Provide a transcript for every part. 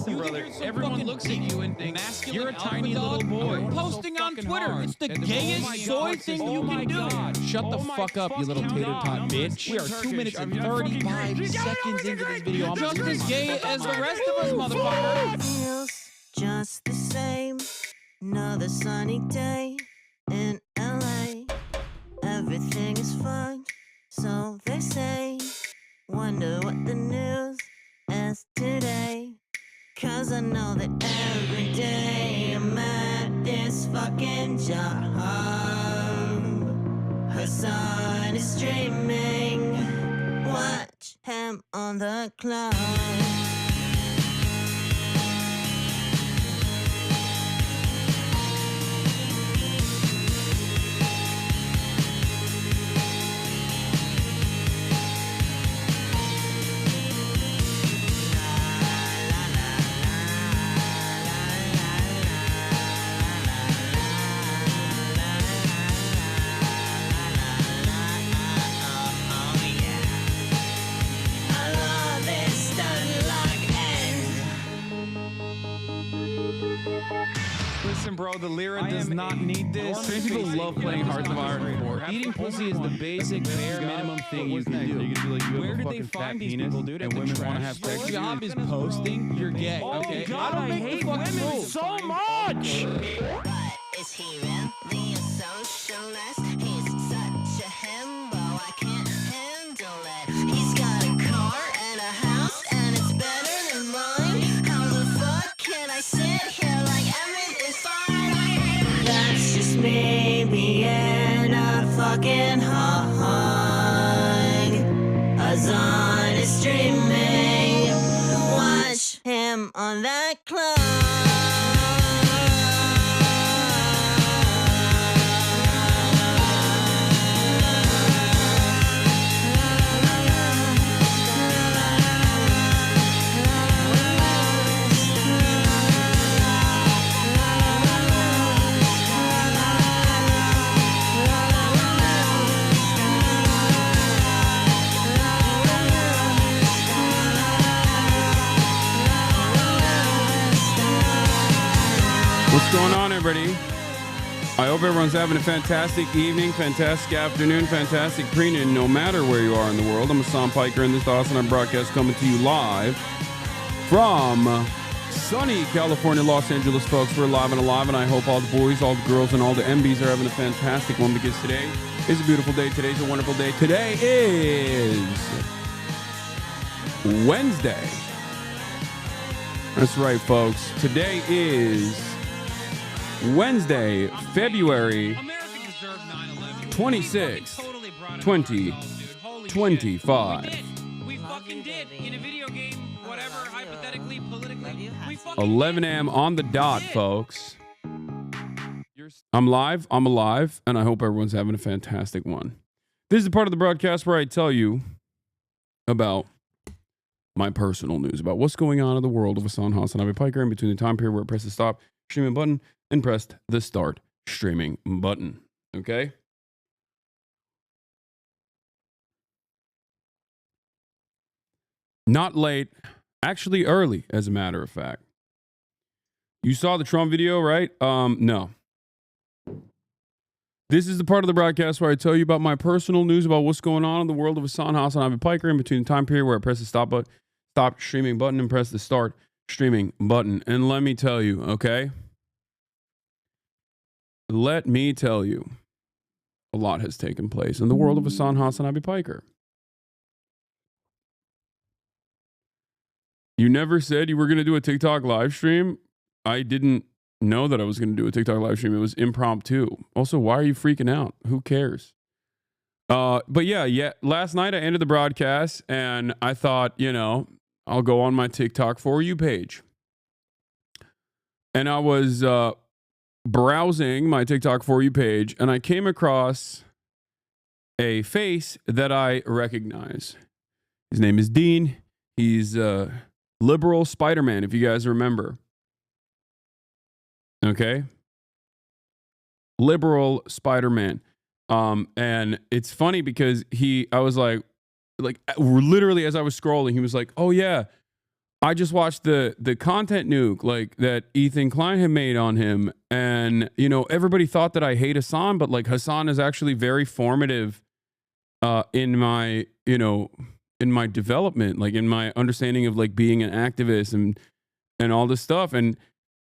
Listen, brother, everyone looks at you and thinks you're a tiny little boy. You're posting on Twitter. It's the gayest soy thing you can do. Shut the fuck up, you little tater tot bitch. We are 2 minutes and 35 seconds into this video. I'm just as gay as the rest of us, motherfucker. Feels just the same. Another sunny day in LA. Everything is fun, so they say. Wonder what the news is today. Cause I know that every day I'm at this fucking job. Hasan is streaming. Watch him on the clock. Listen, bro, the Lyra does not need this. Trans people love playing Hearts of Iron 4. Eating pussy is the basic, bare minimum thing you can do. You can be like, you Where have a did they fucking fat find these penis, people, dude? and women want to have sex Your with you. job is posting, you're gay. Okay, God, I don't make the fucking rules. so much. But is he really a socialist? He's such a himbo, I can't handle it. He's got a car and a house, and it's better than mine. How the fuck can I sit here like everything's fine? That's just me being a fucking hog. Hasan is streaming. Watch him on that clock. What's going on, everybody? I hope everyone's having a fantastic evening, fantastic afternoon, fantastic pre-noon, no matter where you are in the world. I'm Hasan Piker, and this is the HasanAbi broadcast coming to you live from sunny California, Los Angeles, folks. We're live and alive, and I hope all the boys, all the girls, and all the MBs are having a fantastic one, because today is a beautiful day. Today's a wonderful day. Today is Wednesday. That's right, folks. Today is Wednesday, February 26, 2025. We fucking did in a video game, whatever, hypothetically, politically. We fucking 11 a.m. on the dot, folks. I'm live, I'm alive, and I hope everyone's having a fantastic one. This is the part of the broadcast where I tell you about my personal news, about what's going on in the world of HasanAbi Piker in between the time period where I press the stop streaming button and pressed the start streaming button. Okay? Not late, actually early, as a matter of fact. You saw the Trump video, right? No. This is the part of the broadcast where I tell you about my personal news about what's going on in the world of HasanAbi Piker in between the time period where I press the stop streaming button and press the start streaming button. And let me tell you, okay? Let me tell you, a lot has taken place in the world of HasanAbi Piker. You never said you were going to do a TikTok live stream. I didn't know that I was going to do a TikTok live stream. It was impromptu. Also, why are you freaking out? Who cares? But yeah. Last night I ended the broadcast and I thought, I'll go on my TikTok For You page. And I was browsing my TikTok For You page, and I came across a face that I recognize. His name is Dean. He's liberal Spider-Man, if you guys remember. Okay? Liberal Spider-Man. And it's funny because I was like literally as I was scrolling, he was like, oh yeah, I just watched the content nuke like that Ethan Klein had made on him, and you know everybody thought that I hate Hasan, but like Hasan is actually very formative in my in my development, like in my understanding of like being an activist and all this stuff, and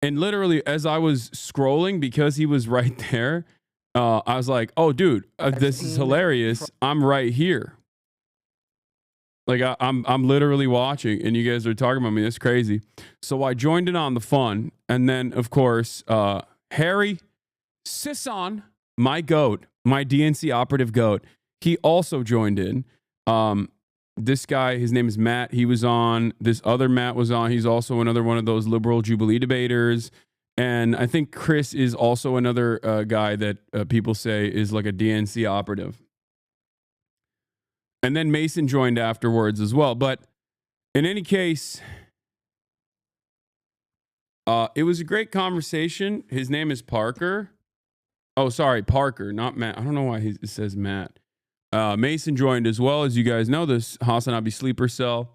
literally as I was scrolling because he was right there, I was like, oh dude, this is hilarious. I'm right here. Like I'm literally watching, and you guys are talking about me. That's crazy. So I joined in on the fun, and then of course Harry Sisson, my goat, my DNC operative goat, he also joined in. This guy, his name is Matt. He was on. This other Matt was on. He's also another one of those liberal Jubilee debaters. And I think Chris is also another guy that people say is like a DNC operative. And then Mason joined afterwards as well. But in any case, it was a great conversation. His name is Parker. Oh, sorry, Parker, not Matt. I don't know why it says Matt. Mason joined as well, as you guys know, this HasanAbi sleeper cell.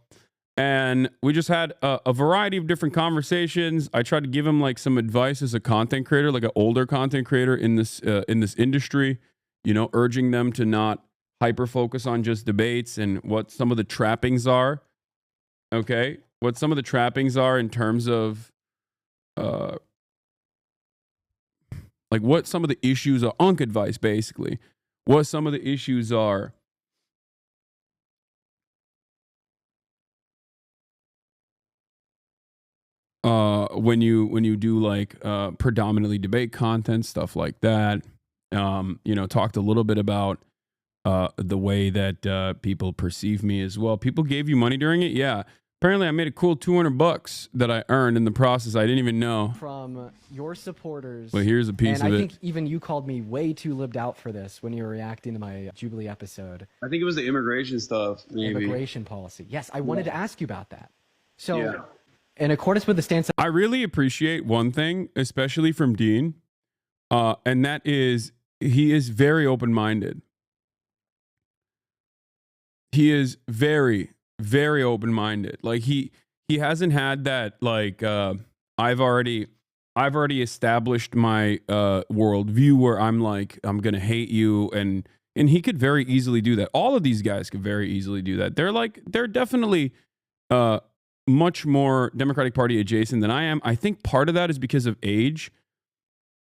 And we just had a variety of different conversations. I tried to give him like some advice as a content creator, like an older content creator in this industry, you know, urging them to not hyper focus on just debates and what some of the trappings are. Okay. What some of the trappings are in terms of like what some of the issues are, Unk advice, basically. What some of the issues are. When you do like predominantly debate content, stuff like that. You know, talked a little bit about the way that people perceive me as well. People gave you money during it? Yeah. Apparently I made a cool $200 that I earned in the process. I didn't even know. From your supporters. But here's a piece of it. And I think even you called me way too libbed out for this when you were reacting to my Jubilee episode. I think it was the immigration stuff, maybe. Immigration policy. Yes, I wanted to ask you about that. So, in accordance with the stance... I really appreciate one thing, especially from Dean, and that is he is very open-minded. He is very, very open-minded. Like he hasn't had that like I've already established my worldview where I'm like I'm gonna hate you, and he could very easily do that. All of these guys could very easily do that. They're definitely much more Democratic Party adjacent than I am. I think part of that is because of age.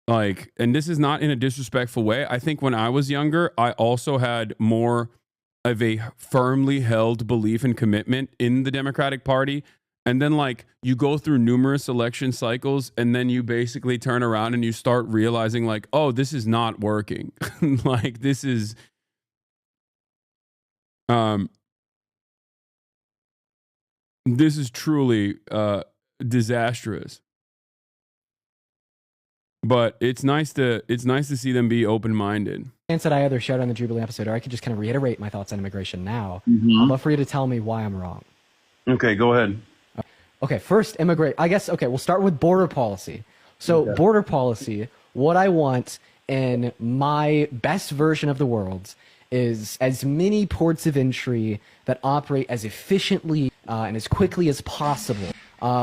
Like, and this is not in a disrespectful way. I think when I was younger, I also had more of a firmly held belief and commitment in the Democratic Party. And then like you go through numerous election cycles, and then you basically turn around and you start realizing like, oh, this is not working. Like this is truly disastrous. But it's nice to see them be open-minded. Stance that I either shared on the Jubilee episode, or I could just kind of reiterate my thoughts on immigration now. I'd love for you to tell me why I'm wrong. Okay, go ahead. Okay, first, I guess, okay, we'll start with border policy. So border policy, what I want in my best version of the world is as many ports of entry that operate as efficiently and as quickly as possible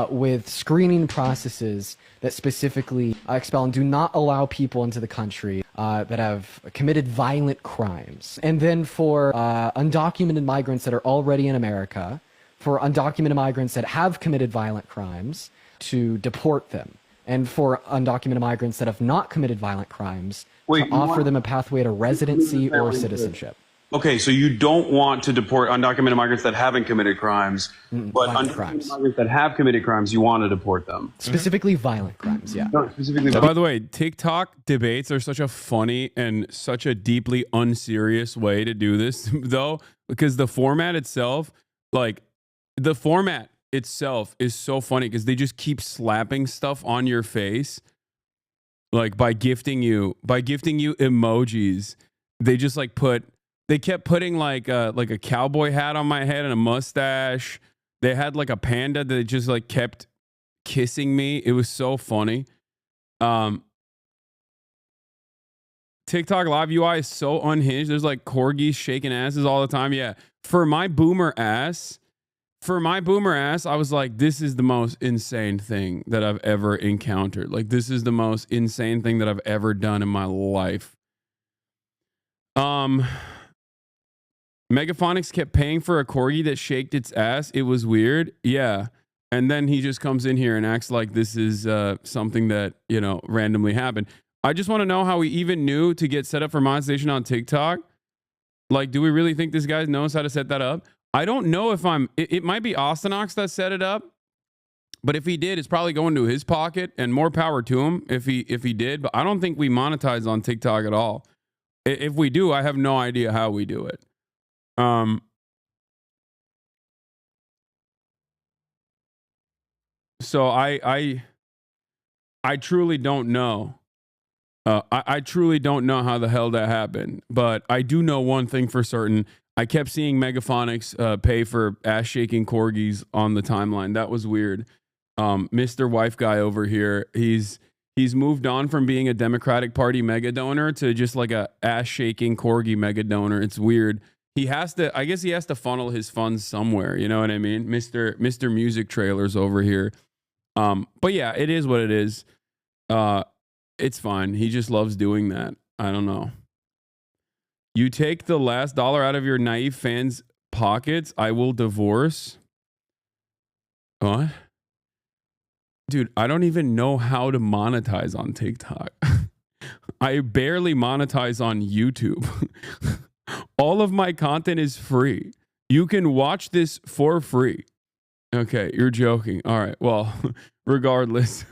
with screening processes that specifically expel and do not allow people into the country that have committed violent crimes. And then for undocumented migrants that are already in America, for undocumented migrants that have committed violent crimes, to deport them. And for undocumented migrants that have not committed violent crimes, to offer them a pathway to residency or citizenship. Okay, so you don't want to deport undocumented migrants that haven't committed crimes, but undocumented migrants that have committed crimes, you want to deport them. Specifically violent crimes, yeah. No, specifically. By the way, TikTok debates are such a funny and such a deeply unserious way to do this, though, because the format itself, is so funny because they just keep slapping stuff on your face, like by gifting you emojis. They just like they kept putting like a cowboy hat on my head and a mustache. They had like a panda that just like kept kissing me. It was so funny. TikTok live UI is so unhinged. There's like corgis shaking asses all the time. Yeah. For my boomer ass, for my boomer ass, I was like, this is the most insane thing that I've ever encountered. Like, this is the most insane thing that I've ever done in my life. Megaphonics kept paying for a corgi that shaked its ass. It was weird. Yeah. And then he just comes in here and acts like this is something that, you know, randomly happened. I just want to know how we even knew to get set up for monetization on TikTok. Like, do we really think this guy knows how to set that up? I don't know if it might be HasanAbi that set it up, but if he did, it's probably going to his pocket, and more power to him if he did. But I don't think we monetize on TikTok at all. If we do, I have no idea how we do it. So I truly don't know. I truly don't know how the hell that happened, but I do know one thing for certain. I kept seeing Megaphonics pay for ass shaking corgis on the timeline. That was weird. Mr. Wife Guy over here, he's moved on from being a Democratic Party mega donor to just like a ass shaking corgi mega donor. It's weird. I guess he has to funnel his funds somewhere. You know what I mean? Mr. Music Trailers over here. But yeah, it is what it is. It's fine. He just loves doing that. I don't know. You take the last dollar out of your naive fans' pockets, I will divorce. What? Dude, I don't even know how to monetize on TikTok. I barely monetize on YouTube. All of my content is free. You can watch this for free. Okay, you're joking. All right. Well, regardless.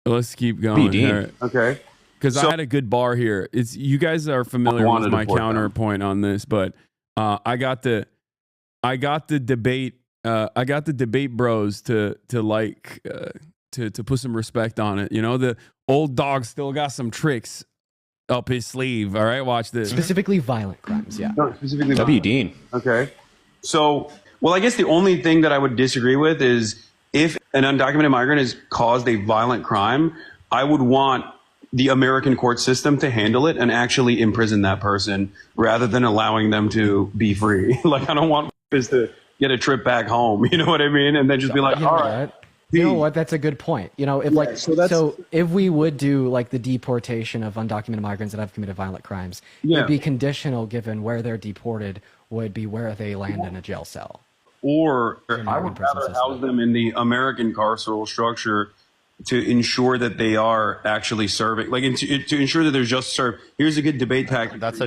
Let's keep going. Right. Okay. Because I had a good bar here. It's you guys are familiar with my counterpoint on this, but I got the debate. I got the debate bros to put some respect on it. You know, the old dog still got some tricks up his sleeve. All right, watch this. Specifically violent crimes. Yeah. No, specifically W. Dean. Okay. So, well, I guess the only thing that I would disagree with is if an undocumented migrant has caused a violent crime, I would want the American court system to handle it and actually imprison that person rather than allowing them to be free. Like, I don't want this to get a trip back home. You know what I mean? And then just be like, all right. You know what? That's a good point. You know, if so if we would do like the deportation of undocumented migrants that have committed violent crimes, it'd be conditional given where they're deported would be where they land in a jail cell. Or I would rather house them in the American carceral structure to ensure that they are actually serving, like to ensure that they're just served. Here's a good debate package. That's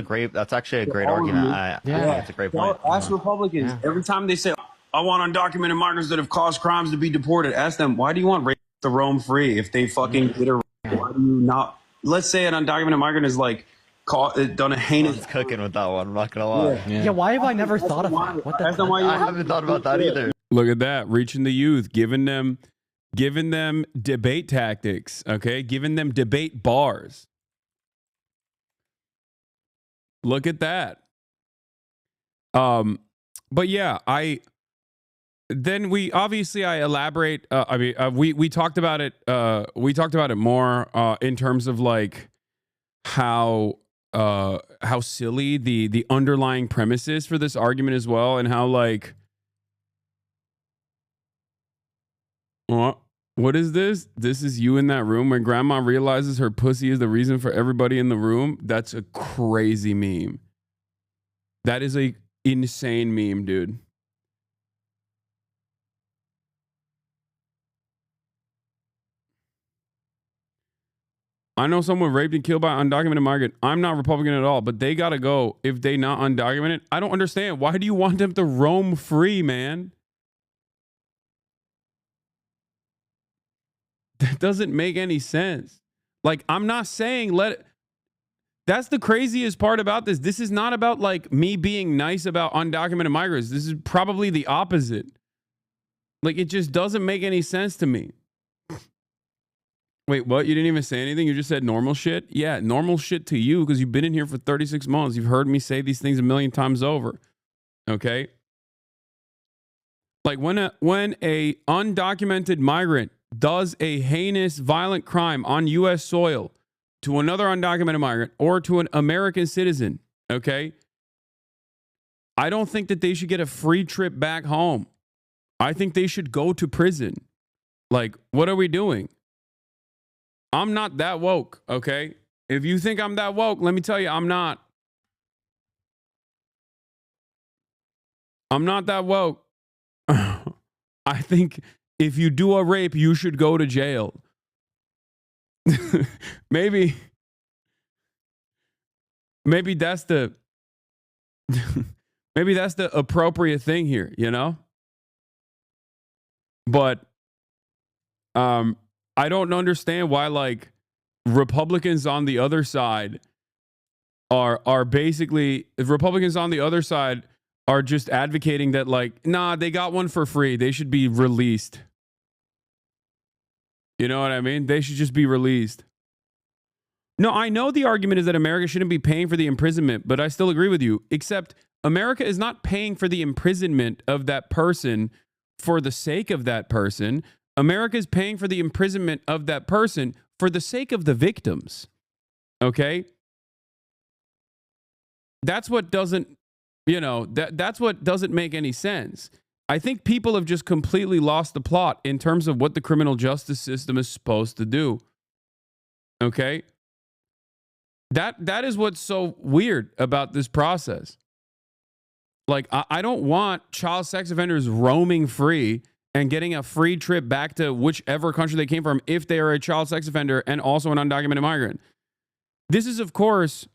actually a great argument. That's a great point. Ask Republicans every time they say, I want undocumented migrants that have caused crimes to be deported. Ask them, why do you want rapists to roam free if they fucking did a rape? Why do you not? Let's say an undocumented migrant is like done a heinous. It's cooking with that one. I'm not gonna lie. Yeah. Why have I never thought of that? What the? I haven't thought about that either. Look at that, reaching the youth, giving them debate tactics. Okay, giving them debate bars. Look at that. But yeah, I elaborate. We talked about it. We talked about it more in terms of like how silly the underlying premise is for this argument as well, and how like what is this? This is you in that room when grandma realizes her pussy is the reason for everybody in the room. That's a crazy meme. That is a insane meme, dude. I know someone raped and killed by an undocumented migrant. I'm not Republican at all, but they gotta go if they not undocumented. I don't understand. Why do you want them to roam free, man? That doesn't make any sense. Like, I'm not saying that's the craziest part about this. This is not about like me being nice about undocumented migrants. This is probably the opposite. Like, it just doesn't make any sense to me. Wait, what? You didn't even say anything? You just said normal shit? Yeah, normal shit to you because you've been in here for 36 months. You've heard me say these things a million times over. Okay? Like when a undocumented migrant does a heinous violent crime on U.S. soil to another undocumented migrant or to an American citizen, Okay? I don't think that they should get a free trip back home. I think they should go to prison. Like, what are we doing? I'm not that woke, okay? If you think I'm that woke, let me tell you, I'm not. I'm not that woke. I think if you do a rape, you should go to jail. maybe that's the maybe that's the appropriate thing here, you know? But I don't understand why like Republicans on the other side are basically, if Republicans on the other side are just advocating that like, nah, they got one for free. They should be released. You know what I mean? They should just be released. No, I know the argument is that America shouldn't be paying for the imprisonment, but I still agree with you. Except America is not paying for the imprisonment of that person for the sake of that person. America is paying for the imprisonment of that person for the sake of the victims. Okay? That's what doesn't, that's what doesn't make any sense. I think people have just completely lost the plot in terms of what the criminal justice system is supposed to do. Okay? That is what's so weird about this process. Like, I don't want child sex offenders roaming free and getting a free trip back to whichever country they came from if they are a child sex offender and also an undocumented migrant. This is, of course,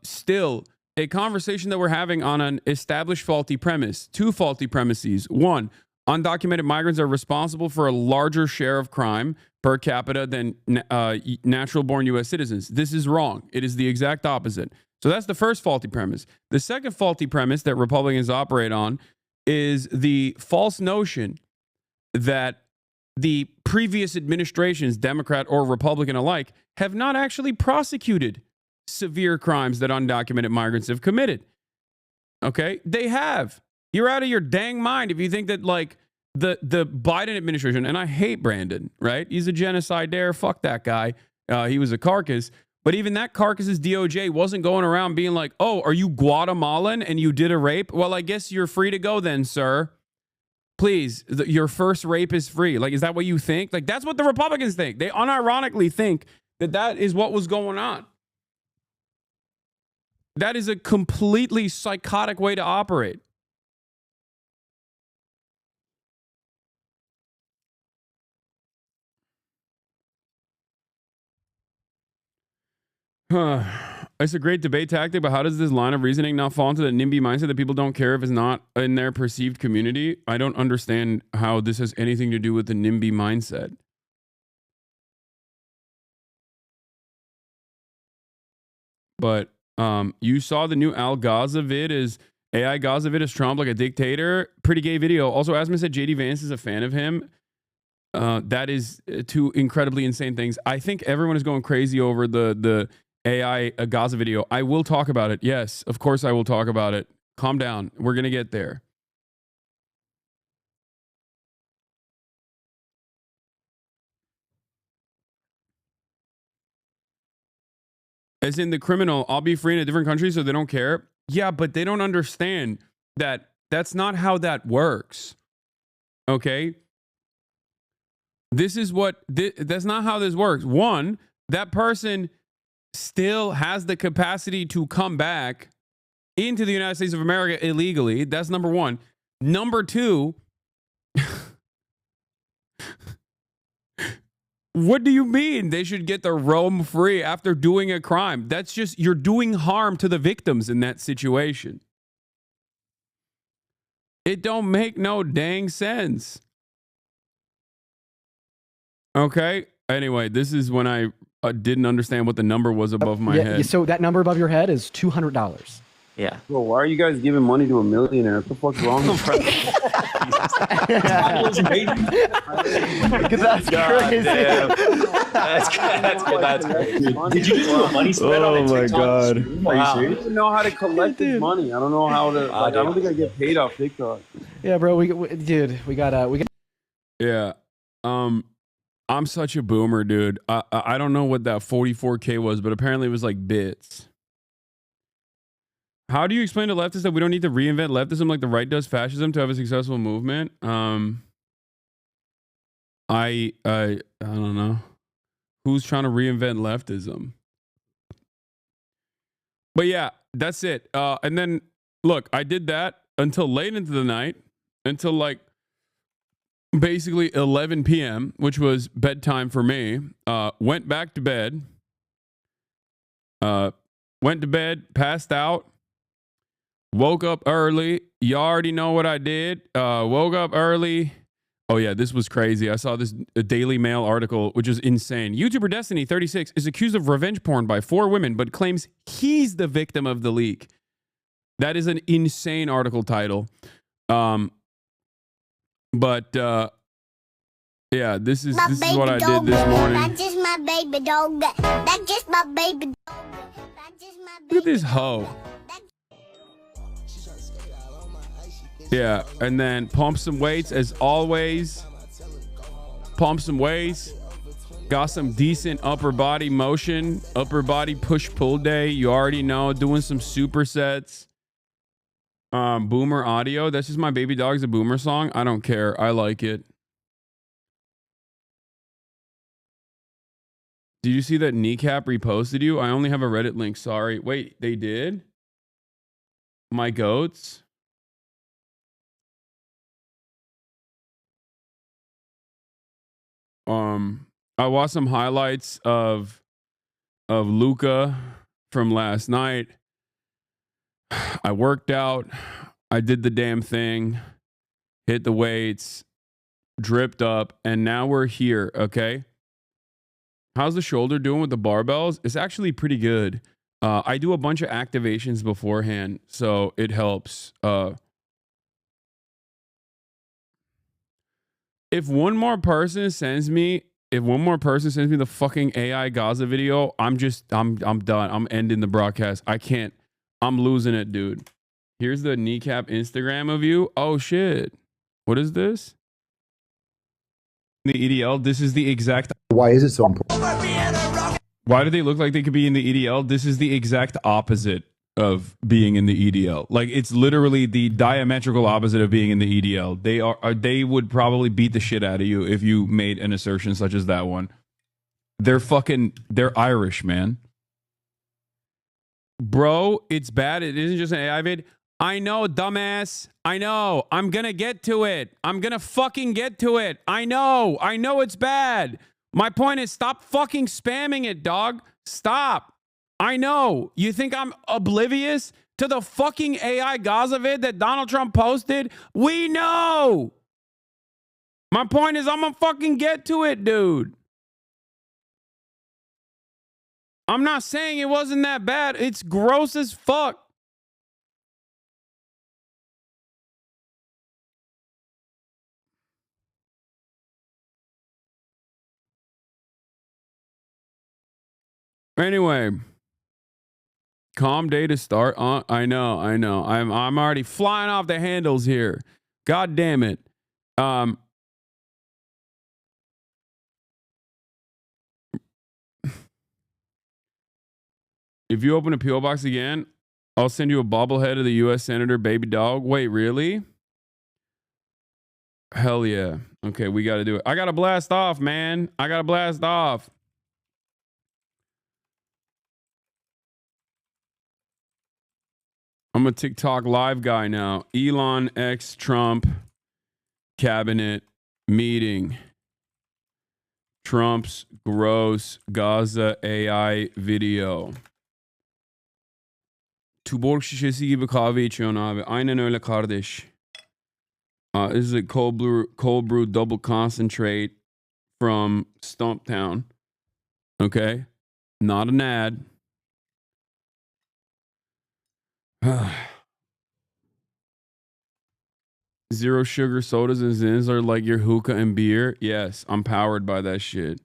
still a conversation that we're having on an established faulty premise. Two faulty premises. One, undocumented migrants are responsible for a larger share of crime per capita than natural-born U.S. citizens. This is wrong. It is the exact opposite. So that's the first faulty premise. The second faulty premise that Republicans operate on is the false notion that the previous administrations, Democrat or Republican alike, have not actually prosecuted severe crimes that undocumented migrants have committed. Okay? They have. You're out of your dang mind if you think that, like, the Biden administration, and I hate Brandon, right? He's a genocidaire. Fuck that guy. He was a carcass. But even that carcass's DOJ wasn't going around being like, oh, are you Guatemalan and you did a rape? Well, I guess you're free to go then, sir. Please, your first rape is free. Like, is that what you think? Like, that's what the Republicans think. They unironically think that that is what was going on. That is a completely psychotic way to operate. It's a great debate tactic, but how does this line of reasoning not fall into the NIMBY mindset that people don't care if it's not in their perceived community? I don't understand how this has anything to do with the NIMBY mindset. But you saw the new Al Gaza vid is AI Gaza vid is Trump like a dictator. Pretty gay video. Also, Asman said JD Vance is a fan of him. That is two incredibly insane things. I think everyone is going crazy over the AI Gaza video. I will talk about it. Yes, of course I will talk about it. Calm down. We're going to get there. As in the criminal, I'll be free in a different country so they don't care. Yeah, but they don't understand that that's not how that works. Okay? This is what, that's not how this works. One, that person still has the capacity to come back into the United States of America illegally. That's number one. Number two, what do you mean they should get to roam free after doing a crime? That's just, you're doing harm to the victims in that situation. It don't make no dang sense. Okay. Anyway, this is when I didn't understand what the number was above my head. So that number above your head is $200. Yeah. Bro, why are you guys giving money to a millionaire? What the fuck's wrong with you? Because that's crazy. That's crazy. Did you just do a money spread on TikTok? Oh my God. I don't know how to collect this money. I don't know how to. I don't think I get paid off TikTok. Yeah, bro. We got. Yeah. I'm such a boomer, dude. I don't know what that 44K was, but apparently it was like bits. How do you explain to leftists that we don't need to reinvent leftism like the right does fascism to have a successful movement? I don't know. Who's trying to reinvent leftism? But yeah, that's it. And then look, I did that until late into the night, until like basically 11 p.m., which was bedtime for me. Went back to bed. Went to bed, passed out. Woke up early. You already know what I did. Woke up early. Oh, yeah, this was crazy. I saw this Daily Mail article, which is insane. YouTuber Destiny, 36, is accused of revenge porn by 4 women, but claims he's the victim of the leak. That is an insane article title. But yeah, this is what I did this morning. That's just my baby dog. That's just my baby dog. That's just my baby. Look at this hoe. Yeah, and then pump some weights as always. Pump some weights. Got some decent upper body motion, upper body push pull day. You already know, doing some supersets. Boomer audio. That's just my baby dog's a boomer song. I don't care. I like it. Did you see that Kneecap reposted you? I only have a Reddit link. Sorry. Wait, they did? My goats? I watched some highlights of Luca from last night. I worked out. I did the damn thing. Hit the weights. Dripped up. And now we're here, okay? How's the shoulder doing with the barbells? It's actually pretty good. I do a bunch of activations beforehand, so it helps. If one more person sends me the fucking AI Gaza video, I'm done. I'm ending the broadcast. I can't. I'm losing it, dude. Here's the Kneecap Instagram of you. Oh shit. What is this? The EDL. This is the exact. Why is it so important? Why do they look like they could be in the EDL? This is the exact opposite of being in the EDL. Like, it's literally the diametrical opposite of being in the EDL. They would probably beat the shit out of you if you made an assertion such as that one. They're Irish, man. Bro, it's bad. It isn't just an AI vid. I know, dumbass. I know. I'm gonna get to it. I'm gonna fucking get to it. I know it's bad. My point is, stop fucking spamming it, dog. Stop. I know. You think I'm oblivious to the fucking AI Gaza vid that Donald Trump posted? We know. My point is, I'm gonna fucking get to it, dude. I'm not saying it wasn't that bad. It's gross as fuck. Anyway, calm day to start. I know. I'm already flying off the handles here. God damn it. If you open a PO box again, I'll send you a bobblehead of the U.S. Senator baby dog. Wait, really? Hell yeah. Okay, we got to do it. I got to blast off, man. I got to blast off. I'm a TikTok live guy now. Elon X Trump cabinet meeting. Trump's gross Gaza AI video. Tuborg şişesi gibi kahve içiyorsun abi. Aynen öyle kardeş. This is a cold brew double concentrate from Stumptown. Okay? Not an ad. Zero sugar sodas and zins are like your hookah and beer. Yes, I'm powered by that shit.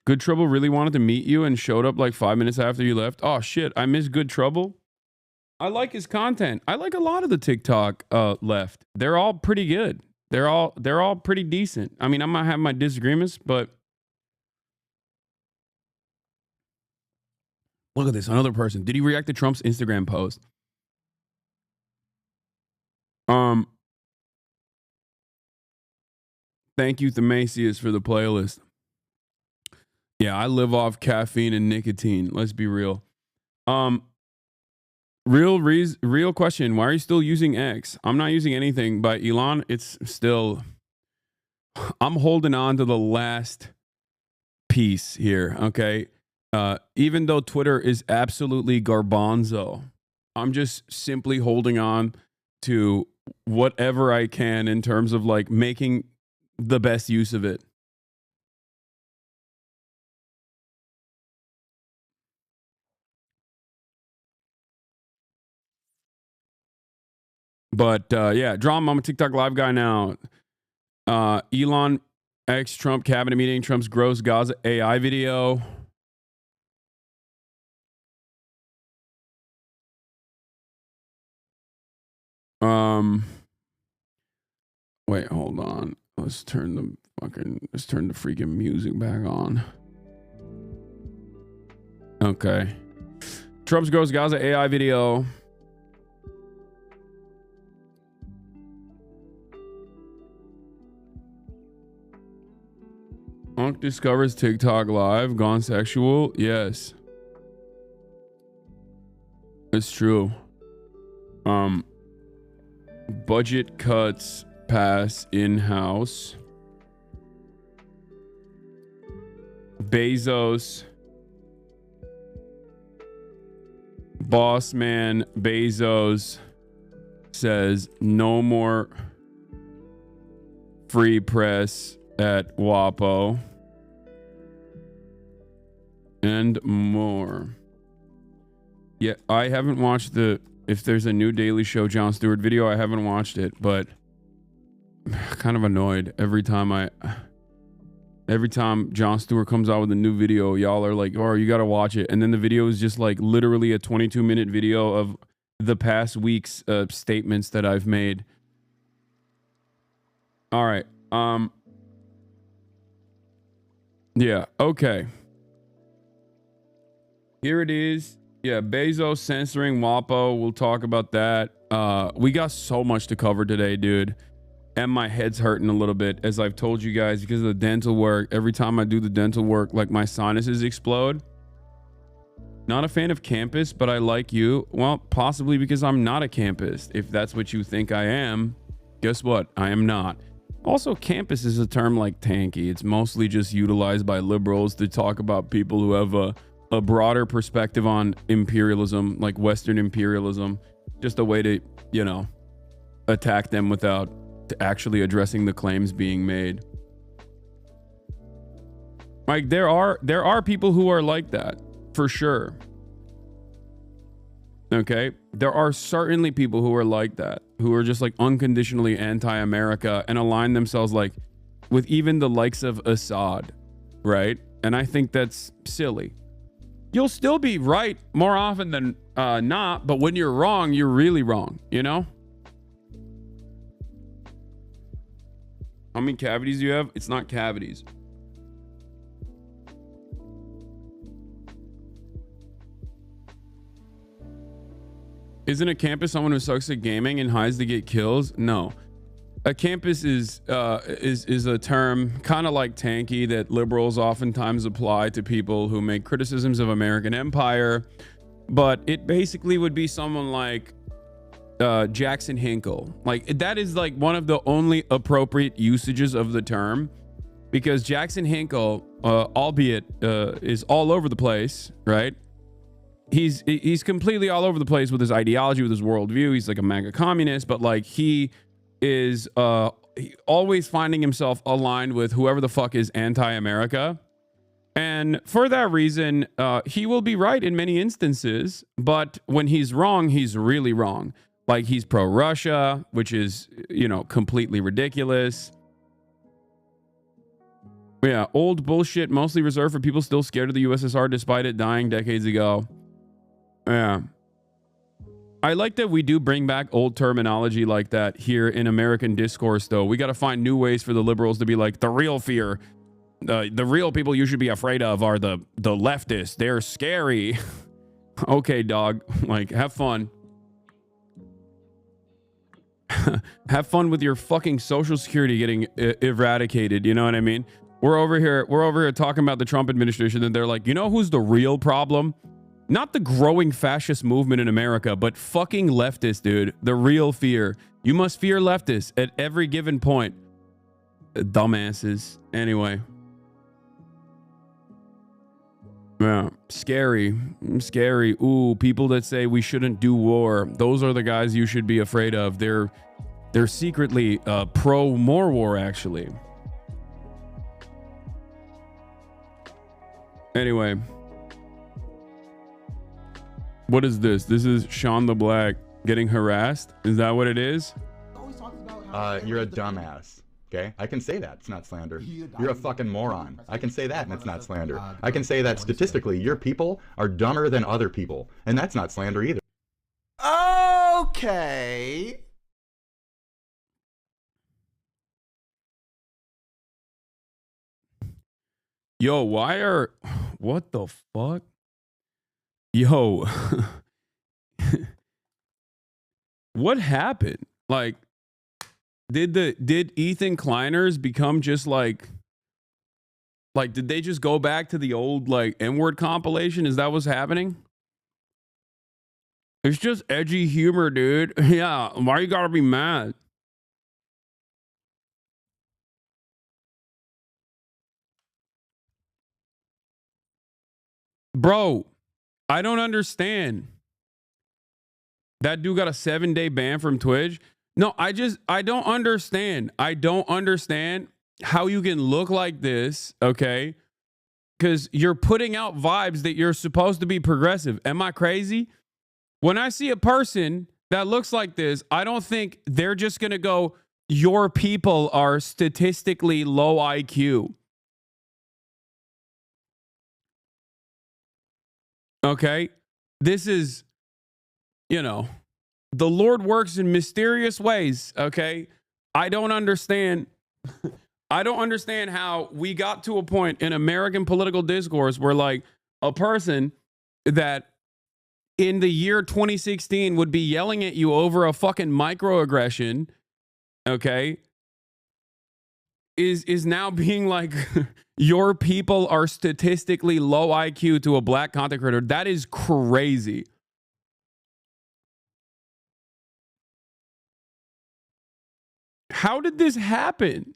Good Trouble really wanted to meet you and showed up like 5 minutes after you left. Oh shit, I miss Good Trouble. I like his content. I like a lot of the TikTok left. They're all pretty good. They're all pretty decent. I mean, I might have my disagreements, but look at this. Another person. Did he react to Trump's Instagram post? Thank you, Themasius, for the playlist. Yeah, I live off caffeine and nicotine. Let's be real. Real question. Why are you still using X? I'm not using anything by Elon. It's still, I'm holding on to the last piece here. Okay. Even though Twitter is absolutely garbanzo, I'm just simply holding on to whatever I can in terms of like making the best use of it. But yeah, drama. I'm a TikTok live guy now. Elon X Trump cabinet meeting, Trump's gross Gaza AI video. Wait, hold on. Let's turn the freaking music back on. Okay. Trump's gross Gaza AI video. Unk discovers TikTok live gone sexual. Yes. It's true. Budget cuts pass in-house. Bezos. Boss man Bezos says no more free press at WAPO. And more. Yeah, I haven't watched if there's a new Daily Show Jon Stewart video, I haven't watched it, but I'm kind of annoyed every time Jon Stewart comes out with a new video, y'all are like, oh, you got to watch it. And then the video is just like literally a 22-minute video of the past week's statements that I've made. All right. Yeah, okay. Here it is. Yeah, Bezos censoring WAPO. We'll talk about that. We got so much to cover today, dude. And my head's hurting a little bit, as I've told you guys, because of the dental work. Every time I do the dental work, like my sinuses explode. Not a fan of campus, but I like you. Well, possibly because I'm not a campus. If that's what you think I am, guess what? I am not. Also, campus is a term like tanky. It's mostly just utilized by liberals to talk about people who have a broader perspective on imperialism, like Western imperialism. Just a way to, you know, attack them without actually addressing the claims being made. Like there are people who are like that, for sure. Okay? There are certainly people who are like that, who are just like unconditionally anti-America and align themselves like with even the likes of Assad, right? And I think that's silly. You'll still be right more often than not, but when you're wrong, you're really wrong, you know? How many cavities do you have? It's not cavities. Isn't a campus someone who sucks at gaming and hides to get kills? No. A campus is a term kind of like tanky that liberals oftentimes apply to people who make criticisms of American empire, but it basically would be someone like Jackson Hinkle. Like that is like one of the only appropriate usages of the term, because Jackson Hinkle, albeit is all over the place, right? He's completely all over the place with his ideology, with his worldview. He's like a MAGA communist, but like he is always finding himself aligned with whoever the fuck is anti-America. And for that reason, he will be right in many instances, but when he's wrong, he's really wrong. Like he's pro-Russia, which is, you know, completely ridiculous. Yeah, old bullshit, mostly reserved for people still scared of the USSR despite it dying decades ago. Yeah. I like that we do bring back old terminology like that here in American discourse, though. We got to find new ways for the liberals to be like, the real fear, the real people you should be afraid of are the leftists. They're scary. Okay, dog. Like, have fun. Have fun with your fucking Social Security getting eradicated. You know what I mean? We're over here talking about the Trump administration, and they're like, you know who's the real problem? Not the growing fascist movement in America, but fucking leftists, dude. The real fear. You must fear leftists at every given point. Dumbasses. Anyway. Yeah, scary. Scary. Ooh, people that say we shouldn't do war. Those are the guys you should be afraid of. They're secretly pro more war, actually. Anyway. What is this? This is Sean the Black getting harassed? Is that what it is? You're a dumbass. Okay? I can say that. It's not slander. You're a fucking moron. I can say that and it's not slander. I can say that statistically, your people are dumber than other people. And that's not slander either. Okay. Yo, what the fuck? Yo, what happened? Like, did Ethan Kleiners become just like did they just go back to the old like N-word compilation? Is that what's happening? It's just edgy humor, dude. Yeah, why you gotta be mad? Bro, I don't understand. That dude got a 7-day ban from Twitch. No, I don't understand. I don't understand how you can look like this, okay? Because you're putting out vibes that you're supposed to be progressive. Am I crazy? When I see a person that looks like this, I don't think they're just going to go, your people are statistically low IQ. Okay? This is, the Lord works in mysterious ways, okay? I don't understand. I don't understand how we got to a point in American political discourse where, like, a person that in the year 2016 would be yelling at you over a fucking microaggression, okay, is now being like, your people are statistically low IQ to a black content creator. That is crazy. How did this happen?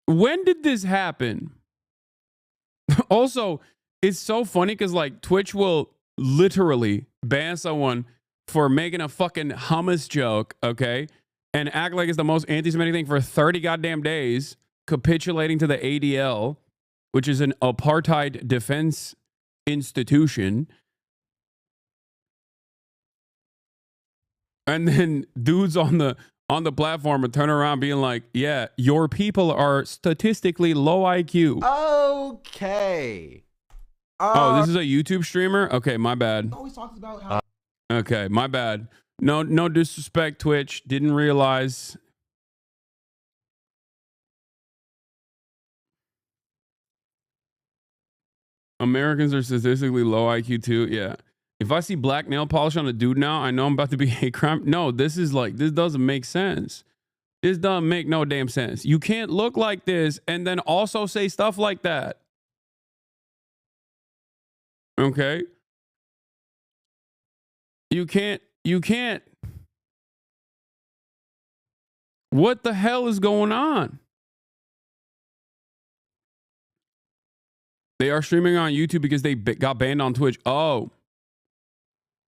When did this happen? Also, it's so funny because like Twitch will literally ban someone for making a fucking hummus joke, okay? And act like it's the most anti-Semitic thing for 30 goddamn days, capitulating to the ADL, which is an apartheid defense institution. And then dudes on the platform would turn around being like, yeah, your people are statistically low IQ. Okay. Oh, this is a YouTube streamer? Okay, my bad. Always talks about how Okay, my bad. No disrespect, Twitch. Didn't realize. Americans are statistically low IQ too. Yeah. If I see black nail polish on a dude now, I know I'm about to be hate crime. No, this doesn't make sense. This doesn't make no damn sense. You can't look like this and then also say stuff like that. Okay? You can't. What the hell is going on? They are streaming on YouTube because they got banned on Twitch. Oh.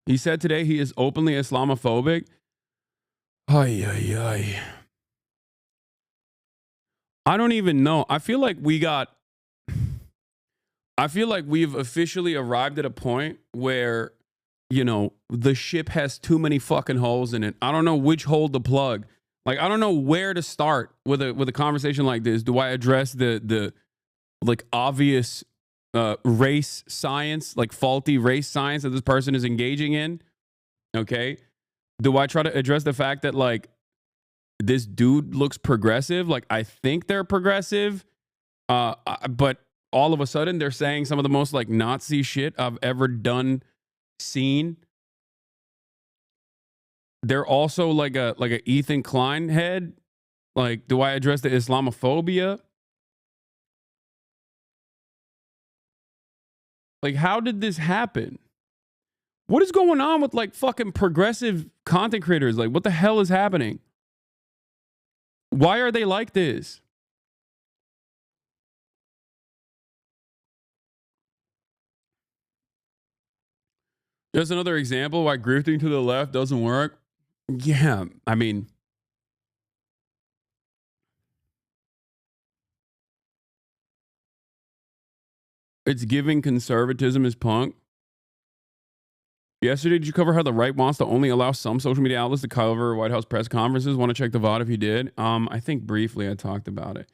He said today he is openly Islamophobic. Ay, ay, ay. I don't even know. I feel like we've officially arrived at a point where, the ship has too many fucking holes in it. I don't know which hole to plug. Like, I don't know where to start with a conversation like this. Do I address the like obvious race science, like faulty race science that this person is engaging in? Okay. Do I try to address the fact that like this dude looks progressive? Like I think they're progressive, but all of a sudden they're saying some of the most like Nazi shit I've ever seen. They're also like a Ethan Klein head. Like, do I address the Islamophobia? Like, how did this happen? What is going on with like fucking progressive content creators? Like, what the hell is happening? Why are they like this? Just another example why grifting to the left doesn't work. Yeah, I mean, it's giving conservatism is punk. Yesterday, did you cover how the right wants to only allow some social media outlets to cover White House press conferences? Want to check the VOD if you did? I think briefly I talked about it.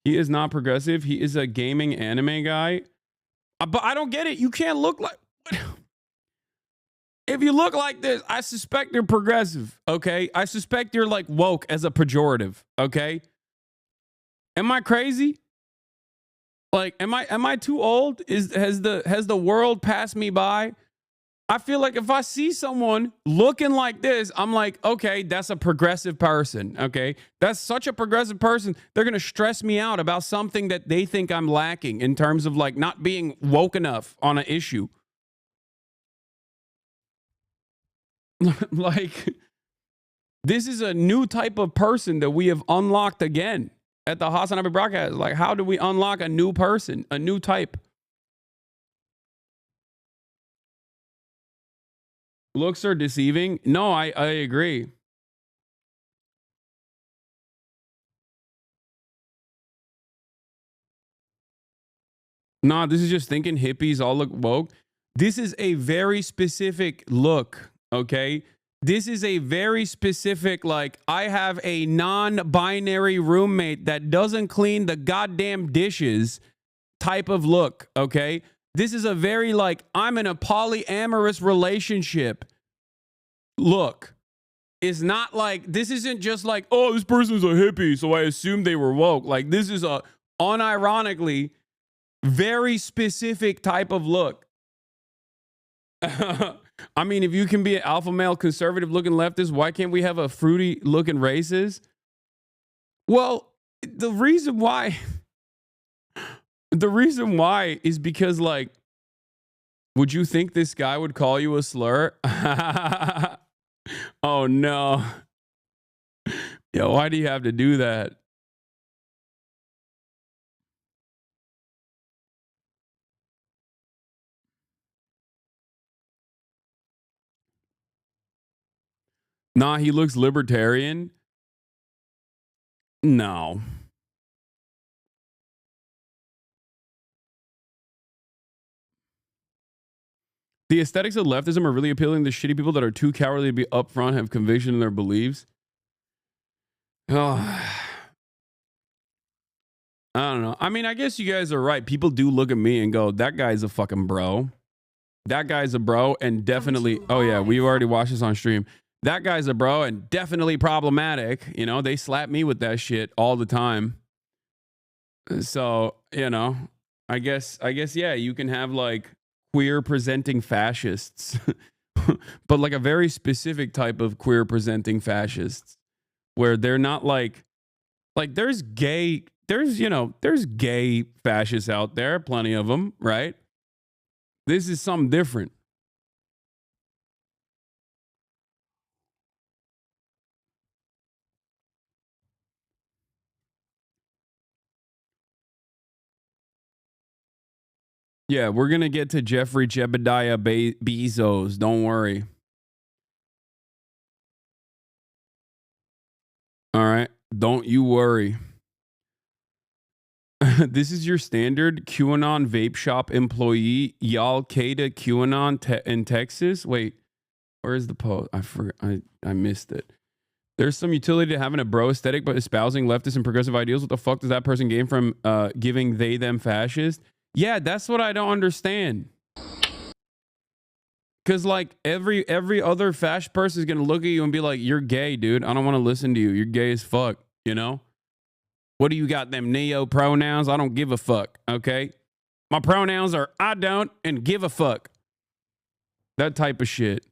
He is not progressive. He is a gaming anime guy. But I don't get it. You can't look like... If you look like this, I suspect you're progressive, okay? I suspect you're like woke as a pejorative, okay? Am I crazy? Like, am I too old? Has the world passed me by? I feel like if I see someone looking like this, I'm like, okay, that's a progressive person, okay? That's such a progressive person. They're going to stress me out about something that they think I'm lacking in terms of like not being woke enough on an issue. Like, this is a new type of person that we have unlocked again at the HasanAbi broadcast. Like, how do we unlock a new person, a new type? Looks are deceiving. No, I agree. Nah, this is just thinking hippies all look woke. This is a very specific look, okay? This is a very specific, like, I have a non-binary roommate that doesn't clean the goddamn dishes type of look, okay? This is a very, like, I'm in a polyamorous relationship look. It's not like, this isn't just like, oh, this person's a hippie, so I assumed they were woke. Like, this is a, unironically, very specific type of look. I mean, if you can be an alpha male conservative looking leftist, why can't we have a fruity looking racist? Well, the reason why is because, like, would you think this guy would call you a slur? Oh no. Yo, why do you have to do that? Nah, he looks libertarian. No. The aesthetics of leftism are really appealing to shitty people that are too cowardly to be upfront, have conviction in their beliefs. Oh. I don't know. I mean, I guess you guys are right. People do look at me and go, that guy's a fucking bro. That guy's a bro and definitely, oh yeah, we've already watched this on stream. That guy's a bro and definitely problematic. You know, they slap me with that shit all the time. So, you know, I guess, yeah, you can have like queer presenting fascists, but like a very specific type of queer presenting fascists where they're not like there's gay fascists out there, plenty of them, right? This is something different. Yeah, we're going to get to Jeffrey Jebediah Bezos. Don't worry. All right. Don't you worry. This is your standard QAnon vape shop employee, Al-Qaeda QAnon in Texas. Wait, where is the post? I forgot. I missed it. There's some utility to having a bro aesthetic, but espousing leftist and progressive ideals. What the fuck does that person gain from giving they them fascist? Yeah, that's what I don't understand. Because like every other fascist person is gonna look at you and be like, "You're gay, dude. I don't want to listen to you. You're gay as fuck." You know? What do you got? Them neo pronouns? I don't give a fuck. Okay, my pronouns are I don't and give a fuck. That type of shit.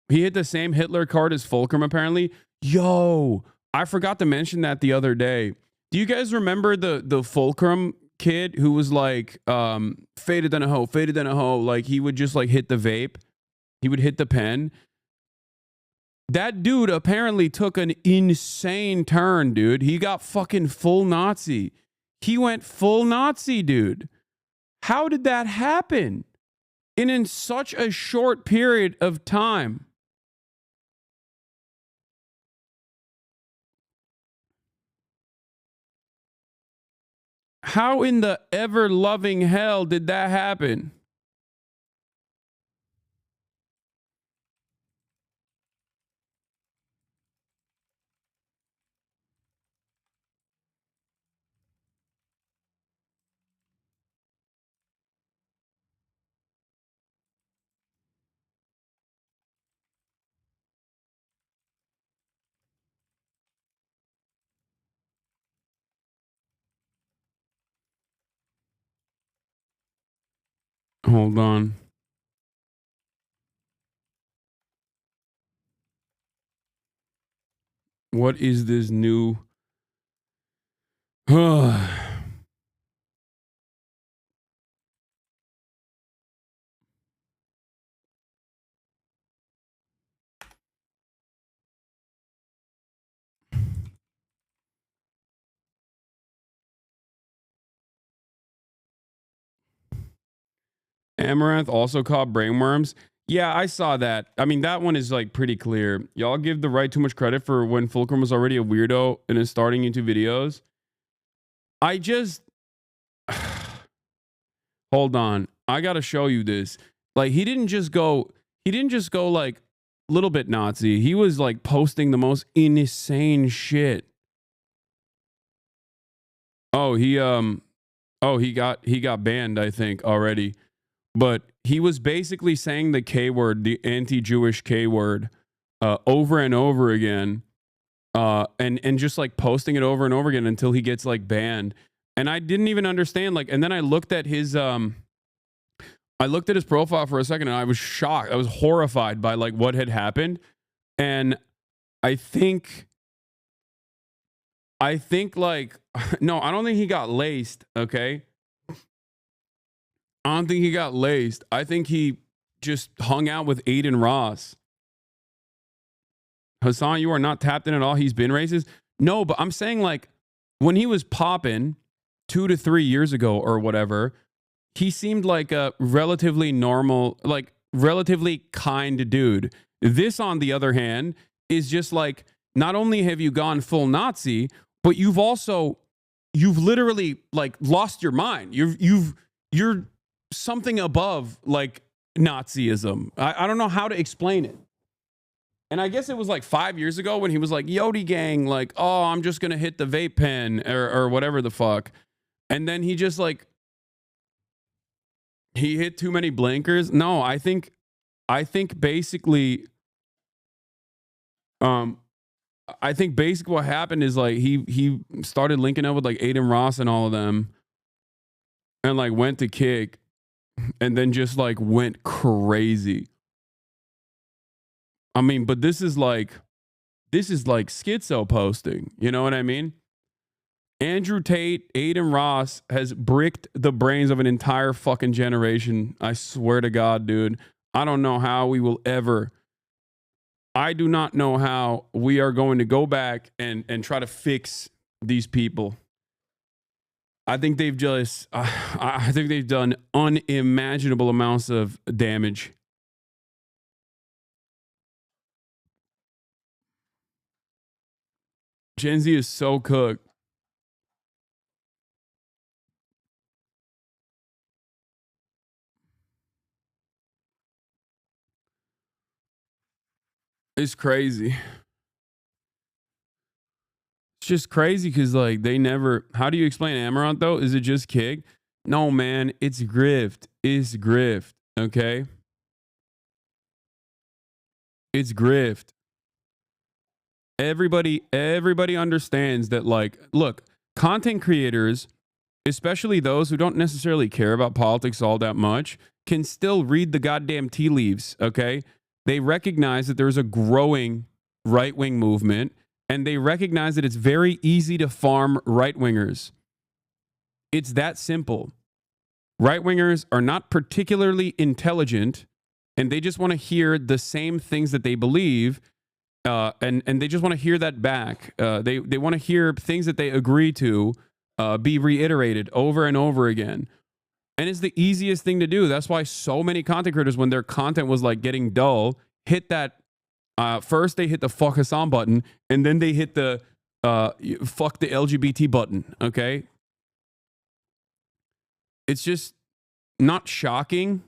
He hit the same Hitler card as Fulcrum, apparently. Yo, I forgot to mention that the other day. Do you guys remember the Fulcrum kid who was like faded than a hoe, faded than a hoe? Like he would just like hit the vape. He would hit the pen. That dude apparently took an insane turn, dude. He got fucking full Nazi. He went full Nazi, dude. How did that happen? In such a short period of time. How in the ever-loving hell did that happen? Hold on. What is this new? Amaranth also caught brainworms. Yeah, I saw that. I mean, that one is like pretty clear. Y'all give the right too much credit for when Fulcrum was already a weirdo and is starting into videos. I just hold on. I gotta show you this. Like he didn't just go like little bit Nazi. He was like posting the most insane shit. Oh, he got banned, I think, already. But he was basically saying the K word, the anti-Jewish K word, over and over again, and just like posting it over and over again until he gets like banned. And I didn't even understand. Like, and then I looked at his profile for a second, and I was shocked. I was horrified by like what had happened, and I think like no, I don't think he got laced. Okay. I don't think he got laced. I think he just hung out with Aiden Ross. Hasan, you are not tapped in at all. He's been racist. No, but I'm saying like when he was popping 2 to 3 years ago or whatever, he seemed like a relatively normal, like relatively kind dude. This, on the other hand, is just like, not only have you gone full Nazi, but you've literally like lost your mind. You're something above like Nazism. I don't know how to explain it. And I guess it was like 5 years ago when he was like, Yodi gang, like, oh, I'm just going to hit the vape pen or whatever the fuck. And then he just like, he hit too many blinkers. No, I think basically, I think basically what happened is like, he started linking up with like Aiden Ross and all of them and like went to kick and then just like went crazy. I mean, but this is like schizo posting. You know what I mean? Andrew Tate, Aiden Ross has bricked the brains of an entire fucking generation. I swear to God, dude. I don't know how we will ever. I do not know how we are going to go back and try to fix these people. I think they've just, I think they've done unimaginable amounts of damage. Gen Z is so cooked. It's crazy. It's just crazy because like they never. How do you explain Amaranth though? Is it just kick? No, man, it's grift. It's grift. Okay? It's grift. Everybody understands that, like, look, content creators, especially those who don't necessarily care about politics all that much, can still read the goddamn tea leaves, okay? They recognize that there's a growing right-wing movement, and they recognize that it's very easy to farm right-wingers. It's that simple. Right-wingers are not particularly intelligent, and they just want to hear the same things that they believe, and they just want to hear that back. They want to hear things that they agree to be reiterated over and over again. And it's the easiest thing to do. That's why so many content creators, when their content was like getting dull, hit that. First, they hit the fuck Hassan button, and then they hit the fuck the LGBT button. Okay. It's just not shocking.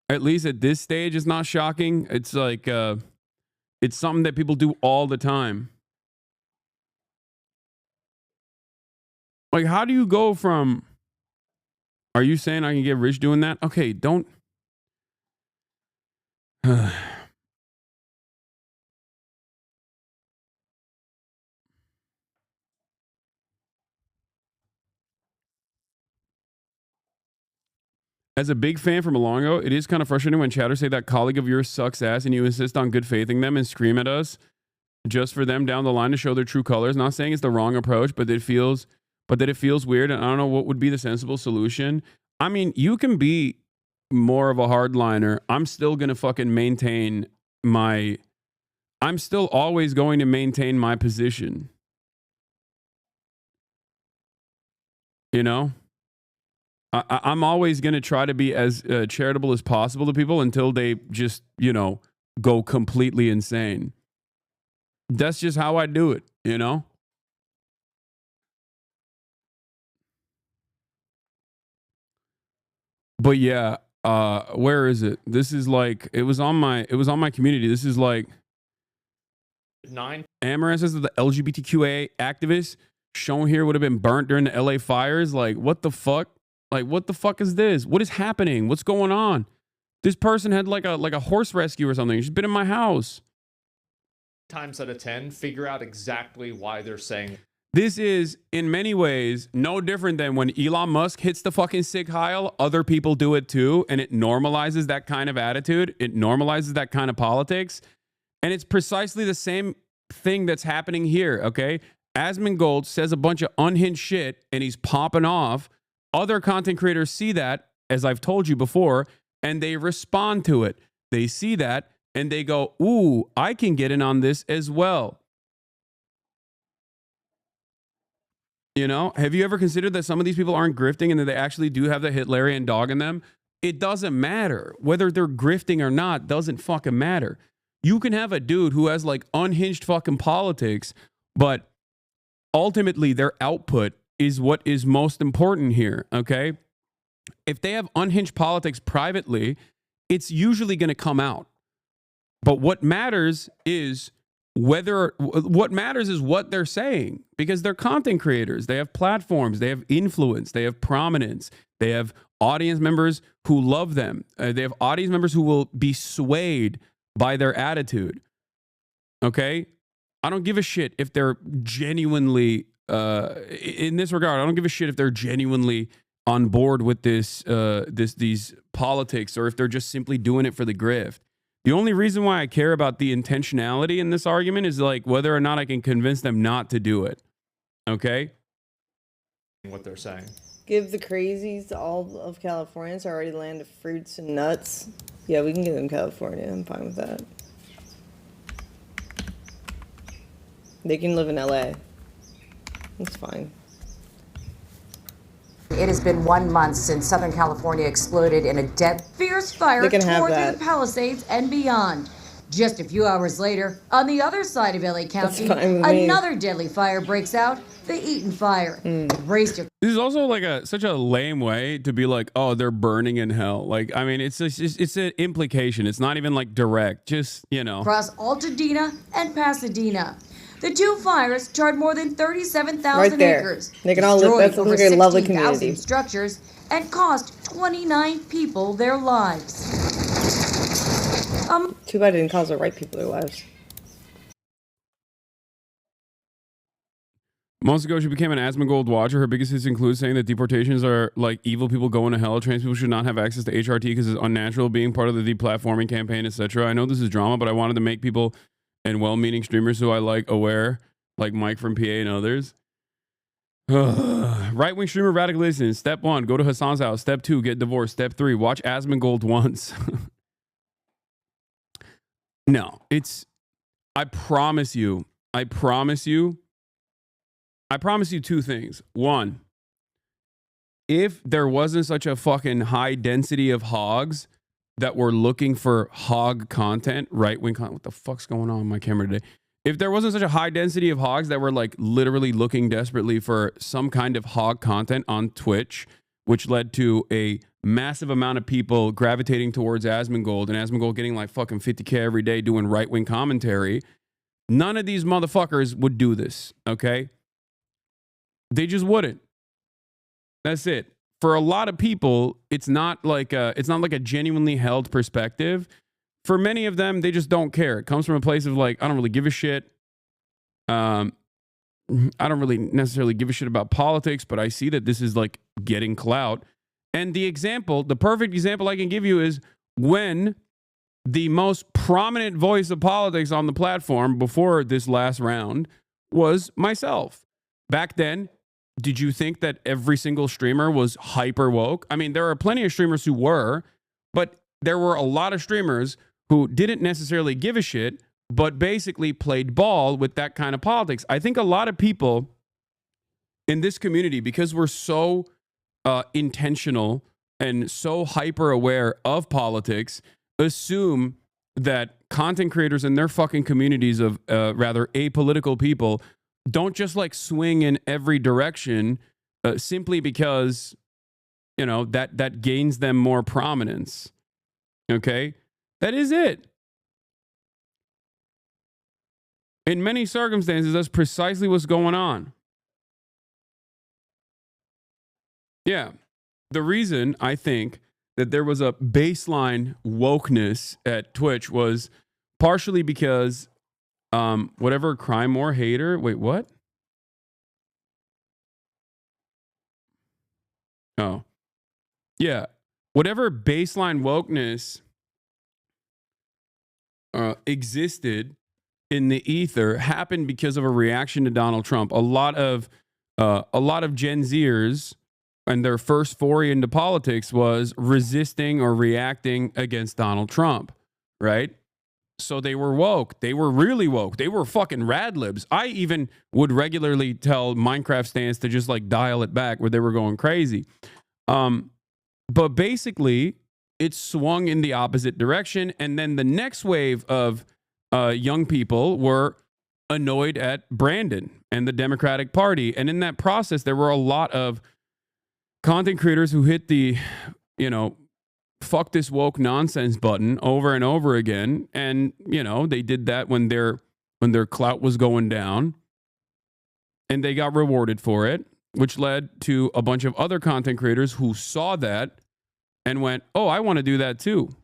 At least at this stage, it's not shocking. It's like, it's something that people do all the time. Like, how do you go from, are you saying I can get rich doing that? Okay, don't. As a big fan from long ago, it is kind of frustrating when chatters say that colleague of yours sucks ass and you insist on good faithing them and scream at us just for them down the line to show their true colors. Not saying it's the wrong approach, but that it feels weird, and I don't know what would be the sensible solution. I mean, you can be more of a hardliner. I'm still going to fucking maintain I'm still always going to maintain my position. You know? I'm always going to try to be as charitable as possible to people until they just, you know, go completely insane. That's just how I do it, you know? But yeah, where is it? This is like, it was on my community. This is like 9. Amaranth says that the LGBTQA activists shown here would have been burnt during the LA fires. Like, what the fuck? Like, what the fuck is this? What is happening? What's going on? This person had like a horse rescue or something. She's been in my house. Times out of 10, figure out exactly why they're saying. This is, in many ways, no different than when Elon Musk hits the fucking Sig Heil, other people do it too, and it normalizes that kind of attitude. It normalizes that kind of politics. And it's precisely the same thing that's happening here, okay? Asmongold says a bunch of unhinged shit, and he's popping off. Other content creators see that, as I've told you before, and they respond to it. They see that, and they go, ooh, I can get in on this as well. You know, have you ever considered that some of these people aren't grifting and that they actually do have the Hitlerian dog in them? It doesn't matter. Whether they're grifting or not doesn't fucking matter. You can have a dude who has like unhinged fucking politics, but ultimately their output is what is most important here, okay? If they have unhinged politics privately, it's usually going to come out. But what matters is what they're saying, because they're content creators. They have platforms, they have influence, they have prominence, they have audience members who love them. They have audience members who will be swayed by their attitude. Okay? I don't give a shit if they're genuinely in this regard, I don't give a shit if they're genuinely on board with these politics, or if they're just simply doing it for the grift. The only reason why I care about the intentionality in this argument is like whether or not I can convince them not to do it. Okay? What they're saying. Give the crazies all of California. It's already land of fruits and nuts. Yeah, we can give them California. I'm fine with that. They can live in LA. That's fine. It has been 1 month since Southern California exploded in a fierce fire tore through the Palisades and beyond. Just a few hours later, on the other side of LA County, another deadly fire breaks out, the Eaton Fire. This is also like such a lame way to be like, oh, they're burning in hell. Like, I mean, it's an implication. It's not even like direct. Just, you know. Across Altadena and Pasadena. The two fires charred more than 37,000 acres. They can all live. That's like a lovely community. Structures and cost 29 people their lives. Too bad it didn't cost the right people their lives. Months ago, she became an Asmongold watcher. Her biggest hits include saying that deportations are like evil people going to hell. Trans people should not have access to HRT because it's unnatural, being part of the deplatforming campaign, etc. I know this is drama, but I wanted to make people and well-meaning streamers who I like aware, like Mike from PA and others. Right-wing streamer radicalism. Step 1, go to Hassan's house. Step 2, get divorced. Step 3, watch Asmongold once. No, it's... I promise you two things. One, if there wasn't such a fucking high density of hogs that were looking for hog content, right-wing content, what the fuck's going on my camera today? If there wasn't such a high density of hogs that were like literally looking desperately for some kind of hog content on Twitch, which led to a massive amount of people gravitating towards Asmongold and Asmongold getting like fucking 50K every day doing right-wing commentary, none of these motherfuckers would do this, okay? They just wouldn't. That's it. For a lot of people, it's not like a genuinely held perspective. For many of them, they just don't care. It comes from a place of like, I don't really give a shit. I don't really necessarily give a shit about politics, but I see that this is like getting clout. And the perfect example I can give you is when the most prominent voice of politics on the platform before this last round was myself. Back then, did you think that every single streamer was hyper woke? I mean, there are plenty of streamers who were, but there were a lot of streamers who didn't necessarily give a shit, but basically played ball with that kind of politics. I think a lot of people in this community, because we're so intentional and so hyper aware of politics, assume that content creators in their fucking communities of rather apolitical people don't just like swing in every direction simply because, you know, that gains them more prominence. Okay? That is it. In many circumstances, that's precisely what's going on. Yeah. The reason I think that there was a baseline wokeness at Twitch was partially because whatever crime war hater. Wait, what? Oh. Yeah. Whatever baseline wokeness existed in the ether happened because of a reaction to Donald Trump. A lot of Gen Zers and their first foray into politics was resisting or reacting against Donald Trump, right? So they were woke. They were really woke. They were fucking rad libs. I even would regularly tell Minecraft stands to just like dial it back where they were going crazy. But basically, it swung in the opposite direction. And then the next wave of young people were annoyed at Brandon and the Democratic Party. And in that process, there were a lot of content creators who hit the, you know, fuck this woke nonsense button over and over again. And, you know, they did that when their clout was going down. And they got rewarded for it, which led to a bunch of other content creators who saw that and went, oh, I want to do that too.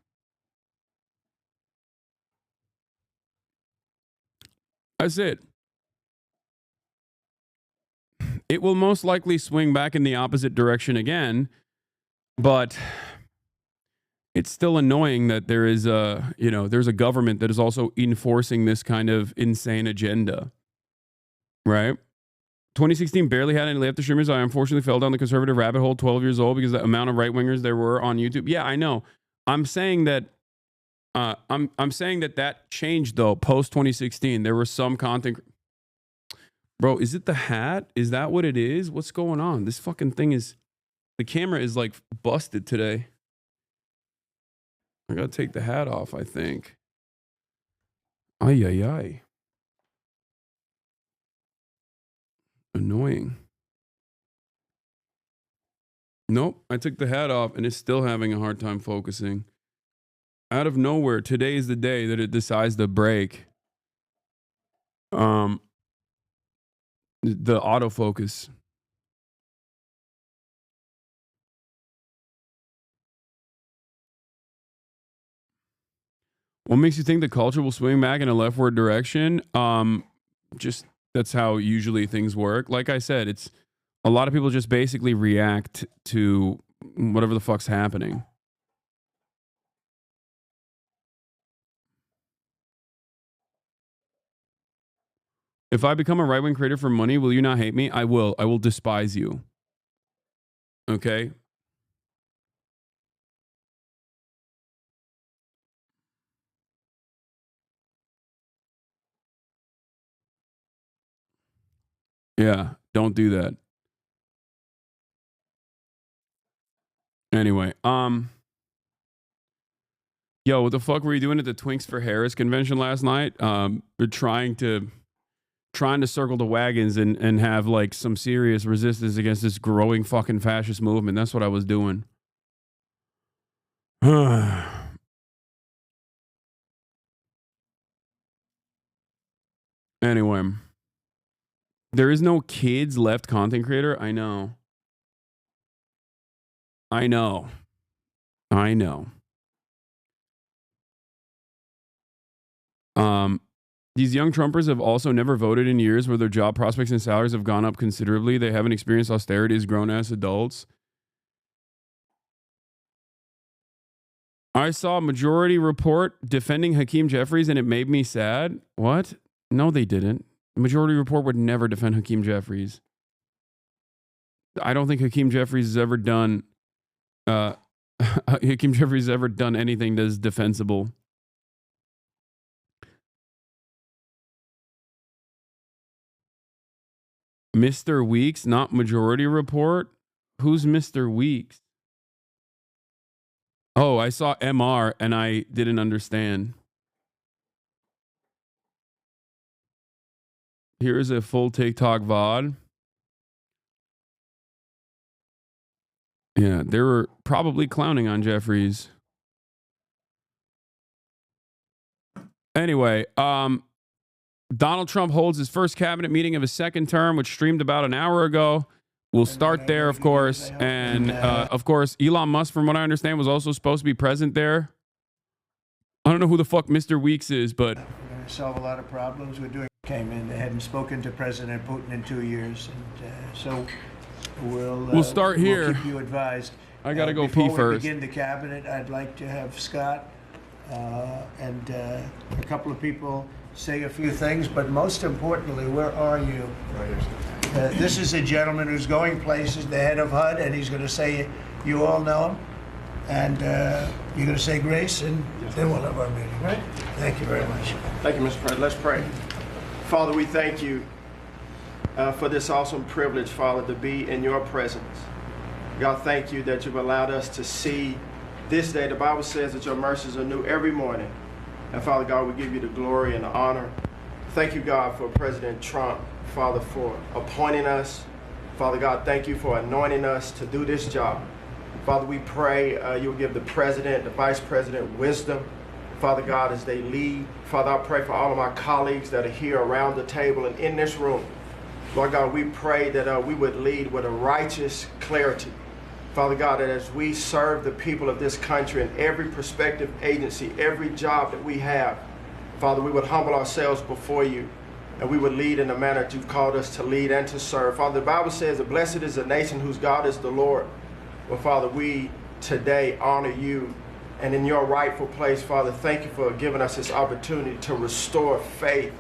That's it. It will most likely swing back in the opposite direction again, but it's still annoying that there is there's a government that is also enforcing this kind of insane agenda, right? 2016 barely had any left streamers. I unfortunately fell down the conservative rabbit hole 12 years old because the amount of right-wingers there were on YouTube. Yeah, I know. I'm saying that I'm saying that changed though post 2016. There were some content. Bro, is it the hat? Is that what it is? What's going on? This fucking thing is, the camera is like busted today. I gotta take the hat off, I think. Ay, ay, ay. Annoying. Nope, I took the hat off and it's still having a hard time focusing. Out of nowhere, today is the day that it decides to break. The autofocus. What makes you think the culture will swing back in a leftward direction? Just that's how usually things work. Like I said, it's a lot of people just basically react to whatever the fuck's happening. If I become a right-wing creator for money, will you not hate me? I will. I will despise you. Okay? Yeah, don't do that. Anyway, yo, what the fuck were you doing at the Twinks for Harris convention last night? We're trying to circle the wagons and have like some serious resistance against this growing fucking fascist movement. That's what I was doing. Anyway, there is no kids left content creator. I know. These young Trumpers have also never voted in years where their job prospects and salaries have gone up considerably. They haven't experienced austerity as grown-ass adults. I saw a Majority Report defending Hakeem Jeffries and it made me sad. What? No, they didn't. Majority Report would never defend Hakeem Jeffries. I don't think Hakeem Jeffries has ever done anything that is defensible. Mr. Weeks, not Majority Report? Who's Mr. Weeks? Oh, I saw MR and I didn't understand. Here's a full TikTok VOD. Yeah, they were probably clowning on Jeffries. Anyway, Donald Trump holds his first cabinet meeting of his second term, which streamed about an hour ago. We'll start there, of course. And, of course, Elon Musk, from what I understand, was also supposed to be present there. I don't know who the fuck Mr. Weeks is, but... We're going to solve a lot of problems. We're doing... Came in. They hadn't spoken to President Putin in 2 years. And so we'll start here. We'll keep you advised. I got to go pee first. Before we begin the cabinet, I'd like to have Scott and a couple of people say a few things, but most importantly, where are you? This is a gentleman who's going places, the head of HUD, and he's going to say, you all know him, and you're going to say grace, and then we'll have our meeting, right? Thank you very much. Thank you, Mr. President. Let's pray. Father, we thank you for this awesome privilege, Father, to be in your presence. God, thank you that you've allowed us to see this day. The Bible says that your mercies are new every morning. And Father God, we give you the glory and the honor. Thank you, God, for President Trump, Father, for appointing us. Father God, thank you for anointing us to do this job. Father, we pray you'll give the president, the vice president wisdom, Father God, as they lead. Father, I pray for all of my colleagues that are here around the table and in this room. Lord God, we pray that we would lead with a righteous clarity. Father God, that as we serve the people of this country in every prospective agency, every job that we have, Father, we would humble ourselves before you and we would lead in the manner that you've called us to lead and to serve. Father, the Bible says that blessed is the nation whose God is the Lord. Well, Father, we today honor you, and in your rightful place, Father, thank you for giving us this opportunity to restore faith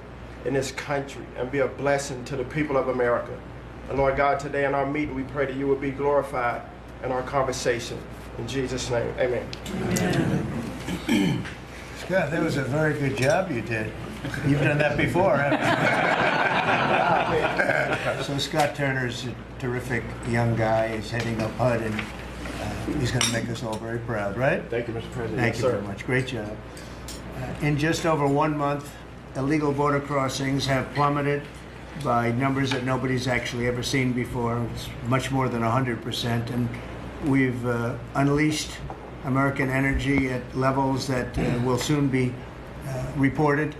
in this country and be a blessing to the people of America. And Lord God, today in our meeting, we pray that you would be glorified in our conversation. In Jesus' name, amen. Scott, that was a very good job you did. You've done that before, haven't you? So Scott Turner's a terrific young guy. He's heading up HUD, and he's going to make us all very proud, right? Thank you, Mr. President. Thank you very much. Great job. In just over 1 month, illegal border crossings have plummeted by numbers that nobody's actually ever seen before. It's much more than 100%. And we've unleashed American energy at levels that will soon be reported.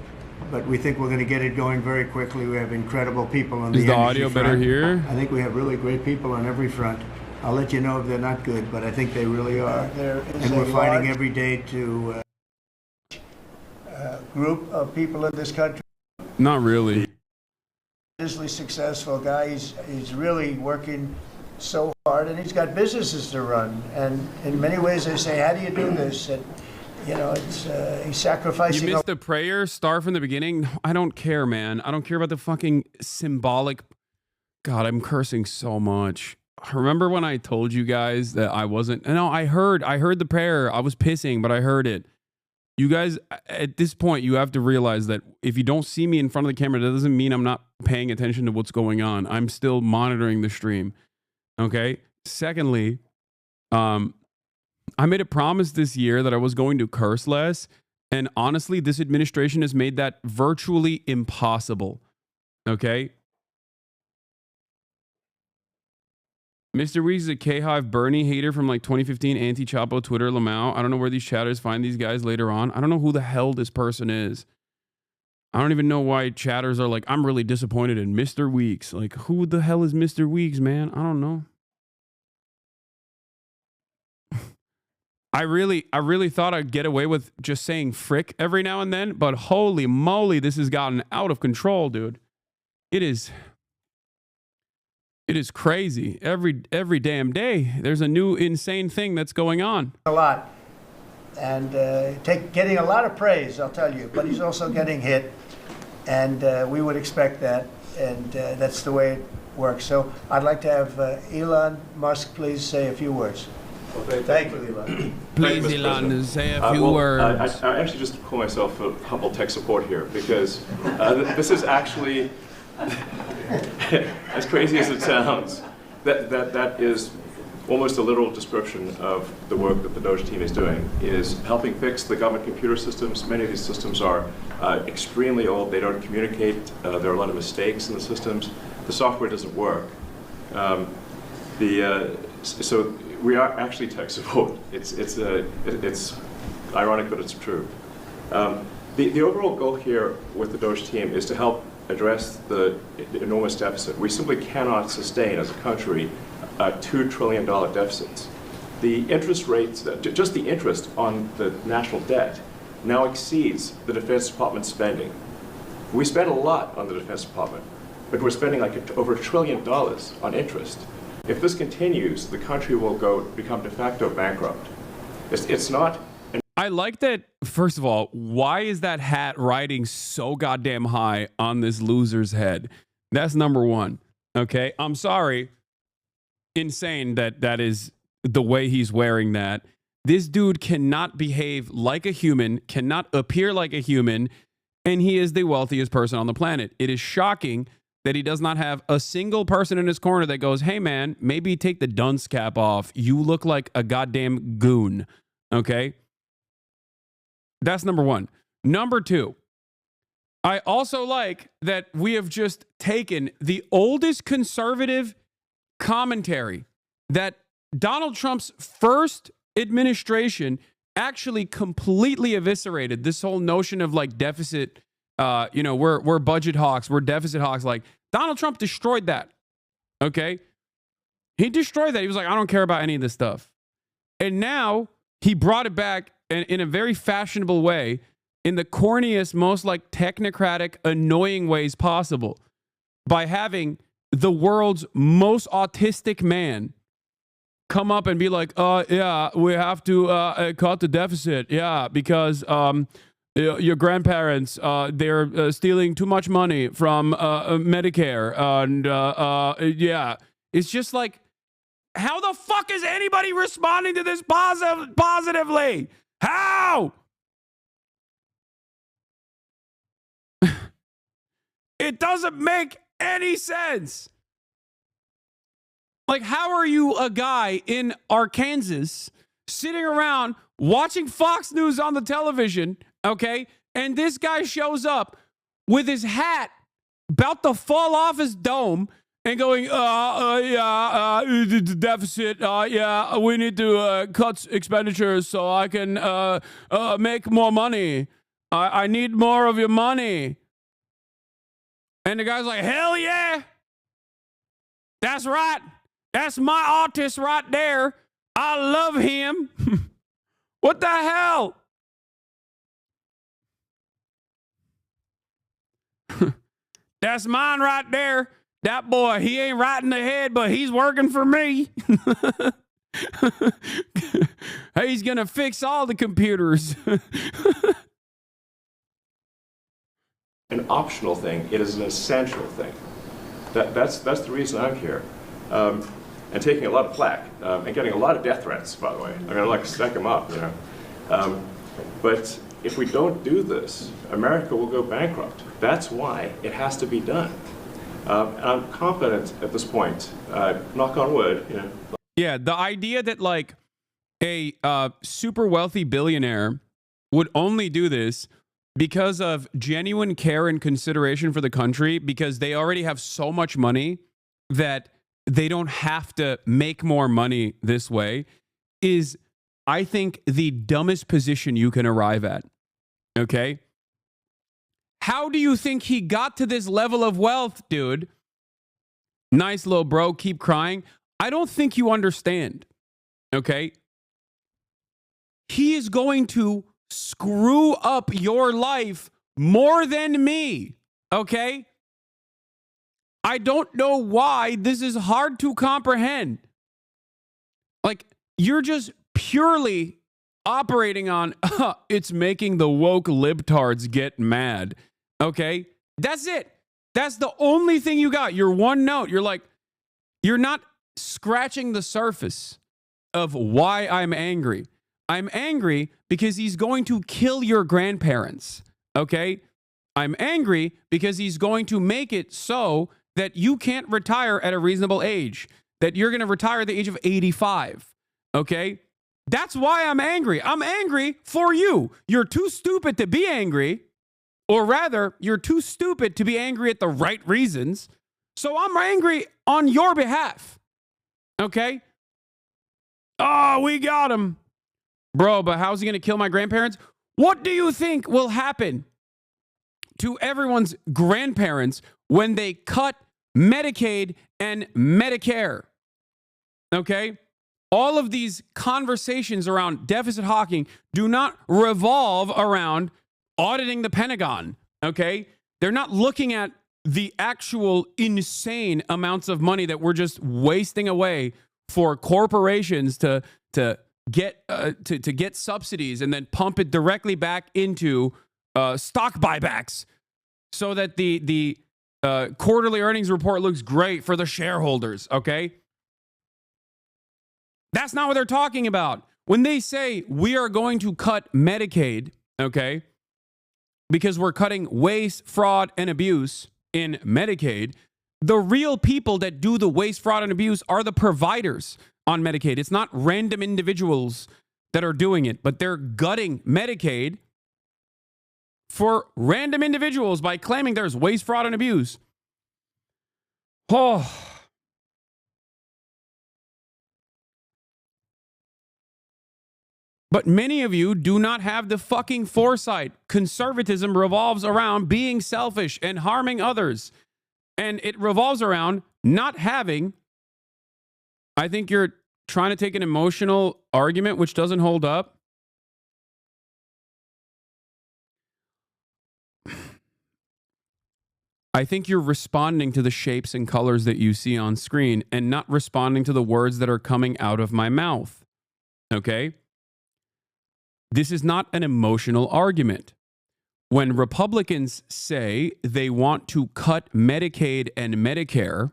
But we think we're going to get it going very quickly. We have incredible people on the energy front. Is the audio better here? I think we have really great people on every front. I'll let you know if they're not good, but I think they really are. And we're fighting every day to... group of people in this country. Not really. Tremendously successful guy. He's really working so hard, and he's got businesses to run. And in many ways, they say, "How do you do this?" And it's he's sacrificing. You missed the prayer. Start from the beginning. I don't care, man. I don't care about the fucking symbolic. God, I'm cursing so much. Remember when I told you guys that I wasn't? No, I heard the prayer. I was pissing, but I heard it. You guys, at this point, you have to realize that if you don't see me in front of the camera, that doesn't mean I'm not paying attention to what's going on. I'm still monitoring the stream. Okay? Secondly, I made a promise this year that I was going to curse less. And honestly, this administration has made that virtually impossible. Okay? Mr. Weeks is a K-Hive Bernie hater from like 2015, anti-Chapo, Twitter, Lamau. I don't know where these chatters find these guys later on. I don't know who the hell this person is. I don't even know why chatters are like, I'm really disappointed in Mr. Weeks. Like, who the hell is Mr. Weeks, man? I don't know. I really thought I'd get away with just saying frick every now and then, but holy moly, this has gotten out of control, dude. It is crazy. Every damn day, there's a new insane thing that's going on. A lot. And getting a lot of praise, I'll tell you. But he's also getting hit. And we would expect that. And that's the way it works. So I'd like to have Elon Musk please say a few words. Okay, thank you, Elon. Please, Elon, say a few words. I actually just call myself a humble tech support here because this is actually, as crazy as it sounds, that is almost a literal description of the work that the Doge team is doing, is helping fix the government computer systems. Many of these systems are extremely old. They don't communicate. There are a lot of mistakes in the systems. The software doesn't work. So we are actually tech support. It's ironic, but it's true. The overall goal here with the Doge team is to help address the enormous deficit. We simply cannot sustain as a country $2 trillion deficits. The interest rates, just the interest on the national debt now exceeds the Defense Department spending. We spend a lot on the Defense Department, but we're spending like over $1 trillion on interest. If this continues, the country will become de facto bankrupt. It's not. I like that. First of all, why is that hat riding so goddamn high on this loser's head? That's number one. Okay, I'm sorry. Insane that is the way he's wearing that. This dude cannot behave like a human, cannot appear like a human, and he is the wealthiest person on the planet. It is shocking that he does not have a single person in his corner that goes, hey man, maybe take the dunce cap off. You look like a goddamn goon. Okay? That's number one. Number two, I also like that we have just taken the oldest conservative commentary that Donald Trump's first administration actually completely eviscerated. This whole notion of like deficit, we're budget hawks, we're deficit hawks. Like Donald Trump destroyed that. Okay. He destroyed that. He was like, I don't care about any of this stuff. And now he brought it back in a very fashionable way, in the corniest, most like technocratic, annoying ways possible, by having the world's most autistic man come up and be like, yeah, we have to cut the deficit. Yeah, because your grandparents, they're stealing too much money from Medicare. And yeah, it's just like, how the fuck is anybody responding to this positively? How? It doesn't make any sense. Like, how are you a guy in Arkansas sitting around watching Fox News on the television, okay, and this guy shows up with his hat about to fall off his dome and going, the deficit, yeah, we need to cut expenditures so I can make more money. I need more of your money. And the guy's like, hell yeah. That's right. That's my artist right there. I love him. What the hell? That's mine right there. That boy, he ain't right in the head, but he's working for me. He's going to fix all the computers. An optional thing. It is an essential thing. That's the reason I'm here. And taking a lot of flack and getting a lot of death threats, by the way. I'm going to stack them up, you know. But if we don't do this, America will go bankrupt. That's why it has to be done. And I'm confident at this point, knock on wood, you know. Yeah, the idea that like a super wealthy billionaire would only do this because of genuine care and consideration for the country, because they already have so much money that they don't have to make more money this way, is, I think, the dumbest position you can arrive at. Okay? How do you think he got to this level of wealth, dude? Nice little bro, keep crying. I don't think you understand. Okay? He is going to screw up your life more than me. Okay? I don't know why this is hard to comprehend. Like, you're just purely operating on, it's making the woke libtards get mad. Okay? That's it. That's the only thing you got. Your one note. You're like, you're not scratching the surface of why I'm angry. I'm angry because he's going to kill your grandparents. Okay? I'm angry because he's going to make it so that you can't retire at a reasonable age, that you're going to retire at the age of 85. Okay? That's why I'm angry. I'm angry for you. You're too stupid to be angry, or rather, you're too stupid to be angry at the right reasons. So I'm angry on your behalf. Okay? Oh, we got him. Bro, but how's he going to kill my grandparents? What do you think will happen to everyone's grandparents when they cut Medicaid and Medicare? Okay? All of these conversations around deficit hawking do not revolve around auditing the Pentagon. Okay? They're not looking at the actual insane amounts of money that we're just wasting away for corporations to get subsidies and then pump it directly back into stock buybacks so that the quarterly earnings report looks great for the shareholders. Okay? That's not what they're talking about. When they say we are going to cut Medicaid, okay, because we're cutting waste, fraud, and abuse in Medicaid, the real people that do the waste, fraud, and abuse are the providers on Medicaid. It's not random individuals that are doing it, but they're gutting Medicaid for random individuals by claiming there's waste, fraud, and abuse. Oh. But many of you do not have the fucking foresight. Conservatism revolves around being selfish and harming others. And it revolves around not having, I think you're trying to take an emotional argument which doesn't hold up. I think you're responding to the shapes and colors that you see on screen and not responding to the words that are coming out of my mouth. Okay? This is not an emotional argument. When Republicans say they want to cut Medicaid and Medicare,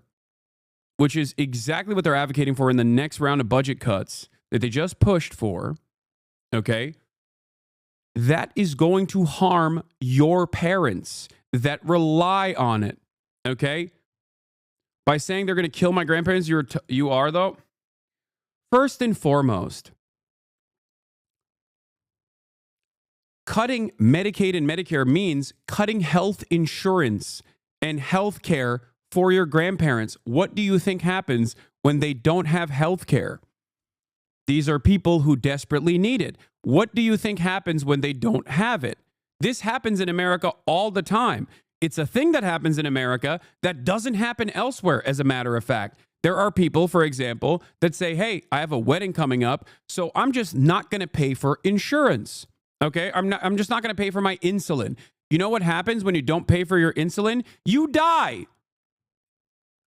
which is exactly what they're advocating for in the next round of budget cuts that they just pushed for, okay, that is going to harm your parents that rely on it, okay? By saying they're going to kill my grandparents, you are, though. First and foremost, cutting Medicaid and Medicare means cutting health insurance and health care for your grandparents. What do you think happens when they don't have health care? These are people who desperately need it. What do you think happens when they don't have it? This happens in America all the time. It's a thing that happens in America that doesn't happen elsewhere, as a matter of fact. There are people, for example, that say, hey, I have a wedding coming up, so I'm just not going to pay for insurance. Okay, I'm just not going to pay for my insulin. You know what happens when you don't pay for your insulin? You die.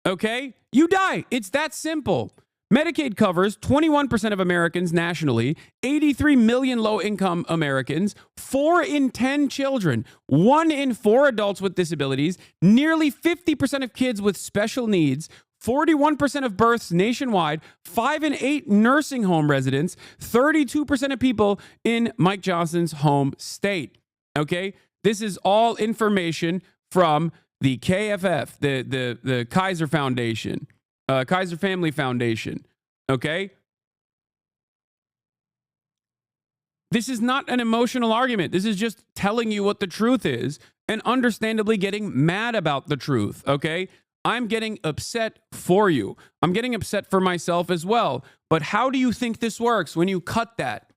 Okay? You die. It's that simple. Medicaid covers 21% of Americans nationally, 83 million low-income Americans, 4 in 10 children, 1 in 4 adults with disabilities, nearly 50% of kids with special needs, 41% of births nationwide, 5 in 8 nursing home residents, 32% of people in Mike Johnson's home state. Okay? This is all information from the KFF, the Kaiser Foundation. Kaiser Family Foundation, okay? This is not an emotional argument. This is just telling you what the truth is and understandably getting mad about the truth, okay? I'm getting upset for you. I'm getting upset for myself as well. But how do you think this works when you cut that?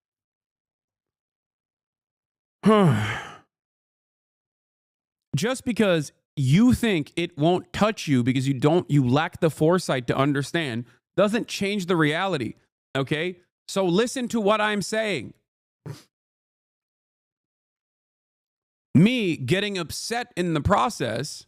Just because you think it won't touch you because you lack the foresight to understand doesn't change the reality, okay? So listen to what I'm saying. Me getting upset in the process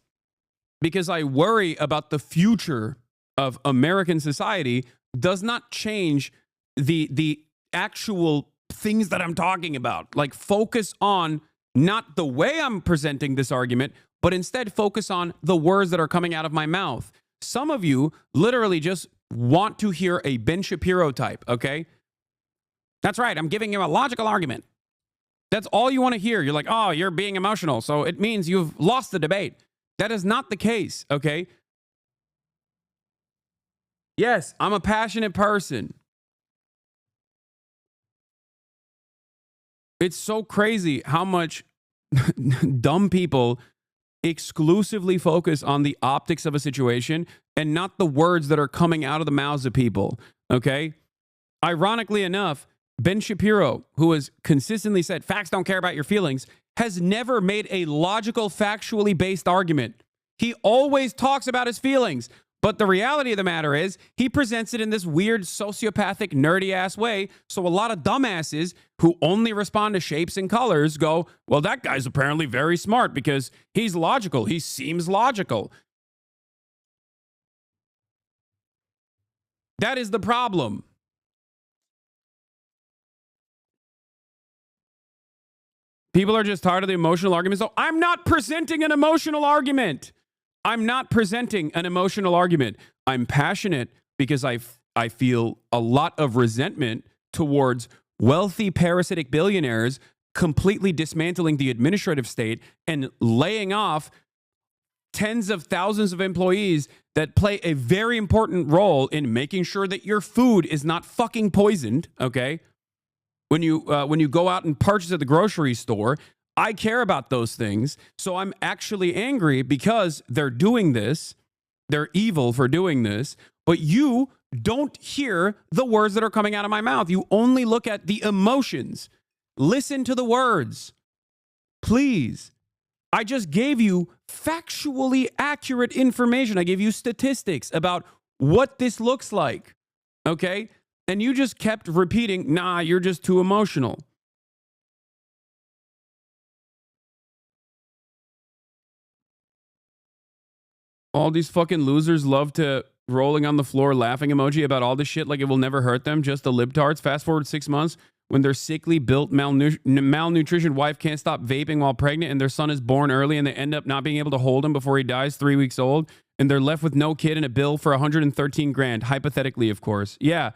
because I worry about the future of American society does not change the actual things that I'm talking about. Like, focus on not the way I'm presenting this argument, but instead focus on the words that are coming out of my mouth. Some of you literally just want to hear a Ben Shapiro type, okay? That's right, I'm giving you a logical argument. That's all you want to hear. You're like, oh, you're being emotional, so it means you've lost the debate. That is not the case, okay? Yes, I'm a passionate person. It's so crazy how much dumb people exclusively focus on the optics of a situation and not the words that are coming out of the mouths of people, okay? Ironically enough, Ben Shapiro, who has consistently said facts don't care about your feelings, has never made a logical, factually based argument. He always talks about his feelings. But the reality of the matter is he presents it in this weird sociopathic nerdy ass way. So a lot of dumbasses who only respond to shapes and colors go, well, that guy's apparently very smart because he's logical. He seems logical. That is the problem. People are just tired of the emotional argument. So I'm not presenting an emotional argument. I'm not presenting an emotional argument. I'm passionate because I feel a lot of resentment towards wealthy parasitic billionaires completely dismantling the administrative state and laying off tens of thousands of employees that play a very important role in making sure that your food is not fucking poisoned, okay? When you go out and purchase at the grocery store, I care about those things, so I'm actually angry because they're doing this. They're evil for doing this, but you don't hear the words that are coming out of my mouth. You only look at the emotions. Listen to the words. Please. I just gave you factually accurate information. I gave you statistics about what this looks like, okay? And you just kept repeating, nah, you're just too emotional. All these fucking losers love to rolling on the floor laughing emoji about all this shit like it will never hurt them. Just the libtards. Fast forward 6 months when their sickly built malnutrition wife can't stop vaping while pregnant and their son is born early and they end up not being able to hold him before he dies 3 weeks old and they're left with no kid and a bill for 113 grand. Hypothetically, of course. Yeah.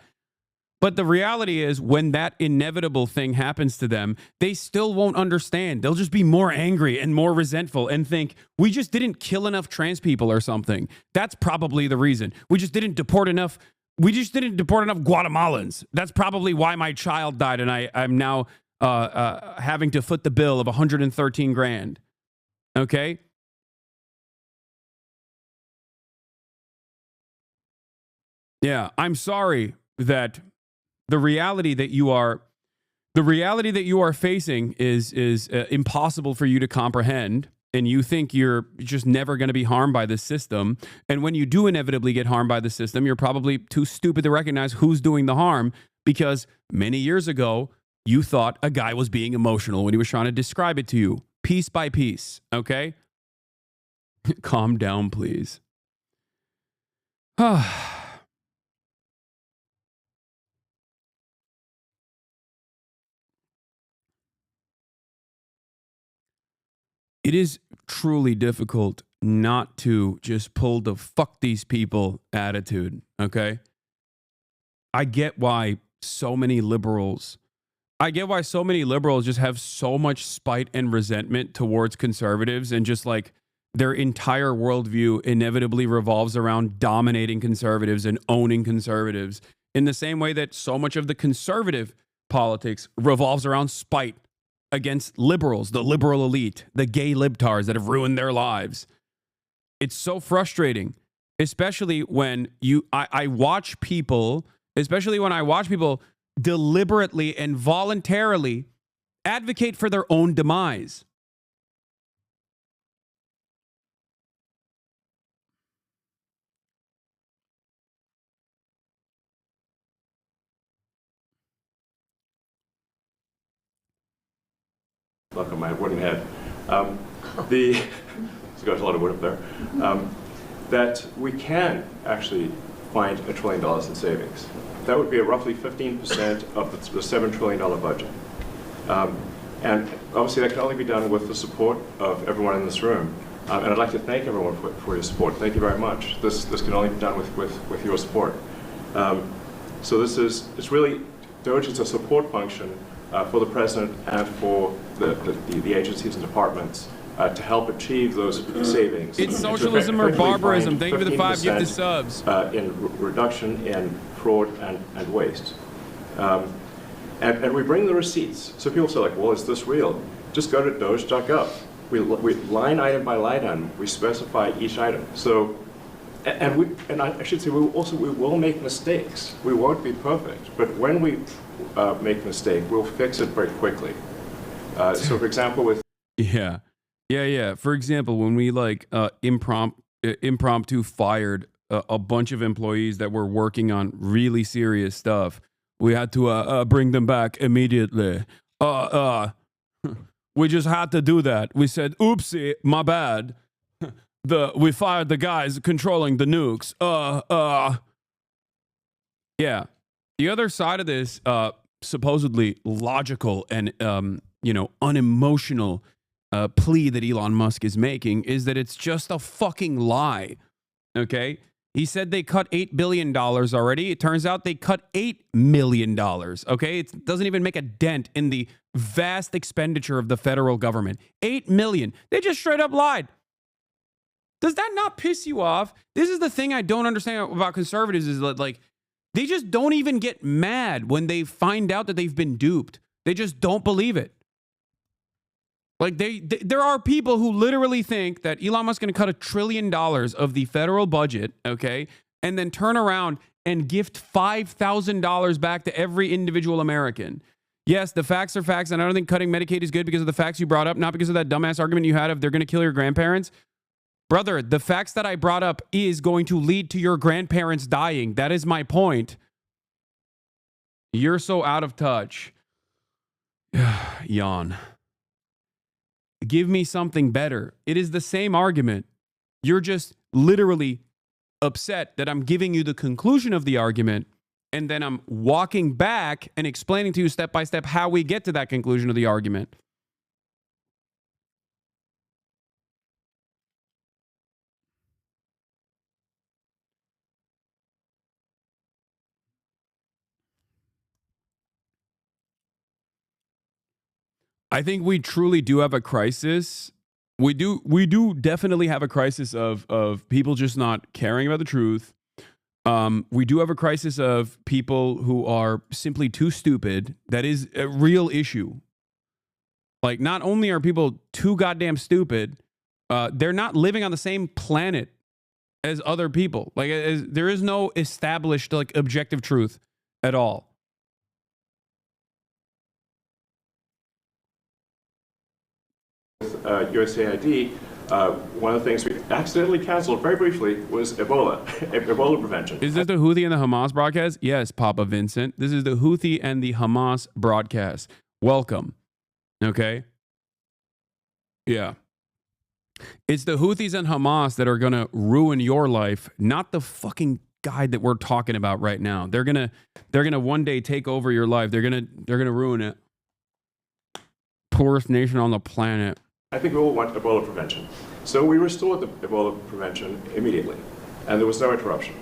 But the reality is when that inevitable thing happens to them, they still won't understand. They'll just be more angry and more resentful and think, we just didn't kill enough trans people or something. That's probably the reason. We just didn't deport enough Guatemalans. That's probably why my child died and I'm now having to foot the bill of 113 grand. Okay? Yeah, I'm sorry that the reality that you are facing is impossible for you to comprehend, and you think you're just never going to be harmed by this system. And when you do inevitably get harmed by the system, you're probably too stupid to recognize who's doing the harm, because many years ago, you thought a guy was being emotional when he was trying to describe it to you piece by piece, okay? Calm down, please. It is truly difficult not to just pull the fuck these people attitude, okay? I get why so many liberals just have so much spite and resentment towards conservatives, and just like their entire worldview inevitably revolves around dominating conservatives and owning conservatives, in the same way that so much of the conservative politics revolves around spite against liberals, the liberal elite, the gay libtards that have ruined their lives. It's so frustrating, especially when I watch people, especially when I watch people deliberately and voluntarily advocate for their own demise. Look at my wooden head. It's got a lot of wood up there. That we can actually find $1 trillion in savings. That would be roughly 15% of the $7 trillion budget. And obviously that can only be done with the support of everyone in this room. And I'd like to thank everyone for your support. Thank you very much. This can only be done with your support. So it's really, DOGE is a support function for the president and for the agencies and departments to help achieve those savings. It's socialism or barbarism. Thank you for the 5 gifted subs. In reduction in fraud and waste. And we bring the receipts. So people say like, well, is this real? Just go to doge.gov. We line item by line item, we specify each item. So, and I should say, we will make mistakes. We won't be perfect, but when we make a mistake, we'll fix it very quickly. So for example, with... Yeah. For example, when we like impromptu fired a bunch of employees that were working on really serious stuff, we had to bring them back immediately. We just had to do that. We said, oopsie, my bad. We fired the guys controlling the nukes. Yeah. The other side of this supposedly logical and unemotional plea that Elon Musk is making is that it's just a fucking lie. Okay? He said they cut $8 billion already. It turns out they cut $8 million. Okay? It doesn't even make a dent in the vast expenditure of the federal government. $8 million. They just straight up lied. Does that not piss you off? This is the thing I don't understand about conservatives is that, like, they just don't even get mad when they find out that they've been duped. They just don't believe it. Like, there are people who literally think that Elon Musk is going to cut $1 trillion of the federal budget, okay, and then turn around and gift $5,000 back to every individual American. Yes, the facts are facts, and I don't think cutting Medicaid is good because of the facts you brought up, not because of that dumbass argument you had of they're going to kill your grandparents. Brother, the facts that I brought up is going to lead to your grandparents dying. That is my point. You're so out of touch. Yawn. Give me something better. It is the same argument. You're just literally upset that I'm giving you the conclusion of the argument, and then I'm walking back and explaining to you step by step how we get to that conclusion of the argument. I think we truly do have a crisis. We do definitely have a crisis of people just not caring about the truth. We do have a crisis of people who are simply too stupid. That is a real issue. Like, not only are people too goddamn stupid, they're not living on the same planet as other people. Like, there is no established, like, objective truth at all. USAID, one of the things we accidentally canceled very briefly was Ebola, Ebola prevention. Is this the Houthi and the Hamas broadcast? Yes, Papa Vincent. This is the Houthi and the Hamas broadcast. Welcome. Okay? Yeah. It's the Houthis and Hamas that are going to ruin your life, not the fucking guy that we're talking about right now. They're going to one day take over your life. They're going to ruin it. Poorest nation on the planet. I think we all want Ebola prevention. So we restored the Ebola prevention immediately, and there was no interruption.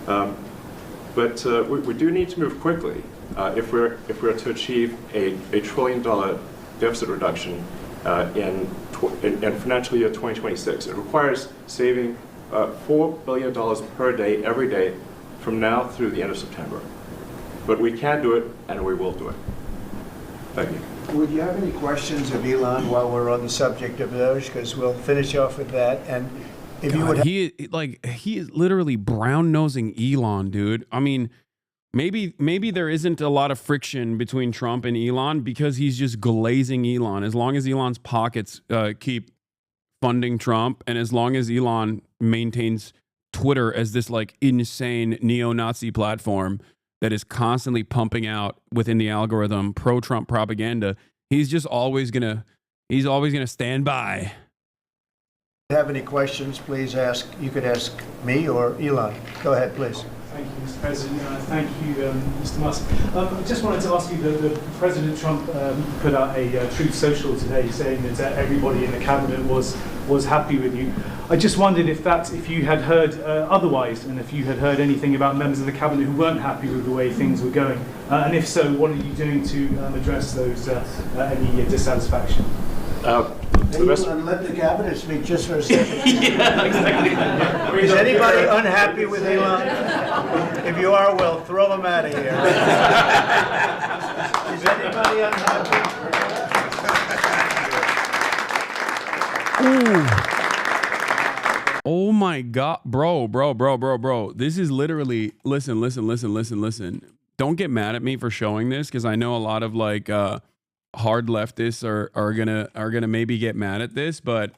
But we do need to move quickly if we're to achieve a $1 trillion deficit reduction in financial year 2026. It requires saving $4 billion per day, every day, from now through the end of September. But we can do it, and we will do it. Thank you. Would you have any questions of Elon while we're on the subject of those? Because we'll finish off with that. And if you would, he is literally brown nosing Elon, dude. I mean, maybe there isn't a lot of friction between Trump and Elon because he's just glazing Elon. As long as Elon's pockets keep funding Trump, and as long as Elon maintains Twitter as this like insane neo-Nazi platform that is constantly pumping out within the algorithm pro-Trump propaganda, he's just always gonna stand by. If you have any questions, please ask. You could ask me or Elon. Go ahead, please. Thank you, Mr. President. Thank you, Mr. Musk. I just wanted to ask you, the President Trump put out a Truth Social today saying that everybody in the cabinet was happy with you. I just wondered if you had heard otherwise, and if you had heard anything about members of the cabinet who weren't happy with the way things were going, and if so, what are you doing to address those any dissatisfaction? Elon, let the cabinet speak just for a second. Yeah, exactly. Is anybody unhappy with Elon? If you are, well, throw them out of here. Is anybody unhappy? Ooh. Oh my God, bro. This is literally, listen. Don't get mad at me for showing this, because I know a lot of like hard leftists are gonna maybe get mad at this, but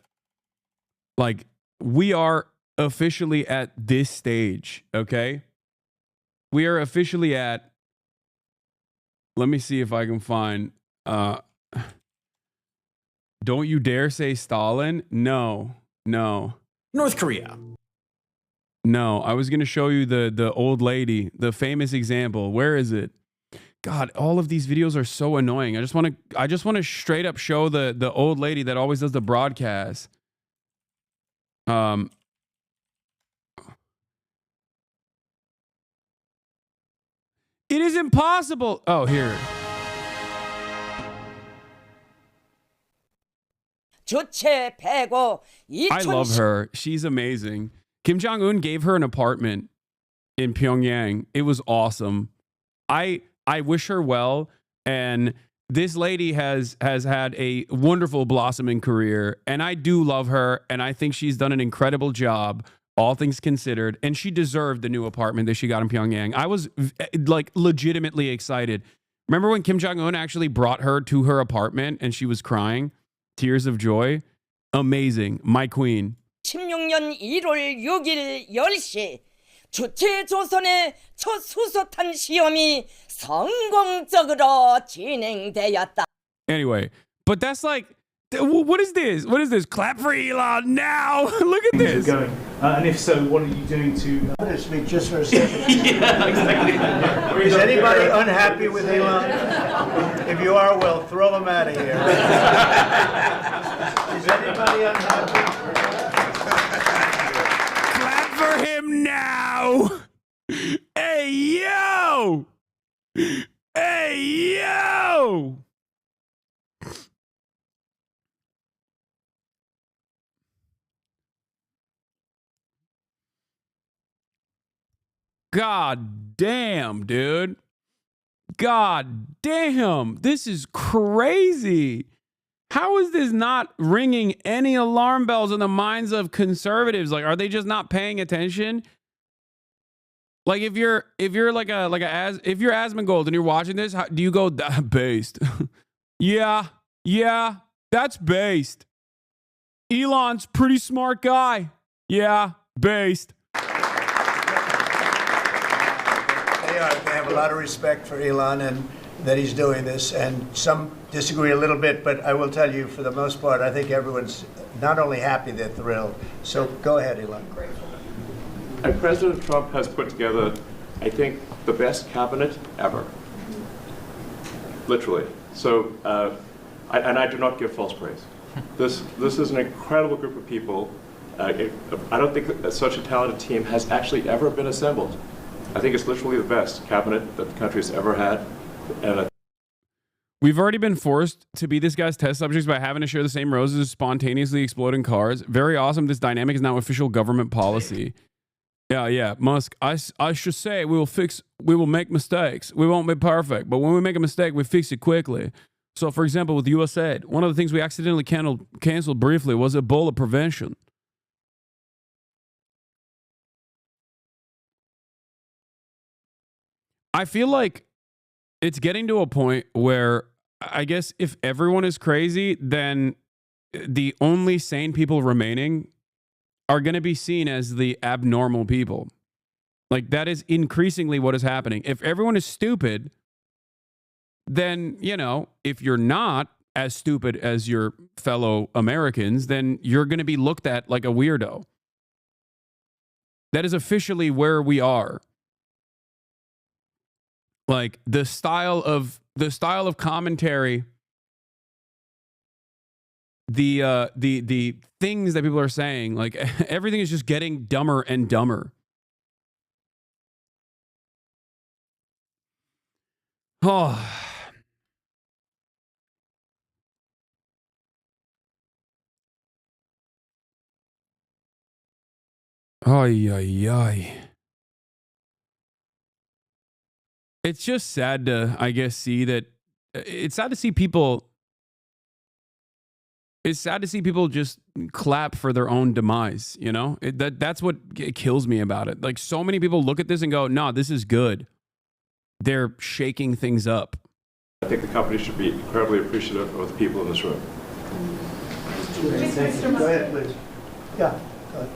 like we are officially at this stage, okay? We are officially at, let me see if I can find don't you dare say Stalin. No. North Korea. No, I was gonna show you the old lady, the famous example. Where is it? God, all of these videos are so annoying. I just want to straight up show the old lady that always does the broadcast. It is impossible. Oh, here. I love her. She's amazing. Kim Jong-un gave her an apartment in Pyongyang. It was awesome. I wish her well, and this lady has had a wonderful blossoming career, and I do love her, and I think she's done an incredible job, all things considered, and she deserved the new apartment that she got in Pyongyang. I was like legitimately excited. Remember when Kim Jong-un actually brought her to her apartment and she was crying? Tears of joy. Amazing. My queen. 16년 1월 6일 10시 주체조선의 첫 수소탄 시험이 성공적으로 진행되었다. Anyway, but that's like, what is this? What is this? Clap for Elon now. Look at this. And if so, what are you doing to... Speak just for a second. Yeah, exactly. Is anybody unhappy with Elon? If you are, well, throw them out of here. Is anybody unhappy? Clap for him now. Hey, yo. Hey, yo. God damn, dude. God damn. This is crazy. How is this not ringing any alarm bells in the minds of conservatives? Like, are they just not paying attention? Like, if you're Asmongold and you're watching this, do you go based? yeah, that's based. Elon's pretty smart guy. Yeah, based. They have a lot of respect for Elon, and that he's doing this, and some disagree a little bit, but I will tell you, for the most part, I think everyone's not only happy, they're thrilled. So go ahead, Elon. And President Trump has put together, I think, the best cabinet ever. Literally. So, I do not give false praise. This is an incredible group of people. I don't think that such a talented team has actually ever been assembled. I think it's literally the best cabinet that the country has ever had. And we've already been forced to be this guy's test subjects by having to share the same roses as spontaneously exploding cars. Very awesome. This dynamic is now official government policy. Yeah, Musk, I should say we will make mistakes. We won't be perfect, but when we make a mistake, we fix it quickly. So, for example, with USAID, one of the things we accidentally canceled briefly was Ebola prevention. I feel like it's getting to a point where I guess if everyone is crazy, then the only sane people remaining are going to be seen as the abnormal people. Like, that is increasingly what is happening. If everyone is stupid, then, you know, if you're not as stupid as your fellow Americans, then you're going to be looked at like a weirdo. That is officially where we are. Like, the style of commentary, the things that people are saying, like, everything is just getting dumber and dumber. Oh. Ay, ay, ay. It's just sad to, I guess, see that. It's sad to see people. It's sad to see people just clap for their own demise, you know? That's what kills me about it. Like, so many people look at this and go, no, this is good. They're shaking things up. I think the company should be incredibly appreciative of the people in this room. Go ahead, please. Yeah, go ahead.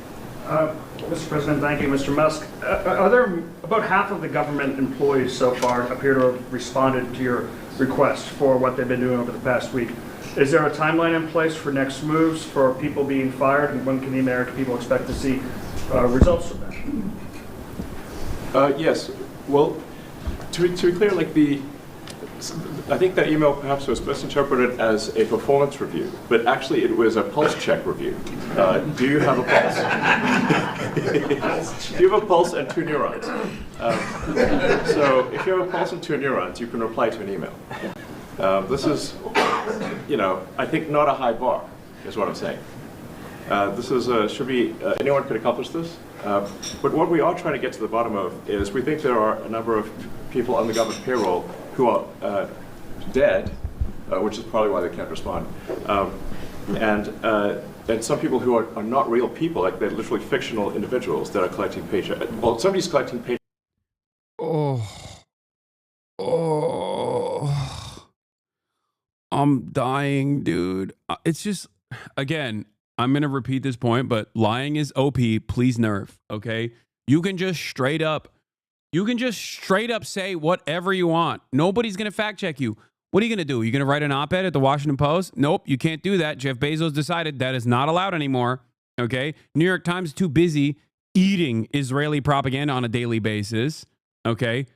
Mr. President, thank you. Mr. Musk, are there about half of the government employees so far appear to have responded to your request for what they've been doing over the past week? Is there a timeline in place for next moves for people being fired, and when can the American people expect to see results from that? Yes. Well, to be clear, like I think that email perhaps was misinterpreted as a performance review, but actually it was a pulse check review. Do you have a pulse? Do you have a pulse and 2 neurons? So if you have a pulse and 2 neurons, you can reply to an email. This is, you know, I think not a high bar, is what I'm saying. This is should be anyone could accomplish this. But what we are trying to get to the bottom of is we think there are a number of people on the government payroll who are dead, which is probably why they can't respond, and some people who are not real people, like they're literally fictional individuals that are collecting paychecks. Well, somebody's collecting paychecks. I'm dying, dude. It's just, again, I'm going to repeat this point, but lying is OP. Please nerf, okay? You can just straight up say whatever you want. Nobody's going to fact check you. What are you going to do? You're going to write an op-ed at the Washington Post? Nope, you can't do that. Jeff Bezos decided that is not allowed anymore, okay? New York Times is too busy eating Israeli propaganda on a daily basis, okay?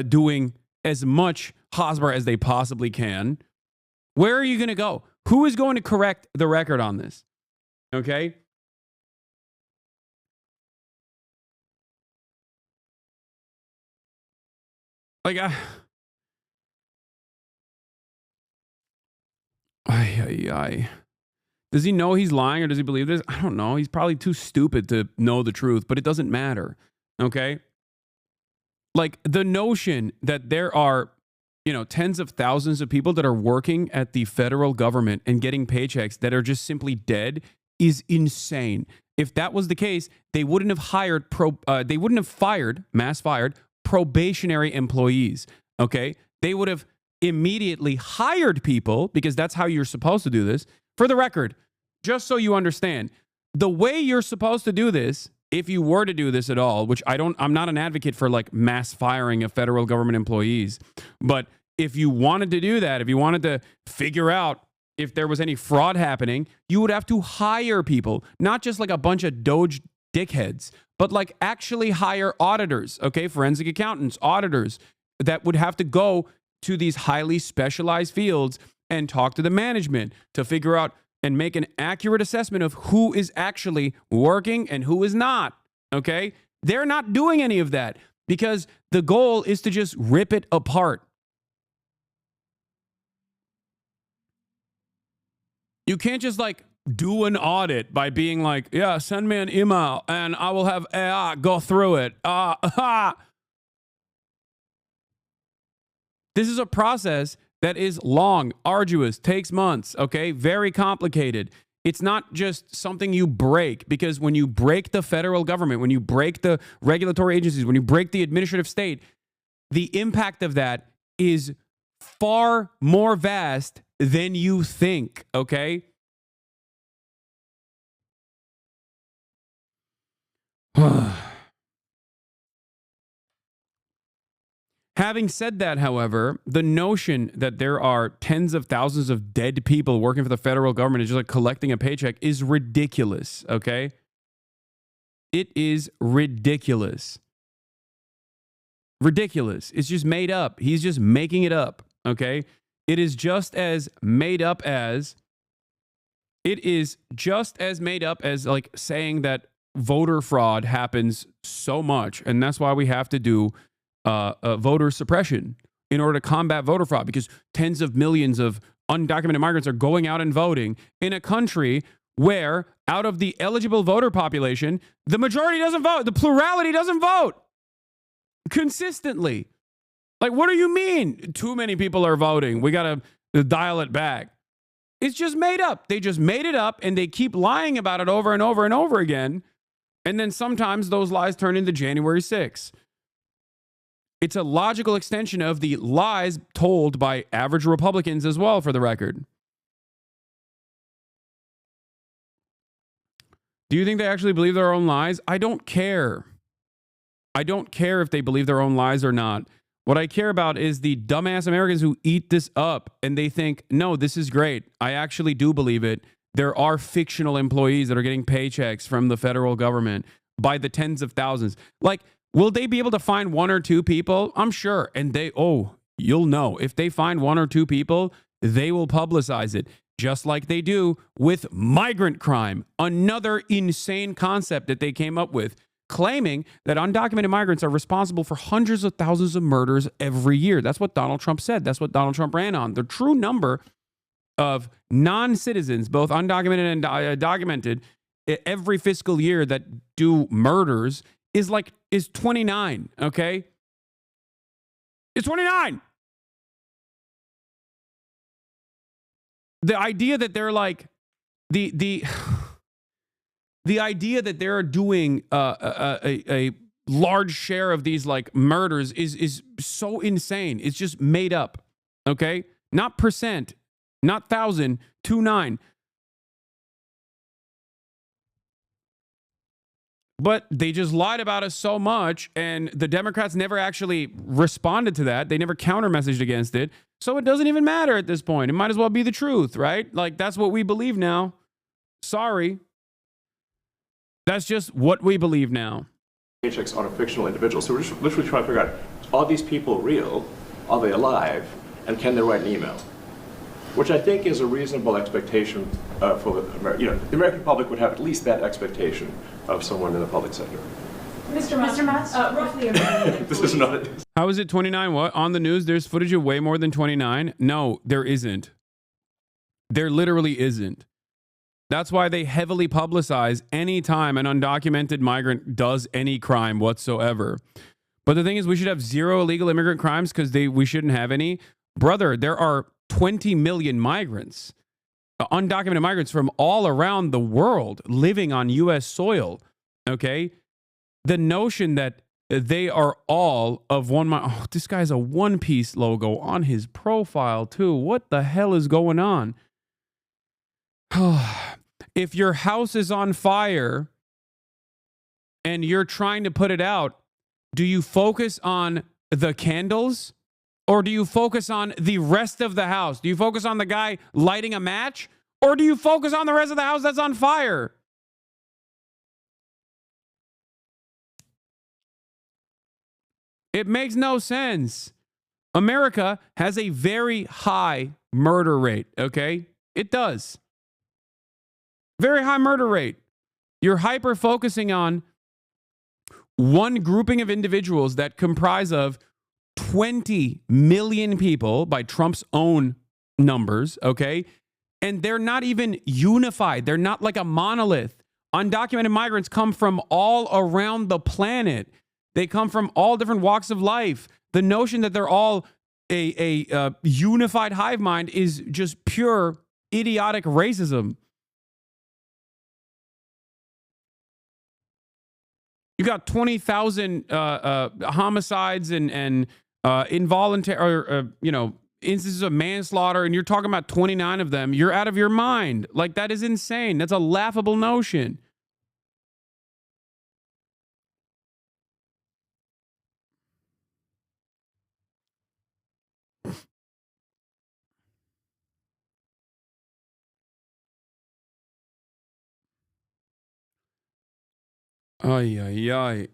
Doing as much Hasbara as they possibly can. Where are you going to go? Who is going to correct the record on this? Okay? Like, does he know he's lying, or does he believe this? I don't know. He's probably too stupid to know the truth, but it doesn't matter. Okay? Like, the notion that there are, you know, tens of thousands of people that are working at the federal government and getting paychecks that are just simply dead is insane. If that was the case, they wouldn't have mass fired probationary employees. Okay? They would have immediately hired people, because that's how you're supposed to do this. For the record, just so you understand, the way you're supposed to do this, if you were to do this at all, which I'm not an advocate for like mass firing of federal government employees, but if you wanted to do that, if you wanted to figure out if there was any fraud happening, you would have to hire people, not just like a bunch of Doge dickheads, but like actually hire auditors, okay? Forensic accountants, auditors that would have to go to these highly specialized fields and talk to the management to figure out and make an accurate assessment of who is actually working and who is not, okay? They're not doing any of that because the goal is to just rip it apart. You can't just like do an audit by being like, yeah, send me an email and I will have AI go through it. This is a process that is long, arduous, takes months, okay? Very complicated. It's not just something you break, because when you break the federal government, when you break the regulatory agencies, when you break the administrative state, the impact of that is far more vast than you think, okay? Having said that, however, the notion that there are tens of thousands of dead people working for the federal government and just like collecting a paycheck is ridiculous, okay? It is ridiculous. Ridiculous. It's just made up. He's just making it up, okay? It is just as made up as like saying that voter fraud happens so much, and that's why we have to do voter suppression in order to combat voter fraud, because tens of millions of undocumented migrants are going out and voting in a country where out of the eligible voter population, the majority doesn't vote. The plurality doesn't vote consistently. Like, what do you mean too many people are voting? We got to dial it back. It's just made up. They just made it up and they keep lying about it over and over and over again. And then sometimes those lies turn into January 6th. It's a logical extension of the lies told by average Republicans as well, for the record. Do you think they actually believe their own lies? I don't care. I don't care if they believe their own lies or not. What I care about is the dumbass Americans who eat this up and they think, no, this is great. I actually do believe it. There are fictional employees that are getting paychecks from the federal government by the tens of thousands. Like, will they be able to find one or two people? I'm sure. And you'll know. If they find one or two people, they will publicize it, just like they do with migrant crime. Another insane concept that they came up with, claiming that undocumented migrants are responsible for hundreds of thousands of murders every year. That's what Donald Trump said. That's what Donald Trump ran on. The true number of non-citizens, both undocumented and documented, every fiscal year that do murders is 29, okay? It's 29. The idea that they're like the idea that they're doing a large share of these like murders is so insane. It's just made up, okay? Not percent, not 1,000, 29. But they just lied about us so much, and the Democrats never actually responded to that. They never counter-messaged against it. So it doesn't even matter at this point. It might as well be the truth, right? Like, that's what we believe now. Sorry. That's just what we believe now. Paychecks on a fictional individual. So we're just literally trying to figure out, are these people real? Are they alive? And can they write an email? Which I think is a reasonable expectation for the American public would have at least that expectation of someone in the public sector. Mr. Musk, roughly a million. This is not. How is it 29? What? On the news, there's footage of way more than 29? No, there isn't. There literally isn't. That's why they heavily publicize any time an undocumented migrant does any crime whatsoever. But the thing is, we should have zero illegal immigrant crimes because we shouldn't have any. Brother, there are 20 million migrants, undocumented migrants from all around the world living on U.S. soil, okay? The notion that they are all of one mind. Oh, this guy has a One Piece logo on his profile, too. What the hell is going on? If your house is on fire and you're trying to put it out, do you focus on the candles Or do you focus on the rest of the house? Do you focus on the guy lighting a match? Or do you focus on the rest of the house that's on fire? It makes no sense. America has a very high murder rate, okay? It does. Very high murder rate. You're hyper-focusing on one grouping of individuals that comprise of 20 million people by Trump's own numbers, okay? And they're not even unified. They're not like a monolith. Undocumented migrants come from all around the planet. They come from all different walks of life. The notion that they're all a unified hive mind is just pure idiotic racism. You got 20,000 homicides and involuntary, instances of manslaughter, and you're talking about 29 of them. You're out of your mind. Like, that is insane. That's a laughable notion. Ay, ay, ay.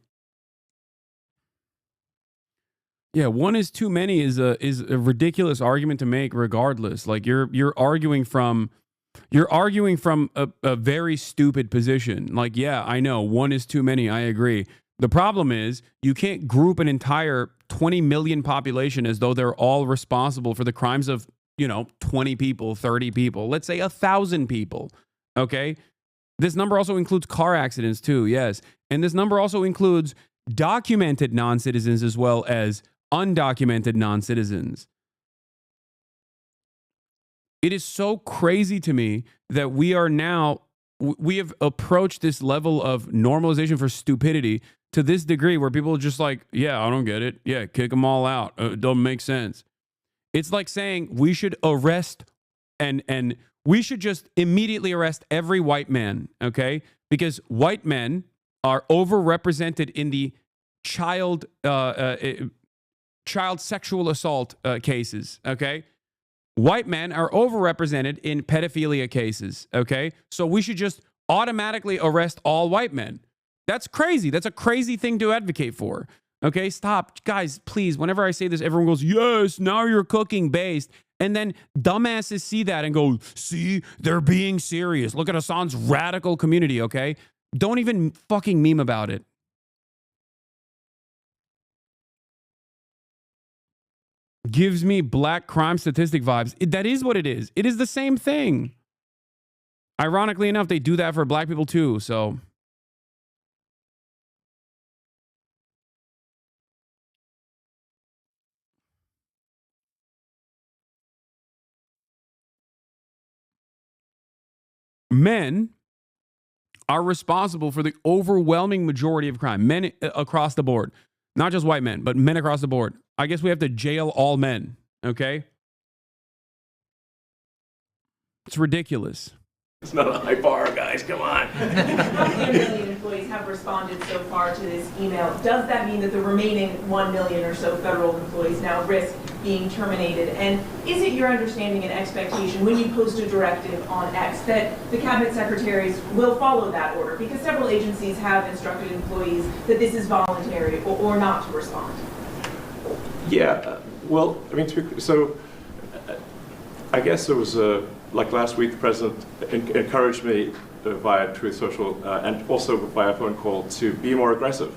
Yeah, one is too many is a ridiculous argument to make regardless. Like you're arguing from a very stupid position. Like, yeah, I know one is too many. I agree. The problem is you can't group an entire 20 million population as though they're all responsible for the crimes of, 20 people, 30 people, let's say 1,000 people. Okay. This number also includes car accidents too. Yes. And this number also includes documented non-citizens as well as undocumented non-citizens. It is so crazy to me that we have approached this level of normalization for stupidity to this degree where people are just like, yeah, I don't get it. Yeah, kick them all out. It doesn't make sense. It's like saying we should arrest and we should just immediately arrest every white man, okay? Because white men are overrepresented in the child sexual assault cases, okay? White men are overrepresented in pedophilia cases, okay? So we should just automatically arrest all white men. That's crazy. That's a crazy thing to advocate for, okay? Stop. Guys, please, whenever I say this, everyone goes, yes, now you're cooking based. And then dumbasses see that and go, see, they're being serious. Look at Hassan's radical community, okay? Don't even fucking meme about it. Gives me black crime statistic vibes. That is what it is. It is the same thing. Ironically enough, they do that for black people too, so. Men are responsible for the overwhelming majority of crime. Men across the board. Not just white men, but men across the board. I guess we have to jail all men, okay? It's ridiculous. It's not a high bar, guys. Come on. 1 million employees have responded so far to this email. Does that mean that the remaining 1 million or so federal employees now risk being terminated? And is it your understanding and expectation when you post a directive on X that the cabinet secretaries will follow that order? Because several agencies have instructed employees that this is voluntary or not to respond. Yeah, well, I mean, I guess there was like last week, the president encouraged me via Truth Social and also via phone call to be more aggressive.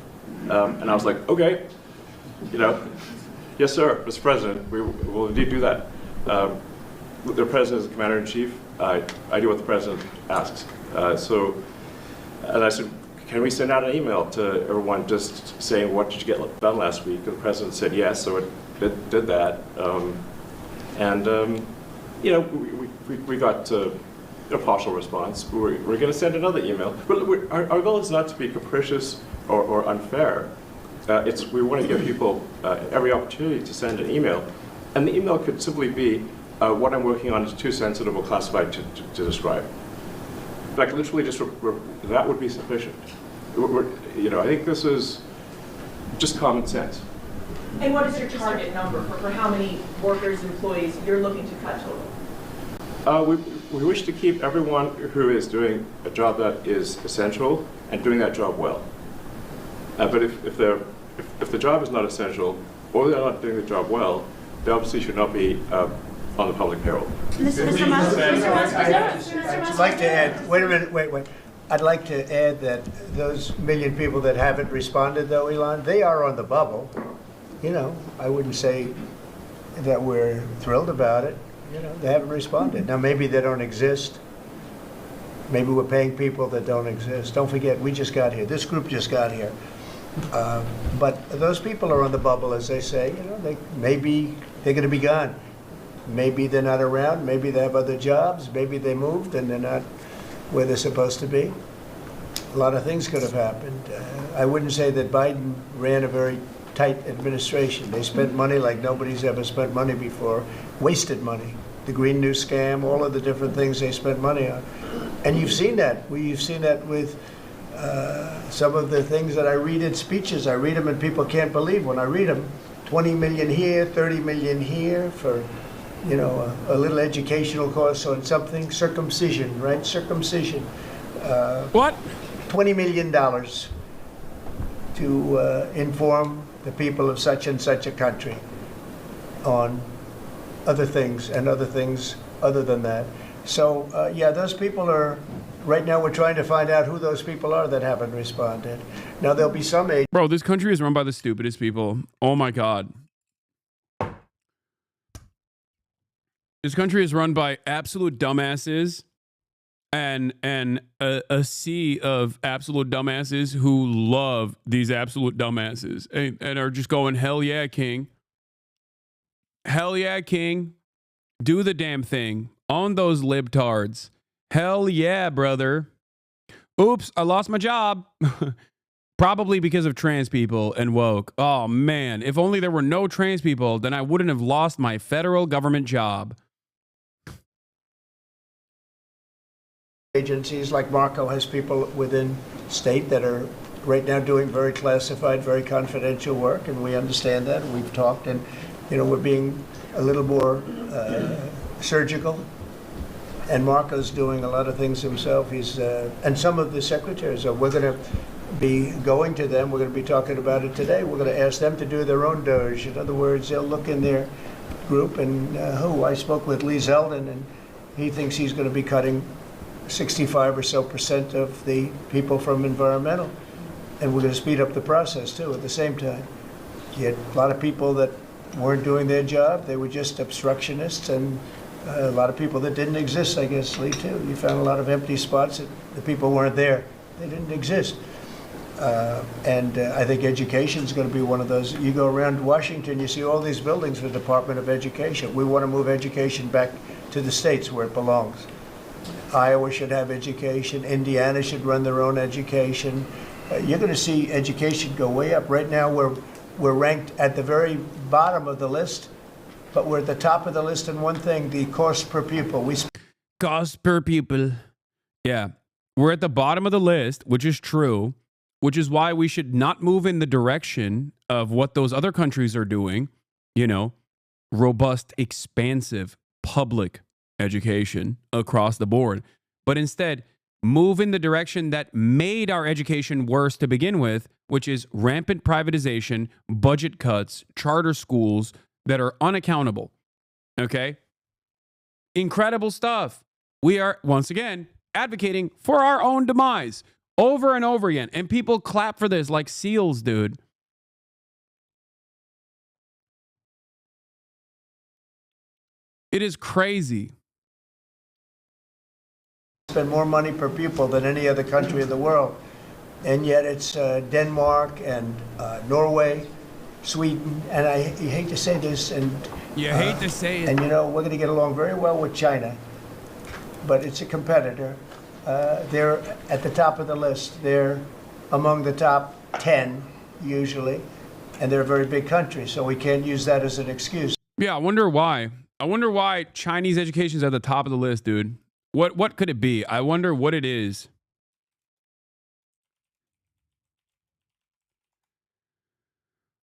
And I was like, okay, yes, sir, Mr. President, we will indeed do that. The president is the commander-in-chief. I do what the president asks. And I said, can we send out an email to everyone just saying, what did you get done last week? And the president said yes, so it did that. We got a partial response. We're going to send another email. But our goal is not to be capricious or unfair. We want to give people every opportunity to send an email. And the email could simply be, what I'm working on is too sensitive or classified to describe. Like literally just, that would be sufficient. I think this is just common sense. And what is your target number for how many workers, employees you're looking to cut total? We wish to keep everyone who is doing a job that is essential and doing that job well. But if the job is not essential or they're not doing the job well, they obviously should not be on the public payroll. I'd like to add, wait. I'd like to add that those million people that haven't responded, though, Elon, they are on the bubble. You know, I wouldn't say that we're thrilled about it. You know, they haven't responded. Now, maybe they don't exist. Maybe we're paying people that don't exist. Don't forget, we just got here. This group just got here. But those people are on the bubble, as they say. You know, maybe they're going to be gone. Maybe they're not around. Maybe they have other jobs. Maybe they moved and they're not where they're supposed to be. A lot of things could have happened. I wouldn't say that Biden ran a very tight administration. They spent money like nobody's ever spent money before, wasted money. The Green New Scam, all of the different things they spent money on. And you've seen that. You've seen that with some of the things that I read in speeches. I read them and people can't believe when I read them. 20 million here, 30 million here for, you know, a little educational course on something. Circumcision, right? Circumcision. What? $20 million to inform the people of such and such a country on other things and other things other than that. So, yeah, those people are, right now we're trying to find out who those people are that haven't responded. Now, there'll be some age. Bro, this country is run by the stupidest people. Oh, my God. This country is run by absolute dumbasses and a sea of absolute dumbasses who love these absolute dumbasses and are just going, hell yeah, king. Hell yeah, king. Do the damn thing. Own those libtards. Hell yeah, brother. Oops, I lost my job. Probably because of trans people and woke. Oh, man. If only there were no trans people, then I wouldn't have lost my federal government job. Agencies like Marco has people within state that are right now doing very classified, very confidential work, and we understand that. We've talked, and you know, we're being a little more surgical. And Marco's doing a lot of things himself. He's and some of the secretaries are. We're going to be going to them. We're going to be talking about it today. We're going to ask them to do their own Doge. In other words, they'll look in their group, and I spoke with Lee Zeldin, and he thinks he's going to be cutting 65% or so of the people from environmental. And we're going to speed up the process, too, at the same time. You had a lot of people that weren't doing their job. They were just obstructionists, and a lot of people that didn't exist, I guess, Lee, too. You found a lot of empty spots that the people weren't there. They didn't exist. And I think education is going to be one of those. You go around Washington, you see all these buildings for the Department of Education. We want to move education back to the states where it belongs. Iowa should have education. Indiana should run their own education. You're going to see education go way up. Right now, we're ranked at the very bottom of the list, but we're at the top of the list in one thing: the cost per pupil. Cost per pupil. Yeah, we're at the bottom of the list, which is true, which is why we should not move in the direction of what those other countries are doing. You know, robust, expansive public education across the board, but instead move in the direction that made our education worse to begin with, which is rampant privatization, budget cuts, charter schools that are unaccountable. Okay? Incredible stuff. We are, once again, advocating for our own demise over and over again, and people clap for this like seals, dude. It is crazy. Spend more money per pupil than any other country in the world, and yet it's Denmark and Norway, Sweden, and I hate to say this, and you hate to say it, and you know we're going to get along very well with China, but it's a competitor. They're at the top of the list. They're among the top 10 usually, and they're a very big country, so we can't use that as an excuse. Yeah, I wonder why. I wonder why Chinese education is at the top of the list, dude. What could it be? I wonder what it is.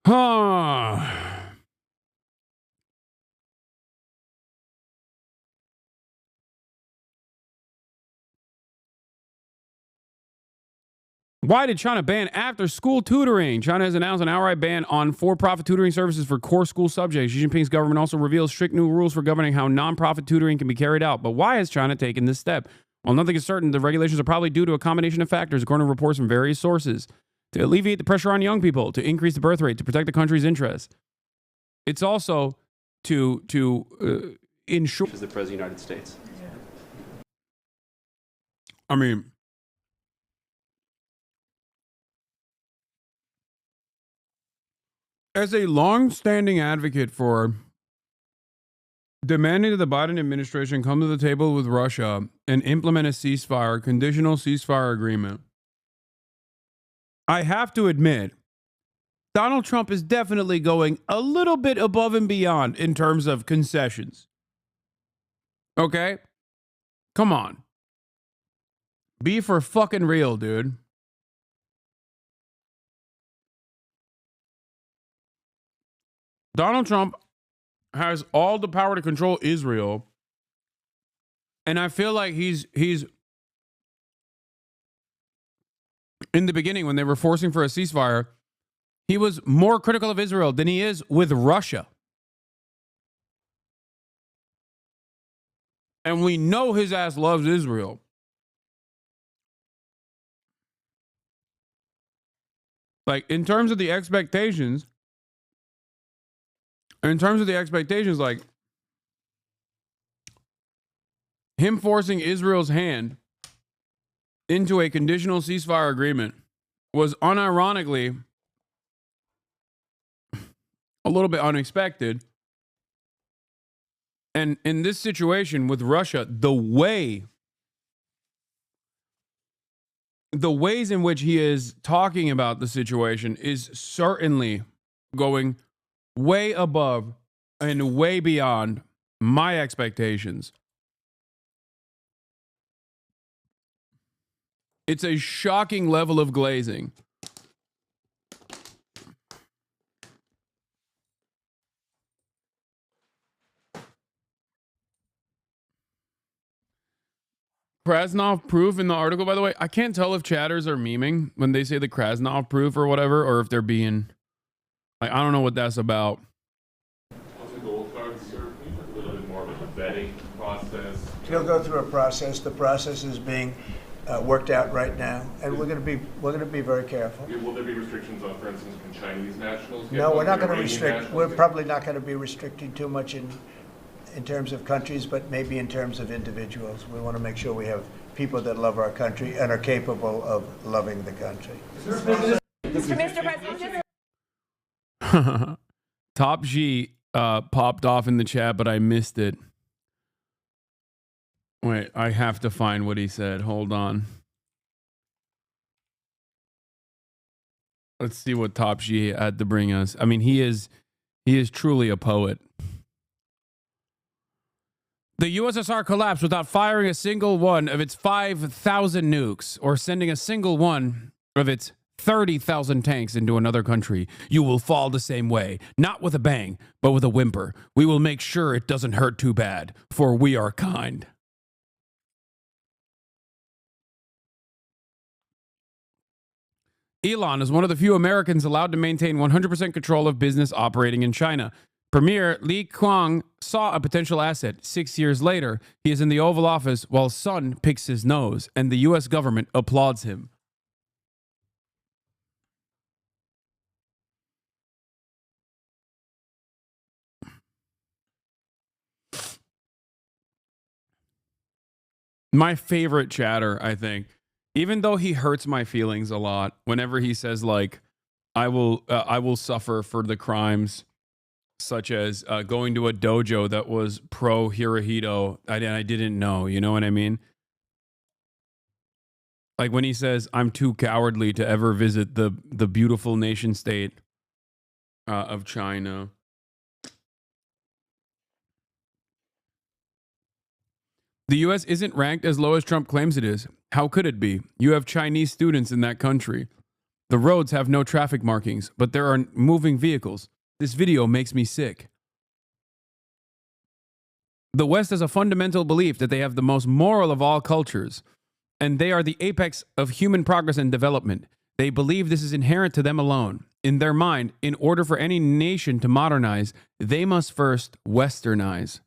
Huh. Why did China ban after-school tutoring? China has announced an outright ban on for-profit tutoring services for core school subjects. Xi Jinping's government also reveals strict new rules for governing how non-profit tutoring can be carried out. But why has China taken this step? While nothing is certain, the regulations are probably due to a combination of factors, according to reports from various sources. To alleviate the pressure on young people, to increase the birth rate, to protect the country's interests. It's also to ensure... As the President of the United States. I mean... As a long-standing advocate for demanding that the Biden administration come to the table with Russia and implement a ceasefire, conditional ceasefire agreement, I have to admit, Donald Trump is definitely going a little bit above and beyond in terms of concessions. Okay? Come on. Be for fucking real, dude. Donald Trump has all the power to control Israel. And I feel like he's in the beginning when they were forcing for a ceasefire, he was more critical of Israel than he is with Russia. And we know his ass loves Israel. Like, in terms of the expectations, like, him forcing Israel's hand into a conditional ceasefire agreement was unironically a little bit unexpected. And in this situation with Russia, the ways in which he is talking about the situation is certainly going way above and way beyond my expectations. It's a shocking level of glazing. Krasnov proof in the article, by the way, I can't tell if chatters are memeing when they say the Krasnov proof or whatever, or if they're being, like, I don't know what that's about. Also, gold cards, sir, a little bit more of a vetting process. He'll go through a process. The process is being worked out right now, and we're going to be very careful. Will there be restrictions on, for instance, can Chinese nationals get No, we're one? not going to Iranian restrict. nationals We're get probably not going to be restricting too much in terms of countries, but maybe in terms of individuals. We want to make sure we have people that love our country and are capable of loving the country. Mr. President, Top G popped off in the chat, but I missed it. Wait, I have to find what he said. Hold on. Let's see what Top G had to bring us. I mean, he is truly a poet. The USSR collapsed without firing a single one of its 5,000 nukes or sending a single one of its 30,000 tanks into another country. You will fall the same way, not with a bang, but with a whimper. We will make sure it doesn't hurt too bad, for we are kind. Elon is one of the few Americans allowed to maintain 100% control of business operating in China. Premier Li Qiang saw a potential asset. 6 years later, he is in the Oval Office while Sun picks his nose, and the U.S. government applauds him. My favorite chatter, I think, even though he hurts my feelings a lot whenever he says, like, I will suffer for the crimes such as going to a dojo that was pro Hirohito and I didn't know, you know what I mean? Like when he says, I'm too cowardly to ever visit the beautiful nation state of China. The U.S. isn't ranked as low as Trump claims it is. How could it be? You have Chinese students in that country. The roads have no traffic markings, but there are moving vehicles. This video makes me sick. The West has a fundamental belief that they have the most moral of all cultures. and they are the apex of human progress and development. They believe this is inherent to them alone. In their mind, in order for any nation to modernize, they must first westernize.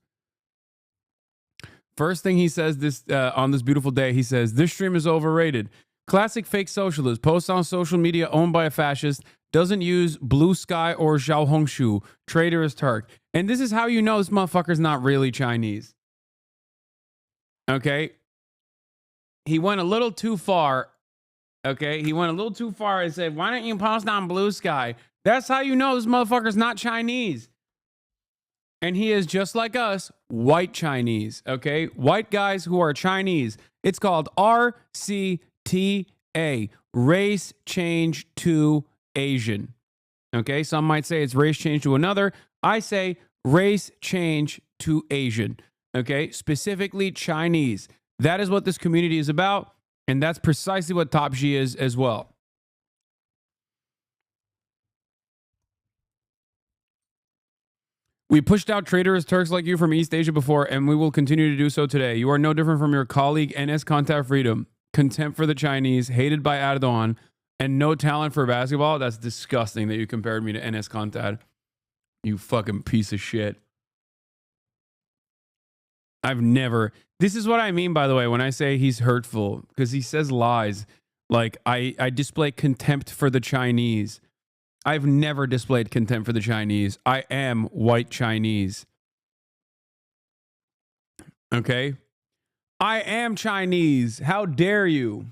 First thing he says this on this beautiful day, he says, this stream is overrated. Classic fake socialist, posts on social media owned by a fascist, doesn't use Blue Sky or Xiao Hongshu, traitorous Turk. And this is how you know this motherfucker's not really Chinese. Okay? He went a little too far. Okay? He went a little too far and said, why don't you post on Blue Sky? That's how you know this motherfucker's not Chinese. And he is just like us, white Chinese, okay? White guys who are Chinese. It's called RCTA, race change to Asian. Okay, some might say it's race change to another. I say race change to Asian. Okay, specifically Chinese. That is what this community is about, and that's precisely what Top G is as well. We pushed out traitorous Turks like you from East Asia before, and we will continue to do so today. You are no different from your colleague NS Contact Freedom. Contempt for the Chinese, hated by Erdogan, and no talent for basketball. That's disgusting that you compared me to NS Contact. You fucking piece of shit. I've never... This is what I mean, by the way, when I say he's hurtful, because he says lies. Like, I display contempt for the Chinese. I've never displayed contempt for the Chinese. I am white Chinese. Okay? I am Chinese. How dare you?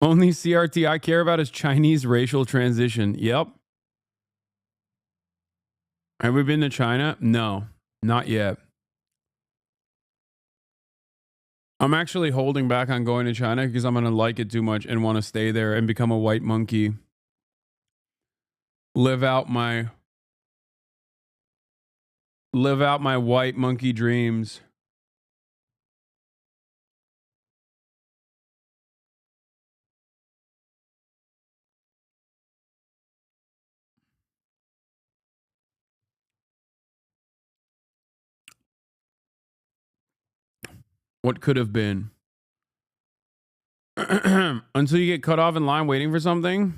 Only CRT I care about is Chinese racial transition. Yep. Have we been to China? No, not yet. I'm actually holding back on going to China because I'm going to like it too much and want to stay there and become a white monkey. Live out my white monkey dreams. What could have been? Until you get cut off in line waiting for something.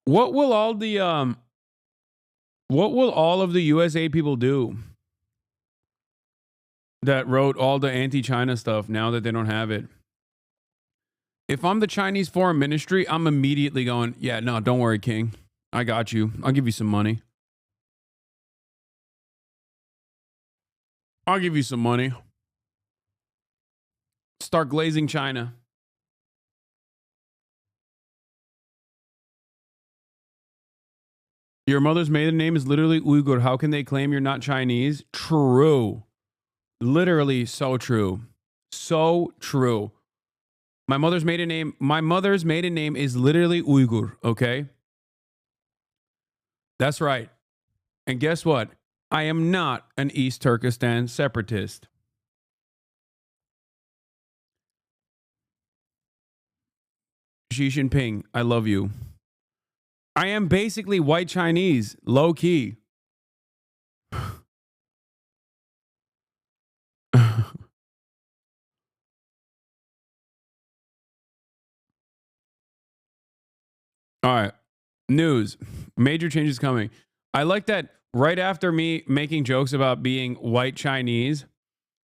What will all of the USA people do that wrote all the anti-China stuff now that they don't have it? If I'm the Chinese Foreign Ministry, I'm immediately going, yeah, no, don't worry, King. I got you. I'll give you some money. I'll give you some money. Start glazing China. Your mother's maiden name is literally Uyghur. How can they claim you're not Chinese? True. Literally so true. So true. My mother's maiden name is literally Uyghur, okay? That's right. And guess what? I am not an East Turkestan separatist. Xi Jinping, I love you. I am basically white Chinese, low key. All right. News. Major changes coming. I like that right after me making jokes about being white Chinese,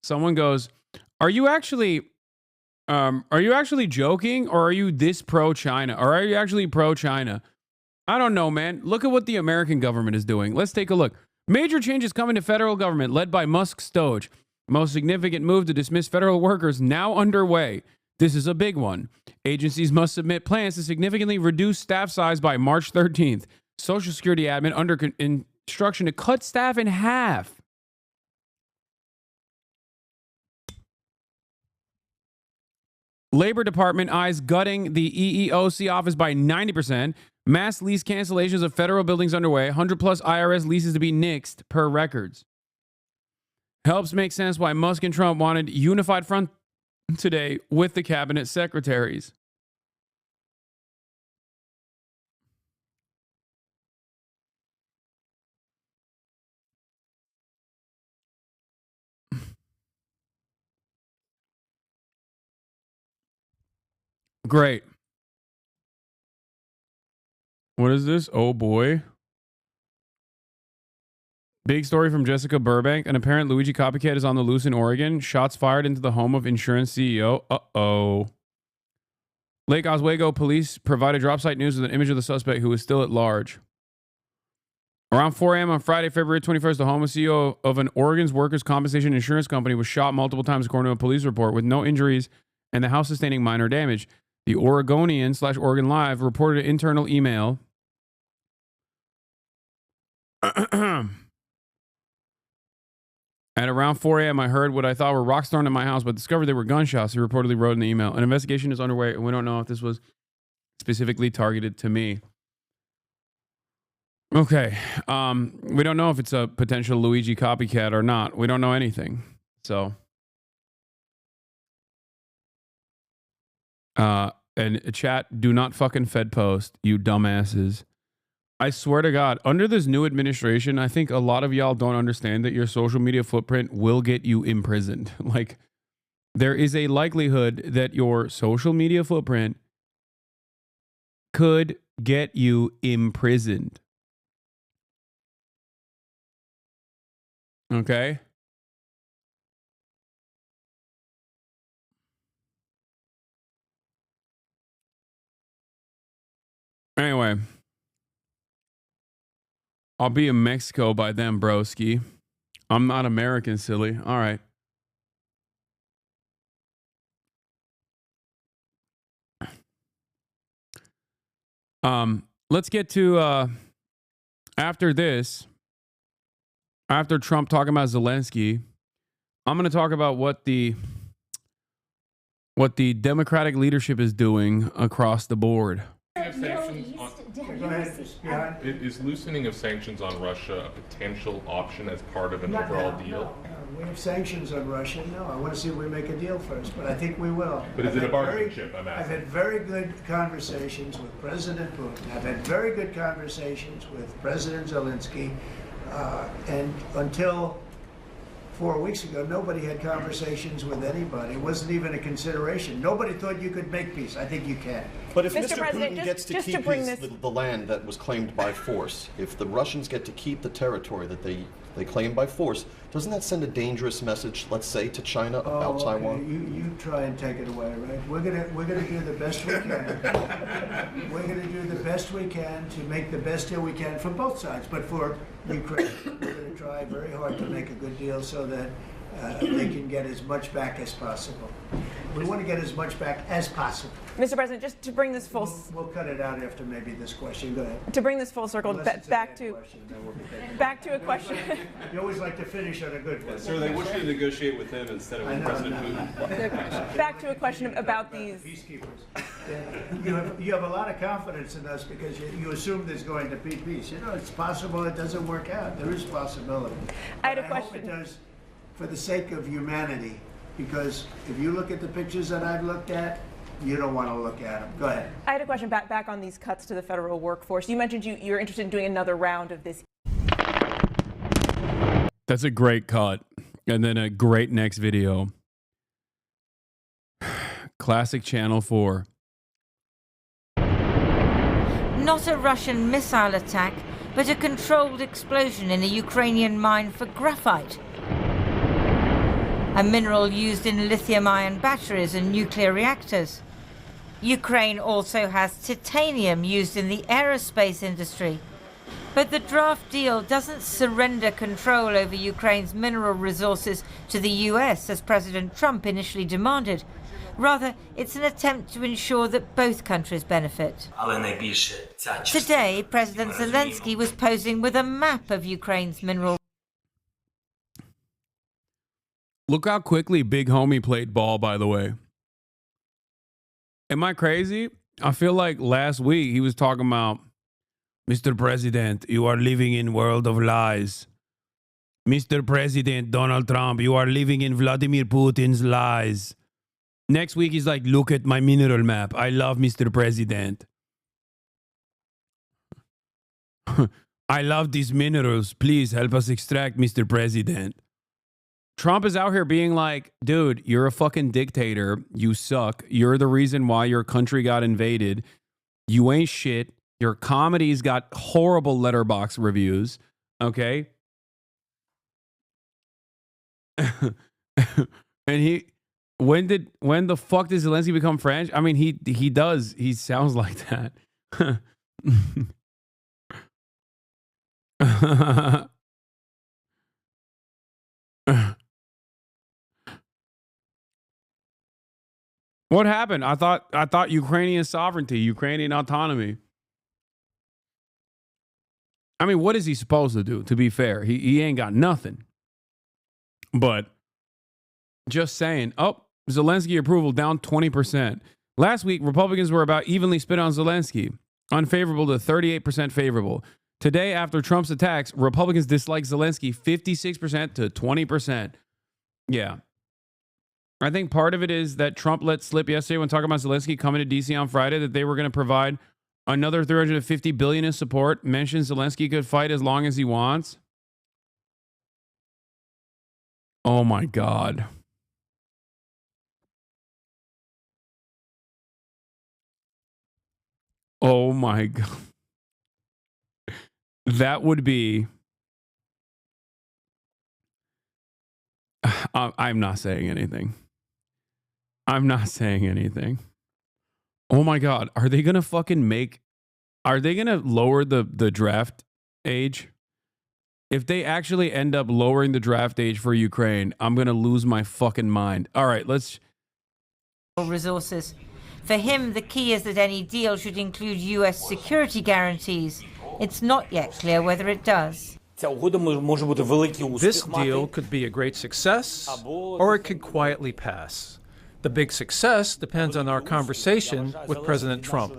someone goes, Are you actually joking, or are you this pro-China? Or are you actually pro-China? I don't know, man. Look at what the American government is doing. Let's take a look. Major changes coming to federal government led by Musk's Doge. Most significant move to dismiss federal workers now underway. This is a big one. Agencies must submit plans to significantly reduce staff size by March 13th. Social Security admin under instruction to cut staff in half. Labor Department eyes gutting the EEOC office by 90%. Mass lease cancellations of federal buildings underway. 100 plus IRS leases to be nixed per records. Helps make sense why Musk and Trump wanted unified front today with the cabinet secretaries. great. What is this? Oh boy. Big story from Jessica Burbank. An apparent Luigi copycat is on the loose in Oregon. Shots fired into the home of insurance CEO. Uh-oh. Lake Oswego police provided drop site news with an image of the suspect who is still at large. Around 4 a.m. on Friday, February 21st, the home of CEO of an Oregon's workers' compensation insurance company was shot multiple times, according to a police report, with no injuries and the house sustaining minor damage. The Oregonian/Oregon Live reported an internal email. At around 4 a.m., I heard what I thought were rocks thrown at my house, but discovered they were gunshots, he reportedly wrote in the email. An investigation is underway, and we don't know if this was specifically targeted to me. Okay. We don't know if it's a potential Luigi copycat or not. We don't know anything. So. And chat, do not fucking Fed post, you dumbasses. I swear to God, under this new administration, I think a lot of y'all don't understand that your social media footprint will get you imprisoned. Like, there is a likelihood that your social media footprint could get you imprisoned. Okay? Anyway. I'll be in Mexico by then, broski. I'm not American, silly. All right. Let's get to after this. After Trump talking about Zelensky, I'm going to talk about what the Democratic leadership is doing across the board. Is loosening of sanctions on Russia a potential option as part of an overall deal? We have sanctions on Russia. No, I want to see if we make a deal first, but I think we will. But is it a bargaining chip? I've had very good conversations with President Putin. I've had very good conversations with President Zelensky. And until 4 weeks ago, nobody had conversations with anybody. It wasn't even a consideration. Nobody thought you could make peace. I think you can. But if Mr. Putin gets to keep the land that was claimed by force, if the Russians get to keep the territory that they claim by force, doesn't that send a dangerous message, let's say, to China about Taiwan? You try and take it away, right? We're gonna do the best we can. We're gonna do the best we can to make the best deal we can for both sides, but for Ukraine, we're gonna try very hard to make a good deal so that they can get as much back as possible. We want to get as much back as possible. Mr. President, just to bring this full... We'll cut it out after maybe this question. Go ahead. To bring this full circle, back to a question. You always like to finish on a good one. Sir, they wish you to negotiate with him instead of with President Putin. Back to a question about these... Peacekeepers. You have a lot of confidence in us because you assume there's going to be peace. You know, it's possible it doesn't work out. There is possibility. I had a question. I hope it does for the sake of humanity, because if you look at the pictures that I've looked at, you don't want to look at them. Go ahead. I had a question back on these cuts to the federal workforce. You mentioned you're interested in doing another round of this. That's a great cut. And then a great next video. Classic Channel 4. Not a Russian missile attack, but a controlled explosion in a Ukrainian mine for graphite, a mineral used in lithium-ion batteries and nuclear reactors. Ukraine also has titanium used in the aerospace industry. But the draft deal doesn't surrender control over Ukraine's mineral resources to the US, as President Trump initially demanded. Rather, it's an attempt to ensure that both countries benefit. Today, President Zelensky was posing with a map of Ukraine's mineral. Look how quickly Big Homie played ball, by the way. Am I crazy? I feel like last week he was talking about, Mr. President, you are living in world of lies. Mr. President Donald Trump, you are living in Vladimir Putin's lies. Next week he's like, look at my mineral map. I love Mr. President. I love these minerals. Please help us extract, Mr. President. Trump is out here being like, dude, you're a fucking dictator. You suck. You're the reason why your country got invaded. You ain't shit. Your comedy's got horrible letterbox reviews. Okay. And when the fuck did Zelensky become French? I mean, he does. He sounds like that. What happened? I thought Ukrainian sovereignty, Ukrainian autonomy. I mean, what is he supposed to do? To be fair, he ain't got nothing. But just saying, Zelensky approval down 20%. Last week, Republicans were about evenly split on Zelensky, unfavorable to 38% favorable. Today, after Trump's attacks, Republicans dislike Zelensky 56% to 20%. Yeah. I think part of it is that Trump let slip yesterday when talking about Zelensky coming to D.C. on Friday that they were going to provide another $350 billion in support. Mentioned Zelensky could fight as long as he wants. Oh my God. Oh my God. That would be... I'm not saying anything. I'm not saying anything. Oh my God. Are they going to lower the draft age? If they actually end up lowering the draft age for Ukraine, I'm going to lose my fucking mind. All right, let's... Resources. For him, the key is that any deal should include U.S. security guarantees. It's not yet clear whether it does. This deal could be a great success, or it could quietly pass. The big success depends on our conversation with President Trump.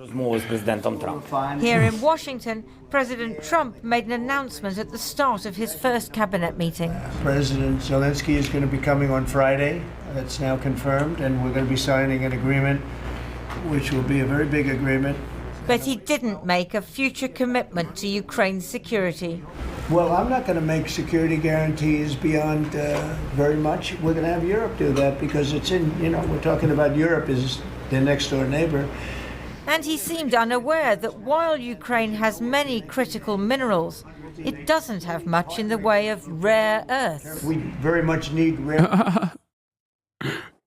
Here in Washington, President Trump made an announcement at the start of his first cabinet meeting. President Zelensky is going to be coming on Friday. That's now confirmed, and we're going to be signing an agreement, which will be a very big agreement. But he didn't make a future commitment to Ukraine's security. Well, I'm not going to make security guarantees beyond very much. We're going to have Europe do that because it's we're talking about Europe as their next door neighbor. And he seemed unaware that while Ukraine has many critical minerals, it doesn't have much in the way of rare earths. We very much need rare...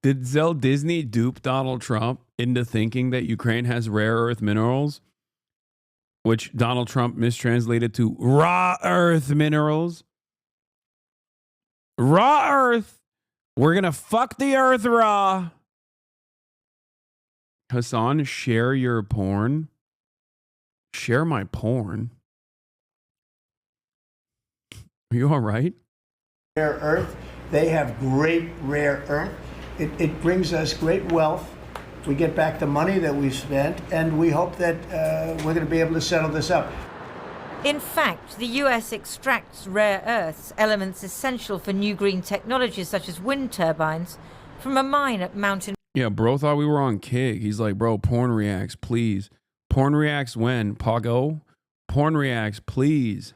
Did Disney dupe Donald Trump into thinking that Ukraine has rare earth minerals? Which Donald Trump mistranslated to raw earth minerals. Raw earth. We're going to fuck the earth raw. Hasan, share your porn. Share my porn. Are you all right? Rare earth. They have great rare earth. It brings us great wealth. We get back the money that we spent, and we hope that we're going to be able to settle this up. In fact, the U.S. extracts rare earths, elements essential for new green technologies such as wind turbines, from a mine at Mountain. Yeah, bro thought we were on Kig. He's like, bro, porn reacts, please. Porn reacts when? Pago? Porn reacts, please.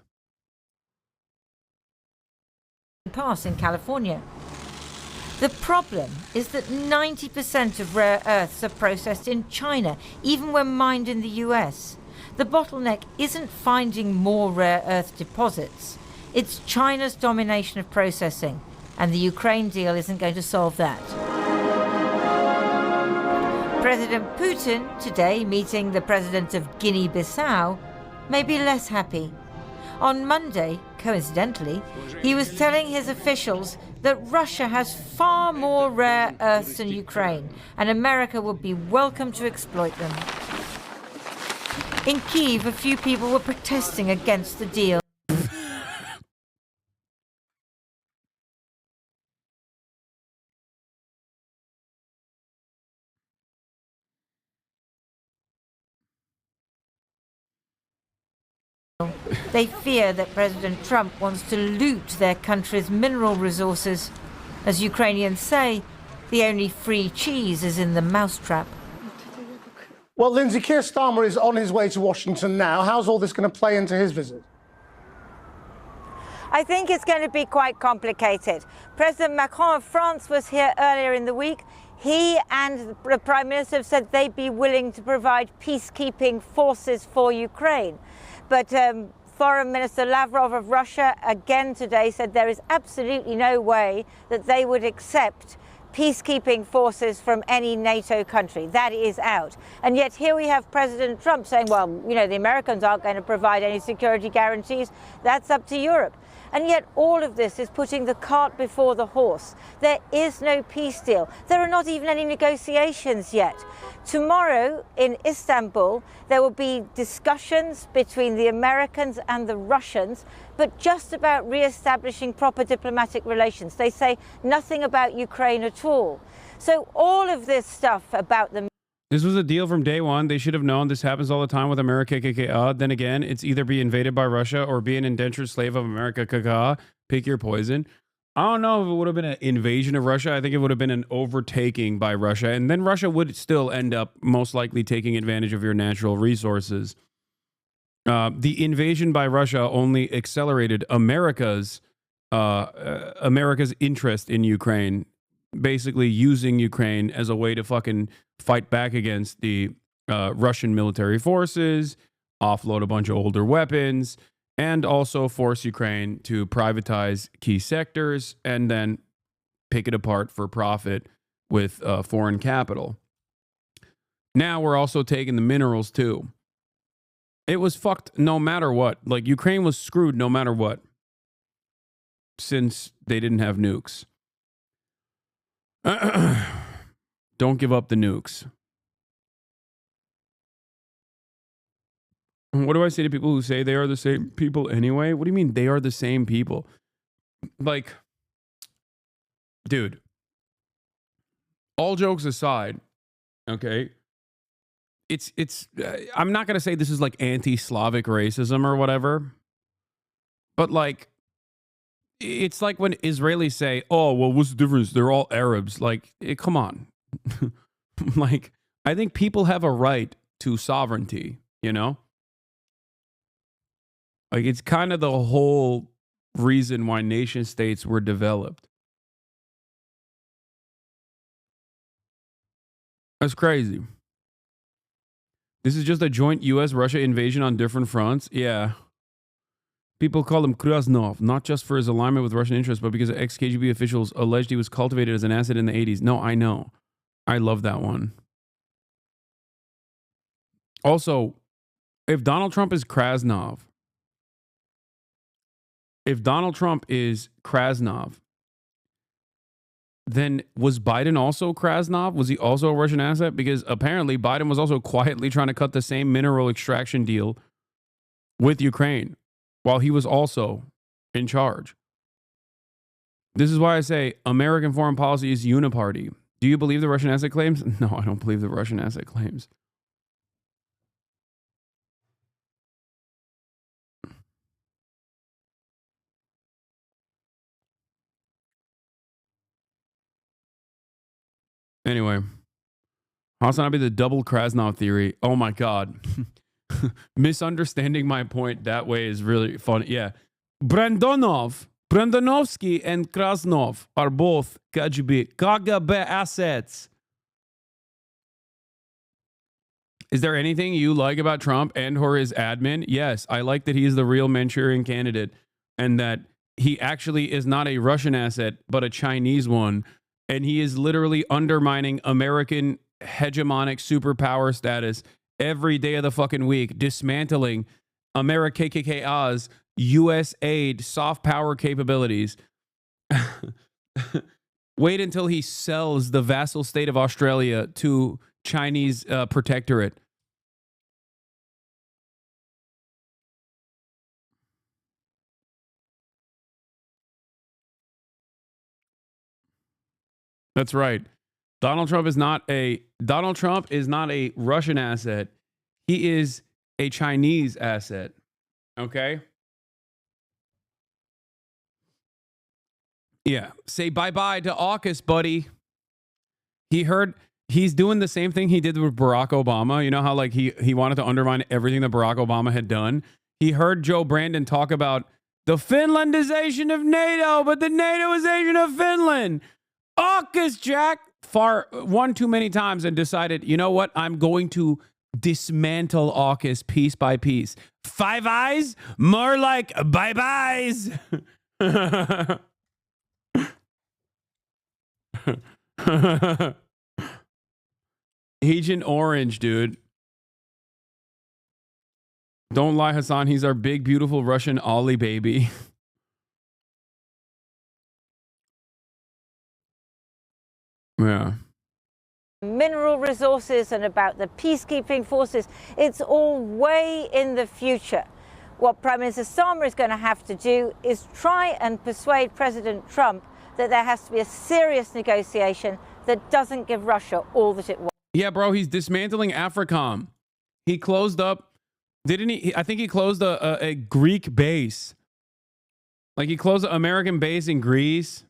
Pass in California. The problem is that 90% of rare earths are processed in China, even when mined in the US. The bottleneck isn't finding more rare earth deposits. It's China's domination of processing, and the Ukraine deal isn't going to solve that. President Putin, today meeting the president of Guinea-Bissau, may be less happy. On Monday, coincidentally, he was telling his officials that Russia has far more rare earths than Ukraine, and America would be welcome to exploit them. In Kyiv, a few people were protesting against the deal. They fear that President Trump wants to loot their country's mineral resources. As Ukrainians say, the only free cheese is in the mousetrap. Well, Lindsay, Keir Starmer is on his way to Washington now. How's all this going to play into his visit? I think it's going to be quite complicated. President Macron of France was here earlier in the week. He and the Prime Minister have said they'd be willing to provide peacekeeping forces for Ukraine. But Foreign Minister Lavrov of Russia again today said there is absolutely no way that they would accept peacekeeping forces from any NATO country. That is out. And yet here we have President Trump saying, well, you know, the Americans aren't going to provide any security guarantees. That's up to Europe. And yet all of this is putting the cart before the horse. There is no peace deal. There are not even any negotiations yet. Tomorrow in Istanbul, there will be discussions between the Americans and the Russians, but just about re-establishing proper diplomatic relations. They say nothing about Ukraine at all. So all of this stuff about the This was a deal from day one. They should have known this happens all the time with America. KKK. Then again, it's either be invaded by Russia or be an indentured slave of America. KKK. Pick your poison. I don't know if it would have been an invasion of Russia. I think it would have been an overtaking by Russia. And then Russia would still end up most likely taking advantage of your natural resources. The invasion by Russia only accelerated America's interest in Ukraine, basically using Ukraine as a way to fucking fight back against the Russian military forces, offload a bunch of older weapons, and also force Ukraine to privatize key sectors and then pick it apart for profit with foreign capital. Now we're also taking the minerals too. It was fucked no matter what. Like, Ukraine was screwed no matter what, since they didn't have nukes. Don't give up the nukes. What do I say to people who say they are the same people anyway? What do you mean they are the same people? Like, dude, all jokes aside, okay, it's I'm not going to say this is like anti-Slavic racism or whatever, but like, it's like when Israelis say, oh, well, what's the difference? They're all Arabs. Like, come on. Like, I think people have a right to sovereignty, you know? Like, it's kind of the whole reason why nation states were developed. That's crazy. This is just a joint U.S.-Russia invasion on different fronts? Yeah. People call him Krasnov, not just for his alignment with Russian interests, but because ex-KGB officials alleged he was cultivated as an asset in the 80s. No, I know. I love that one. Also, if Donald Trump is Krasnov, then was Biden also Krasnov? Was he also a Russian asset? Because apparently Biden was also quietly trying to cut the same mineral extraction deal with Ukraine while he was also in charge. This is why I say American foreign policy is uniparty. Do you believe the Russian asset claims? No, I don't believe the Russian asset claims. Anyway, HasanAbi, the double Krasnov theory. Oh my God. Misunderstanding my point that way is really funny. Yeah. Brandonovsky and Krasnov are both KGB assets. Is there anything you like about Trump and or his admin? Yes, I like that he is the real Manchurian candidate and that he actually is not a Russian asset, but a Chinese one. And he is literally undermining American hegemonic superpower status every day of the fucking week, dismantling America KKK's U.S. aid soft power capabilities. Wait until he sells the vassal state of Australia to Chinese protectorate. That's right. Donald Trump is not a Russian asset. He is a Chinese asset. Okay? Yeah. Say bye-bye to AUKUS, buddy. He's doing the same thing he did with Barack Obama. You know how like he wanted to undermine everything that Barack Obama had done? He heard Joe Brandon talk about The Finlandization of NATO, but the NATOization of Finland. AUKUS, Jack. One too many times and decided, you know what? I'm going to dismantle AUKUS piece by piece. Five Eyes? More like bye-byes. Agent Orange, dude. Don't lie, Hassan. He's our big, beautiful Russian Ollie baby. Yeah. Mineral resources and about the peacekeeping forces. It's all way in the future. What Prime Minister Starmer is going to have to do is try and persuade President Trump that there has to be a serious negotiation that doesn't give Russia all that it wants. Yeah, bro, he's dismantling AFRICOM. He closed up, didn't he? I think he closed a Greek base. Like he closed an American base in Greece.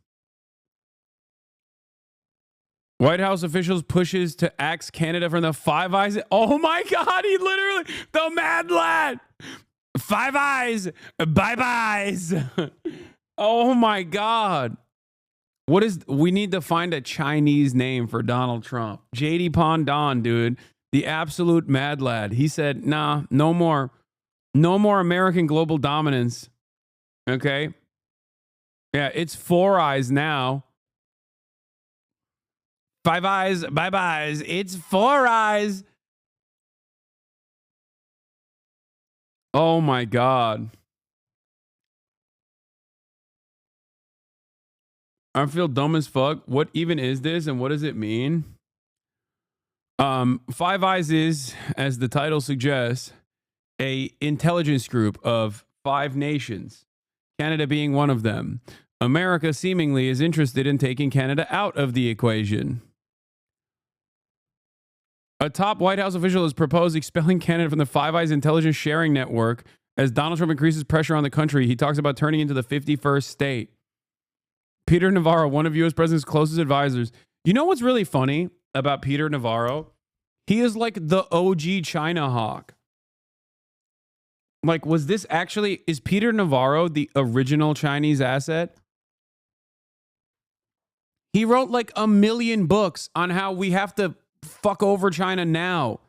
White House officials pushes to axe Canada from the Five Eyes. Oh my God, he literally, the mad lad. Five Eyes, bye-byes. Oh my God. We need to find a Chinese name for Donald Trump. JD Pondon, dude, the absolute mad lad. He said, nah, no more American global dominance. Okay. Yeah, it's Four Eyes now. Five Eyes, bye-byes. It's Four Eyes. Oh my God. I feel dumb as fuck. What even is this and what does it mean? Five Eyes is, as the title suggests, a intelligence group of 5 nations, Canada being one of them. America seemingly is interested in taking Canada out of the equation. A top White House official has proposed expelling Canada from the Five Eyes intelligence sharing network as Donald Trump increases pressure on the country. He talks about turning into the 51st state. Peter Navarro, one of U.S. president's closest advisors. You know what's really funny about Peter Navarro? He is like the OG China hawk. Like, is Peter Navarro the original Chinese asset? He wrote like 1 million books on how we have to fuck over China now,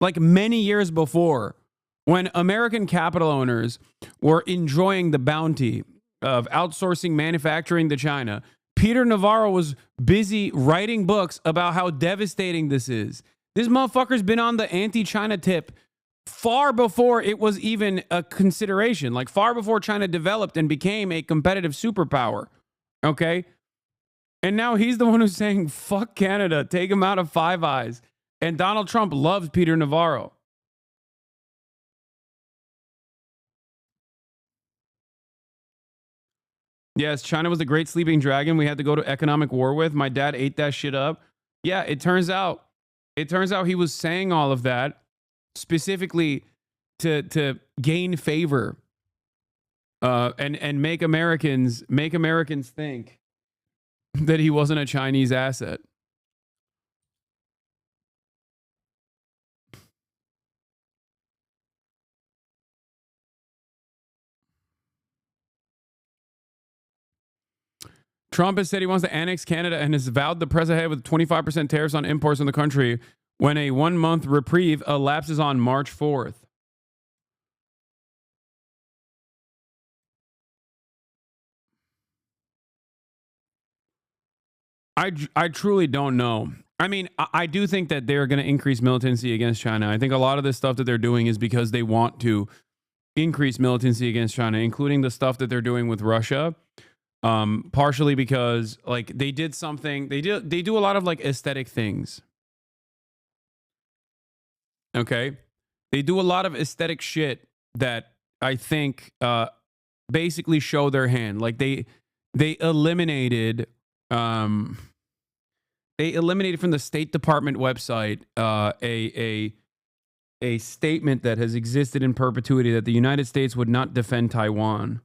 like many years before, when American capital owners were enjoying the bounty of outsourcing manufacturing to China. Peter Navarro was busy writing books about how devastating this is. This motherfucker's been on the anti-China tip far before it was even a consideration, like far before China developed and became a competitive superpower. Okay? And now he's the one who's saying, fuck Canada, take him out of Five Eyes. And Donald Trump loves Peter Navarro. Yes, China was the great sleeping dragon we had to go to economic war with. My dad ate that shit up. Yeah, it turns out he was saying all of that specifically to gain favor and make Americans think that he wasn't a Chinese asset. Trump has said he wants to annex Canada and has vowed the press ahead with 25% tariffs on imports in the country when a 1-month reprieve elapses on March 4th. I truly don't know. I mean, I do think that they're going to increase militancy against China. I think a lot of this stuff that they're doing is because they want to increase militancy against China, including the stuff that they're doing with Russia. Partially because like they did something, they do a lot of like aesthetic things. Okay. They do a lot of aesthetic shit that I think basically show their hand. Like they eliminated from the State Department website a statement that has existed in perpetuity that the United States would not defend Taiwan.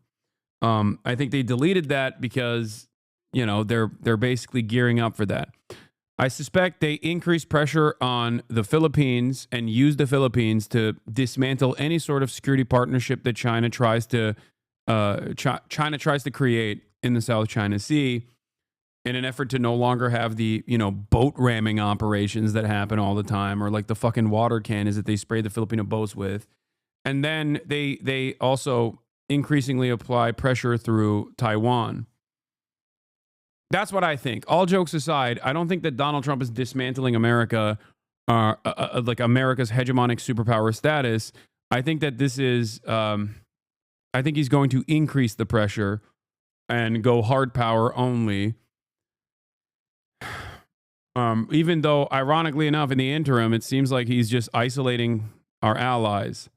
I think they deleted that because, you know, they're basically gearing up for that. I suspect they increase pressure on the Philippines and use the Philippines to dismantle any sort of security partnership that China tries to China tries to create in the South China Sea in an effort to no longer have the, boat ramming operations that happen all the time, or like the fucking water cannons that they spray the Filipino boats with. And then they also increasingly apply pressure through Taiwan. That's what I think. All jokes aside, I don't think that Donald Trump is dismantling America, like America's hegemonic superpower status. I think that this is, I think he's going to increase the pressure and go hard power only. Even though, ironically enough, in the interim, it seems like he's just isolating our allies.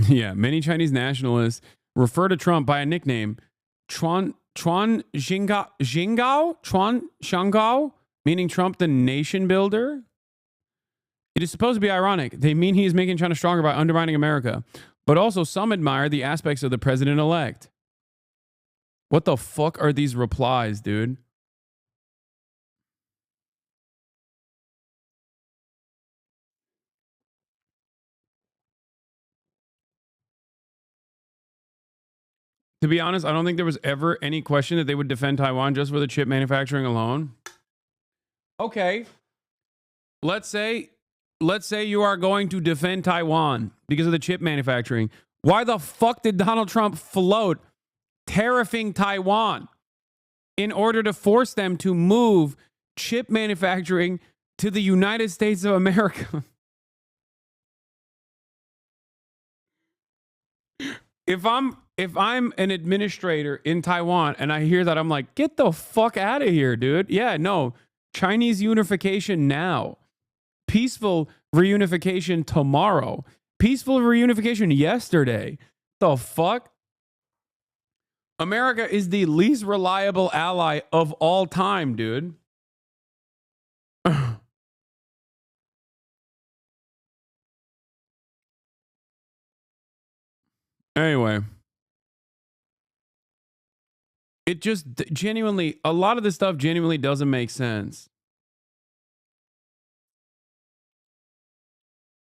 Yeah, many Chinese nationalists refer to Trump by a nickname, Chuan Shangao, meaning Trump the nation builder. It is supposed to be ironic. They mean he is making China stronger by undermining America. But also some admire the aspects of the president-elect. What the fuck are these replies, dude? To be honest, I don't think there was ever any question that they would defend Taiwan just for the chip manufacturing alone. Okay. Let's say you are going to defend Taiwan because of the chip manufacturing. Why the fuck did Donald Trump float tariffing Taiwan in order to force them to move chip manufacturing to the United States of America? If I'm an administrator in Taiwan and I hear that, I'm like, get the fuck out of here, dude. Yeah, no. Chinese unification now. Peaceful reunification tomorrow. Peaceful reunification yesterday. The fuck? America is the least reliable ally of all time, dude. Anyway. It just genuinely, a lot of this stuff genuinely doesn't make sense.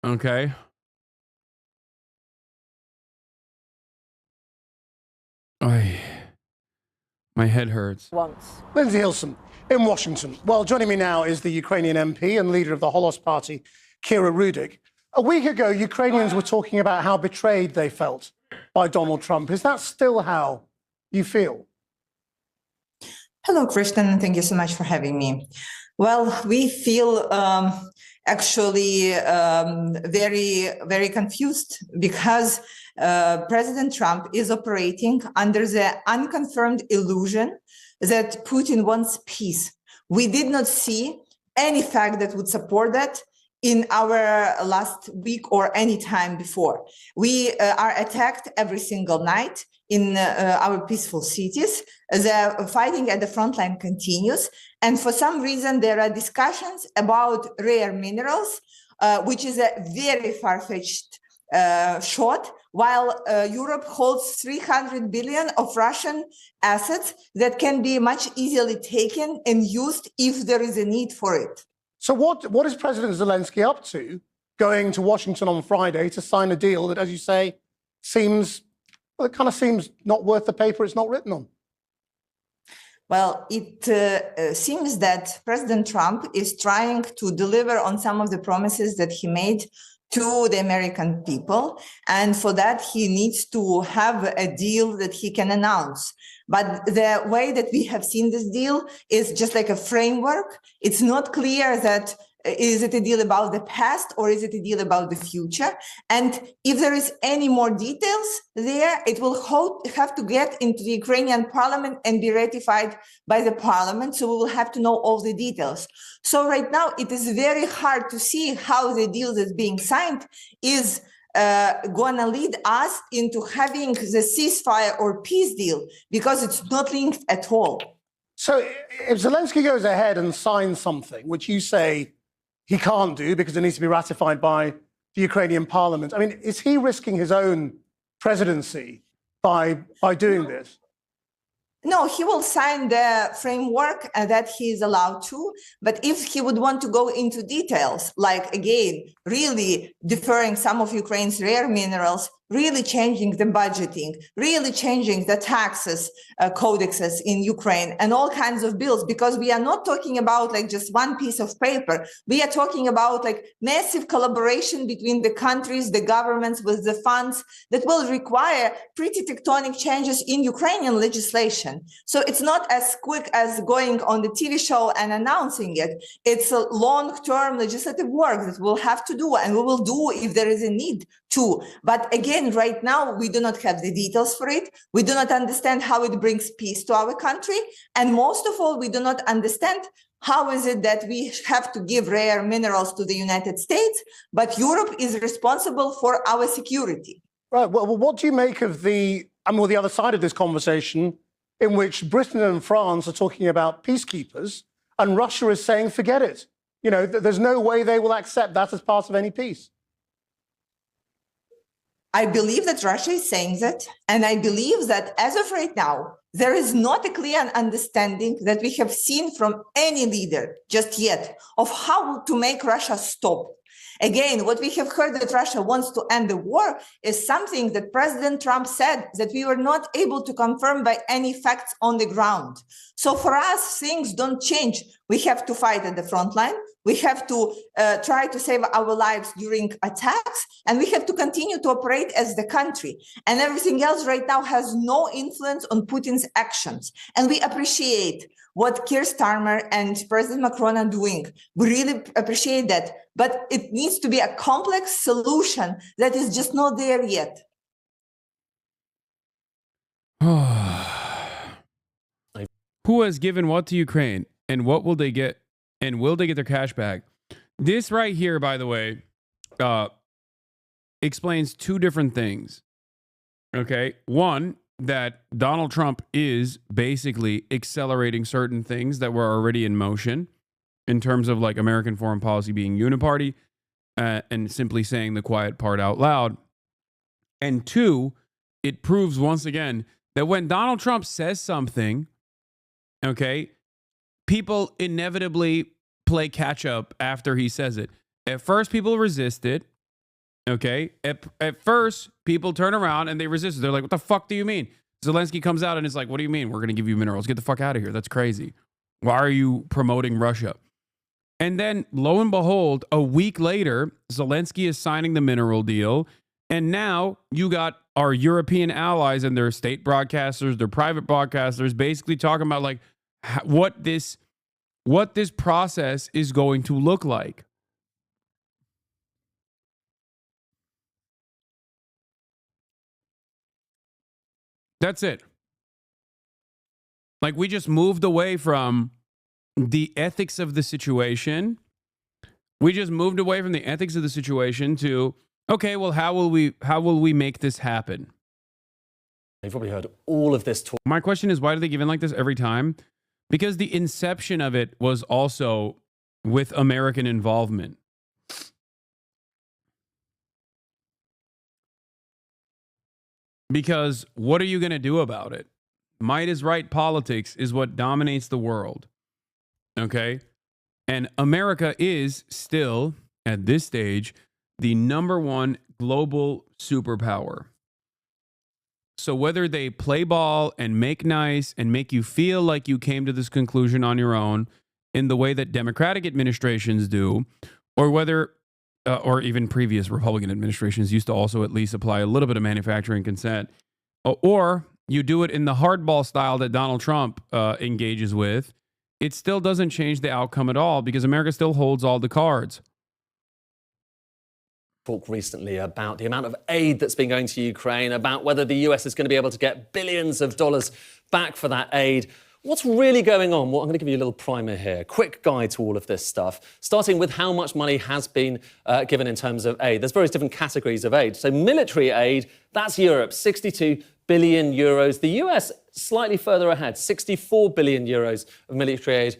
Okay. My head hurts. Once. Lindsay Hilson in Washington. Well, joining me now is the Ukrainian MP and leader of the Holocaust Party, Kira Rudik. A week ago, Ukrainians were talking about how betrayed they felt by Donald Trump. Is that still how you feel? Hello, Christian, and thank you so much for having me. Well, we feel actually very, very confused because President Trump is operating under the unconfirmed illusion that Putin wants peace. We did not see any fact that would support that in our last week or any time before. We are attacked every single night in our peaceful cities. The fighting at the front line continues. And for some reason, there are discussions about rare minerals, which is a very far-fetched shot, while Europe holds 300 billion of Russian assets that can be much easily taken and used if there is a need for it. So what is President Zelensky up to, going to Washington on Friday to sign a deal that, as you say, seems not worth the paper it's not written on? Well, it seems that President Trump is trying to deliver on some of the promises that he made to the American people. And for that, he needs to have a deal that he can announce. But the way that we have seen this deal is just like a framework. It's not clear that is it a deal about the past or is it a deal about the future? And if there is any more details there, it will have to get into the Ukrainian parliament and be ratified by the parliament. So we will have to know all the details. So right now, it is very hard to see how the deal that's being signed is going to lead us into having the ceasefire or peace deal, because it's not linked at all. So if Zelensky goes ahead and signs something, which you say he can't do because it needs to be ratified by the Ukrainian parliament, I mean, is he risking his own presidency by doing this? No, he will sign the framework that he is allowed to. But if he would want to go into details, like, again, really deferring some of Ukraine's rare minerals, really changing the budgeting, really changing the taxes codexes in Ukraine and all kinds of bills, because we are not talking about like just one piece of paper. We are talking about like massive collaboration between the countries, the governments with the funds that will require pretty tectonic changes in Ukrainian legislation. So it's not as quick as going on the TV show and announcing it. It's a long-term legislative work that we'll have to do, and we will do if there is a need to. But again, right now, we do not have the details for it. We do not understand how it brings peace to our country. And most of all, we do not understand how is it that we have to give rare minerals to the United States, but Europe is responsible for our security. Right. Well, what do you make of the other side of this conversation, in which Britain and France are talking about peacekeepers, and Russia is saying, forget it. You know, there's no way they will accept that as part of any peace. I believe that Russia is saying that, and I believe that as of right now, there is not a clear understanding that we have seen from any leader just yet of how to make Russia stop. Again, what we have heard that Russia wants to end the war is something that President Trump said that we were not able to confirm by any facts on the ground. So for us, things don't change. We have to fight at the front line. We have to try to save our lives during attacks, and we have to continue to operate as the country. And everything else right now has no influence on Putin's actions. And we appreciate what Keir Starmer and President Macron are doing. We really appreciate that. But it needs to be a complex solution that is just not there yet. Who has given what to Ukraine, and what will they get, and will they get their cash back? This right here, by the way, explains two different things. Okay, one, that Donald Trump is basically accelerating certain things that were already in motion in terms of like American foreign policy being uniparty and simply saying the quiet part out loud. And two, it proves once again that when Donald Trump says something, okay, people inevitably play catch up after he says it. At first, people resist it. Okay. At first, people turn around and they resist it. They're like, what the fuck do you mean? Zelensky comes out and is like, what do you mean? We're going to give you minerals. Get the fuck out of here. That's crazy. Why are you promoting Russia? And then lo and behold, a week later, Zelensky is signing the mineral deal. And now you got our European allies and their state broadcasters, their private broadcasters, basically talking about like what this process is going to look like. That's it. Like, we just moved away from the ethics of the situation. We just moved away from the ethics of the situation to, okay, well, how will we make this happen? You've probably heard all of this talk. My question is, why do they give in like this every time? Because the inception of it was also with American involvement. Because what are you going to do about it? Might is right politics is what dominates the world. Okay? And America is still, at this stage, the #1 global superpower. So whether they play ball and make nice and make you feel like you came to this conclusion on your own in the way that Democratic administrations do, or whether or even previous Republican administrations used to also at least apply a little bit of manufacturing consent, or you do it in the hardball style that Donald Trump engages with, it still doesn't change the outcome at all because America still holds all the cards. Talk recently about the amount of aid that's been going to Ukraine, about whether the US is going to be able to get billions of dollars back for that aid. What's really going on? Well, I'm going to give you a little primer here. Quick guide to all of this stuff, starting with how much money has been given in terms of aid. There's various different categories of aid. So military aid, that's Europe, 62 billion euros. The US slightly further ahead, 64 billion euros of military aid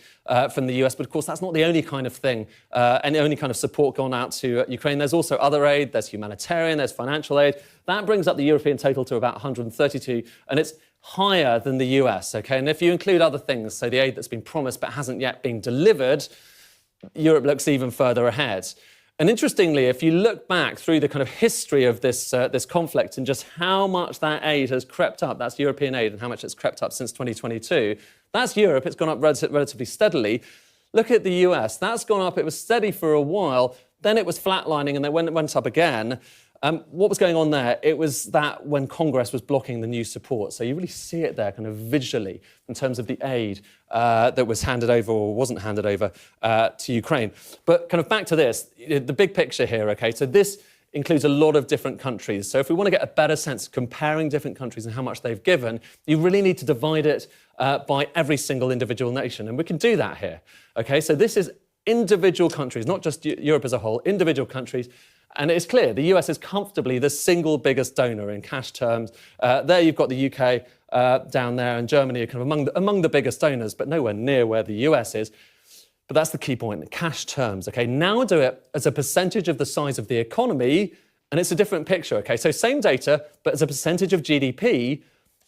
from the US. But of course, that's not the only kind of thing and the only kind of support gone out to Ukraine. There's also other aid. There's humanitarian, there's financial aid. That brings up the European total to about 132. And it's higher than the US, okay? And if you include other things, so the aid that's been promised but hasn't yet been delivered, Europe looks even further ahead. And interestingly, if you look back through the kind of history of this conflict and just how much that aid has crept up, that's European aid, and how much it's crept up since 2022, that's Europe. It's gone up relatively steadily. Look at the US. That's gone up. It was steady for a while. Then it was flatlining, and then went up again. What was going on there? It was that when Congress was blocking the new support. So you really see it there kind of visually in terms of the aid that was handed over or wasn't handed over to Ukraine. But kind of back to this, the big picture here, okay? So this includes a lot of different countries. So if we want to get a better sense of comparing different countries and how much they've given, you really need to divide it by every single individual nation. And we can do that here, okay? So this is individual countries, not just Europe as a whole, individual countries. And it's clear the US is comfortably the single biggest donor in cash terms. There you've got the UK down there, and Germany are kind of among the biggest donors, but nowhere near where the US is. But that's the key point, cash terms. Okay, now do it as a percentage of the size of the economy, and it's a different picture. Okay, so same data, but as a percentage of GDP.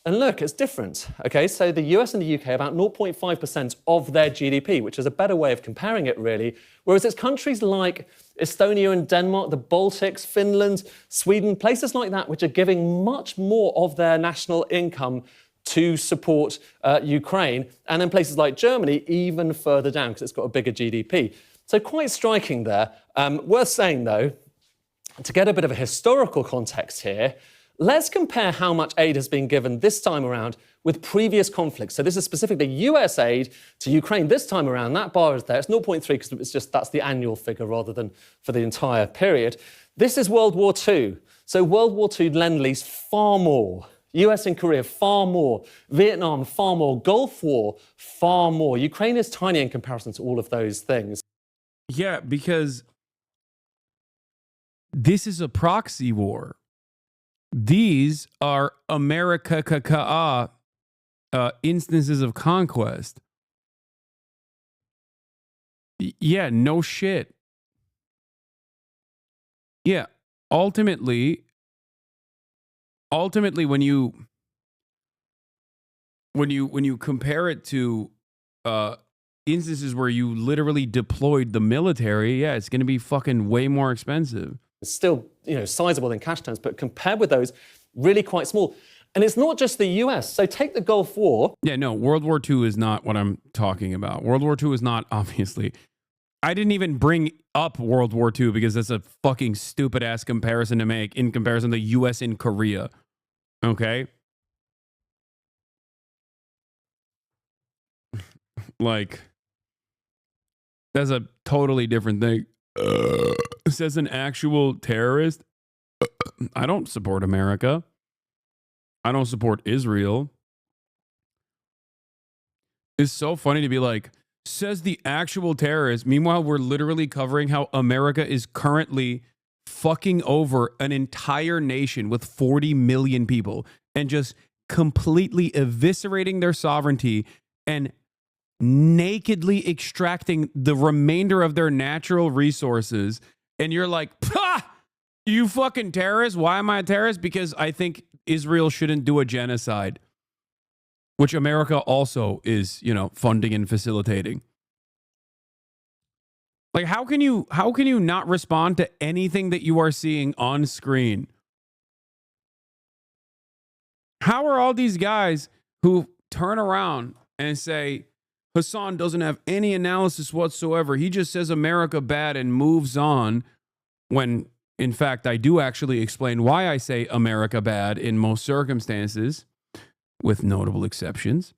And look, it's different. Okay, so the US and the UK about 0.5% of their GDP, which is a better way of comparing it, really. Whereas it's countries like Estonia and Denmark, the Baltics, Finland, Sweden, places like that, which are giving much more of their national income to support Ukraine. And then places like Germany, even further down, because it's got a bigger GDP. So quite striking there. Worth saying, though, to get a bit of a historical context here, let's compare how much aid has been given this time around with previous conflicts. So this is specifically US aid to Ukraine this time around. That bar is there. It's 0.3 because it's just that's the annual figure rather than for the entire period. This is World War II. So World War II Lend-Lease, far more. US and Korea, far more. Vietnam, far more. Gulf War, far more. Ukraine is tiny in comparison to all of those things. Yeah, because this is a proxy war. These are America instances of conquest. Yeah, no shit. Yeah, ultimately, when you compare it to instances where you literally deployed the military, yeah, it's going to be fucking way more expensive. It's still, sizable in cash terms, but compared with those, really quite small. And it's not just the US. So take the Gulf War. Yeah, no, World War II is not what I'm talking about. World War II is not, obviously. I didn't even bring up World War II because that's a fucking stupid-ass comparison to make in comparison to the US and Korea. Okay? Like, that's a totally different thing. Says an actual terrorist. I don't support America. I don't support Israel. It's so funny to be like, says the actual terrorist. Meanwhile, we're literally covering how America is currently fucking over an entire nation with 40 million people and just completely eviscerating their sovereignty and nakedly extracting the remainder of their natural resources. And you're like, pah! You fucking terrorist. Why am I a terrorist? Because I think Israel shouldn't do a genocide, which America also is, funding and facilitating. Like, how can you not respond to anything that you are seeing on screen? How are all these guys who turn around and say, Hasan doesn't have any analysis whatsoever, he just says America bad and moves on, when in fact I do actually explain why I say America bad in most circumstances, with notable exceptions.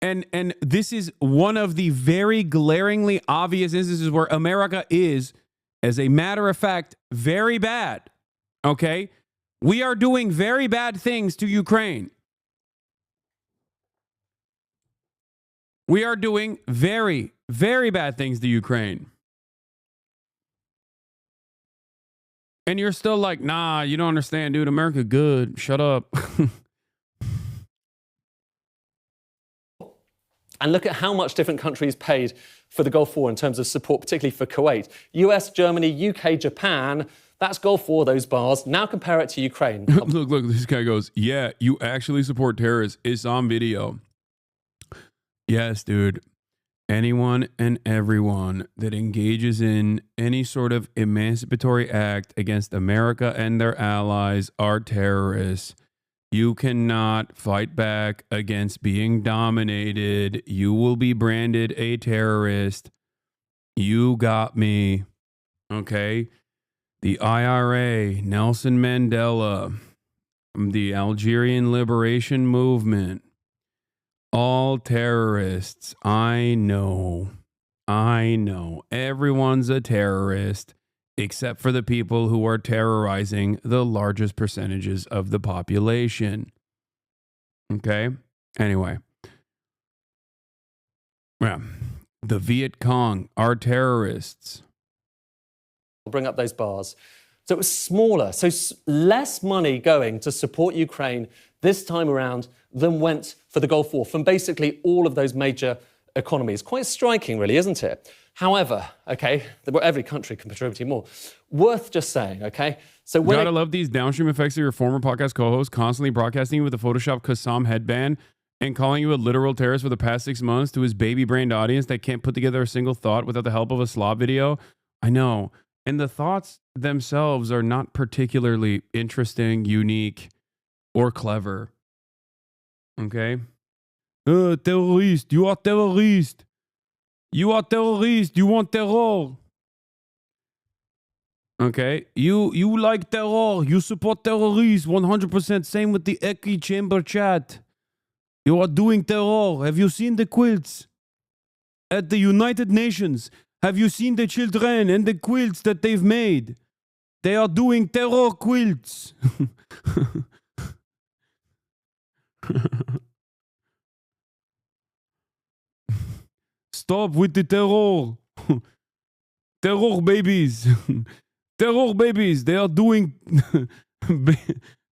And this is one of the very glaringly obvious instances where America is, as a matter of fact, very bad. Okay? We are doing very bad things to Ukraine. We are doing very, very bad things to Ukraine. And you're still like, nah, you don't understand, dude. America good. Shut up. And look at how much different countries paid for the Gulf War in terms of support, particularly for Kuwait. US, Germany, UK, Japan, That's Gulf War, those bars. Now compare it to Ukraine. Look, this guy goes, yeah, you actually support terrorists. It's on video. Yes, dude. Anyone and everyone that engages in any sort of emancipatory act against America and their allies are terrorists. You cannot fight back against being dominated. You will be branded a terrorist. You got me. Okay? The IRA, Nelson Mandela, the Algerian Liberation Movement, all terrorists. I know. Everyone's a terrorist except for the people who are terrorizing the largest percentages of the population. Okay? Anyway. Yeah. The Viet Cong are terrorists. I'll bring up those bars. So it was smaller, so less money going to support Ukraine this time around than went for the Gulf War from basically all of those major economies. Quite striking, really, isn't it? However, okay, every country can contribute more. Worth just saying, okay? So when gotta love these downstream effects of your former podcast co-host constantly broadcasting you with a Photoshop Qassam headband and calling you a literal terrorist for the past 6 months to his baby-brained audience that can't put together a single thought without the help of a Slav video. I know. And the thoughts themselves are not particularly interesting, unique, or clever. Okay? Terrorist. You are terrorist. You are terrorist. You want terror. Okay? You like terror. You support terrorists 100%. Same with the echo chamber chat. You are doing terror. Have you seen the quilts? At the United Nations, have you seen the children and the quilts that they've made? They are doing terror quilts. Stop with the terror. Terror babies. Terror babies. They are doing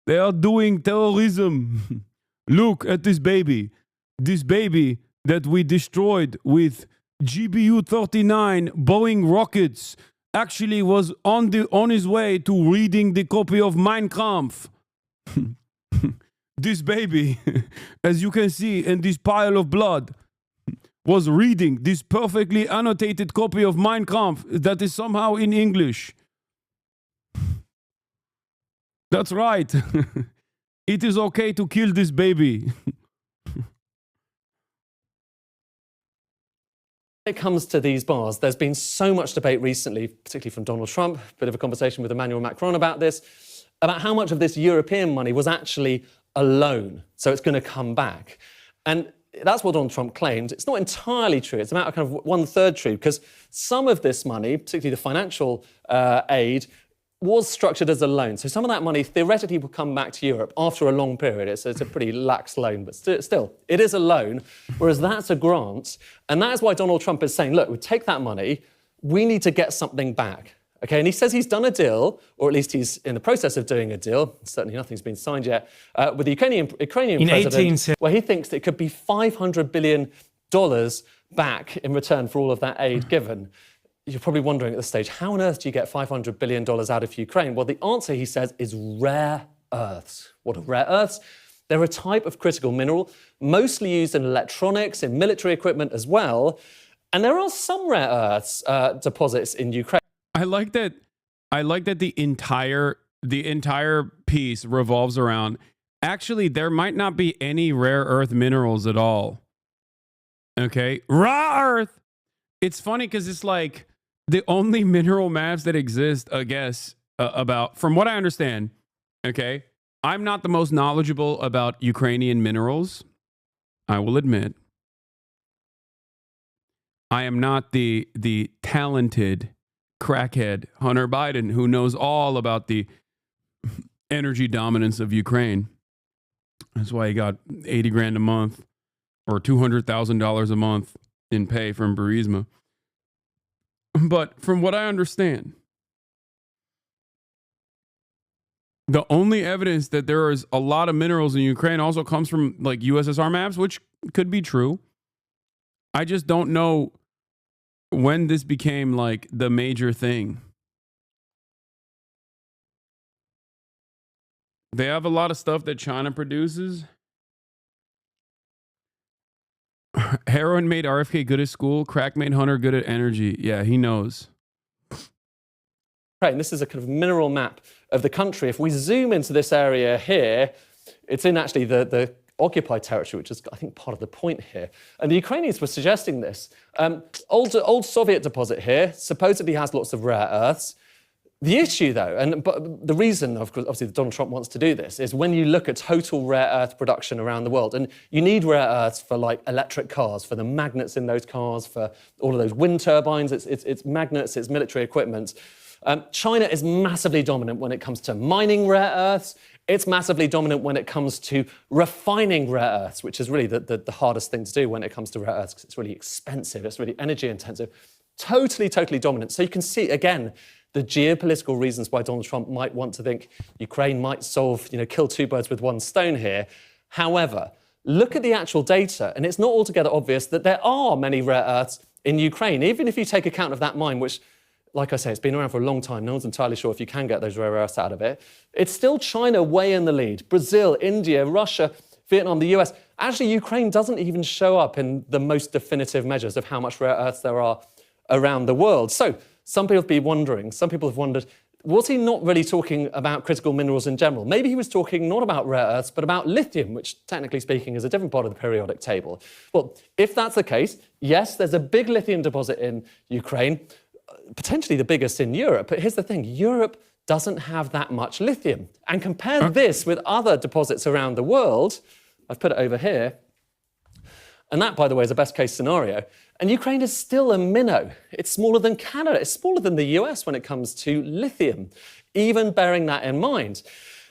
they are doing terrorism. Look at this baby. This baby that we destroyed with GBU-39 Boeing rockets actually was on his way to reading the copy of Mein Kampf. This baby, as you can see in this pile of blood, was reading this perfectly annotated copy of Mein Kampf that is somehow in English. That's right. It is okay to kill this baby. When it comes to these bars, there's been so much debate recently, particularly from Donald Trump, a bit of a conversation with Emmanuel Macron about this, about how much of this European money was actually a loan, so it's going to come back. And that's what Donald Trump claimed. It's not entirely true. It's about kind of 1/3 true, because some of this money, particularly the financial aid, was structured as a loan. So some of that money theoretically will come back to Europe after a long period. It's a pretty lax loan, but still, it is a loan, whereas that's a grant. And that is why Donald Trump is saying, look, we take that money, we need to get something back. Okay, and he says he's done a deal, or at least he's in the process of doing a deal, certainly nothing's been signed yet, with the Ukrainian president, where he thinks that it could be $500 billion back in return for all of that aid given. You're probably wondering at this stage, how on earth do you get $500 billion out of Ukraine? Well, the answer, he says, is rare earths. What are rare earths? They're a type of critical mineral, mostly used in electronics, in military equipment as well. And there are some rare earths deposits in Ukraine. I like that the entire piece revolves around, actually, there might not be any rare earth minerals at all. Okay? Raw earth! It's funny because it's like the only mineral maps that exist, I guess, about, from what I understand, okay? I'm not the most knowledgeable about Ukrainian minerals, I will admit. I am not the talented crackhead Hunter Biden who knows all about the energy dominance of Ukraine. That's why he got 80 grand a month or $200,000 a month in pay from Burisma. But from what I understand, the only evidence that there is a lot of minerals in Ukraine also comes from like USSR maps, which could be true. I just don't know when this became like the major thing. They have a lot of stuff that China produces. Heroin made RFK good at school. Crack made Hunter good at energy. Yeah, he knows. Right, and this is a kind of mineral map of the country. If we zoom into this area here, it's in actually the occupied territory, which is, I think, part of the point here. And the Ukrainians were suggesting this. Old Soviet deposit here supposedly has lots of rare earths. The issue, though, but the reason, of course, obviously, that Donald Trump wants to do this is when you look at total rare earth production around the world, and you need rare earths for, like, electric cars, for the magnets in those cars, for all of those wind turbines, it's magnets, it's military equipment. China is massively dominant when it comes to mining rare earths. It's massively dominant when it comes to refining rare earths, which is really the hardest thing to do when it comes to rare earths, because it's really expensive, it's really energy intensive. Totally dominant. So you can see, again, the geopolitical reasons why Donald Trump might want to think Ukraine might kill two birds with one stone here. However, look at the actual data, and it's not altogether obvious that there are many rare earths in Ukraine, even if you take account of that mine, which, like I say, it's been around for a long time. No one's entirely sure if you can get those rare earths out of it. It's still China way in the lead. Brazil, India, Russia, Vietnam, the US. Actually, Ukraine doesn't even show up in the most definitive measures of how much rare earths there are around the world. So some people have wondered, was he not really talking about critical minerals in general? Maybe he was talking not about rare earths, but about lithium, which, technically speaking, is a different part of the periodic table. Well, if that's the case, yes, there's a big lithium deposit in Ukraine, potentially the biggest in Europe. But here's the thing, Europe doesn't have that much lithium. And compare this with other deposits around the world. I've put it over here. And that, by the way, is a best case scenario. And Ukraine is still a minnow. It's smaller than Canada. It's smaller than the US when it comes to lithium, even bearing that in mind.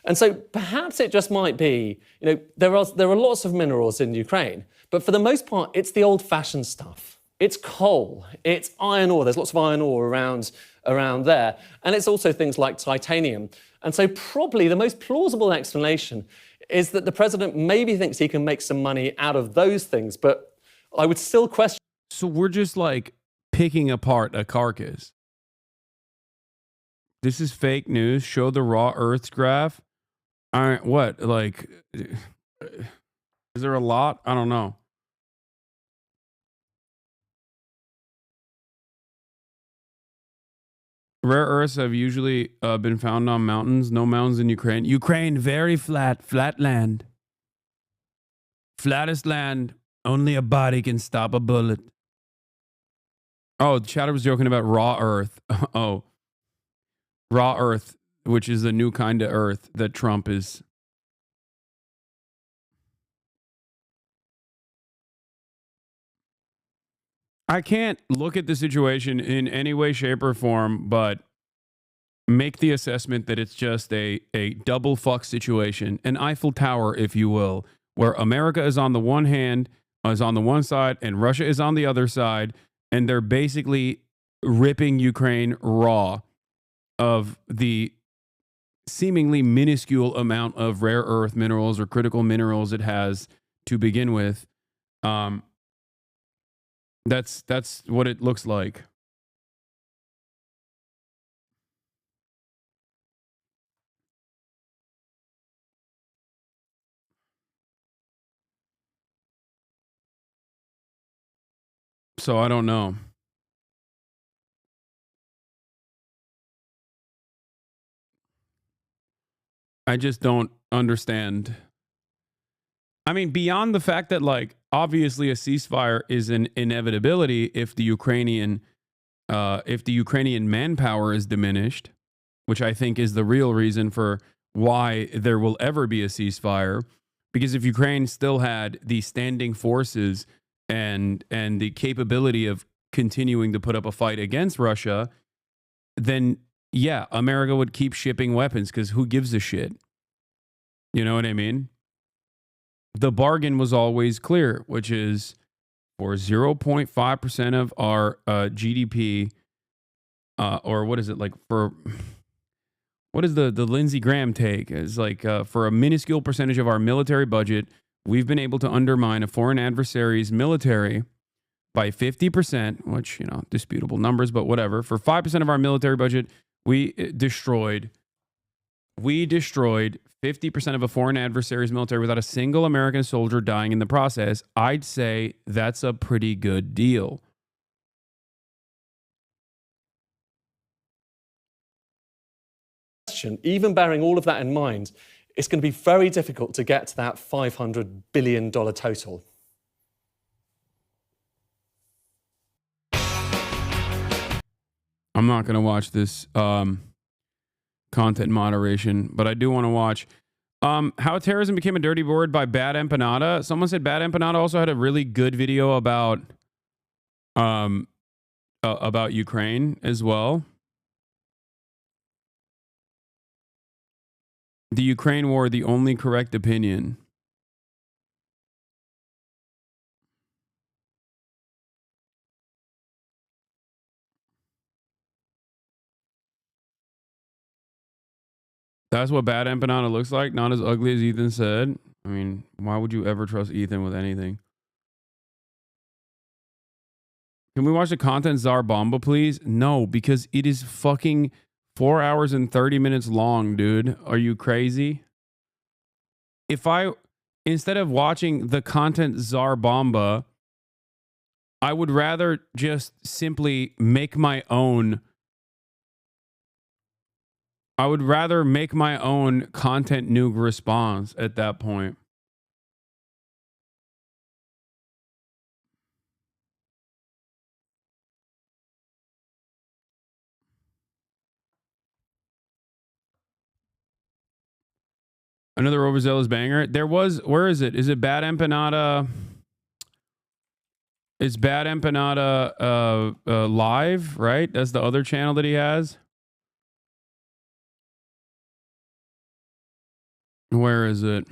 And so perhaps it just might be, there are lots of minerals in Ukraine, but for the most part, it's the old-fashioned stuff. It's coal, it's iron ore. There's lots of iron ore around there. And it's also things like titanium. And so probably the most plausible explanation is that the president maybe thinks he can make some money out of those things, but I would still question. So we're just like picking apart a carcass. This is fake news. Show the raw earths graph. What? Like, is there a lot? I don't know. Rare earths have usually been found on mountains. No mountains in Ukraine. Ukraine, very flat land. Flattest land. Only a body can stop a bullet. Oh, the chatter was joking about raw earth. Oh, raw earth, which is the new kind of earth that Trump is. I can't look at the situation in any way, shape, or form, but make the assessment that it's just a double fuck situation, an Eiffel Tower, if you will, where America is on the one hand, is on the one side, and Russia is on the other side, and they're basically ripping Ukraine raw of the seemingly minuscule amount of rare earth minerals or critical minerals it has to begin with. That's what it looks like. So I don't know. I just don't understand. I mean, beyond the fact that, like, obviously a ceasefire is an inevitability if the Ukrainian manpower is diminished, which I think is the real reason for why there will ever be a ceasefire. Because if Ukraine still had the standing forces and the capability of continuing to put up a fight against Russia, then yeah, America would keep shipping weapons because who gives a shit? You know what I mean? The bargain was always clear, which is for 0.5% of our GDP, or what is it, like, for what is the Lindsey Graham take? It's like for a minuscule percentage of our military budget, we've been able to undermine a foreign adversary's military by 50%, which, disputable numbers, but whatever. For 5% of our military budget, we destroyed We destroyed 50% of a foreign adversary's military without a single American soldier dying in the process. I'd say that's a pretty good deal. Even bearing all of that in mind, it's going to be very difficult to get to that $500 billion total. I'm not going to watch this content moderation, but I do want to watch how terrorism became a dirty word by Bad Empanada. Someone said Bad Empanada also had a really good video about Ukraine as well. The Ukraine war, the only correct opinion. That's what Bad Empanada looks like. Not as ugly as Ethan said. I mean, why would you ever trust Ethan with anything? Can we watch the content Tsar Bomba, please? No, because it is fucking 4 hours and 30 minutes long, dude. Are you crazy? Instead of watching the content Tsar Bomba, I would rather just simply make my own. I would rather make my own content nuke response at that point. Another overzealous banger. There was, where is it? Is it Bad Empanada? It's Bad Empanada Live, right? That's the other channel that he has. Where is it?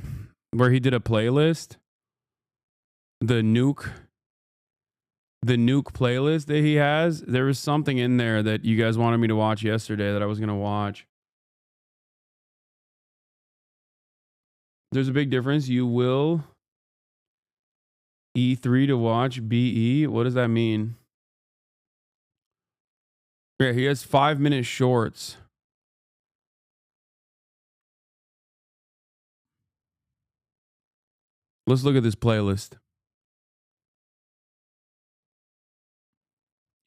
Where he did a playlist? The nuke playlist that he has. There was something in there that you guys wanted me to watch yesterday that I was going to watch. There's a big difference. You will E3 to watch BE. What does that mean? Yeah, he has 5-minute shorts. Let's look at this playlist.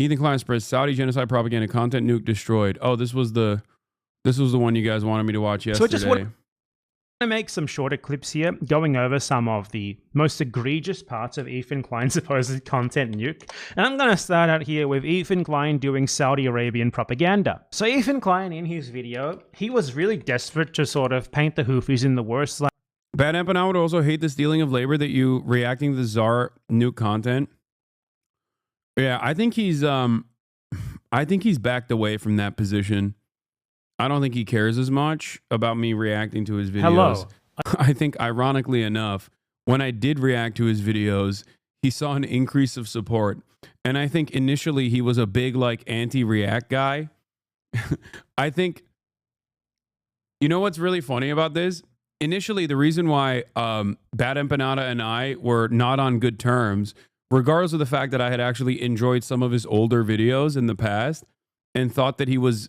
Ethan Klein spreads Saudi genocide propaganda content nuke destroyed. Oh, this was the one you guys wanted me to watch yesterday. So I just want to make some shorter clips here, going over some of the most egregious parts of Ethan Klein's supposed content nuke. And I'm going to start out here with Ethan Klein doing Saudi Arabian propaganda. So Ethan Klein, in his video, he was really desperate to sort of paint the Houthis in the worst light. Bad Empanada would also hate the stealing of labor that you reacting to the Tsar nuke content. Yeah, I think he's backed away from that position. I don't think he cares as much about me reacting to his videos. Hello. I think, ironically enough, when I did react to his videos, he saw an increase of support. And I think initially he was a big, like, anti-react guy. I think, you know what's really funny about this? Initially, the reason why Bad Empanada and I were not on good terms, regardless of the fact that I had actually enjoyed some of his older videos in the past and thought that he was,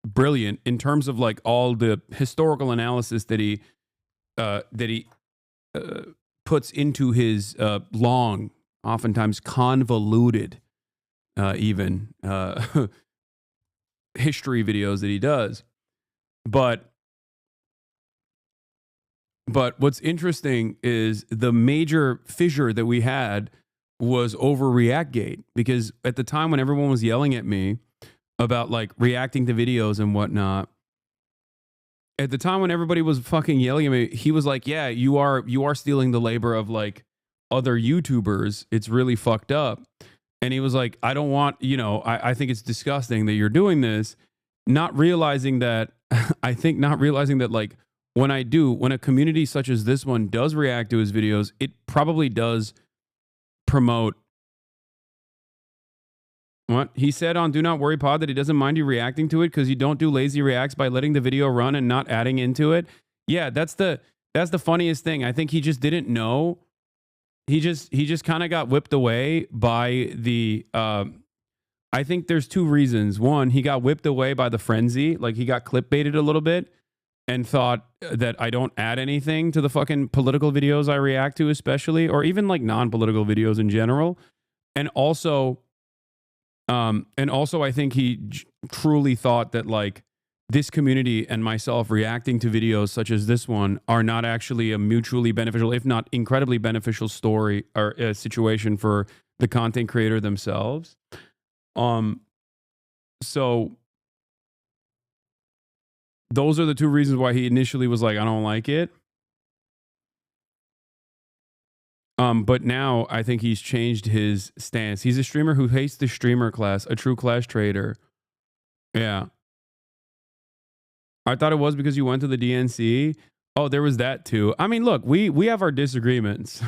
brilliant in terms of like all the historical analysis that he puts into his long, oftentimes convoluted, even history videos that he does. But what's interesting is the major fissure that we had was over Reactgate, because at the time when everyone was yelling at me about like reacting to videos and whatnot, at the time when everybody was fucking yelling at me, he was like, yeah, you are stealing the labor of like other YouTubers. It's really fucked up. And he was like, I don't want, I think it's disgusting that you're doing this. Not realizing that, not realizing that like, when a community such as this one does react to his videos, it probably does promote. What? He said on Do Not Worry Pod that he doesn't mind you reacting to it because you don't do lazy reacts by letting the video run and not adding into it. Yeah, that's the funniest thing. I think he just didn't know. He just kind of got whipped away by the I think there's two reasons. One, he got whipped away by the frenzy. Like, he got clickbaited a little bit and thought that I don't add anything to the fucking political videos I react to, especially, or even like non-political videos in general. And also I think he truly thought that like this community and myself reacting to videos such as this one are not actually a mutually beneficial, if not incredibly beneficial story or a situation for the content creator themselves. So those are the two reasons why he initially was like, I don't like it. But now I think he's changed his stance. He's a streamer who hates the streamer class, a true class trader. Yeah. I thought it was because you went to the DNC. Oh, there was that too. I mean, look, we have our disagreements.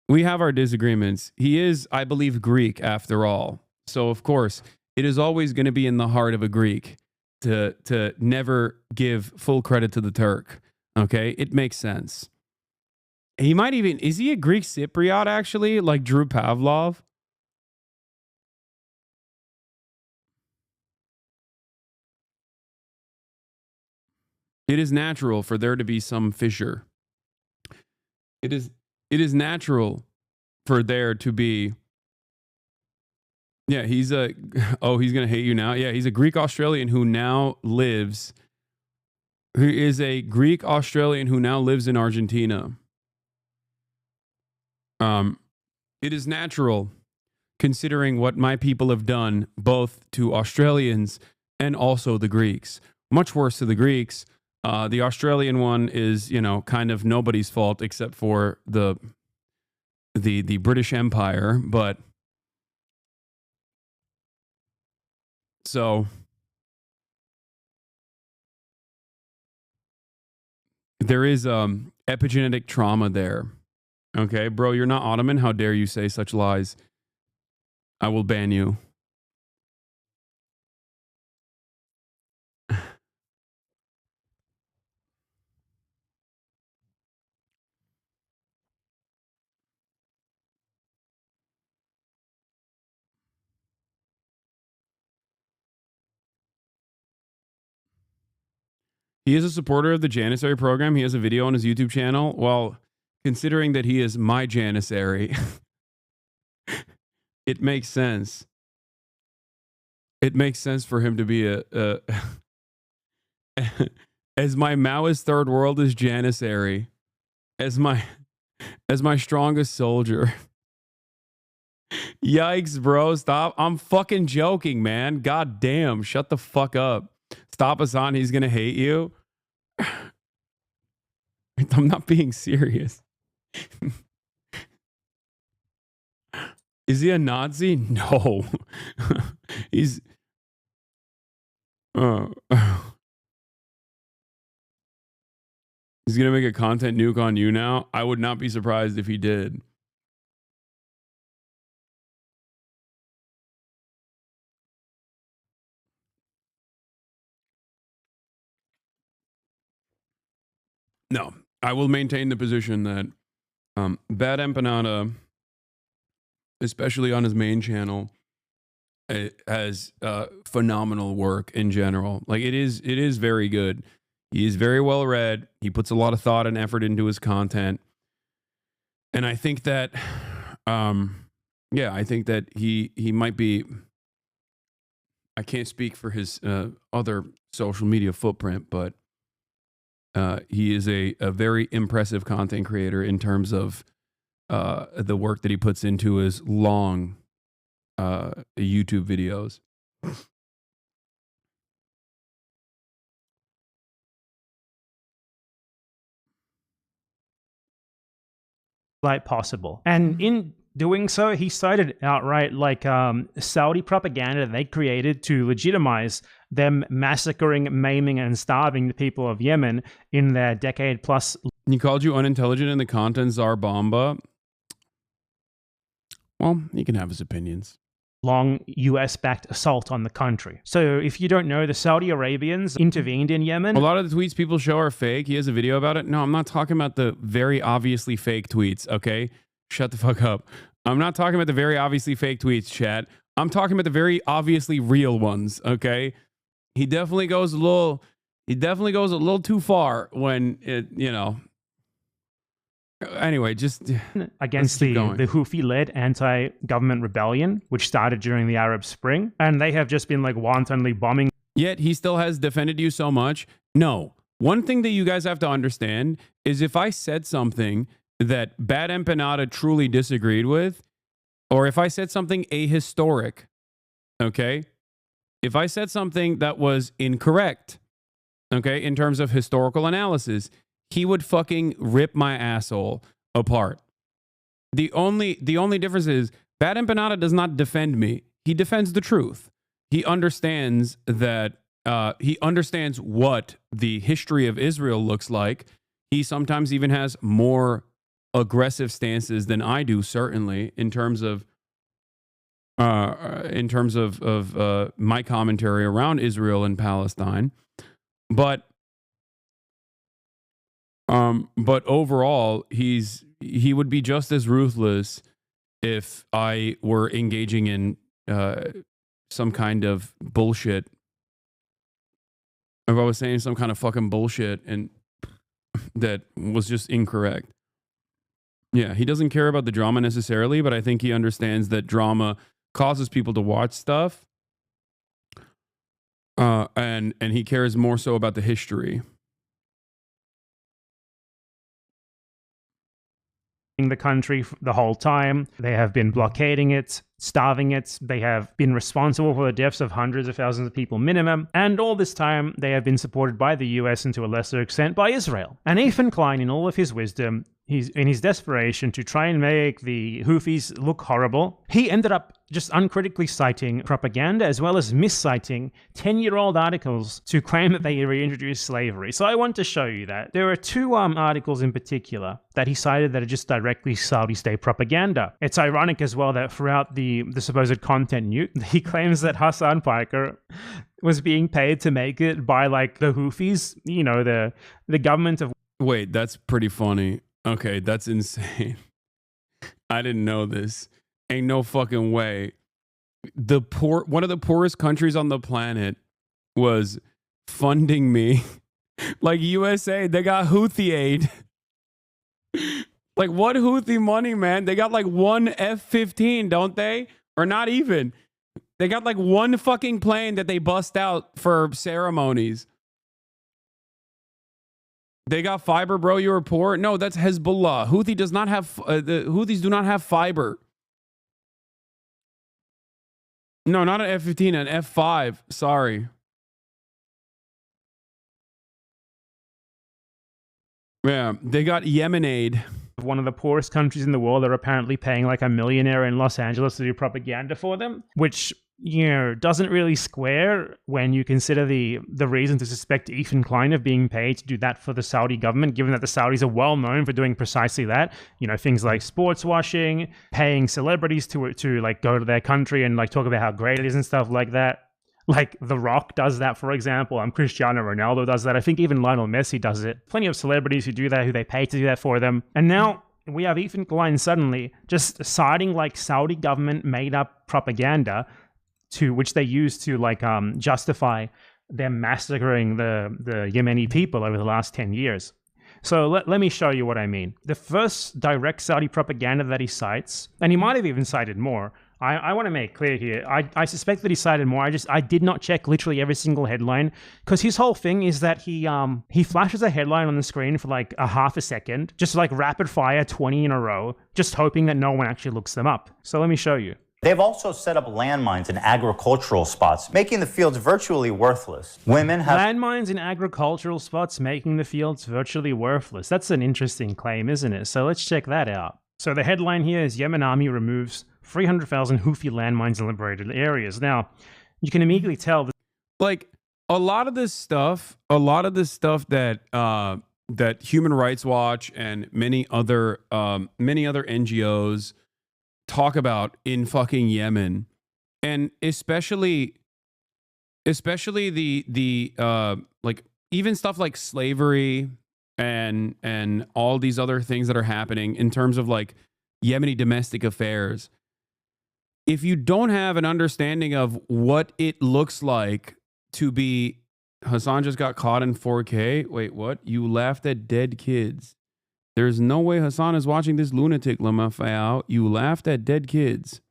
We have our disagreements. He is, I believe, Greek after all. So, of course, it is always going to be in the heart of a Greek to never give full credit to the Turk. Okay? It makes sense. He might even, is he a Greek Cypriot actually? Like Drew Pavlov? It is natural for there to be some fissure. It is natural for there to be. Yeah, he's a, oh, he's going to hate you now. Yeah, he's a Greek Australian who now lives, who is a Greek Australian who now lives in Argentina. It is natural considering what my people have done both to Australians and also the Greeks. Much worse to the Greeks. The Australian one is, you know, kind of nobody's fault except for the British Empire, but so there is epigenetic trauma there. Okay, bro, you're not Ottoman. How dare you say such lies? I will ban you. He is a supporter of the Janissary program. He has a video on his YouTube channel. Well, considering that he is my Janissary, it makes sense. It makes sense for him to be a as my Maoist third world is Janissary, as my strongest soldier. Yikes, bro. Stop. I'm fucking joking, man. God damn. Shut the fuck up. Stop, Hasan. He's going to hate you. I'm not being serious. Is he a Nazi? No. He's... He's going to make a content nuke on you now? I would not be surprised if he did. No, I will maintain the position that Bad Empanada, especially on his main channel, has phenomenal work in general. Like it is very good. He is very well read. He puts a lot of thought and effort into his content, and I think that, I think that he might be. I can't speak for his other social media footprint, but he is a very impressive content creator in terms of the work that he puts into his long YouTube videos. Like possible. And in doing so, he cited outright like Saudi propaganda they created to legitimize them massacring, maiming, and starving the people of Yemen in their decade plus. He called you unintelligent in the content czar Bomba. Well, he can have his opinions. Long US-backed assault on the country. So if you don't know, the Saudi Arabians intervened in Yemen. A lot of the tweets people show are fake. He has a video about it. No, I'm not talking about the very obviously fake tweets, okay? Shut the fuck up. I'm not talking about the very obviously fake tweets, chat. I'm talking about the very obviously real ones, okay? He definitely goes a little too far when it, you know. Anyway, just against the Houthi-led anti-government rebellion, which started during the Arab Spring, and they have just been like wantonly bombing. Yet he still has defended you so much. No, one thing that you guys have to understand is if I said something that Bad Empanada truly disagreed with, or if I said something ahistoric, okay, if I said something that was incorrect, okay, in terms of historical analysis, he would fucking rip my asshole apart. The only difference is Bad Empanada does not defend me. He defends the truth. He understands that he understands what the history of Israel looks like. He sometimes even has more aggressive stances than I do, certainly, in terms of my commentary around Israel and Palestine. But overall, he would be just as ruthless if I were engaging in some kind of bullshit. If I was saying some kind of fucking bullshit and that was just incorrect. Yeah, he doesn't care about the drama necessarily, but I think he understands that drama causes people to watch stuff. And he cares more so about the history. The country the whole time. They have been blockading it, starving it. They have been responsible for the deaths of hundreds of thousands of people minimum. And all this time, they have been supported by the US and to a lesser extent by Israel. And Ethan Klein, in all of his wisdom, in his desperation to try and make the Houthis look horrible, he ended up just uncritically citing propaganda as well as misciting 10-year-old articles to claim that they reintroduced slavery. So I want to show you that. There are two articles in particular that he cited that are just directly Saudi state propaganda. It's ironic as well that throughout the supposed content nuke, he claims that Hassan Piker was being paid to make it by like the Houthis, you know, the government of... Wait, that's pretty funny. Okay, that's insane. I didn't know this. Ain't no fucking way. One of the poorest countries on the planet was funding me. Like USA, they got Houthi aid. Like what Houthi money, man? They got like one F-15, don't they? Or not even. They got like one fucking plane that they bust out for ceremonies. They got fiber, bro. You were poor. No, that's Hezbollah. Houthi does not have. The Houthis do not have fiber. No, not an F-15, an F-5. Sorry. Yeah, they got Yemen aid. One of the poorest countries in the world are apparently paying like a millionaire in Los Angeles to do propaganda for them, which, you know, doesn't really square when you consider the reason to suspect Ethan Klein of being paid to do that for the Saudi government, given that the Saudis are well known for doing precisely that. You know, things like sports washing, paying celebrities to like go to their country and like talk about how great it is and stuff like that. Like The Rock does that, for example. Cristiano Ronaldo does that. I think even Lionel Messi does it. Plenty of celebrities who do that, who they pay to do that for them. And now we have Ethan Klein suddenly just citing like Saudi government made up propaganda to which they use to like justify them massacring the Yemeni people over the last 10 years. So let me show you what I mean. The first direct Saudi propaganda that he cites, and he might have even cited more. I want to make clear here, I suspect that he cited more. I did not check literally every single headline, because his whole thing is that he flashes a headline on the screen for like a half a second, just like rapid fire 20 in a row, just hoping that no one actually looks them up. So let me show you. They've also set up landmines in agricultural spots, making the fields virtually worthless. Women have... Landmines in agricultural spots making the fields virtually worthless. That's an interesting claim, isn't it? So let's check that out. So the headline here is Yemen Army removes 300,000 Houthi landmines in liberated areas. Now, you can immediately tell that... Like, a lot of this stuff that that Human Rights Watch and many other NGOs talk about in fucking Yemen, and especially the like even stuff like slavery and all these other things that are happening in terms of like Yemeni domestic affairs. if you don't have an understanding of what it looks like to be, Hasan just got caught in 4K. Wait, what? You laughed at dead kids. There's no way Hasan is watching this lunatic, Lamafayao. You laughed at dead kids.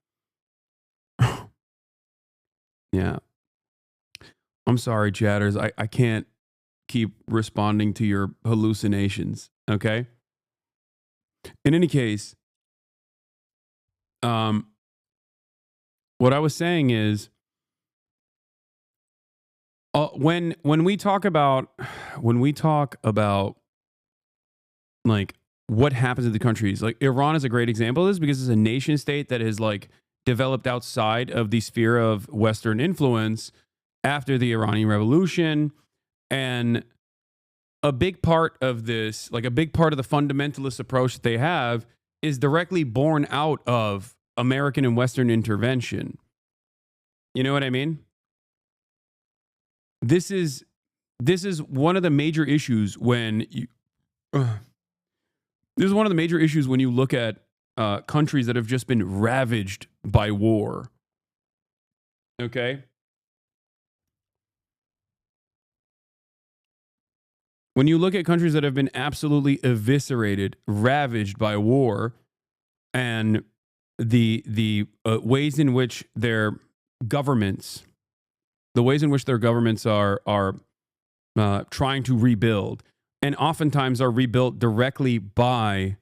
Yeah. I'm sorry, chatters. I can't keep responding to your hallucinations, okay? In any case, what I was saying is, when we talk about like what happens in the countries, like Iran is a great example of this because it's a nation state that has like developed outside of the sphere of Western influence after the Iranian Revolution. And a big part of this, like a big part of the fundamentalist approach that they have, is directly born out of American and Western intervention. You know what I mean? This is one of the major issues when you this is one of the major issues when you look at countries that have just been ravaged by war. Okay? When you look at countries that have been absolutely eviscerated, ravaged by war, and the ways in which their governments are trying to rebuild, and oftentimes are rebuilt directly by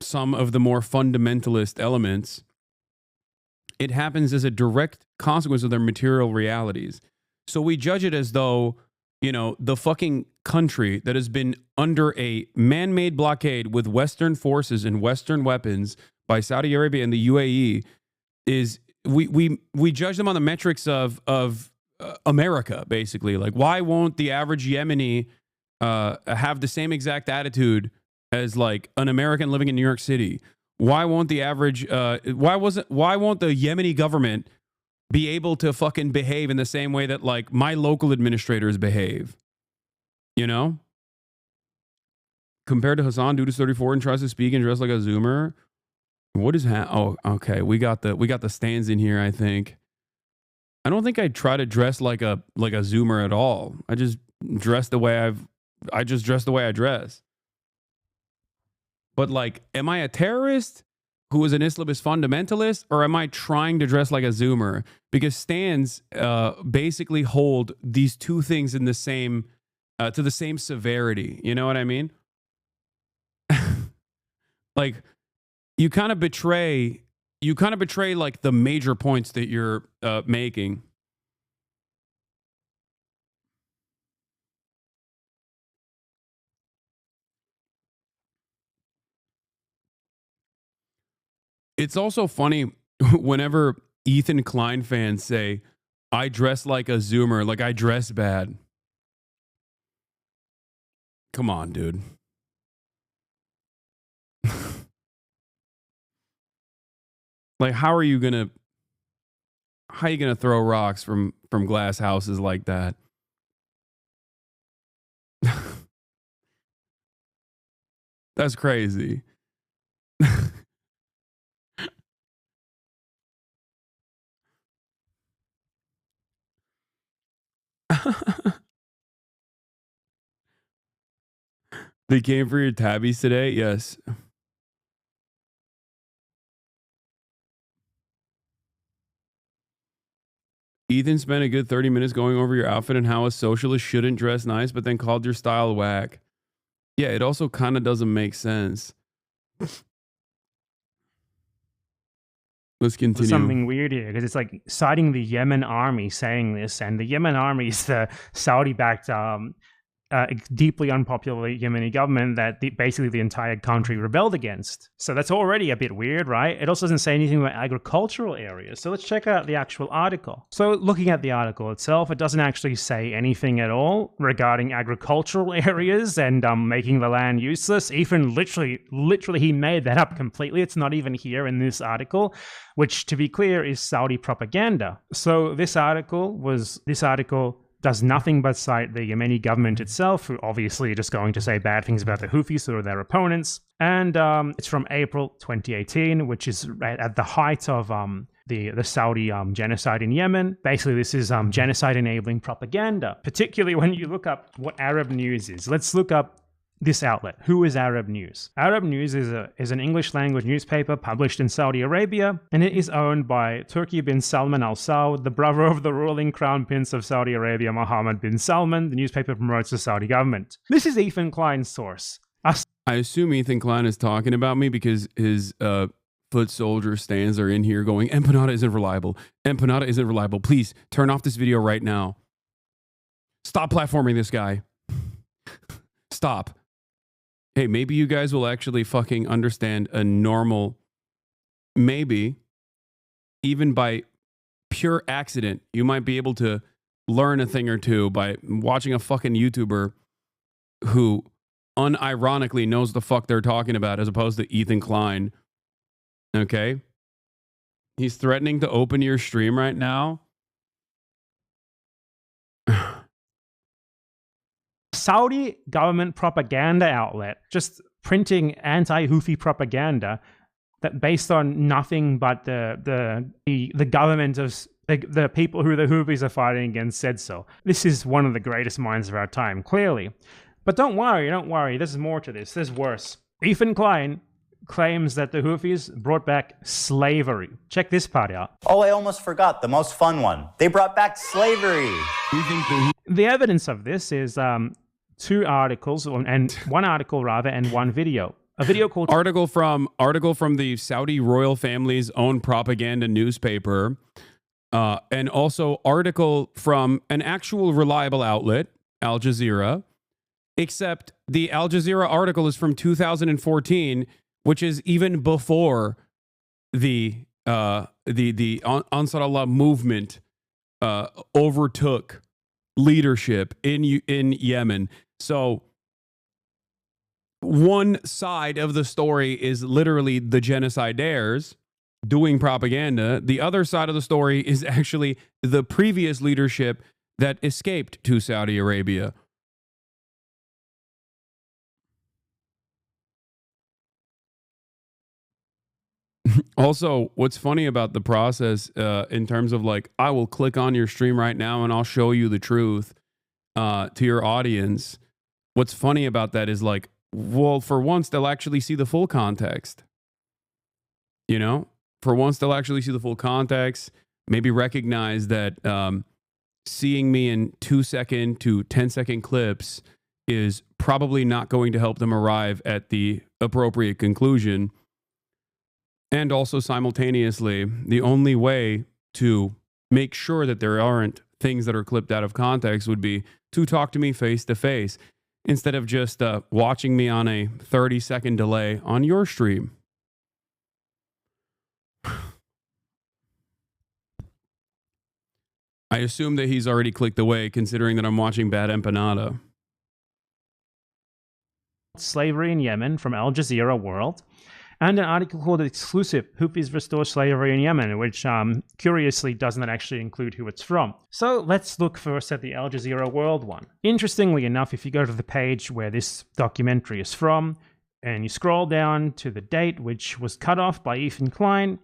some of the more fundamentalist elements, it happens as a direct consequence of their material realities. So we judge it as though, you know, the fucking country that has been under a man-made blockade with Western forces and Western weapons by Saudi Arabia and the UAE is, we judge them on the metrics of America, basically. Like, why won't the average Yemeni have the same exact attitude as like an American living in New York City? Why won't the average why won't the Yemeni government be able to fucking behave in the same way that like my local administrators behave? You know? Compared to Hasan, dude is 34 and tries to speak and dress like a Zoomer. What is oh, okay. We got the stands in here, I think. I don't think I try to dress like a Zoomer at all. I just dress the way I dress. But like, am I a terrorist who is an Islamist fundamentalist, or am I trying to dress like a Zoomer? Because stands basically hold these two things in the same to the same severity. You know what I mean? Like, you kind of betray like the major points that you're making. It's also funny whenever Ethan Klein fans say, I dress like a Zoomer, like I dress bad. Come on, dude. Like, how are you gonna throw rocks from glass houses like that? That's crazy. They came for your tabbies today? Yes. Ethan spent a good 30 minutes going over your outfit and how a socialist shouldn't dress nice, but then called your style whack. Yeah, it also kind of doesn't make sense. Let's continue. There's something weird here because it's like citing the Yemen army saying this, and the Yemen army is the Saudi-backed, deeply unpopular Yemeni government that basically the entire country rebelled against. So that's already a bit weird, right? It also doesn't say anything about agricultural areas. So let's check out the actual article. So looking at the article itself, it doesn't actually say anything at all regarding agricultural areas and making the land useless. Ethan literally he made that up completely. It's not even here in this article, which, to be clear, is Saudi propaganda. So this article does nothing but cite the Yemeni government itself, who obviously are just going to say bad things about the Houthis or their opponents. And it's from April 2018, which is right at the height of the Saudi genocide in Yemen. Basically, this is genocide-enabling propaganda, particularly when you look up what Arab News is. Let's look up this outlet. Who is Arab News? Arab News is an English-language newspaper published in Saudi Arabia, and it is owned by Turki bin Salman Al Saud, the brother of the ruling crown prince of Saudi Arabia, Mohammed bin Salman. The newspaper promotes the Saudi government. This is Ethan Klein's source. I assume Ethan Klein is talking about me because his foot soldier stands are in here going, Empanada isn't reliable. Empanada isn't reliable. Please turn off this video right now. Stop platforming this guy. Stop. Hey, maybe you guys will actually fucking understand a normal, maybe even by pure accident, you might be able to learn a thing or two by watching a fucking YouTuber who unironically knows the fuck they're talking about as opposed to Ethan Klein. Okay? He's threatening to open your stream right now. Saudi government propaganda outlet just printing anti-Houthi propaganda that based on nothing but the government of the people who the Houthis are fighting against said so. This is one of the greatest minds of our time, clearly. But don't worry, there's more to this, there's worse. Ethan Klein claims that the Houthis brought back slavery. Check this part out. Oh, I almost forgot the most fun one. They brought back slavery. The evidence of this is two articles, and one article rather, and one video. A video called article from the Saudi royal family's own propaganda newspaper, and also article from an actual reliable outlet, Al Jazeera. Except the Al Jazeera article is from 2014, which is even before the Ansar Allah movement overtook leadership in Yemen. So one side of the story is literally the genocidaires doing propaganda. The other side of the story is actually the previous leadership that escaped to Saudi Arabia. Also, what's funny about the process in terms of like, I will click on your stream right now and I'll show you the truth to your audience. What's funny about that is like, well, for once, they'll actually see the full context. You know, for once, they'll actually see the full context, maybe recognize that seeing me in 2-second to 10-second clips is probably not going to help them arrive at the appropriate conclusion. And also simultaneously, the only way to make sure that there aren't things that are clipped out of context would be to talk to me face to face instead of just watching me on a 30-second delay on your stream. I assume that he's already clicked away considering that I'm watching Bad Empanada. Slavery in Yemen from Al Jazeera World, and an article called Exclusive, Houthis Restore Slavery in Yemen, which curiously doesn't actually include who it's from. So let's look first at the Al Jazeera World one. Interestingly enough, if you go to the page where this documentary is from, and you scroll down to the date, which was cut off by Ethan Klein,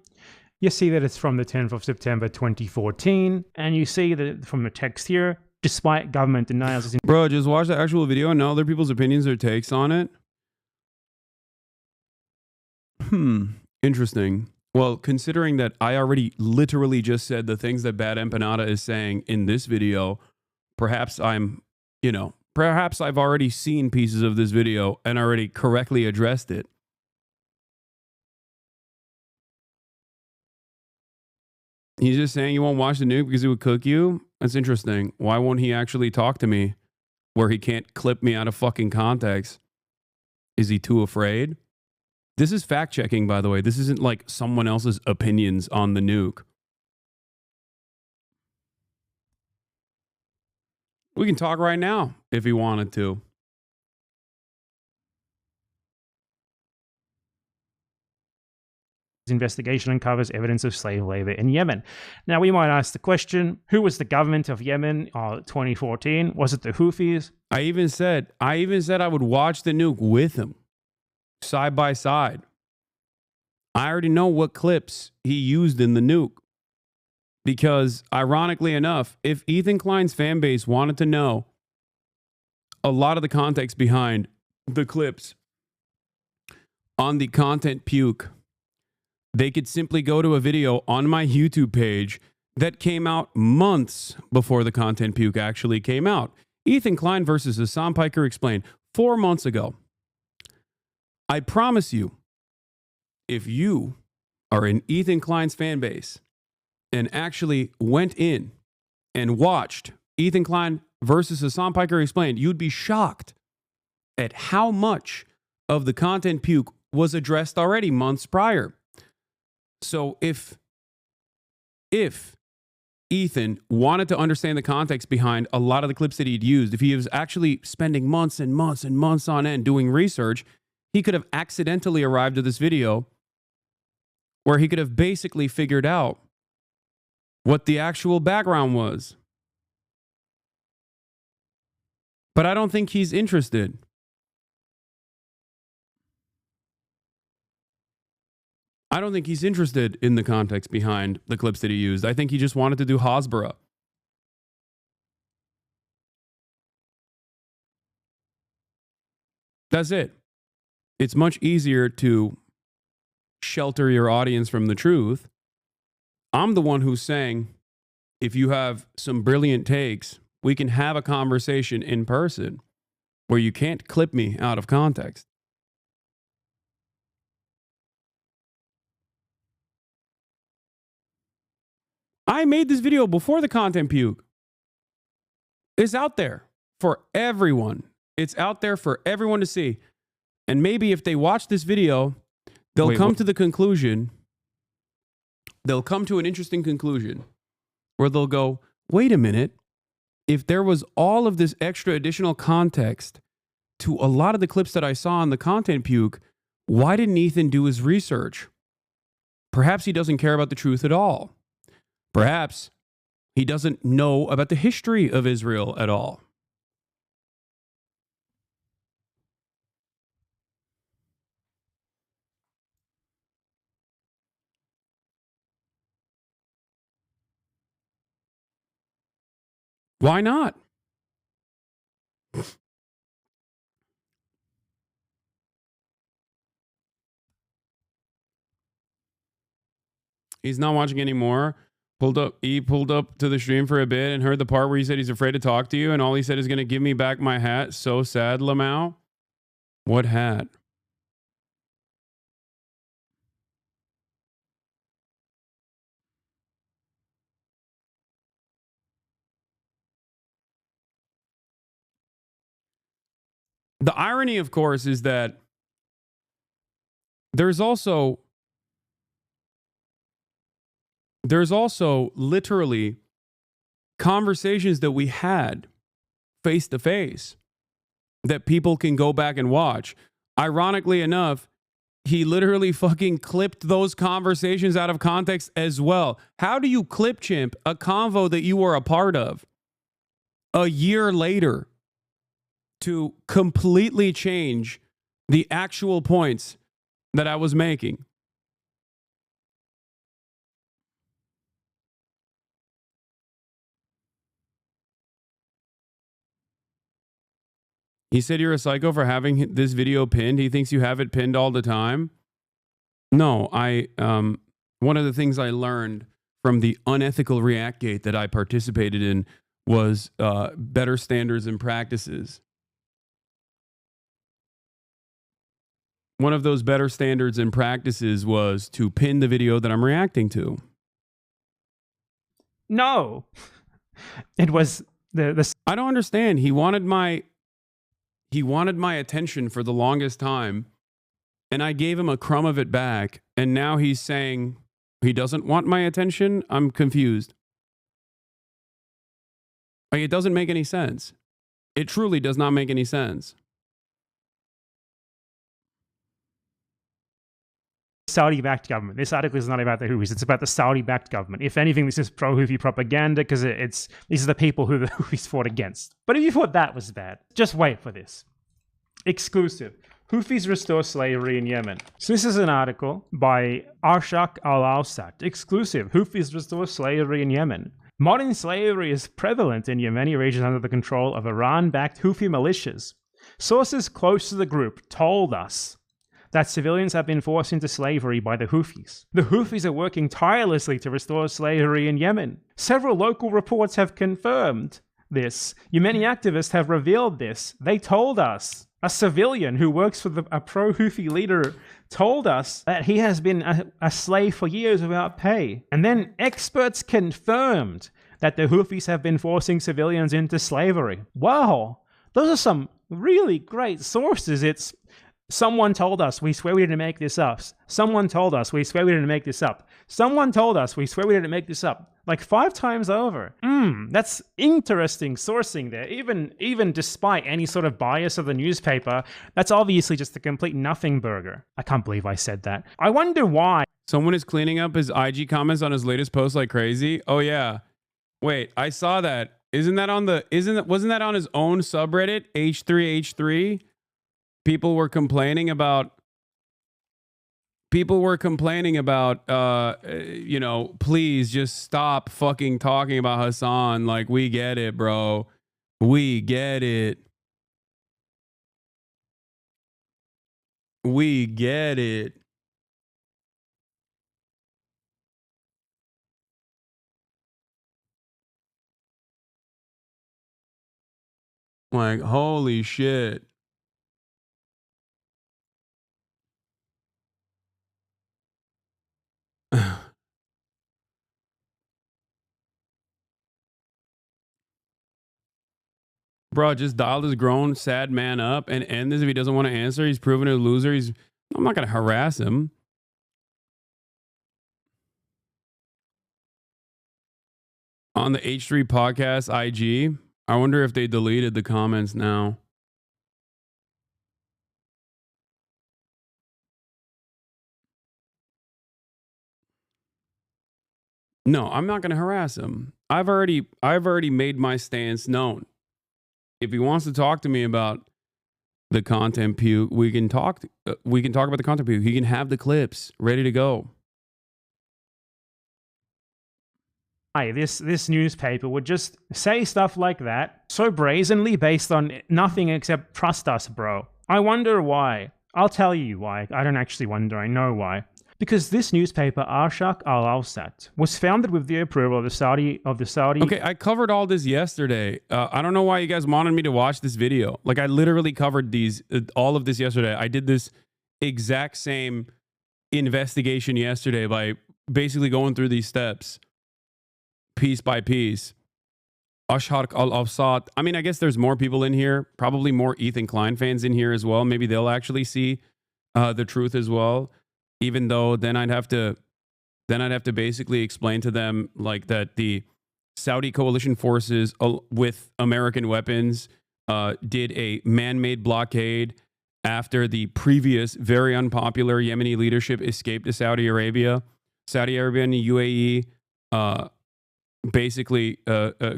you see that it's from the 10th of September 2014, and you see that from the text here, despite government denials... Bro, just watch the actual video and know other people's opinions or takes on it. Interesting. Well, considering that I already literally just said the things that Bad Empanada is saying in this video, perhaps perhaps I've already seen pieces of this video and already correctly addressed it. He's just saying you won't watch the nuke because it would cook you? That's interesting. Why won't he actually talk to me where he can't clip me out of fucking context? Is he too afraid? This is fact-checking, by the way. This isn't like someone else's opinions on the nuke. We can talk right now if he wanted to. investigation uncovers evidence of slave labor in Yemen. Now, we might ask the question, who was the government of Yemen in 2014? Was it the Houthis? I even said I would watch the nuke with him, side by side. I already know what clips he used in the nuke. Because, ironically enough, if Ethan Klein's fan base wanted to know a lot of the context behind the clips on the content puke, they could simply go to a video on my YouTube page that came out months before the content puke actually came out. Ethan Klein versus Hassan Piker Explained 4 months ago. I promise you, if you are in Ethan Klein's fan base and actually went in and watched Ethan Klein versus Hassan Piker Explained, you'd be shocked at how much of the content puke was addressed already months prior. So if Ethan wanted to understand the context behind a lot of the clips that he'd used, if he was actually spending months and months and months on end doing research, he could have accidentally arrived at this video where he could have basically figured out what the actual background was. But I don't think he's interested. I don't think he's interested in the context behind the clips that he used. I think he just wanted to do Hasbara. That's it. It's much easier to shelter your audience from the truth. I'm the one who's saying, if you have some brilliant takes, we can have a conversation in person where you can't clip me out of context. I made this video before the content puke. It's out there for everyone. It's out there for everyone to see. And maybe if they watch this video, they'll come to the conclusion, they'll come to an interesting conclusion where they'll go, wait a minute, if there was all of this extra additional context to a lot of the clips that I saw in the content puke, why didn't Ethan do his research? Perhaps he doesn't care about the truth at all. Perhaps he doesn't know about the history of Israel at all. Why not? He's not watching anymore. He pulled up to the stream for a bit and heard the part where he said he's afraid to talk to you, and all he said is going to give me back my hat. So sad, Lamau. What hat? The irony, of course, is that there's also literally conversations that we had face to face that people can go back and watch. Ironically enough, he literally fucking clipped those conversations out of context as well. How do you clip chimp a convo that you were a part of a year later to completely change the actual points that I was making? He said you're a psycho for having this video pinned. He thinks you have it pinned all the time. No, one of the things I learned from the unethical Reactgate that I participated in was better standards and practices. One of those better standards and practices was to pin the video that I'm reacting to. No. It was the I don't understand. He wanted my attention for the longest time, and I gave him a crumb of it back, and now he's saying he doesn't want my attention? I'm confused. Like, it doesn't make any sense. It truly does not make any sense. Saudi-backed government. This article is not about the Houthis. It's about the Saudi-backed government. If anything, this is pro-Houthi propaganda because these are the people who the Houthis fought against. But if you thought that was bad, just wait for this. Exclusive. Houthis restore slavery in Yemen. So this is an article by Arshak Al-Awsat. Exclusive. Houthis restore slavery in Yemen. Modern slavery is prevalent in Yemeni regions under the control of Iran-backed Houthi militias. Sources close to the group told us that civilians have been forced into slavery by the Houthis. The Houthis are working tirelessly to restore slavery in Yemen. Several local reports have confirmed this. Yemeni activists have revealed this. They told us. A civilian who works for a pro-Houthi leader told us that he has been a slave for years without pay. And then experts confirmed that the Houthis have been forcing civilians into slavery. Wow, those are some really great sources. It's someone told us, we swear we didn't make this up. Someone told us, we swear we didn't make this up. Someone told us, we swear we didn't make this up. Like 5 times over. That's interesting sourcing there. Even despite any sort of bias of the newspaper, that's obviously just a complete nothing burger. I can't believe I said that. I wonder why. Someone is cleaning up his IG comments on his latest post like crazy. Oh yeah. Wait, I saw that. Wasn't that on his own subreddit, H3H3? People were complaining about, please just stop fucking talking about Hasan. Like, we get it, bro. We get it. We get it. Like, holy shit. Bro, just dial this grown, sad man up and end this if he doesn't want to answer. He's proven a loser. I'm not going to harass him. On the H3 podcast IG, I wonder if they deleted the comments now. No, I'm not going to harass him. I've already made my stance known. If he wants to talk to me about the content puke, we can talk about the content puke. He can have the clips ready to go. This newspaper would just say stuff like that so brazenly based on nothing except trust us, bro. I wonder why. I'll tell you why. I don't actually wonder. I know why. Because this newspaper, Arshak Al-Awsat, was founded with the approval of the Saudi. Okay, I covered all this yesterday. I don't know why you guys wanted me to watch this video. Like, I literally covered all of this yesterday. I did this exact same investigation yesterday by basically going through these steps, piece by piece. Arshak Al-Awsat. I mean, I guess there's more people in here. Probably more Ethan Klein fans in here as well. Maybe they'll actually see the truth as well. Even though then I'd have to basically explain to them like that the Saudi coalition forces with American weapons did a man-made blockade after the previous very unpopular Yemeni leadership escaped to Saudi Arabia. Saudi Arabia and the UAE basically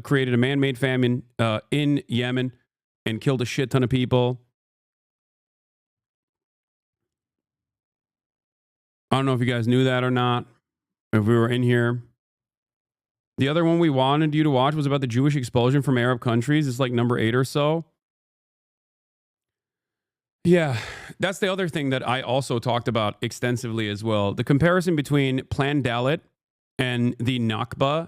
created a man-made famine in Yemen and killed a shit ton of people. I don't know if you guys knew that or not, if we were in here. The other one we wanted you to watch was about the Jewish expulsion from Arab countries. It's like number 8 or so. Yeah, that's the other thing that I also talked about extensively as well. The comparison between Plan Dalit and the Nakba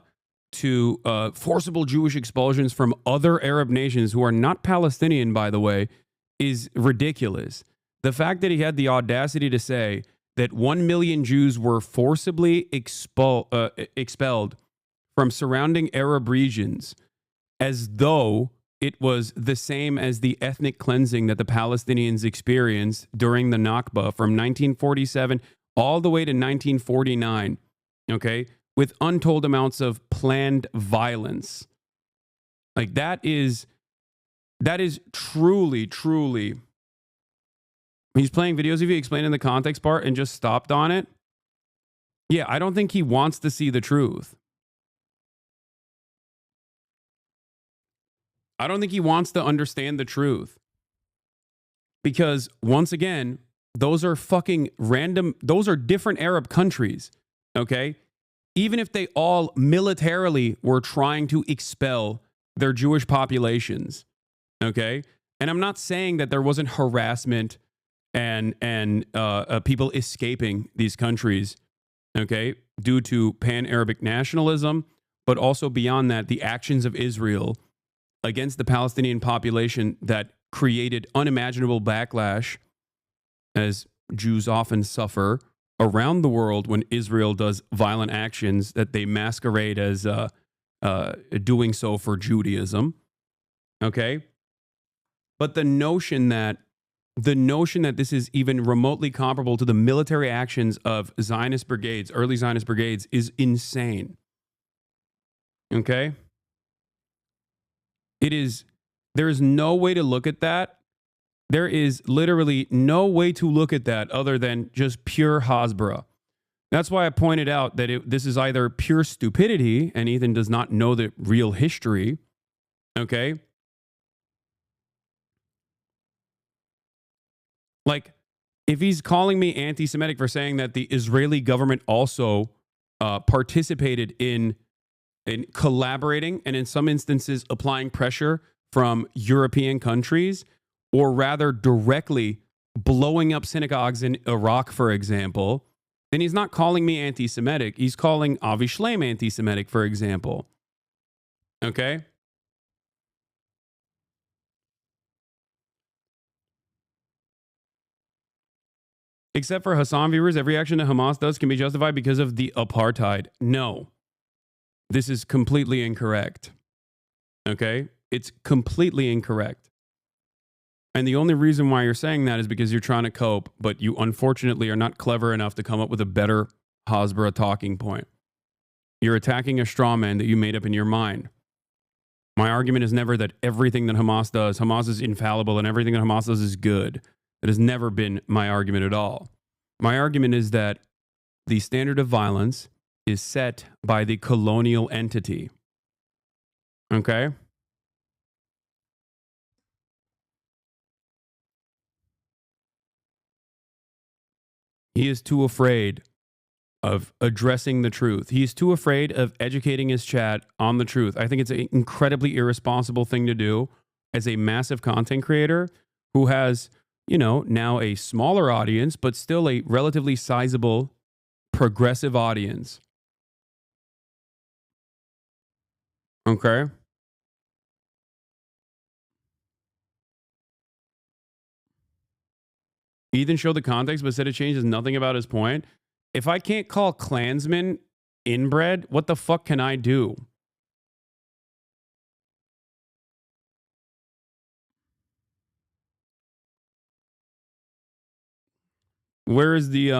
to forcible Jewish expulsions from other Arab nations who are not Palestinian, by the way, is ridiculous. The fact that he had the audacity to say that 1 million Jews were forcibly expelled from surrounding Arab regions as though it was the same as the ethnic cleansing that the Palestinians experienced during the Nakba from 1947 all the way to 1949, okay, with untold amounts of planned violence. Like that is truly, truly He's playing videos of you explaining the context part and just stopped on it. Yeah, I don't think he wants to see the truth. I don't think he wants to understand the truth. Because once again, those are fucking random, those are different Arab countries, okay? Even if they all militarily were trying to expel their Jewish populations, okay? And I'm not saying that there wasn't harassment and people escaping these countries, okay, due to pan-Arabic nationalism, but also beyond that, the actions of Israel against the Palestinian population that created unimaginable backlash, as Jews often suffer around the world when Israel does violent actions that they masquerade as doing so for Judaism. Okay? But the notion that this is even remotely comparable to the military actions of Zionist brigades, early Zionist brigades, is insane. Okay? There is no way to look at that. There is literally no way to look at that other than just pure Hasbara. That's why I pointed out that this is either pure stupidity, and Ethan does not know the real history, okay? Like, if he's calling me anti-Semitic for saying that the Israeli government also participated in collaborating and in some instances applying pressure from European countries, or rather directly blowing up synagogues in Iraq, for example, then he's not calling me anti-Semitic. He's calling Avi Shlaim anti-Semitic, for example. Okay? Except for Hassan viewers, every action that Hamas does can be justified because of the apartheid. No. This is completely incorrect. Okay? It's completely incorrect. And the only reason why you're saying that is because you're trying to cope, but you unfortunately are not clever enough to come up with a better Hasbara talking point. You're attacking a straw man that you made up in your mind. My argument is never that everything that Hamas is infallible and everything that Hamas does is good. That has never been my argument at all. My argument is that the standard of violence is set by the colonial entity. Okay? He is too afraid of addressing the truth. He's too afraid of educating his chat on the truth. I think it's an incredibly irresponsible thing to do as a massive content creator who has, you know, now a smaller audience, but still a relatively sizable progressive audience. Okay? Ethan showed the context, but said it changes nothing about his point. If I can't call Klansmen inbred, what the fuck can I do? Where is the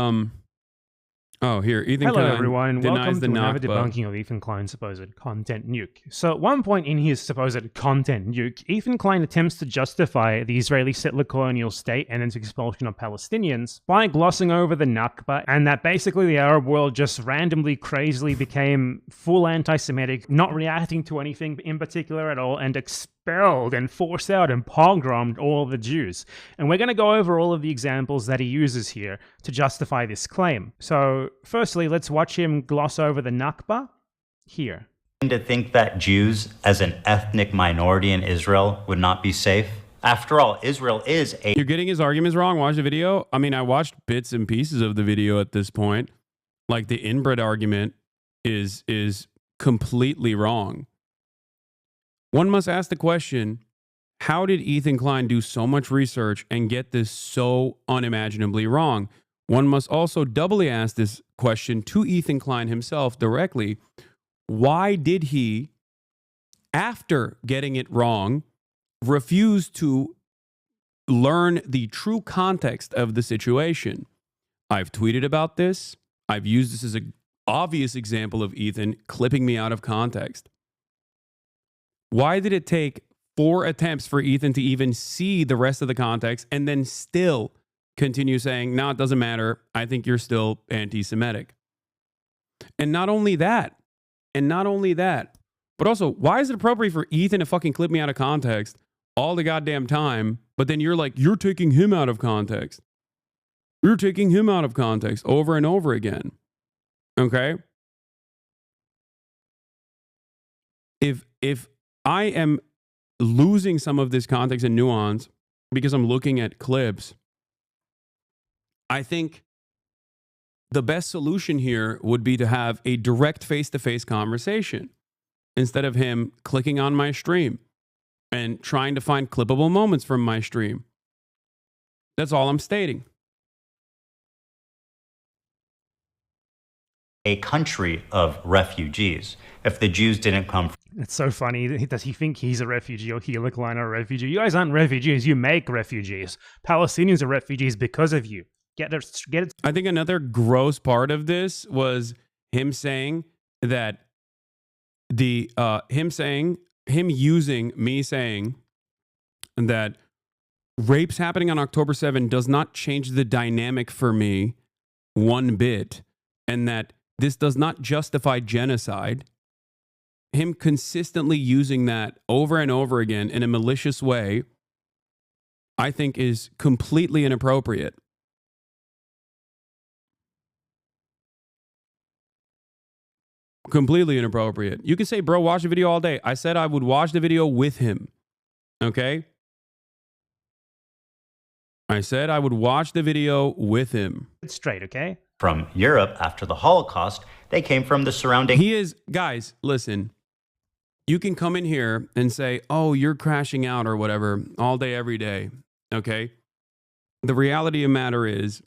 Oh, here, Ethan Hello, Klein everyone. denies Welcome the to another Nakba. debunking of Ethan Klein's supposed content nuke. So at one point in his supposed content nuke, Ethan Klein attempts to justify the Israeli settler colonial state and its expulsion of Palestinians by glossing over the Nakba, and that basically the Arab world just randomly, crazily became full anti-Semitic, not reacting to anything in particular at all, and expelled and forced out and pogromed all of the Jews. And we're going to go over all of the examples that he uses here to justify this claim. So firstly, let's watch him gloss over the Nakba here. To think that Jews as an ethnic minority in Israel would not be safe? After all, Israel is a... You're getting his arguments wrong. Watch the video. I mean, I watched bits and pieces of the video at this point. Like, the inbred argument is completely wrong. One must ask the question, how did Ethan Klein do so much research and get this so unimaginably wrong? One must also doubly ask this question to Ethan Klein himself directly. Why did he, after getting it wrong, refuse to learn the true context of the situation? I've tweeted about this. I've used this as an obvious example of Ethan clipping me out of context. Why did it take 4 attempts for Ethan to even see the rest of the context and then still continue saying, no, it doesn't matter. I think you're still anti-Semitic. And not only that, but also, why is it appropriate for Ethan to fucking clip me out of context all the goddamn time, but then you're like, you're taking him out of context. You're taking him out of context over and over again. Okay? If I am losing some of this context and nuance because I'm looking at clips, I think the best solution here would be to have a direct face-to-face conversation instead of him clicking on my stream and trying to find clippable moments from my stream. That's all I'm stating. A country of refugees. If the Jews didn't come from It's so funny. Does he think he's a refugee or Gila Klein are a refugee? You guys aren't refugees. You make refugees. Palestinians are refugees because of you. Get it. I think another gross part of this was him saying that him using me saying that rapes happening on October 7 does not change the dynamic for me one bit, and that this does not justify genocide. Him consistently using that over and over again in a malicious way, I think is completely inappropriate. Completely inappropriate. You can say, bro, watch the video all day. I said I would watch the video with him. Okay? I said I would watch the video with him. It's straight, okay? From Europe after the Holocaust, they came from the surrounding... He is... Guys, listen. You can come in here and say, oh, you're crashing out or whatever all day, every day. Okay? The reality of the matter is,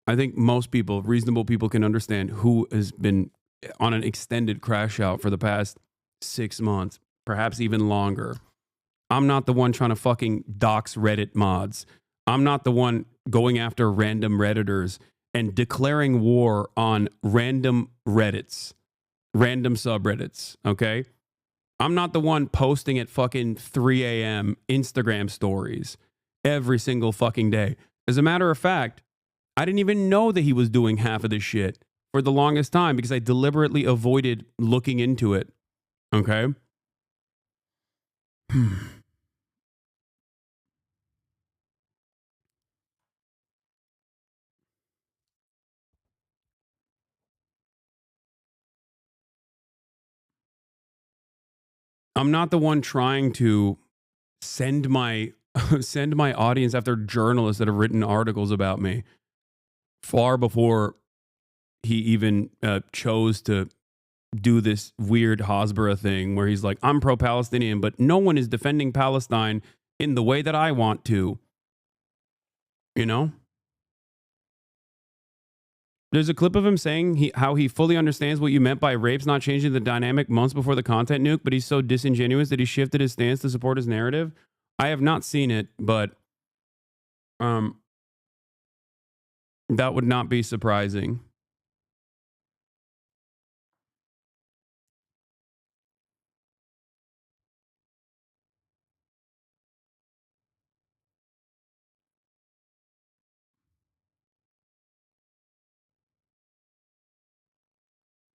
I think most people, reasonable people, can understand who has been on an extended crash out for the past 6 months, perhaps even longer. I'm not the one trying to fucking dox Reddit mods. I'm not the one going after random Redditors and declaring war on random Reddits, random subreddits, okay? I'm not the one posting at fucking 3 a.m. Instagram stories every single fucking day. As a matter of fact, I didn't even know that he was doing half of this shit for the longest time because I deliberately avoided looking into it, okay? I'm not the one trying to send my audience after journalists that have written articles about me far before he even chose to do this weird Hasbara thing where he's like, I'm pro-Palestinian, but no one is defending Palestine in the way that I want to. You know? There's a clip of him saying how he fully understands what you meant by rapes not changing the dynamic months before the content nuke, but he's so disingenuous that he shifted his stance to support his narrative. I have not seen it, but that would not be surprising.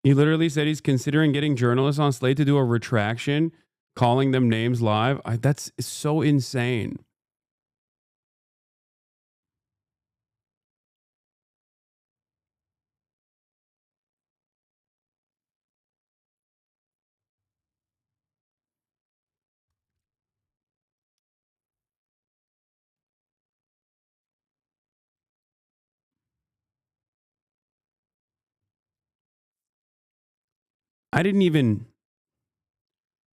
He literally said he's considering getting journalists on Slate to do a retraction, calling them names live. That's so insane. I didn't even...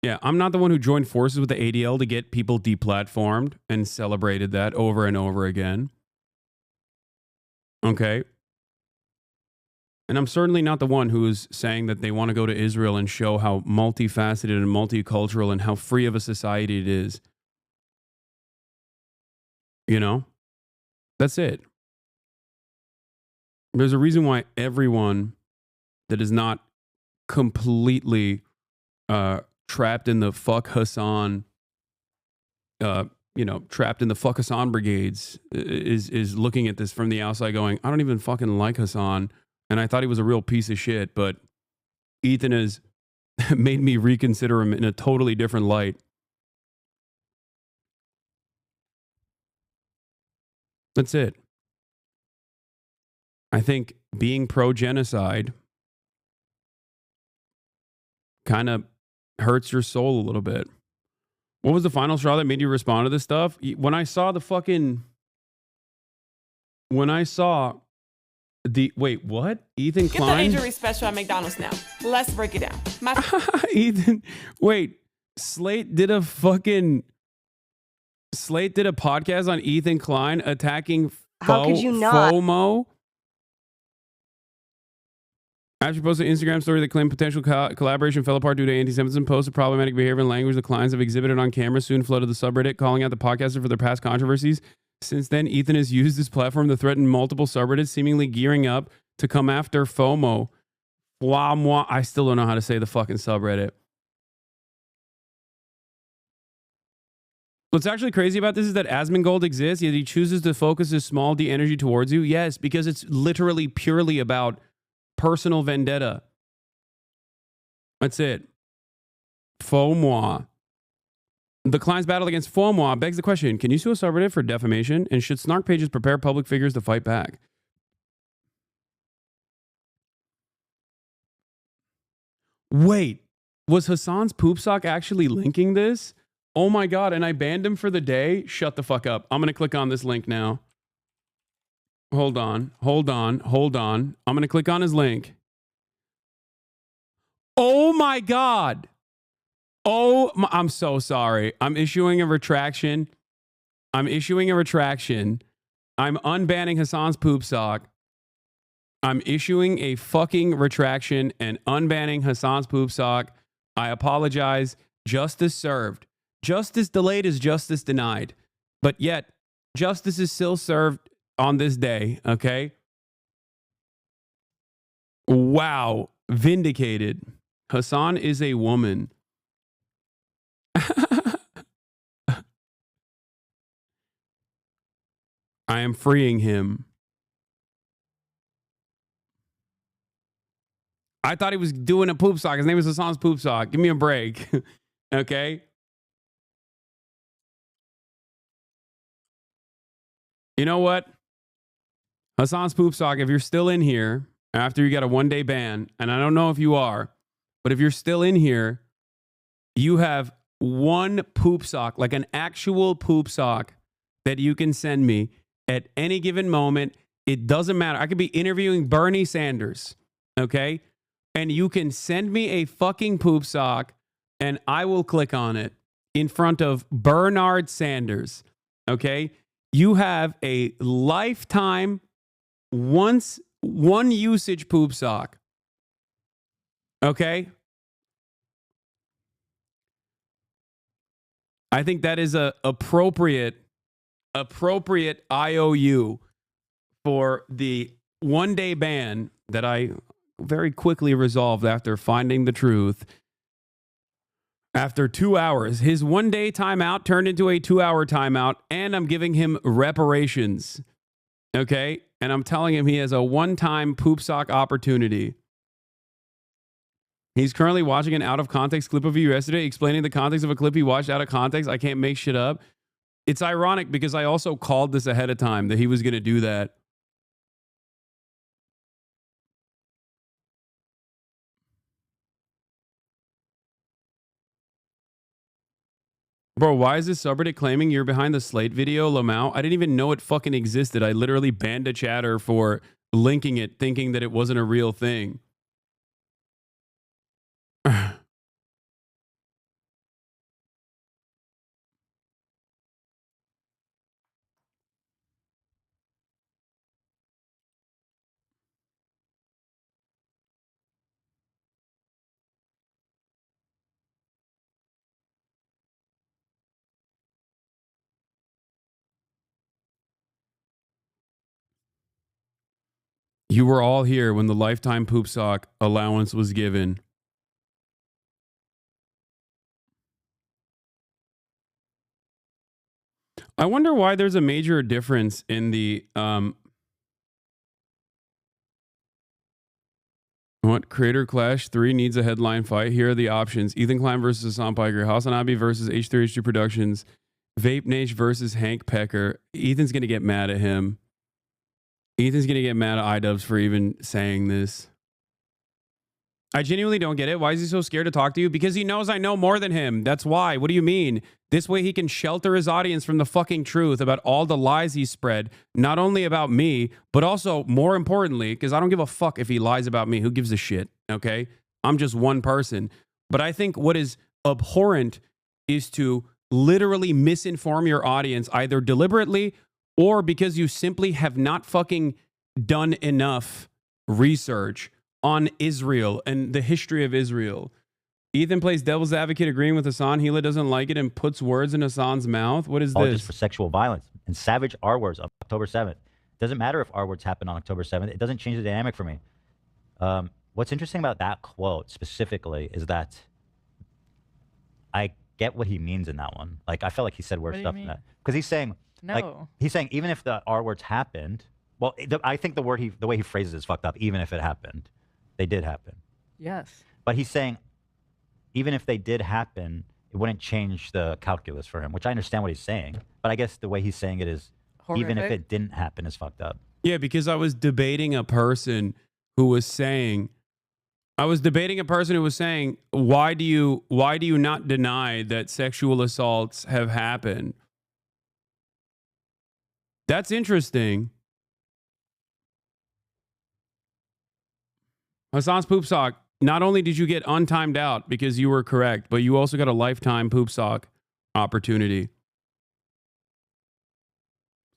Yeah, I'm not the one who joined forces with the ADL to get people deplatformed and celebrated that over and over again. Okay? And I'm certainly not the one who is saying that they want to go to Israel and show how multifaceted and multicultural and how free of a society it is. You know? That's it. There's a reason why everyone that is not completely trapped in the fuck Hassan, trapped in the fuck Hassan brigades is looking at this from the outside going, I don't even fucking like Hassan. And I thought he was a real piece of shit, but Ethan has made me reconsider him in a totally different light. That's it. I think being pro-genocide kind of hurts your soul a little bit. What was the final straw that made you respond to this stuff? When I saw wait, what? Ethan Klein? Get the injury special at McDonald's now. Let's break it down. Ethan, wait. Slate did a podcast on Ethan Klein attacking How could you not? FOMO. After posting an Instagram story that claimed potential collaboration fell apart due to anti-Semitism, posts of problematic behavior and language the Kleins have exhibited on camera soon flooded the subreddit, calling out the podcaster for their past controversies. Since then, Ethan has used this platform to threaten multiple subreddits, seemingly gearing up to come after FOMO. I still don't know how to say the fucking subreddit. What's actually crazy about this is that Asmongold exists, yet he chooses to focus his small D energy towards you. Yes, because it's literally purely about personal vendetta. That's it. FOMO. The Klein's battle against FOMO begs the question, can you sue a subreddit for defamation? And should snark pages prepare public figures to fight back? Wait, was Hassan's poop sock actually linking this? Oh my God, and I banned him for the day? Shut the fuck up. I'm going to click on this link now. Hold on. I'm going to click on his link. Oh my God. I'm so sorry. I'm issuing a retraction. I'm unbanning Hassan's poop sock. I'm issuing a fucking retraction and unbanning Hassan's poop sock. I apologize. Justice served. Justice delayed is justice denied. But yet, justice is still served on this day, okay? Wow. Vindicated. Hassan is a woman. I am freeing him. I thought he was doing a poop sock. His name is Hassan's poop sock. Give me a break. Okay? You know what? Hassan's poop sock, if you're still in here after you got a 1-day ban, and I don't know if you are, but if you're still in here, you have one poop sock, like an actual poop sock that you can send me at any given moment. It doesn't matter. I could be interviewing Bernie Sanders, okay? And you can send me a fucking poop sock and I will click on it in front of Bernard Sanders, okay? You have a lifetime, one usage poop sock, okay? I think that is a appropriate IOU for the 1-day ban that I very quickly resolved after finding the truth. After 2 hours, his 1-day timeout turned into a 2-hour timeout, and I'm giving him reparations. Okay? And I'm telling him he has a one-time poop sock opportunity. He's currently watching an out-of-context clip of you yesterday, explaining the context of a clip he watched out of context. I can't make shit up. It's ironic because I also called this ahead of time that he was going to do that. Bro, why is this subreddit claiming you're behind the Slate video, Lamau? I didn't even know it fucking existed. I literally banned a chatter for linking it, thinking that it wasn't a real thing. You were all here when the lifetime poop sock allowance was given. I wonder why there's a major difference in the what? Creator Clash 3 needs a headline fight. Here are the options. Ethan Klein versus Hassan Piker. HasanAbi versus H3H2 Productions. Vape Nation versus Hank Pecker. Ethan's going to get mad at him. Ethan's going to get mad at iDubbbz for even saying this. I genuinely don't get it. Why is he so scared to talk to you? Because he knows I know more than him. That's why. What do you mean? This way he can shelter his audience from the fucking truth about all the lies he spread, not only about me, but also, more importantly, because I don't give a fuck if he lies about me. Who gives a shit? Okay? I'm just one person. But I think what is abhorrent is to literally misinform your audience, either deliberately or because you simply have not fucking done enough research on Israel and the history of Israel. Ethan plays devil's advocate agreeing with Hassan. Hila doesn't like it and puts words in Hassan's mouth. What is this? For sexual violence and savage R words on October 7th. Doesn't matter if R words happen on October 7th. It doesn't change the dynamic for me. What's interesting about that quote specifically is that I get what he means in that one. Like, I felt like he said worse stuff than that. Because he's saying, he's saying even if the R words happened, well, I think the way he phrases it is fucked up. Even if it happened. They did happen. Yes. But he's saying, even if they did happen, it wouldn't change the calculus for him, which I understand what he's saying. But I guess the way he's saying it is, even if it didn't happen, is fucked up. Yeah, because I was debating a person who was saying, why do you not deny that sexual assaults have happened? That's interesting. Hassan's poop sock. Not only did you get untimed out because you were correct, but you also got a lifetime poop sock opportunity.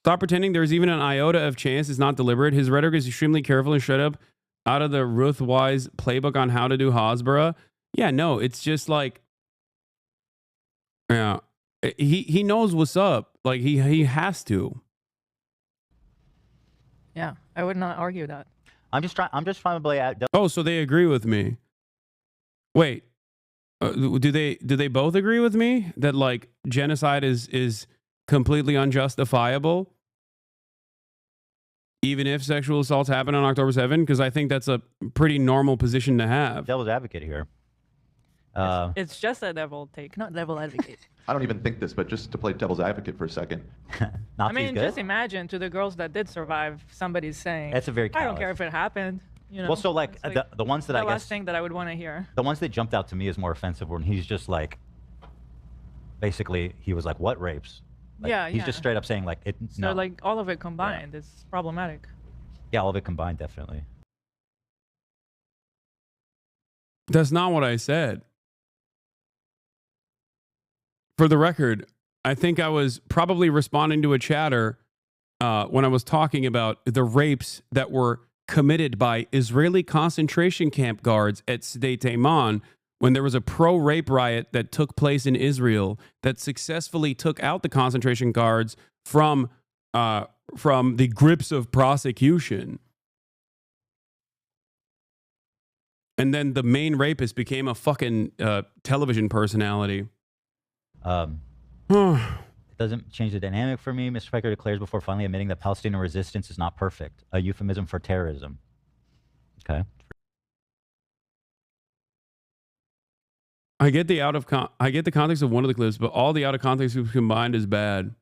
Stop pretending there's even an iota of chance it's not deliberate. His rhetoric is extremely careful and shut up out of the Ruth Wise playbook on how to do Hasbara. Yeah, no, it's just like, yeah, he knows what's up. Like he has to. Yeah, I would not argue that. I'm just trying to play out. Oh, so they agree with me. Wait, do they both agree with me that like genocide is completely unjustifiable, even if sexual assaults happen on October 7th? Because I think that's a pretty normal position to have. Devil's advocate here. It's just a devil take, not devil advocate. I don't even think this, but just to play devil's advocate for a second. I mean, just imagine to the girls that did survive, somebody's saying, that's a very I don't care if it happened. You know? Well, so like the ones that I guess. The last thing that I would want to hear. The ones that jumped out to me as more offensive when he's just like, basically, he was like, what rapes? Like, yeah, he's just straight up saying like, So like all of it combined is problematic. Yeah, all of it combined, definitely. That's not what I said. For the record, I think I was probably responding to a chatter when I was talking about the rapes that were committed by Israeli concentration camp guards at Sde Teiman when there was a pro-rape riot that took place in Israel that successfully took out the concentration guards from the grips of prosecution. And then the main rapist became a fucking television personality. It doesn't change the dynamic for me. Mr. Piker declares before finally admitting that Palestinian resistance is not perfect, a euphemism for terrorism. Okay. I get the context of one of the clips, but all the out of context combined is bad.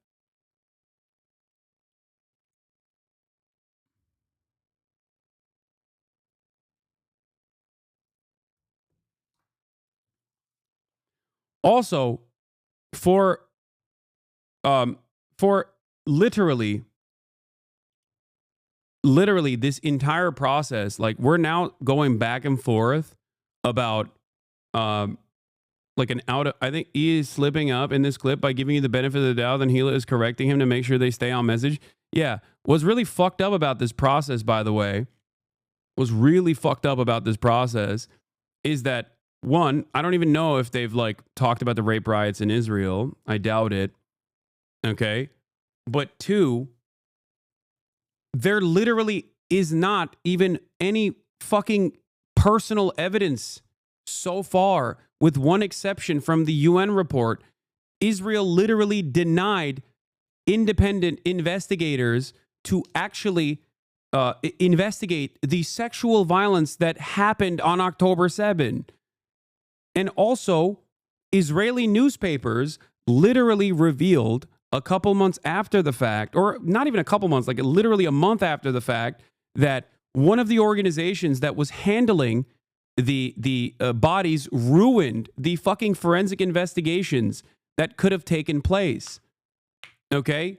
Also, for literally this entire process, like we're now going back and forth about like I think he is slipping up in this clip by giving you the benefit of the doubt, then Hila is correcting him to make sure they stay on message. Yeah. What's really fucked up about this process, by the way, is that one, I don't even know if they've like talked about the rape riots in Israel. I doubt it. Okay. But two, there literally is not even any fucking personal evidence so far, with one exception from the UN report. Israel literally denied independent investigators to actually investigate the sexual violence that happened on October 7. And also, Israeli newspapers literally revealed a couple months after the fact, or not even a couple months, like literally a month after the fact, that one of the organizations that was handling the bodies ruined the fucking forensic investigations that could have taken place. Okay?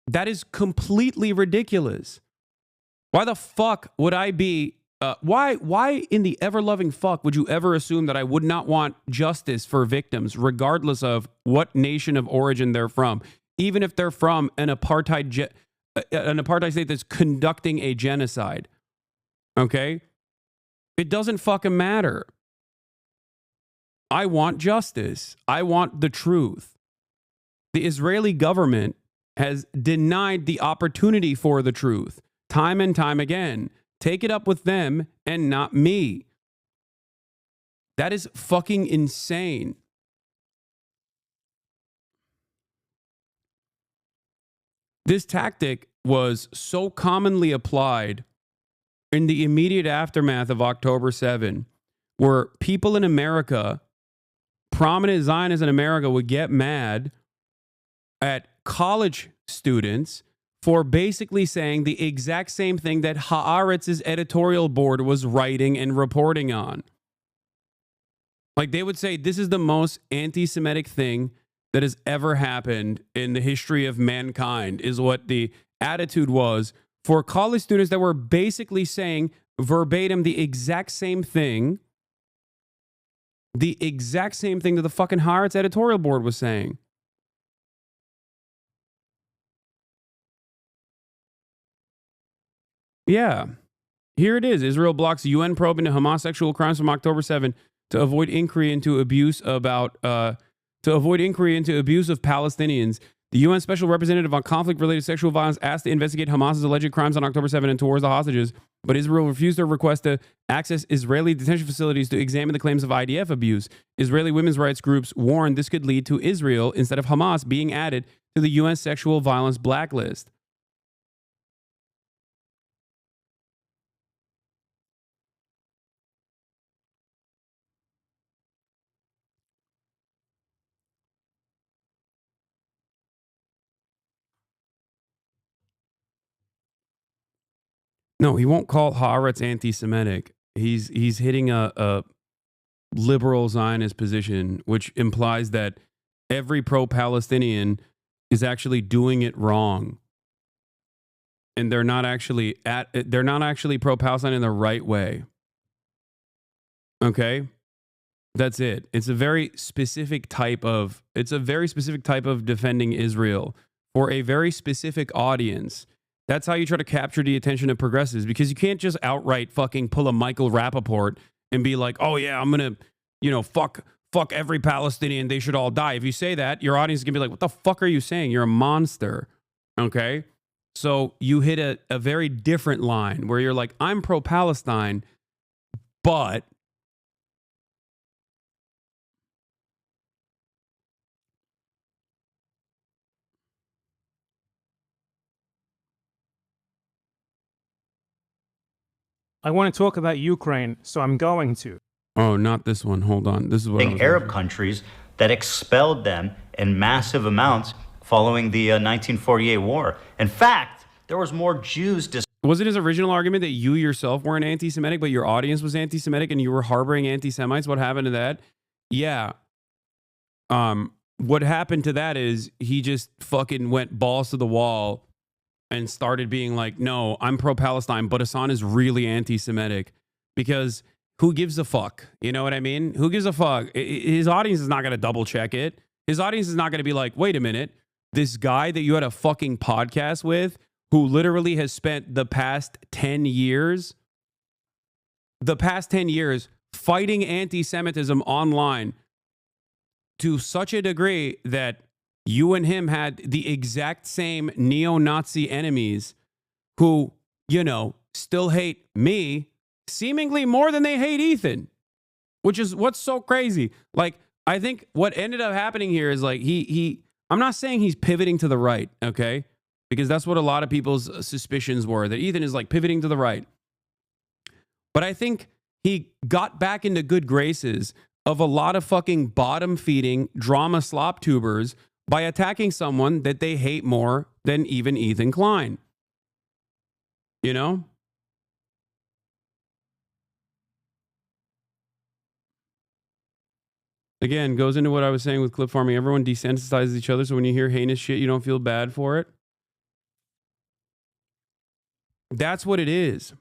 That is completely ridiculous. Why the fuck would I be... why in the ever-loving fuck would you ever assume that I would not want justice for victims, regardless of what nation of origin they're from, even if they're from an apartheid state that's conducting a genocide? Okay? It doesn't fucking matter. I want justice. I want the truth. The Israeli government has denied the opportunity for the truth time and time again. Take it up with them and not me. That is fucking insane. This tactic was so commonly applied in the immediate aftermath of October 7, where people in America, prominent Zionists in America, would get mad at college students for basically saying the exact same thing that Haaretz's editorial board was writing and reporting on. Like, they would say, this is the most anti-Semitic thing that has ever happened in the history of mankind, is what the attitude was for college students that were basically saying verbatim the exact same thing that the fucking Haaretz editorial board was saying. Yeah. Here it is. Israel blocks UN probe into Hamas sexual crimes from October 7 to avoid inquiry into abuse of Palestinians. The UN Special Representative on Conflict-Related Sexual Violence asked to investigate Hamas's alleged crimes on October 7 and towards the hostages, but Israel refused their request to access Israeli detention facilities to examine the claims of IDF abuse. Israeli women's rights groups warned this could lead to Israel, instead of Hamas, being added to the UN sexual violence blacklist. No, he won't call Haaretz anti-Semitic. He's hitting a liberal Zionist position, which implies that every pro-Palestinian is actually doing it wrong, and they're not actually pro-Palestine in the right way. Okay, that's it. It's a very specific type of defending Israel for a very specific audience. That's how you try to capture the attention of progressives, because you can't just outright fucking pull a Michael Rappaport and be like, oh yeah, I'm going to, fuck every Palestinian. They should all die. If you say that, your audience is going to be like, what the fuck are you saying? You're a monster. Okay. So you hit a very different line where you're like, I'm pro-Palestine, but I want to talk about Ukraine, so I'm going to. Oh, not this one. Hold on. This is what Arab countries that expelled them in massive amounts following the 1948 war. In fact, there was more Jews. Was it his original argument that you yourself weren't anti-Semitic, but your audience was anti-Semitic and you were harboring anti-Semites? What happened to that? Yeah. What happened to that is he just fucking went balls to the wall and started being like, no, I'm pro-Palestine, but Hassan is really anti-Semitic, because who gives a fuck? You know what I mean? Who gives a fuck? His audience is not going to double check it. His audience is not going to be like, wait a minute, this guy that you had a fucking podcast with, who literally has spent the past 10 years fighting anti-Semitism online to such a degree that you and him had the exact same neo-Nazi enemies who, still hate me seemingly more than they hate Ethan, which is what's so crazy. Like, I think what ended up happening here is like I'm not saying he's pivoting to the right, okay? Because that's what a lot of people's suspicions were, that Ethan is like pivoting to the right. But I think he got back into good graces of a lot of fucking bottom-feeding drama slop tubers by attacking someone that they hate more than even Ethan Klein. You know? Again, goes into what I was saying with clip farming. Everyone desensitizes each other, so when you hear heinous shit, you don't feel bad for it. That's what it is.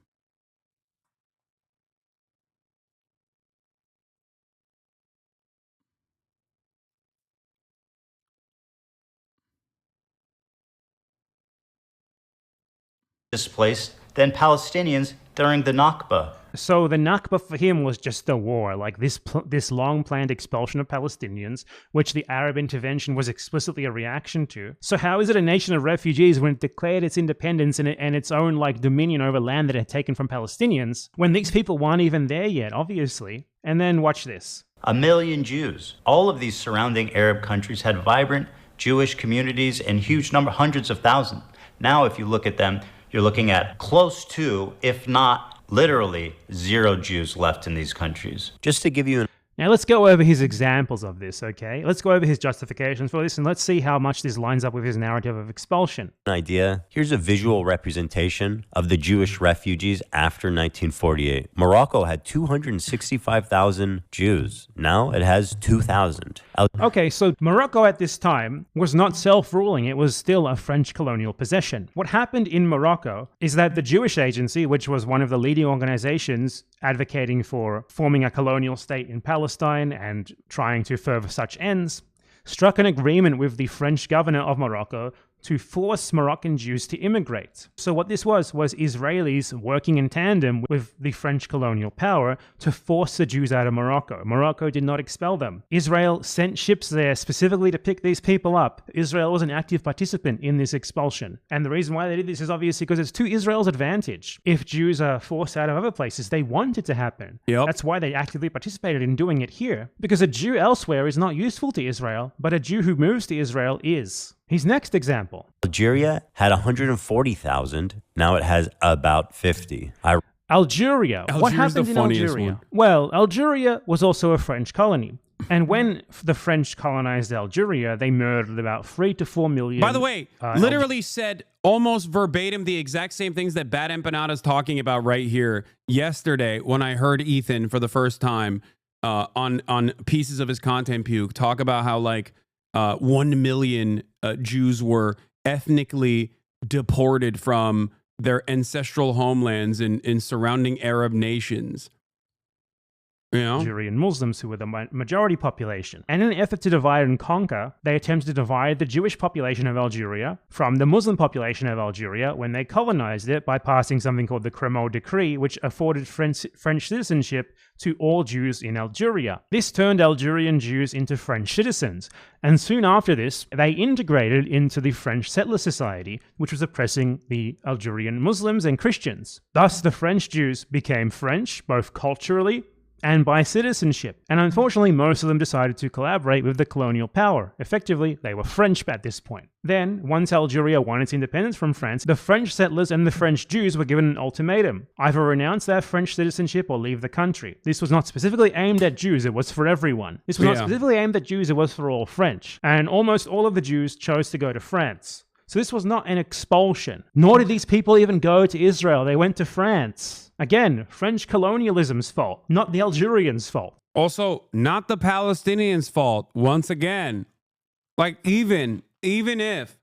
Displaced than Palestinians during the Nakba. So the Nakba for him was just a war, like this long-planned expulsion of Palestinians, which the Arab intervention was explicitly a reaction to. So how is it a nation of refugees when it declared its independence and its own like dominion over land that it had taken from Palestinians, when these people weren't even there yet, obviously? And then watch this. 1 million Jews. All of these surrounding Arab countries had vibrant Jewish communities and huge number, hundreds of thousands. Now, if you look at them, you're looking at close to, if not literally, 0 Jews left in these countries. Just to give you an Now let's go over his examples of this, okay? Let's go over his justifications for this, and let's see how much this lines up with his narrative of expulsion. Idea. Here's a visual representation of the Jewish refugees after 1948. Morocco had 265,000 Jews. Now it has 2,000. Okay, so Morocco at this time was not self-ruling. It was still a French colonial possession. What happened in Morocco is that the Jewish Agency, which was one of the leading organizations advocating for forming a colonial state in Palestine and trying to further such ends, struck an agreement with the French governor of Morocco to force Moroccan Jews to immigrate. So what this was Israelis working in tandem with the French colonial power to force the Jews out of Morocco. Morocco did not expel them. Israel sent ships there specifically to pick these people up. Israel was an active participant in this expulsion. And the reason why they did this is obviously because it's to Israel's advantage. If Jews are forced out of other places, they want it to happen. Yep. That's why they actively participated in doing it here. Because a Jew elsewhere is not useful to Israel, but a Jew who moves to Israel is. His next example. Algeria had 140,000. Now it has about 50. Algeria. What happened in Algeria? Well, Algeria was also a French colony. And when the French colonized Algeria, they murdered about 3 to 4 million. By the way, literally said almost verbatim the exact same things that Bad Empanada's talking about right here yesterday when I heard Ethan for the first time on pieces of his content puke talk about how like 1 million Jews were ethnically deported from their ancestral homelands in surrounding Arab nations. You know? Algerian Muslims who were the majority population. And in an effort to divide and conquer, they attempted to divide the Jewish population of Algeria from the Muslim population of Algeria when they colonized it by passing something called the Crémeau Decree, which afforded French citizenship to all Jews in Algeria. This turned Algerian Jews into French citizens, and soon after this, they integrated into the French settler society, which was oppressing the Algerian Muslims and Christians. Thus, the French Jews became French, both culturally and by citizenship. And unfortunately, most of them decided to collaborate with the colonial power. Effectively, they were French at this point. Then, once Algeria won its independence from France, the French settlers and the French Jews were given an ultimatum. Either renounce their French citizenship or leave the country. This was not specifically aimed at Jews, it was for everyone. This was not specifically aimed at Jews, it was for all French. And almost all of the Jews chose to go to France. So this was not an expulsion. Nor did these people even go to Israel, they went to France. Again, French colonialism's fault, not the Algerians' fault. Also, not the Palestinians' fault, once again. Like, even if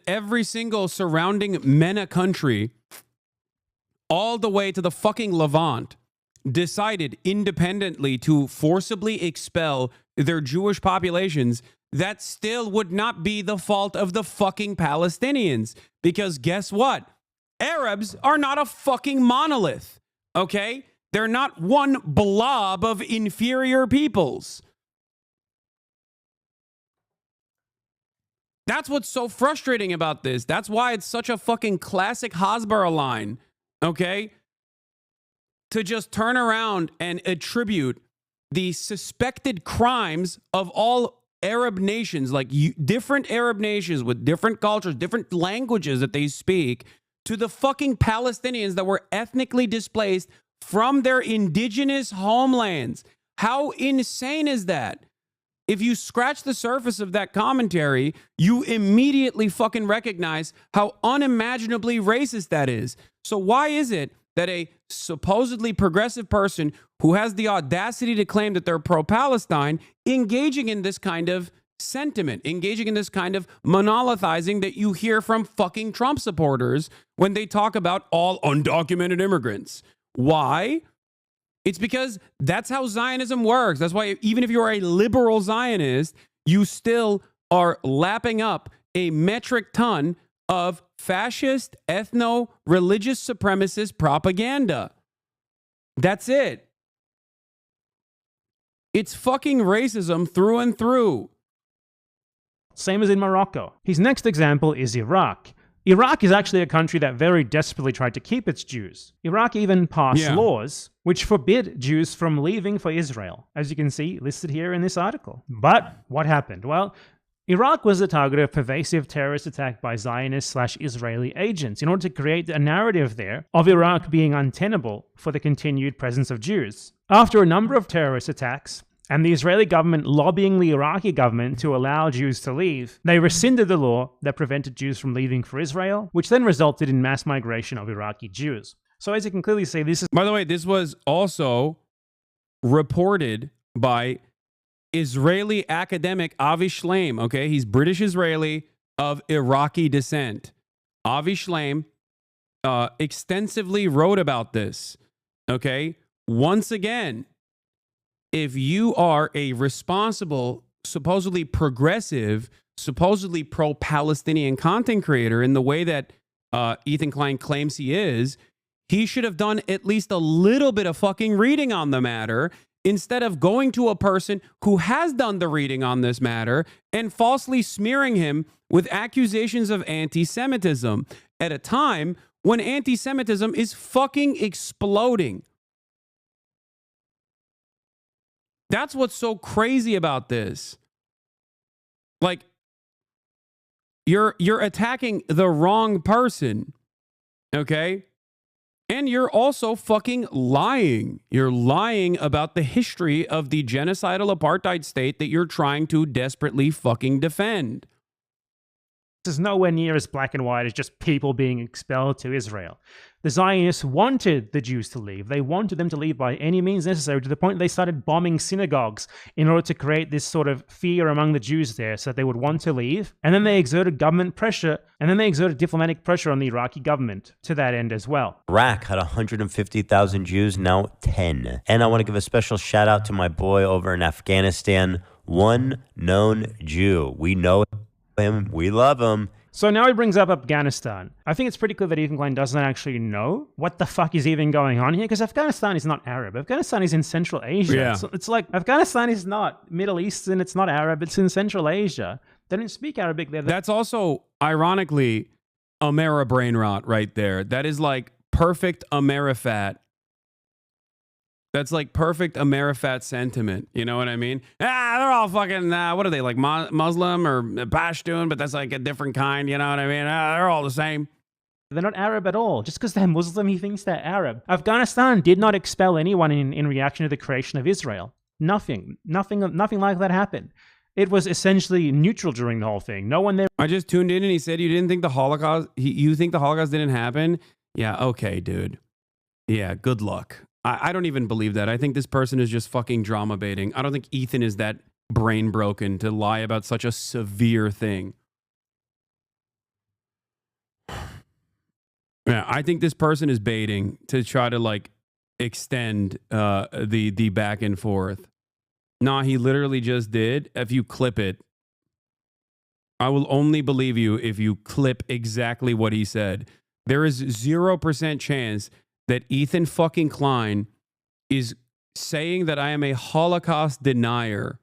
every single surrounding MENA country, all the way to the fucking Levant, decided independently to forcibly expel their Jewish populations, that still would not be the fault of the fucking Palestinians. Because guess what? Arabs are not a fucking monolith, okay? They're not one blob of inferior peoples. That's what's so frustrating about this. That's why it's such a fucking classic Hasbara line, okay? To just turn around and attribute the suspected crimes of all Arab nations, like different Arab nations with different cultures, different languages that they speak, to the fucking Palestinians that were ethnically displaced from their indigenous homelands. How insane is that? If you scratch the surface of that commentary, you immediately fucking recognize how unimaginably racist that is. So why is it that a supposedly progressive person who has the audacity to claim that they're pro-Palestine engaging in this kind of sentiment, engaging in this kind of monolithizing that you hear from fucking Trump supporters when they talk about all undocumented immigrants? Why? It's because that's how Zionism works. That's why even if you're a liberal Zionist, you still are lapping up a metric ton of fascist, ethno-religious supremacist propaganda. That's it. It's fucking racism through and through. Same as in Morocco. His next example is Iraq. Iraq is actually a country that very desperately tried to keep its Jews. Iraq even passed laws which forbid Jews from leaving for Israel, as you can see listed here in this article. But what happened? Well, Iraq was the target of pervasive terrorist attack by Zionist/Israeli agents in order to create a narrative there of Iraq being untenable for the continued presence of Jews. After a number of terrorist attacks, and the Israeli government lobbying the Iraqi government to allow Jews to leave, they rescinded the law that prevented Jews from leaving for Israel, which then resulted in mass migration of Iraqi Jews. So as you can clearly see, this is... By the way, this was also reported by Israeli academic Avi Shleim, okay? He's British-Israeli of Iraqi descent. Avi Shleim extensively wrote about this, okay? Once again, if you are a responsible, supposedly progressive, supposedly pro-Palestinian content creator in the way that Ethan Klein claims he is, he should have done at least a little bit of fucking reading on the matter instead of going to a person who has done the reading on this matter and falsely smearing him with accusations of anti-Semitism at a time when anti-Semitism is fucking exploding. That's what's so crazy about this. Like, you're attacking the wrong person, okay? And you're also fucking lying. You're lying about the history of the genocidal apartheid state that you're trying to desperately fucking defend. This is nowhere near as black and white as just people being expelled to Israel. The Zionists wanted the Jews to leave. They wanted them to leave by any means necessary, to the point they started bombing synagogues in order to create this sort of fear among the Jews there so that they would want to leave. And then they exerted government pressure, and then they exerted diplomatic pressure on the Iraqi government to that end as well. Iraq had 150,000 Jews, now 10. And I want to give a special shout out to my boy over in Afghanistan, one known Jew. We know him, we love him. So now he brings up Afghanistan. I think it's pretty clear that Ethan Klein doesn't actually know what the fuck is even going on here, because Afghanistan is not Arab. Afghanistan is in Central Asia. Yeah. So it's like Afghanistan is not Middle Eastern, it's not Arab, it's in Central Asia. They don't speak Arabic there. That's also, ironically, Amera brain rot right there. That is like perfect Amerifat. That's like perfect Amerifat sentiment. You know what I mean? They're all fucking, what are they, like Muslim or Pashtun, but that's like a different kind, you know what I mean? They're all the same. They're not Arab at all. Just because they're Muslim, he thinks they're Arab. Afghanistan did not expel anyone in reaction to the creation of Israel. Nothing like that happened. It was essentially neutral during the whole thing. No one there. I just tuned in and he said, you didn't think the Holocaust, you think the Holocaust didn't happen? Yeah, okay, dude. Yeah, good luck. I don't even believe that. I think this person is just fucking drama baiting. I don't think Ethan is that brain broken to lie about such a severe thing. Yeah, I think this person is baiting to try to like extend the back and forth. Nah, he literally just did. If you clip it, I will only believe you if you clip exactly what he said. There is 0% chance that Ethan fucking Klein is saying that I am a Holocaust denier.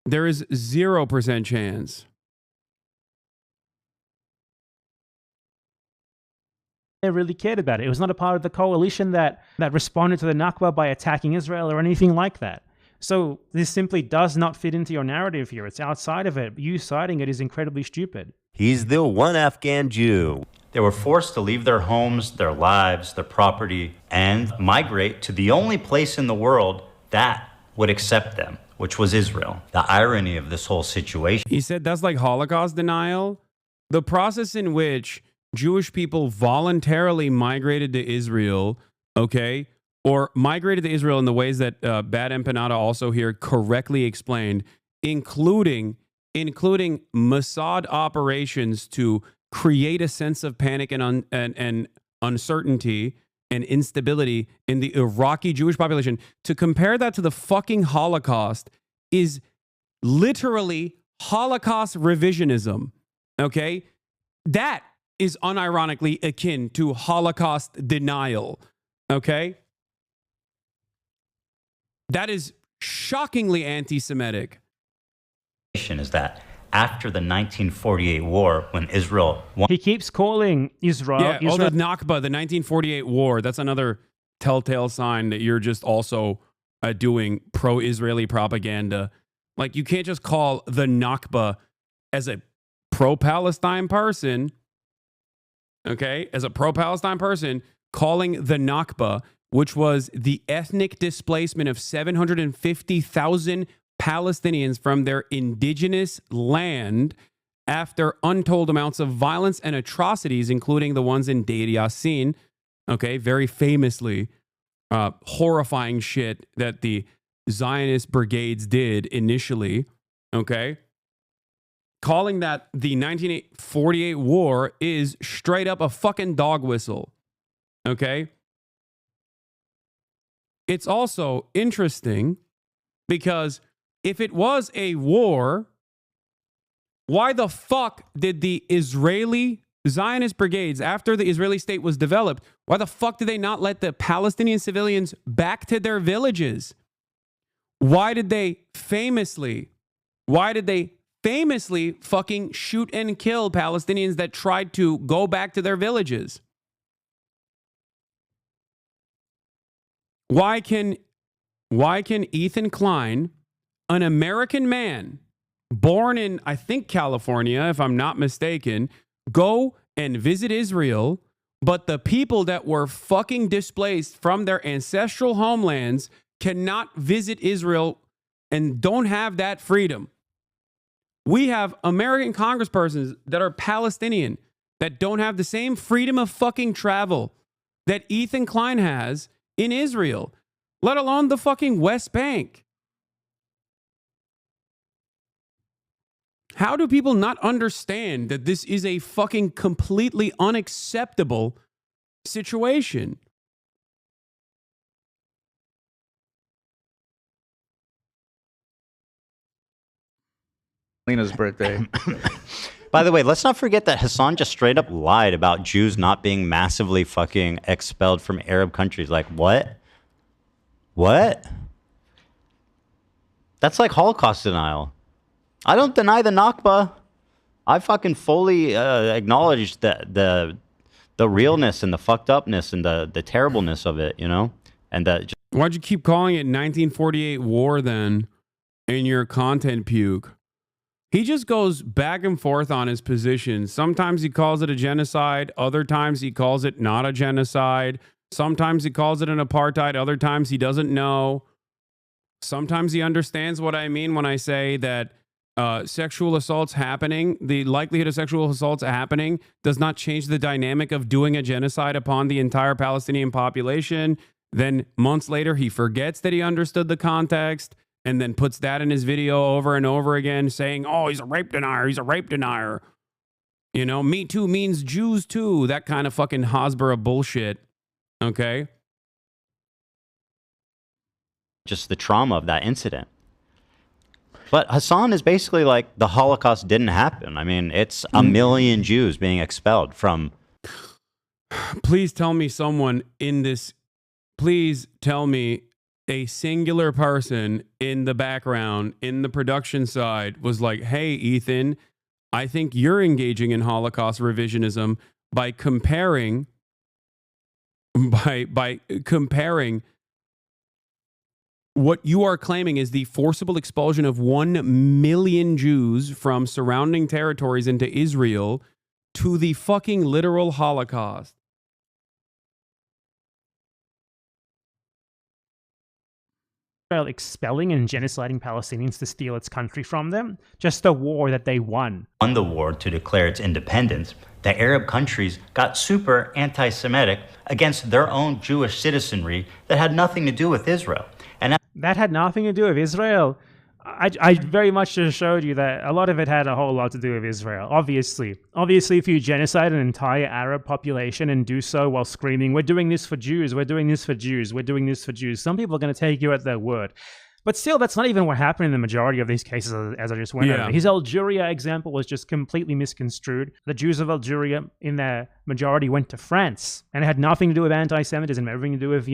There is 0% chance. really cared about it. It was not a part of the coalition that responded to the Nakba by attacking Israel or anything like that. So this simply does not fit into your narrative here. It's outside of it. You citing it is incredibly stupid. He's the one Afghan Jew. They were forced to leave their homes, their lives, their property, and migrate to the only place in the world that would accept them, which was Israel. The irony of this whole situation. He said that's like Holocaust denial. The process in which Jewish people voluntarily migrated to Israel, okay, or migrated to Israel in the ways that Bad Empanada also here correctly explained, including Mossad operations to create a sense of panic and uncertainty and instability in the Iraqi Jewish population. To compare that to the fucking Holocaust is literally Holocaust revisionism, okay? That is unironically akin to Holocaust denial, okay? That is shockingly anti-Semitic. Is that after the 1948 war, when Israel won. He keeps calling Israel. Yeah, the Nakba, the 1948 war. That's another telltale sign that you're just also doing pro-Israeli propaganda. Like, you can't just call the Nakba as a pro-Palestine person, okay? As a pro-Palestine person, calling the Nakba, which was the ethnic displacement of 750,000 Palestinians from their indigenous land after untold amounts of violence and atrocities, including the ones in Deir Yassin, okay, very famously horrifying shit that the Zionist brigades did initially, okay? Calling that the 1948 war is straight up a fucking dog whistle, okay? It's also interesting because if it was a war, why the fuck did the Israeli Zionist brigades, after the Israeli state was developed, why the fuck did they not let the Palestinian civilians back to their villages? Why did they famously fucking shoot and kill Palestinians that tried to go back to their villages? Why can Ethan Klein, an American man born in, I think, California, if I'm not mistaken, go and visit Israel, but the people that were fucking displaced from their ancestral homelands cannot visit Israel and don't have that freedom? We have American congresspersons that are Palestinian that don't have the same freedom of fucking travel that Ethan Klein has in Israel, let alone the fucking West Bank. How do people not understand that this is a fucking completely unacceptable situation? Lena's birthday. By the way, let's not forget that Hasan just straight up lied about Jews not being massively fucking expelled from Arab countries. Like, what? What? That's like Holocaust denial. I don't deny the Nakba. I fucking fully acknowledge the realness and the fucked upness and the terribleness of it, you know? And that. Why'd you keep calling it 1948 war then in your content puke? He just goes back and forth on his position. Sometimes he calls it a genocide. Other times he calls it not a genocide. Sometimes he calls it an apartheid. Other times he doesn't know. Sometimes he understands what I mean when I say that sexual assaults happening, the likelihood of sexual assaults happening does not change the dynamic of doing a genocide upon the entire Palestinian population. Then months later, he forgets that he understood the context and then puts that in his video over and over again, saying, oh, he's a rape denier. He's a rape denier. You know, Me Too means Jews too. That kind of fucking Hasbara bullshit. Okay? Just the trauma of that incident. But Hasan is basically like the Holocaust didn't happen. I mean, it's a million Jews being expelled from. Please tell me someone in this, please tell me a singular person in the background, in the production side, was like, hey, Ethan, I think you're engaging in Holocaust revisionism by comparing by comparing what you are claiming is the forcible expulsion of 1 million Jews from surrounding territories into Israel to the fucking literal Holocaust. Expelling and genociding Palestinians to steal its country from them, just a war that they won. Won the war to declare its independence, the Arab countries got super anti-Semitic against their own Jewish citizenry that had nothing to do with Israel. And that had nothing to do with Israel. I very much just showed you that a lot of it had a whole lot to do with Israel. Obviously, if you genocide an entire Arab population and do so while screaming, "We're doing this for Jews, we're doing this for Jews, we're doing this for Jews," some people are going to take you at their word. But still, that's not even what happened in the majority of these cases, as I just went over. His Algeria example was just completely misconstrued. The Jews of Algeria, in their majority, went to France, and it had nothing to do with anti-Semitism, everything to do with,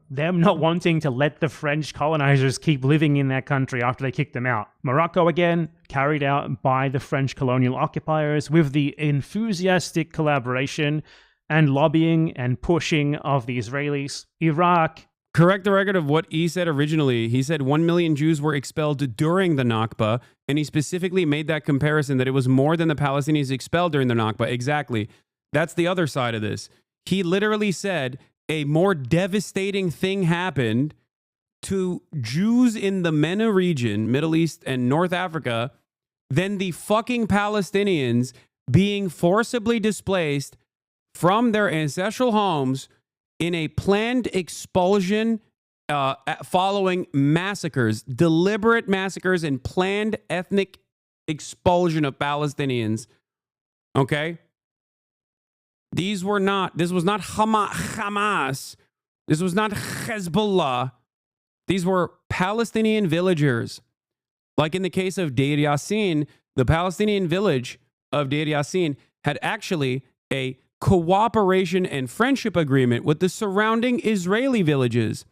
them not wanting to let the French colonizers keep living in their country after they kicked them out. Morocco, again, carried out by the French colonial occupiers with the enthusiastic collaboration and lobbying and pushing of the Israelis. Iraq, correct the record of what he said originally. He said 1 million Jews were expelled during the Nakba, and he specifically made that comparison that it was more than the Palestinians expelled during the Nakba. Exactly. That's the other side of this. He literally said a more devastating thing happened to Jews in the MENA region, Middle East and North Africa, than the fucking Palestinians being forcibly displaced from their ancestral homes in a planned expulsion following massacres, deliberate massacres and planned ethnic expulsion of Palestinians. Okay? This was not Hamas. This was not Hezbollah. These were Palestinian villagers. Like in the case of Deir Yassin, the Palestinian village of Deir Yassin had actually a cooperation and friendship agreement with the surrounding Israeli villages.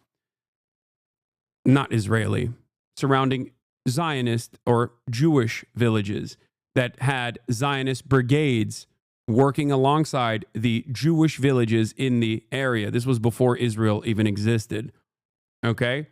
Not Israeli, surrounding Zionist or Jewish villages that had Zionist brigades working alongside the Jewish villages in the area. This was before Israel even existed. Okay?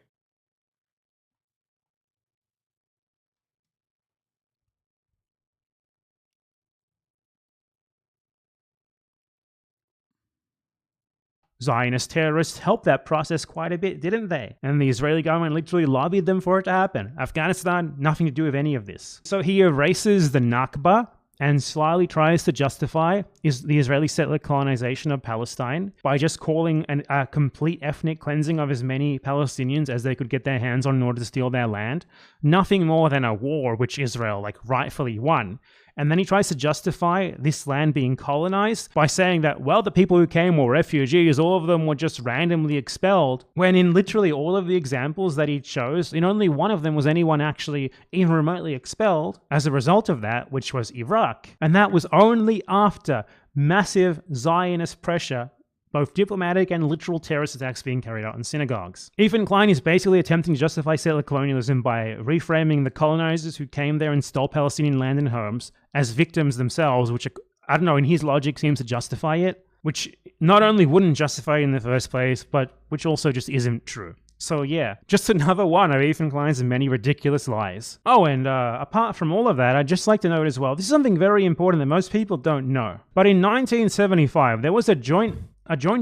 Zionist terrorists helped that process quite a bit, didn't they? And the Israeli government literally lobbied them for it to happen. Afghanistan, nothing to do with any of this. So he erases the Nakba and slyly tries to justify the Israeli settler colonization of Palestine by just calling a complete ethnic cleansing of as many Palestinians as they could get their hands on in order to steal their land. Nothing more than a war which Israel rightfully won. And then he tries to justify this land being colonized by saying that, well, the people who came were refugees, all of them were just randomly expelled, when in literally all of the examples that he chose, in only one of them was anyone actually even remotely expelled as a result of that, which was Iraq. And that was only after massive Zionist pressure, both diplomatic and literal terrorist attacks being carried out in synagogues. Ethan Klein is basically attempting to justify settler colonialism by reframing the colonizers who came there and stole Palestinian land and homes as victims themselves, which, I don't know, in his logic seems to justify it, which not only wouldn't justify it in the first place, but which also just isn't true. So yeah, just another one of Ethan Klein's many ridiculous lies. Oh, and apart from all of that, I'd just like to note as well, this is something very important that most people don't know. But in 1975, there was a joint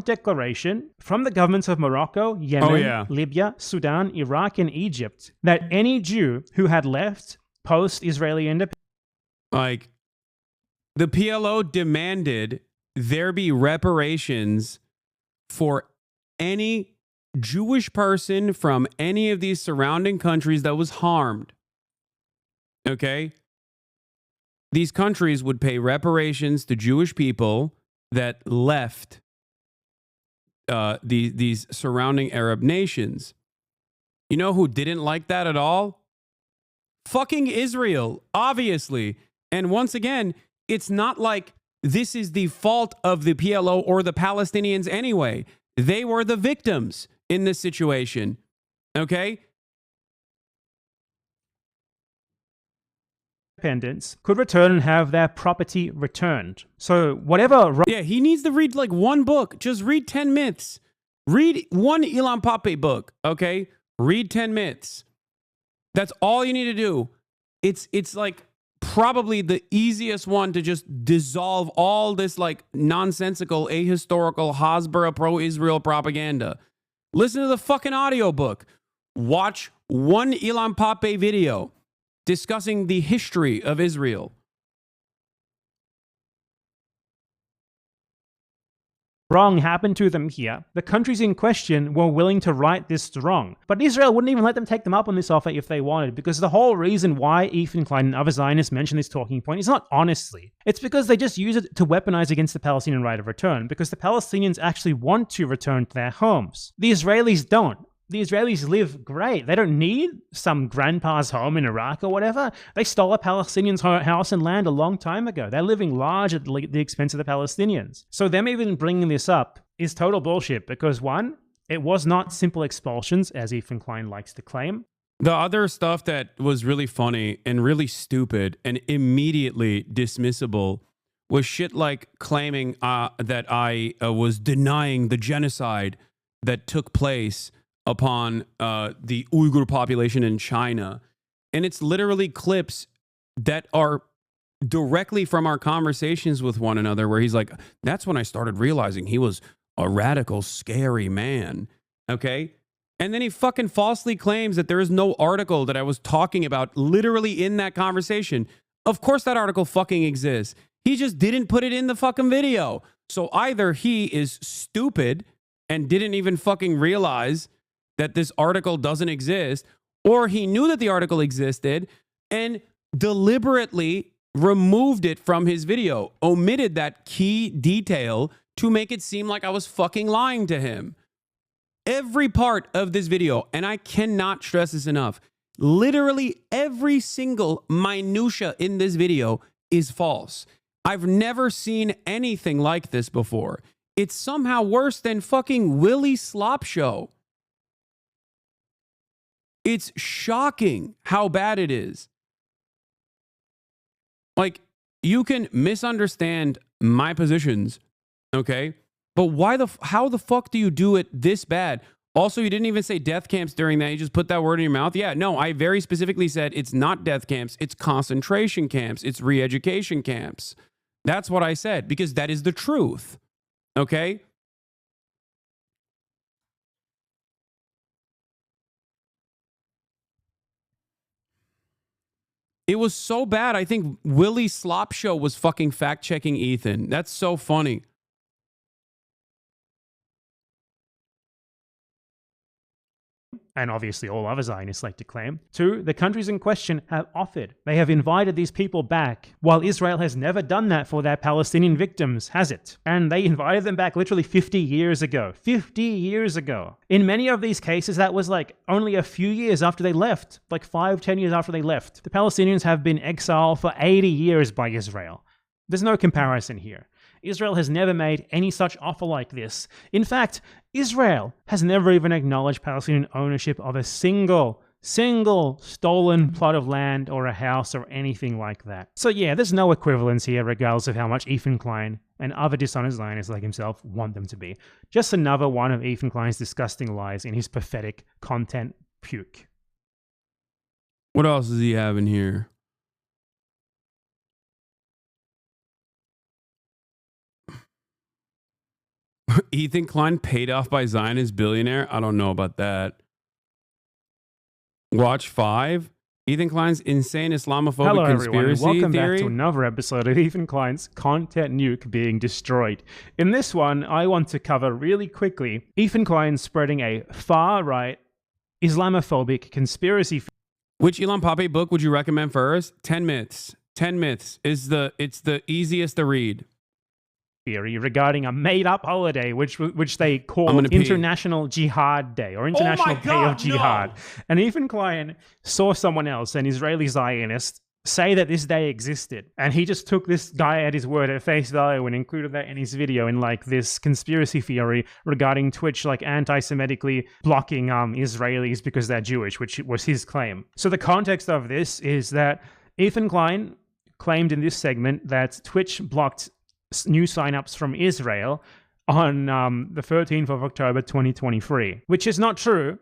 declaration from the governments of Morocco, Yemen, Libya, Sudan, Iraq, and Egypt that any Jew who had left post-Israeli independence... the PLO demanded there be reparations for any Jewish person from any of these surrounding countries that was harmed. Okay? These countries would pay reparations to Jewish people that left these surrounding Arab nations. You know who didn't like that at all? Fucking Israel, obviously. And once again, it's not like this is the fault of the PLO or the Palestinians anyway. They were the victims in this situation. Okay? Independence could return and have their property returned. So whatever... Yeah, he needs to read one book. Just read 10 Myths. Read one Elon Pape book, okay? Read 10 myths. That's all you need to do. It's like probably the easiest one to just dissolve all this like nonsensical, ahistorical, Hasbara pro-Israel propaganda. Listen to the fucking audiobook. Watch one Elon Pape video discussing the history of Israel. Wrong happened to them here. The countries in question were willing to right this wrong. But Israel wouldn't even let them take them up on this offer if they wanted, because the whole reason why Ethan Klein and other Zionists mention this talking point is not honestly. It's because they just use it to weaponize against the Palestinian right of return, because the Palestinians actually want to return to their homes. The Israelis don't. The Israelis live great. They don't need some grandpa's home in Iraq or whatever. They stole a Palestinian's house and land a long time ago. They're living large at the expense of the Palestinians. So them even bringing this up is total bullshit because, one, it was not simple expulsions, as Ethan Klein likes to claim. The other stuff that was really funny and really stupid and immediately dismissible was shit like claiming that I was denying the genocide that took place upon the Uyghur population in China. And it's literally clips that are directly from our conversations with one another where he's like, that's when I started realizing he was a radical, scary man. Okay? And then he fucking falsely claims that there is no article that I was talking about literally in that conversation. Of course that article fucking exists. He just didn't put it in the fucking video. So either he is stupid and didn't even fucking realize that this article doesn't exist, or he knew that the article existed and deliberately removed it from his video, omitted that key detail to make it seem like I was fucking lying to him. Every part of this video, and I cannot stress this enough, literally every single minutia in this video is false. I've never seen anything like this before. It's somehow worse than fucking Willie Slop Show. It's shocking how bad it is. Like, you can misunderstand my positions, okay? But how the fuck do you do it this bad? Also, you didn't even say death camps during that. You just put that word in your mouth. Yeah, no, I very specifically said it's not death camps. It's concentration camps. It's re-education camps. That's what I said, because that is the truth, okay? It was so bad, I think Willie Slop Show was fucking fact-checking Ethan. That's so funny. And obviously all other Zionists like to claim. Two, the countries in question have offered. They have invited these people back, while Israel has never done that for their Palestinian victims, has it? And they invited them back literally 50 years ago. 50 years ago. In many of these cases, that was like only a few years after they left, like 5-10 years after they left. The Palestinians have been exiled for 80 years by Israel. There's no comparison here. Israel has never made any such offer like this. In fact, Israel has never even acknowledged Palestinian ownership of a single stolen plot of land or a house or anything like that. So yeah, there's no equivalence here regardless of how much Ethan Klein and other dishonest Zionists like himself want them to be. Just another one of Ethan Klein's disgusting lies in his pathetic content puke. What else does he have in here? Ethan Klein paid off by Zionist billionaire? I don't know about that. Watch 5. Ethan Klein's insane Islamophobic Hello, conspiracy everyone, and welcome theory. back to another episode of Ethan Klein's Content Nuke being destroyed. In this one, I want to cover really quickly Ethan Klein spreading a far-right Islamophobic conspiracy. Which Elon Pape book would you recommend first? 10 Myths. 10 Myths is it's the easiest to read. Theory regarding a made-up holiday, which they call International Jihad Day or International Day of Jihad. No. And Ethan Klein saw someone else, an Israeli Zionist, say that this day existed, and he just took this guy at his word at face value and included that in his video in like this conspiracy theory regarding Twitch like anti-Semitically blocking Israelis because they're Jewish, which was his claim. So the context of this is that Ethan Klein claimed in this segment that Twitch blocked new signups from Israel on the 13th of October 2023, which is not true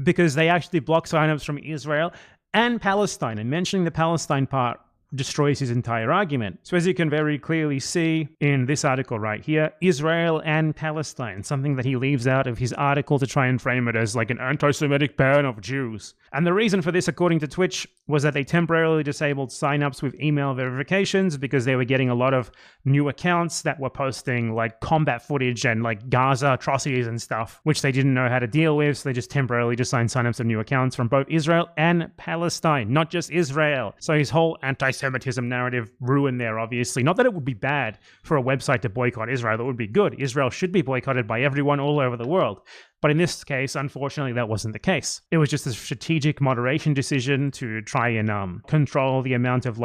because they actually blocked signups from Israel and Palestine, and mentioning the Palestine part destroys his entire argument. So as you can very clearly see in this article right here, Israel and Palestine, something that he leaves out of his article to try and frame it as like an anti-Semitic ban of Jews. And the reason for this, according to Twitch, was that they temporarily disabled signups with email verifications because they were getting a lot of new accounts that were posting like combat footage and like Gaza atrocities and stuff, which they didn't know how to deal with. So they just temporarily just signed signups of new accounts from both Israel and Palestine, not just Israel. So his whole anti-Semitism narrative ruined there, obviously. Not that it would be bad for a website to boycott Israel. That would be good. Israel should be boycotted by everyone all over the world. But in this case, unfortunately, that wasn't the case. It was just a strategic moderation decision to try and control the amount of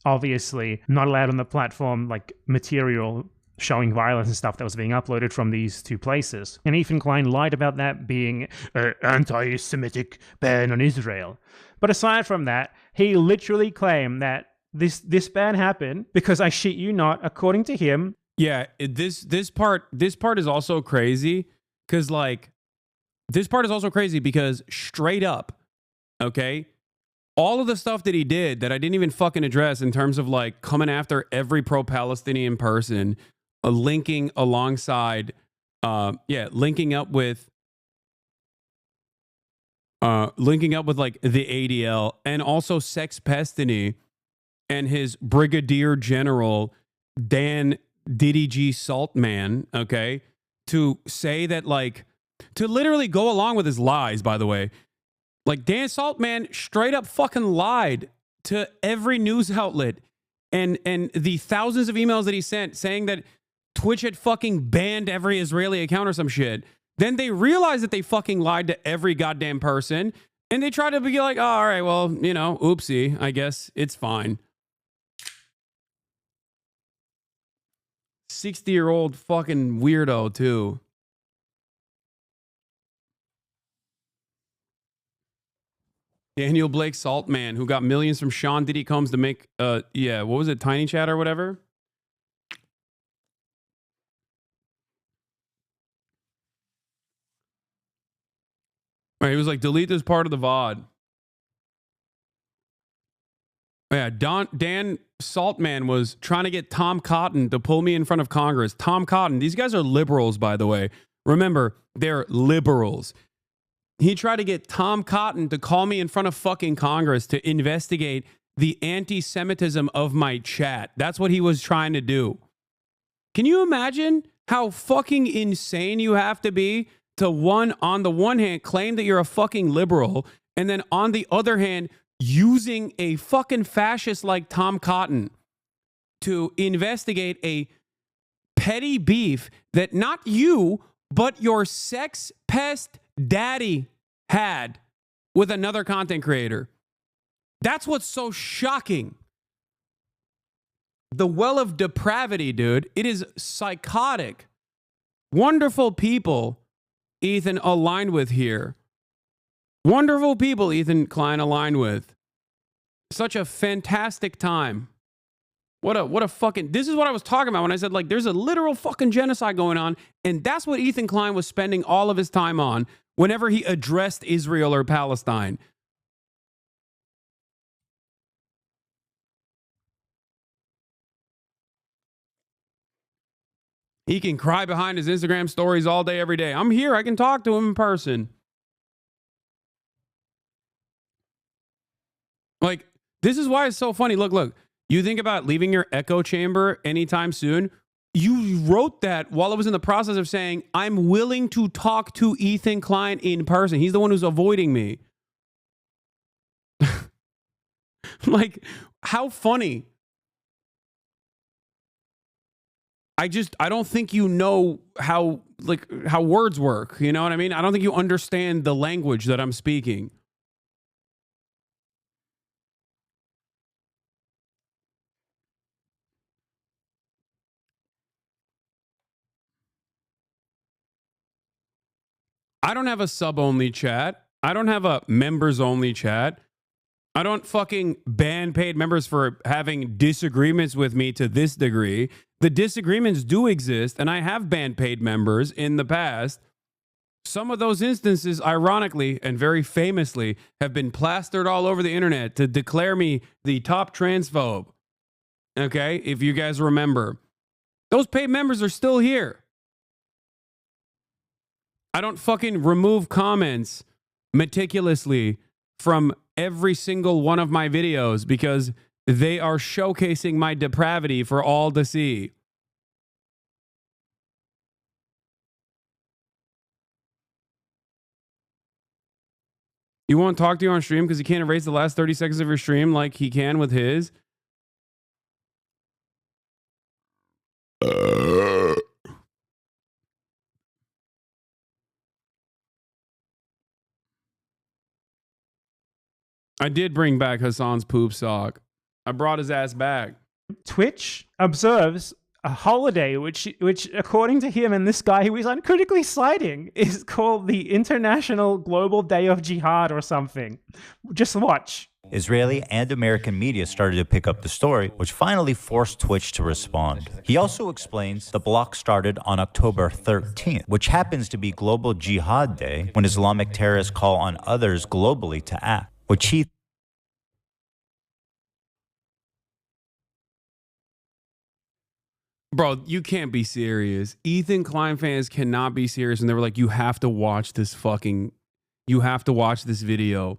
obviously not allowed on the platform, like material showing violence and stuff that was being uploaded from these two places. And Ethan Klein lied about that being an anti-Semitic ban on Israel. But aside from that, he literally claimed that this ban happened because, I shit you not, according to him. Yeah, this part is also crazy because straight up, okay, all of the stuff that he did that I didn't even fucking address in terms of like coming after every pro-Palestinian person, linking alongside, linking up with like the ADL and also Sex Pestiny and his Brigadier General Dan Diddy G Saltman, okay, to say that like, to literally go along with his lies, by the way. Like Dan Saltman straight up fucking lied to every news outlet and the thousands of emails that he sent saying that Twitch had fucking banned every Israeli account or some shit. Then they realized that they fucking lied to every goddamn person and they tried to be like, oh, all right, well, you know, oopsie, I guess it's fine. 60-year-old fucking weirdo too. Daniel Blake Saltman, who got millions from Sean Diddy Combs to make, what was it, Tiny Chat or whatever? Right, he was like, delete this part of the VOD. Yeah, Dan Saltman was trying to get Tom Cotton to pull me in front of Congress. Tom Cotton, these guys are liberals, by the way. Remember, they're liberals. He tried to get Tom Cotton to call me in front of fucking Congress to investigate the anti-Semitism of my chat. That's what he was trying to do. Can you imagine how fucking insane you have to be to on the one hand, claim that you're a fucking liberal, and then on the other hand, using a fucking fascist like Tom Cotton to investigate a petty beef that not you, but your sex pest daddy had with another content creator. That's what's so shocking. The well of depravity, dude. It is psychotic. Wonderful people Ethan aligned with here. Wonderful people Ethan Klein aligned with. Such a fantastic time. What a fucking, this is what I was talking about when I said like there's a literal fucking genocide going on, and that's what Ethan Klein was spending all of his time on whenever he addressed Israel or Palestine. He can cry behind his Instagram stories all day, every day. I'm here. I can talk to him in person. Like, this is why it's so funny. Look. You think about leaving your echo chamber anytime soon. You wrote that while I was in the process of saying, I'm willing to talk to Ethan Klein in person. He's the one who's avoiding me. Like, how funny. I don't think you know how words work. You know what I mean? I don't think you understand the language that I'm speaking. I don't have a sub-only chat. I don't have a members-only chat. I don't fucking ban paid members for having disagreements with me to this degree. The disagreements do exist, and I have banned paid members in the past. Some of those instances, ironically and very famously, have been plastered all over the internet to declare me the top transphobe. Okay, if you guys remember. Those paid members are still here. I don't fucking remove comments meticulously from every single one of my videos because they are showcasing my depravity for all to see. You won't talk to you on stream because he can't erase the last 30 seconds of your stream like he can with his? I did bring back Hassan's poop sock. I brought his ass back. Twitch observes a holiday which according to him and this guy who is uncritically citing is called the International Global Day of Jihad or something. Just watch. Israeli and American media started to pick up the story, which finally forced Twitch to respond. He also explains the block started on October 13th, which happens to be Global Jihad Day, when Islamic terrorists call on others globally to act, which he Bro, you can't be serious. Ethan Klein fans cannot be serious. And they were like, you have to watch this video.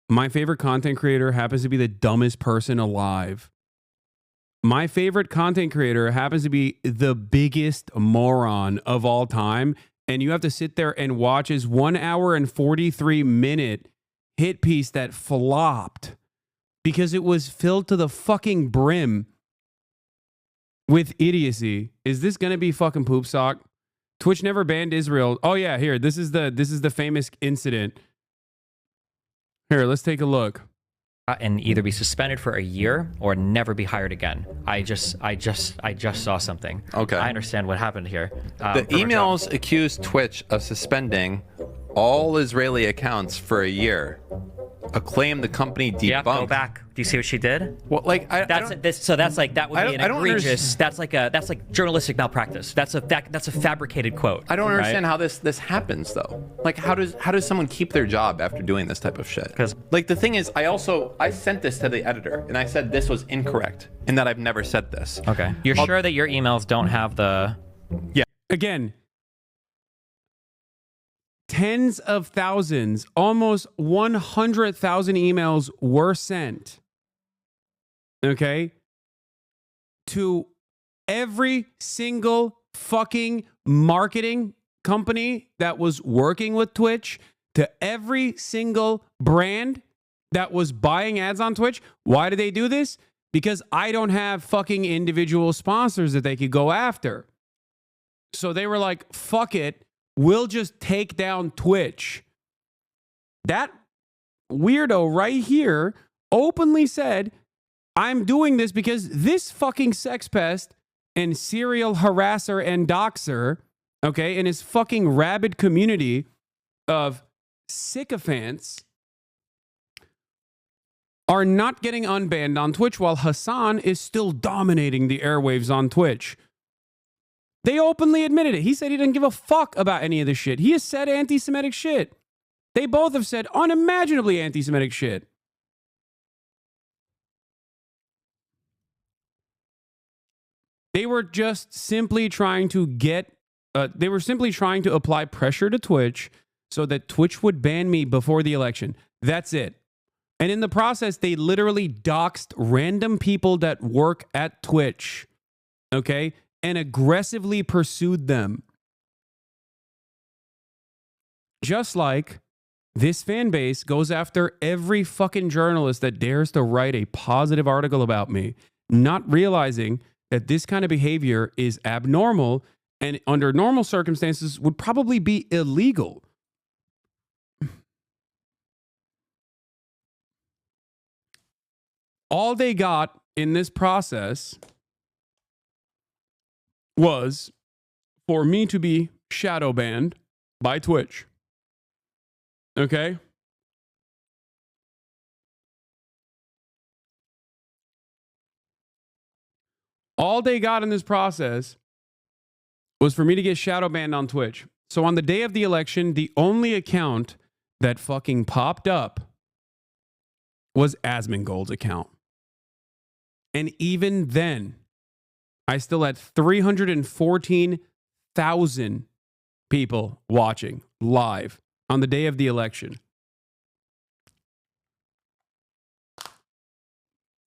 My favorite content creator happens to be the dumbest person alive. My favorite content creator happens to be the biggest moron of all time. And you have to sit there and watch his 1 hour and 43-minute hit piece that flopped because it was filled to the fucking brim with idiocy. Is this gonna be fucking poop sock? Twitch never banned Israel. Oh yeah, here. This is the famous incident. Here, let's take a look. And either be suspended for a year or never be hired again. I just saw something. Okay. I understand what happened here. The emails accused Twitch of suspending all Israeli accounts for a year. A claim the company debunked. Yeah, go back. Do you see what she did? Well, like that would be an egregious. That's like journalistic malpractice. That's a fabricated quote. I don't understand how this happens though. Like how does someone keep their job after doing this type of shit? Because like the thing is, I sent this to the editor and I said this was incorrect and that I've never said this. Okay. You're sure that your emails don't have the? Yeah. Again. Tens of thousands, almost 100,000 emails were sent, okay, to every single fucking marketing company that was working with Twitch, to every single brand that was buying ads on Twitch. Why do they do this? Because I don't have fucking individual sponsors that they could go after. So they were like, fuck it. We'll just take down Twitch. That weirdo right here openly said, I'm doing this because this fucking sex pest and serial harasser and doxer, okay, and his fucking rabid community of sycophants are not getting unbanned on Twitch while Hassan is still dominating the airwaves on Twitch. They openly admitted it. He said he didn't give a fuck about any of this shit. He has said anti-Semitic shit. They both have said unimaginably anti-Semitic shit. They were just simply trying to apply pressure to Twitch so that Twitch would ban me before the election. That's it. And in the process, they literally doxed random people that work at Twitch. Okay? And aggressively pursued them. Just like this fan base goes after every fucking journalist that dares to write a positive article about me, not realizing that this kind of behavior is abnormal and under normal circumstances would probably be illegal. All they got in this process was for me to be shadow banned by Twitch. Okay? All they got in this process was for me to get shadow banned on Twitch. So on the day of the election, the only account that fucking popped up was Asmongold's account. And even then, I still had 314,000 people watching live on the day of the election.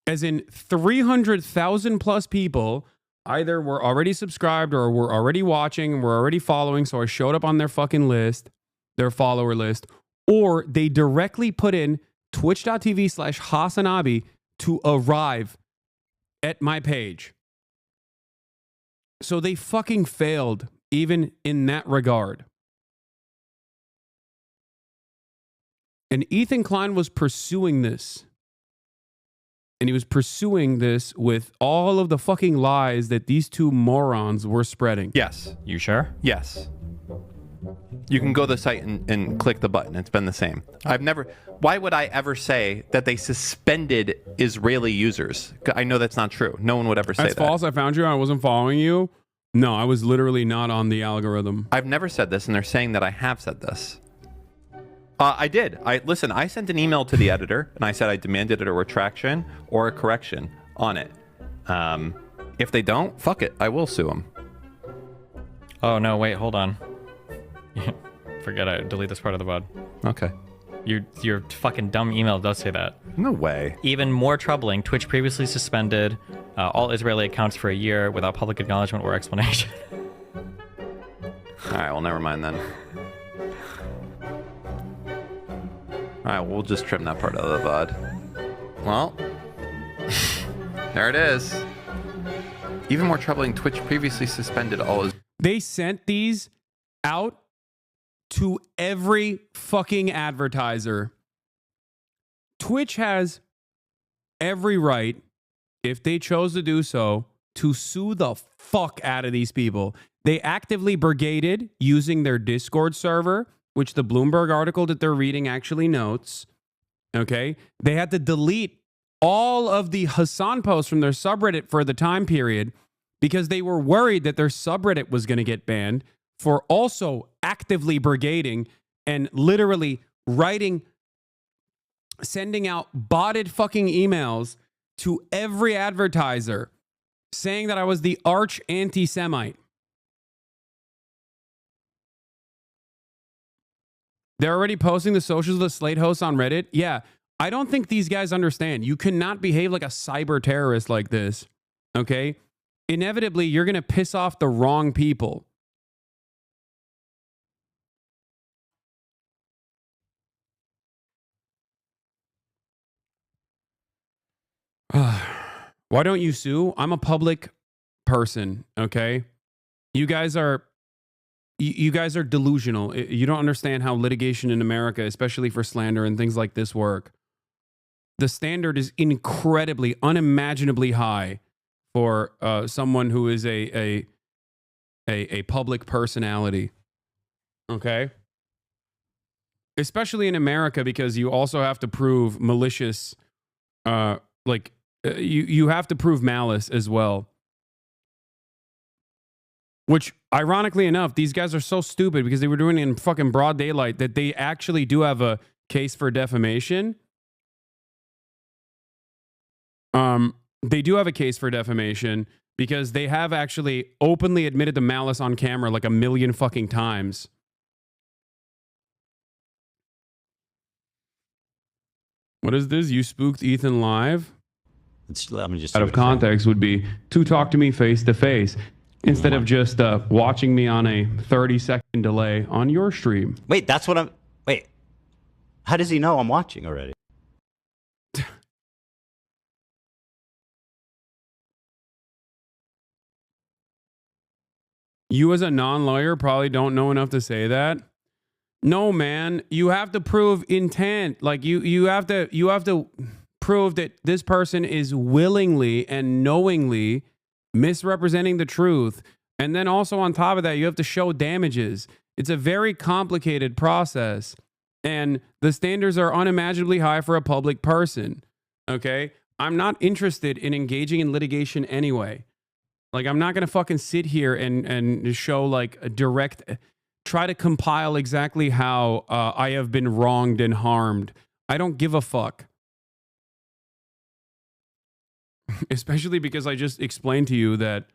As in 300,000 plus people either were already subscribed or were already watching and were already following, so I showed up on their fucking list, their follower list, or they directly put in twitch.tv/HasanAbi to arrive at my page. So they fucking failed even in that regard. And Ethan Klein was pursuing this. And he was pursuing this with all of the fucking lies that these two morons were spreading. Yes. You sure? Yes. You can go to the site and click the button. It's been the same. Why would I ever say that they suspended Israeli users? I know that's not true. No one would ever say that. That's false. I found you. I wasn't following you. No, I was literally not on the algorithm. I've never said this, and they're saying that I have said this. I did. I sent an email to the editor, and I said I demanded a retraction or a correction on it. If they don't, fuck it. I will sue them. Oh, no, wait, hold on. Forget it. Delete this part of the VOD. Okay. Your fucking dumb email does say that. No way. Even more troubling, Twitch previously suspended all Israeli accounts for a year without public acknowledgement or explanation. All right, well, never mind then. All right, we'll just trim that part out of the VOD. Well, there it is. Even more troubling, Twitch previously suspended all his... They sent these out to every fucking advertiser. Twitch has every right, if they chose to do so, to sue the fuck out of these people. They actively brigaded using their Discord server, which the Bloomberg article that they're reading actually notes. Okay? They had to delete all of the Hasan posts from their subreddit for the time period because they were worried that their subreddit was going to get banned for also actively brigading and literally sending out botted fucking emails to every advertiser saying that I was the arch anti-Semite. They're already posting the socials of the Slate hosts on Reddit. Yeah, I don't think these guys understand. You cannot behave like a cyber terrorist like this, okay? Inevitably, you're going to piss off the wrong people. Why don't you sue? I'm a public person, okay? You guys are delusional. You don't understand how litigation in America, especially for slander and things like this, work. The standard is incredibly, unimaginably high for someone who is a public personality. Okay? Especially in America, because you also have to prove malicious, you have to prove malice as well. Which, ironically enough, these guys are so stupid because they were doing it in fucking broad daylight that they actually do have a case for defamation. They do have a case for defamation because they have actually openly admitted to malice on camera like 1 million fucking times. What is this? You spooked Ethan live? Let me just out of context would be to talk to me face to face instead of just watching me on a 30-second delay on your stream. Wait, that's what I'm... Wait. How does he know I'm watching already? You as a non-lawyer probably don't know enough to say that. No, man. You have to prove intent. Like you have to prove that this person is willingly and knowingly misrepresenting the truth. And then also on top of that, you have to show damages. It's a very complicated process. And the standards are unimaginably high for a public person. Okay? I'm not interested in engaging in litigation anyway. Like, I'm not going to fucking sit here and show like a direct, try to compile exactly how I have been wronged and harmed. I don't give a fuck. Especially because I just explained to you that,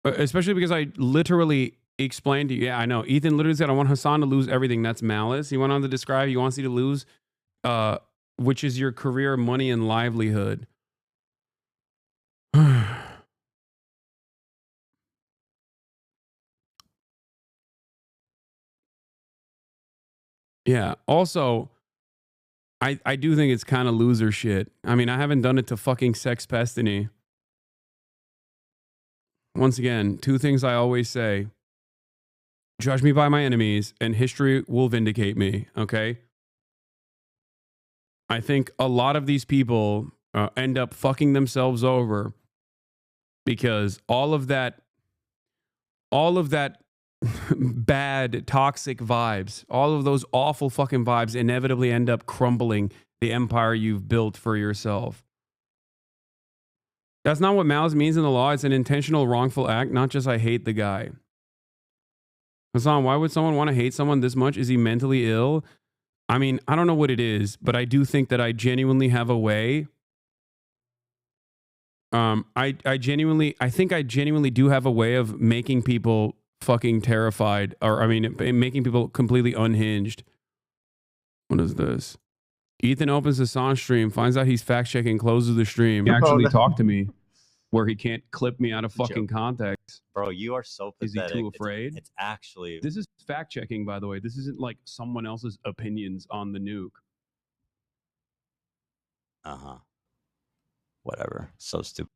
especially because I literally explained to you, yeah, I know. Ethan literally said, I want Hasan to lose everything. That's malice. He went on to describe, he wants you to lose, which is your career, money, and livelihood. Yeah. Also, I do think it's kind of loser shit. I mean, I haven't done it to fucking Sex Pestiny. Once again, two things I always say. Judge me by my enemies, and history will vindicate me, okay? I think a lot of these people end up fucking themselves over because all of that bad, toxic vibes, all of those awful fucking vibes inevitably end up crumbling the empire you've built for yourself. That's not what malice means in the law. It's an intentional wrongful act, not just I hate the guy. Hasan, why would someone want to hate someone this much? Is he mentally ill? I mean, I don't know what it is, but I do think that I genuinely have a way. I think I genuinely do have a way of making people fucking terrified, or I mean, making people completely unhinged. What is this? Ethan opens the Hasan stream, finds out he's fact checking, closes the stream. He actually talked to me, where he can't clip me out of fucking context. Bro, you are so pathetic. Is he too afraid? It's actually... This is fact checking, by the way. This isn't like someone else's opinions on the nuke. Uh-huh. Whatever. So stupid.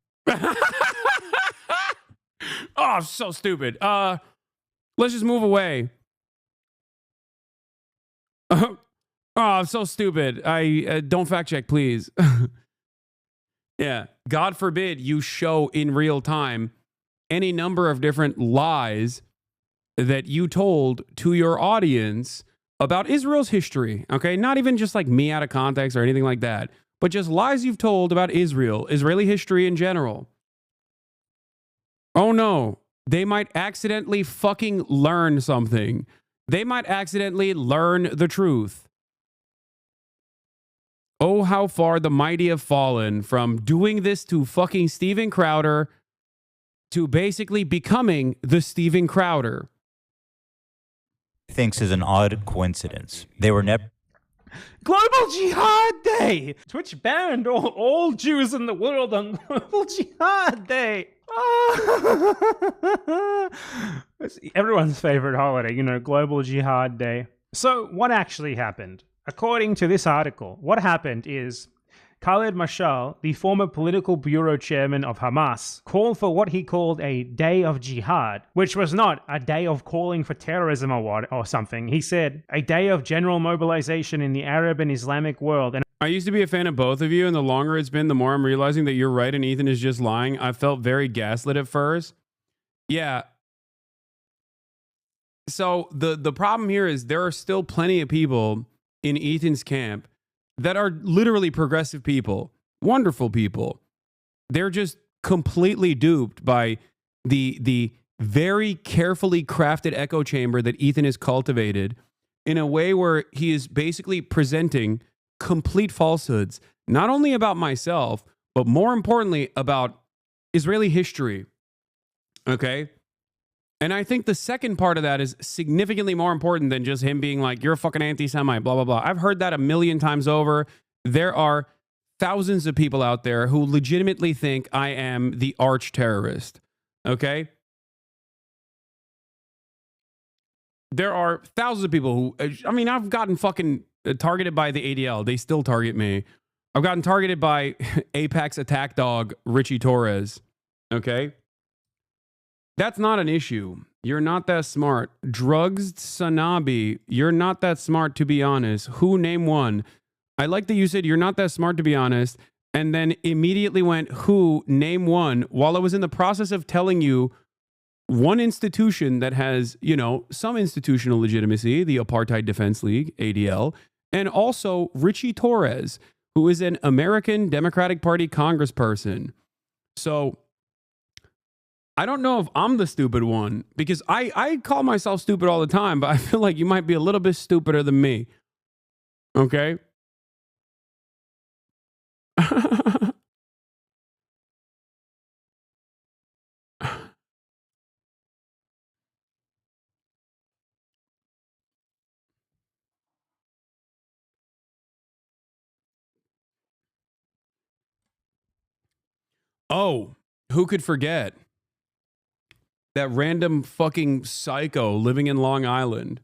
Oh, so stupid. Let's just move away. Oh, so stupid. I don't fact check, please. Yeah. God forbid you show in real time any number of different lies that you told to your audience about Israel's history. Okay. Not even just like me out of context or anything like that, but just lies you've told about Israel, Israeli history in general. Oh no. They might accidentally fucking learn something. They might accidentally learn the truth. Oh, how far the mighty have fallen from doing this to fucking Steven Crowder to basically becoming the Steven Crowder. Thinks is an odd coincidence. They were never... Global Jihad Day! Twitch banned all Jews in the world on Global Jihad Day! It's everyone's favorite holiday, you know, Global Jihad Day. So what actually happened? According to this article, what happened is Khaled Mashal, the former political bureau chairman of Hamas, called for what he called a day of jihad, which was not a day of calling for terrorism or something. He said a day of general mobilization in the Arab and Islamic world. And I used to be a fan of both of you, and the longer it's been, the more I'm realizing that you're right and Ethan is just lying. I felt very gaslit at first. Yeah. So the problem here is there are still plenty of people in Ethan's camp that are literally progressive people, wonderful people. They're just completely duped by the very carefully crafted echo chamber that Ethan has cultivated in a way where he is basically presenting complete falsehoods, not only about myself, but more importantly about Israeli history. Okay? And I think the second part of that is significantly more important than just him being like, you're a fucking anti-Semite, blah, blah, blah. I've heard that a million times over. There are thousands of people out there who legitimately think I am the arch terrorist. Okay? There are thousands of people who, I mean, I've gotten fucking targeted by the ADL. They still target me. I've gotten targeted by Apex attack dog Richie Torres. Okay? That's not an issue. You're not that smart. Drugs, HasanAbi, you're not that smart, to be honest. Who? Name one. I like that you said you're not that smart, to be honest, and then immediately went, who? Name one, while I was in the process of telling you one institution that has, you know, some institutional legitimacy, the Apartheid Defense League, ADL, and also Richie Torres, who is an American Democratic Party congressperson. So I don't know if I'm the stupid one because I call myself stupid all the time, but I feel like you might be a little bit stupider than me. Okay? Oh, who could forget that random fucking psycho living in Long Island?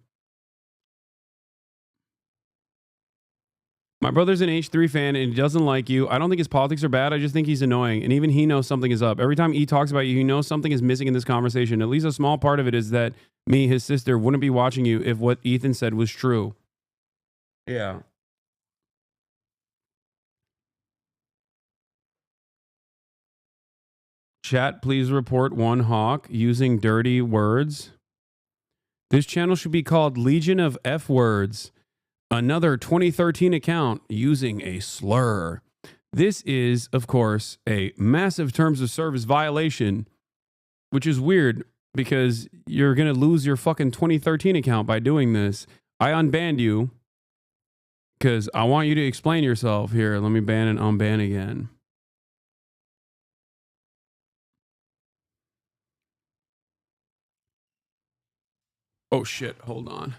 My brother's an H3 fan and he doesn't like you. I don't think his politics are bad. I just think he's annoying. And even he knows something is up. Every time he talks about you, he knows something is missing in this conversation. At least a small part of it is that me, his sister, wouldn't be watching you if what Ethan said was true. Yeah. Chat, please report one hawk using dirty words. This channel should be called Legion of F Words. Another 2013 account using a slur. This is, of course, a massive terms of service violation, which is weird because you're going to lose your fucking 2013 account by doing this. I unbanned you because I want you to explain yourself. Here, let me ban and unban again. Oh shit, hold on.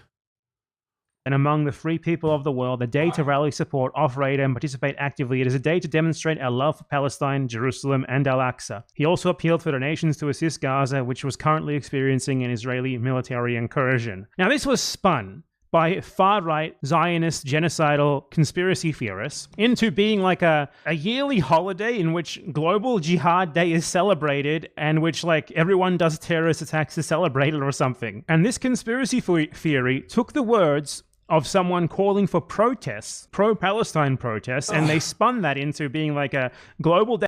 And among the free people of the world, a day to rally support, operate, and participate actively. It is a day to demonstrate our love for Palestine, Jerusalem, and Al-Aqsa. He also appealed for donations to assist Gaza, which was currently experiencing an Israeli military incursion. Now, this was spun by far-right Zionist genocidal conspiracy theorists into being like a yearly holiday in which Global Jihad Day is celebrated and which like everyone does terrorist attacks to celebrate it or something. And this conspiracy theory took the words of someone calling for protests, pro-Palestine protests, and they spun that into being like a global day.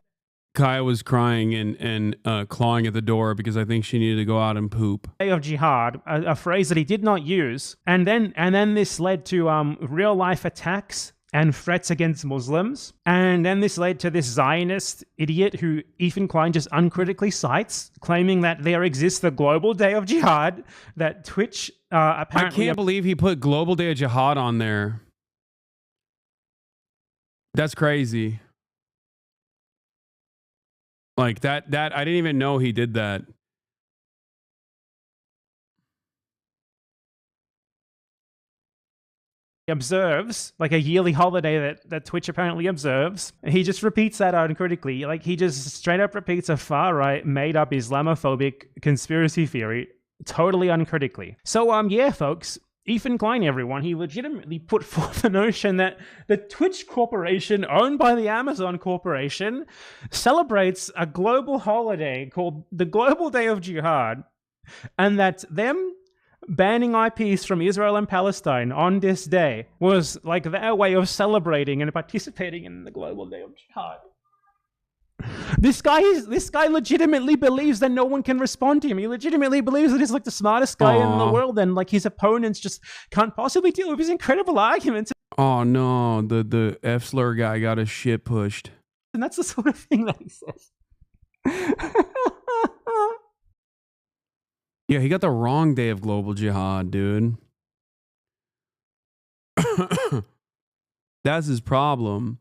Kaya was crying and clawing at the door because I think she needed to go out and poop. Day of Jihad, a phrase that he did not use, and then this led to real life attacks and threats against Muslims, and then this led to this Zionist idiot who Ethan Klein just uncritically cites, claiming that there exists the Global Day of Jihad that Twitch apparently. I can't believe he put Global Day of Jihad on there. That's crazy. Like that I didn't even know he did that. Observes, like a yearly holiday that Twitch apparently observes. He just repeats that uncritically. Like he just straight up repeats a far-right, made-up Islamophobic conspiracy theory totally uncritically. So yeah, folks, Ethan Klein, everyone, he legitimately put forth the notion that the Twitch corporation, owned by the Amazon corporation, celebrates a global holiday called the Global Day of Jihad, and that them banning IPs from Israel and Palestine on this day was like their way of celebrating and participating in the Global Day of Jihad. This guy legitimately believes that no one can respond to him. He legitimately believes that he's like the smartest guy in the world, and like his opponents just can't possibly deal with his incredible arguments. Oh no, the F slur guy got his shit pushed. And that's the sort of thing that he says. Yeah, he got the wrong day of Global Jihad, dude. That's his problem.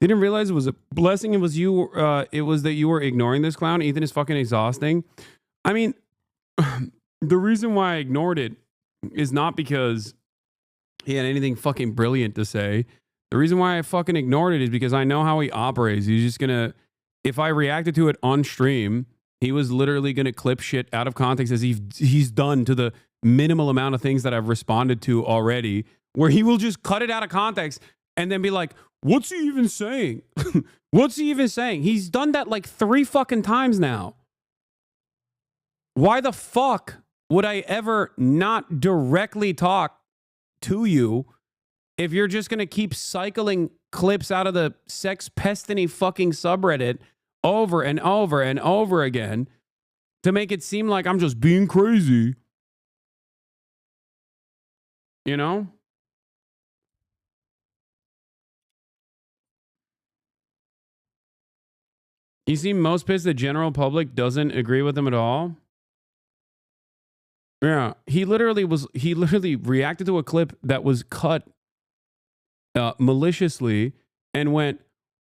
They didn't realize it was a blessing. It was you. It was that you were ignoring this clown. Ethan is fucking exhausting. I mean, the reason why I ignored it is not because he had anything fucking brilliant to say. The reason why I fucking ignored it is because I know how he operates. He's just gonna, if I reacted to it on stream, he was literally gonna clip shit out of context as he's done to the minimal amount of things that I've responded to already, where he will just cut it out of context and then be like, what's he even saying? What's he even saying? He's done that like 3 fucking times now. Why the fuck would I ever not directly talk to you if you're just going to keep cycling clips out of the Sex Pestiny fucking subreddit over and over and over again to make it seem like I'm just being crazy? You know? You seem most pissed the general public doesn't agree with him at all. Yeah, he literally reacted to a clip that was cut maliciously and went,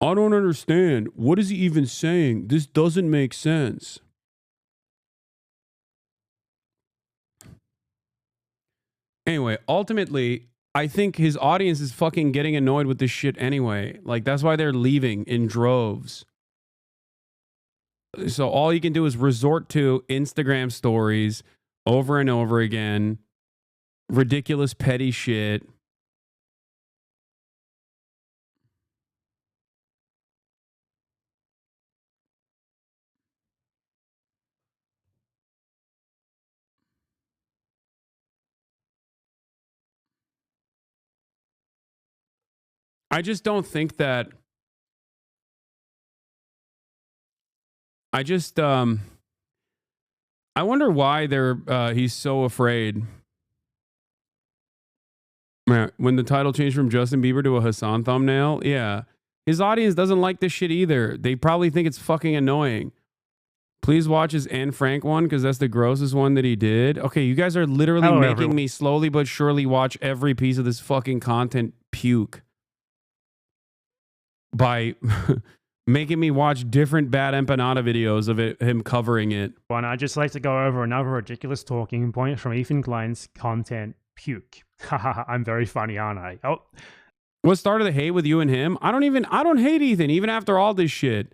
I don't understand. What is he even saying? This doesn't make sense. Anyway, ultimately, I think his audience is fucking getting annoyed with this shit anyway. Like, that's why they're leaving in droves. So all you can do is resort to Instagram stories over and over again, ridiculous, petty shit. I just don't think that. I just I wonder why he's so afraid. When the title changed from Justin Bieber to a Hassan thumbnail, yeah. His audience doesn't like this shit either. They probably think it's fucking annoying. Please watch his Anne Frank one because that's the grossest one that he did. Okay, you guys are literally making me slowly but surely watch every piece of this fucking content puke by making me watch different bad empanada videos of him covering it. Well, and I'd just like to go over another ridiculous talking point from Ethan Klein's content puke. Haha, I'm very funny, aren't I? Oh. What started the hate with you and him? I don't hate Ethan, even after all this shit.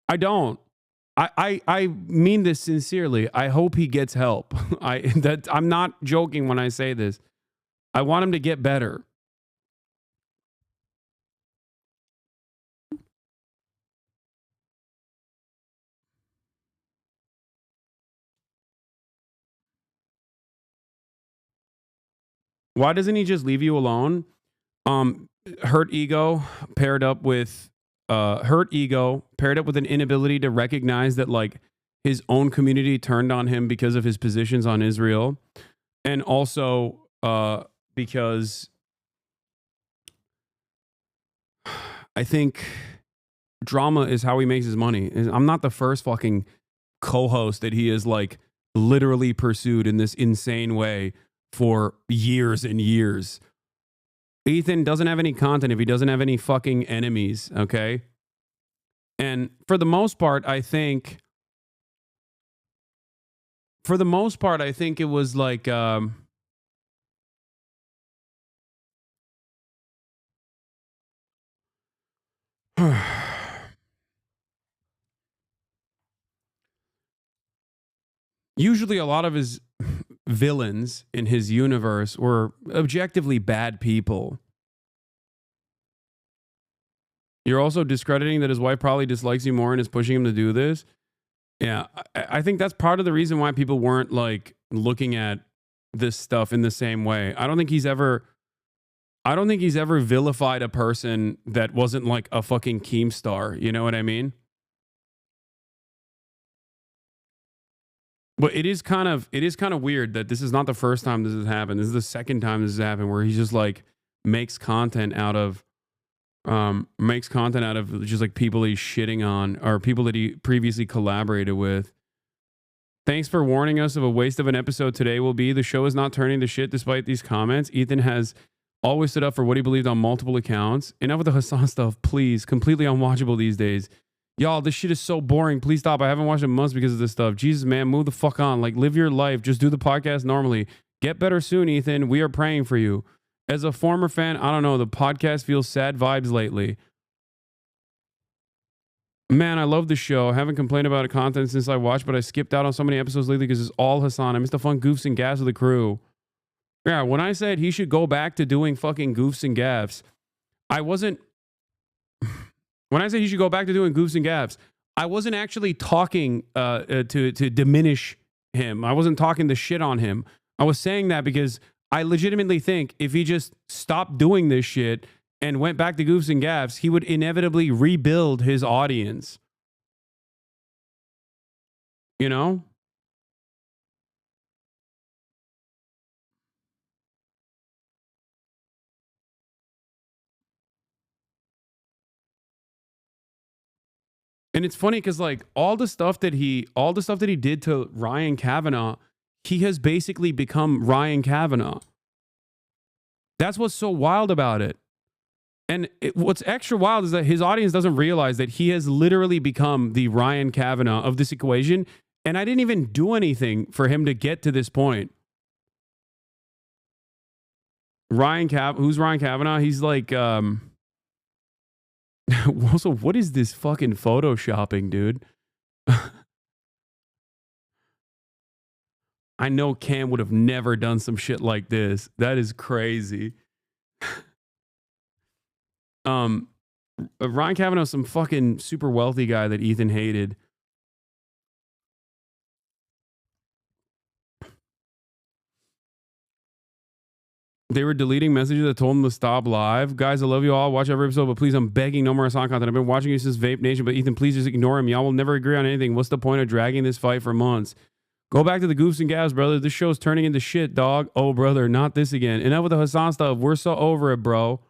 I don't. I mean this sincerely. I hope he gets help. I'm not joking when I say this. I want him to get better. Why doesn't he just leave you alone? Hurt ego paired up with an inability to recognize that like his own community turned on him because of his positions on Israel, and also because I think drama is how he makes his money. I'm not the first fucking co-host that he is like literally pursued in this insane way for years and years. Ethan doesn't have any content if he doesn't have any fucking enemies, okay? And for the most part, I think it was like usually a lot of his villains in his universe were objectively bad people. You're also discrediting that his wife probably dislikes you more and is pushing him to do this. Yeah, I think that's part of the reason why people weren't like looking at this stuff in the same way. I don't think he's ever vilified a person that wasn't like a fucking Keemstar. You know what I mean? But it is kind of weird that this is not the first time this has happened. This is the second time this has happened where he just like makes content out of just like people he's shitting on or people that he previously collaborated with. Thanks for warning us of a waste of an episode today will be. The show is not turning to shit despite these comments. Ethan has always stood up for what he believed on multiple accounts. Enough with the Hassan stuff, please. Completely unwatchable these days. Y'all, this shit is so boring. Please stop. I haven't watched it in months because of this stuff. Jesus, man, move the fuck on. Like, live your life. Just do the podcast normally. Get better soon, Ethan. We are praying for you. As a former fan, I don't know. The podcast feels sad vibes lately. Man, I love the show. I haven't complained about content since I watched, but I skipped out on so many episodes lately because it's all Hassan. I missed the fun goofs and gaffs of the crew. Yeah, when I said he should go back to doing fucking goofs and gaffs, I wasn't... When I said he should go back to doing goofs and gaffs, I wasn't actually talking to diminish him. I wasn't talking to shit on him. I was saying that because I legitimately think if he just stopped doing this shit and went back to goofs and gaffs, he would inevitably rebuild his audience. You know? And it's funny because like all the stuff that he did to Ryan Kavanaugh, he has basically become Ryan Kavanaugh. That's what's so wild about it. And what's extra wild is that his audience doesn't realize that he has literally become the Ryan Kavanaugh of this equation. And I didn't even do anything for him to get to this point. Who's Ryan Kavanaugh? He's like, also, what is this fucking photoshopping, dude? I know Cam would have never done some shit like this. That is crazy. Ryan Kavanaugh's some fucking super wealthy guy that Ethan hated. They were deleting messages that told him to stop live. Guys, I love you all. Watch every episode, but please, I'm begging no more Hasan content. I've been watching you since Vape Nation, but Ethan, please just ignore him. Y'all will never agree on anything. What's the point of dragging this fight for months? Go back to the goofs and gabs, brother. This show's turning into shit, dog. Oh, brother, not this again. Enough with the Hasan stuff. We're so over it, bro.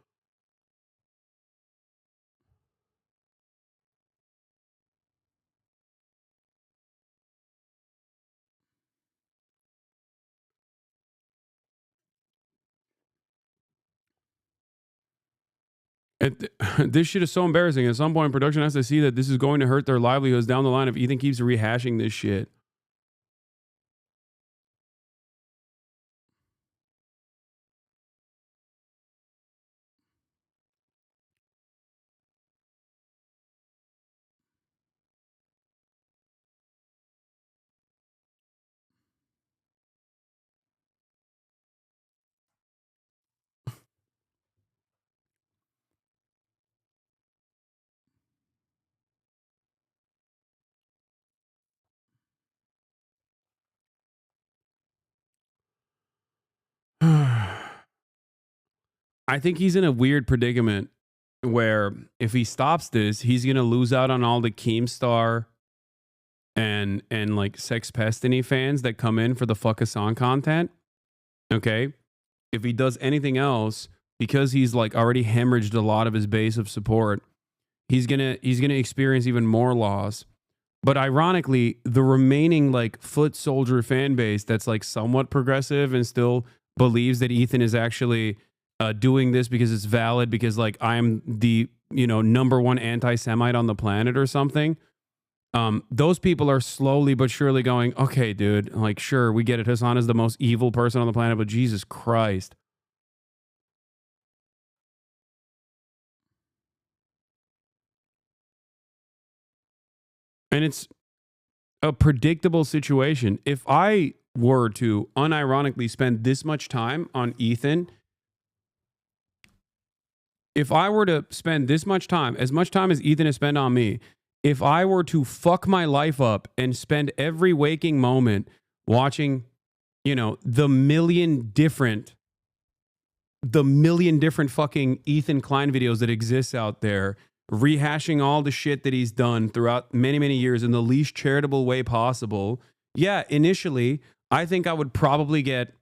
This shit is so embarrassing. At some point, production has to see that this is going to hurt their livelihoods down the line if Ethan keeps rehashing this shit. I think he's in a weird predicament where if he stops this, he's going to lose out on all the Keemstar and like Sex Pestiny fans that come in for the Fuck Hasan content. Okay? If he does anything else, because he's like already hemorrhaged a lot of his base of support, he's going to experience even more loss. But ironically, the remaining like foot soldier fan base that's like somewhat progressive and still believes that Ethan is actually doing this because it's valid, because like I'm the number one anti-Semite on the planet or something. Those people are slowly but surely going, okay, dude, like sure, we get it. Hasan is the most evil person on the planet, but Jesus Christ. And it's a predictable situation. If I were to unironically spend this much time on Ethan, if I were to spend this much time, as much time as Ethan has spent on me, if I were to fuck my life up and spend every waking moment watching, the million different fucking Ethan Klein videos that exist out there, rehashing all the shit that he's done throughout many, many years in the least charitable way possible. Yeah, initially, I think I would probably get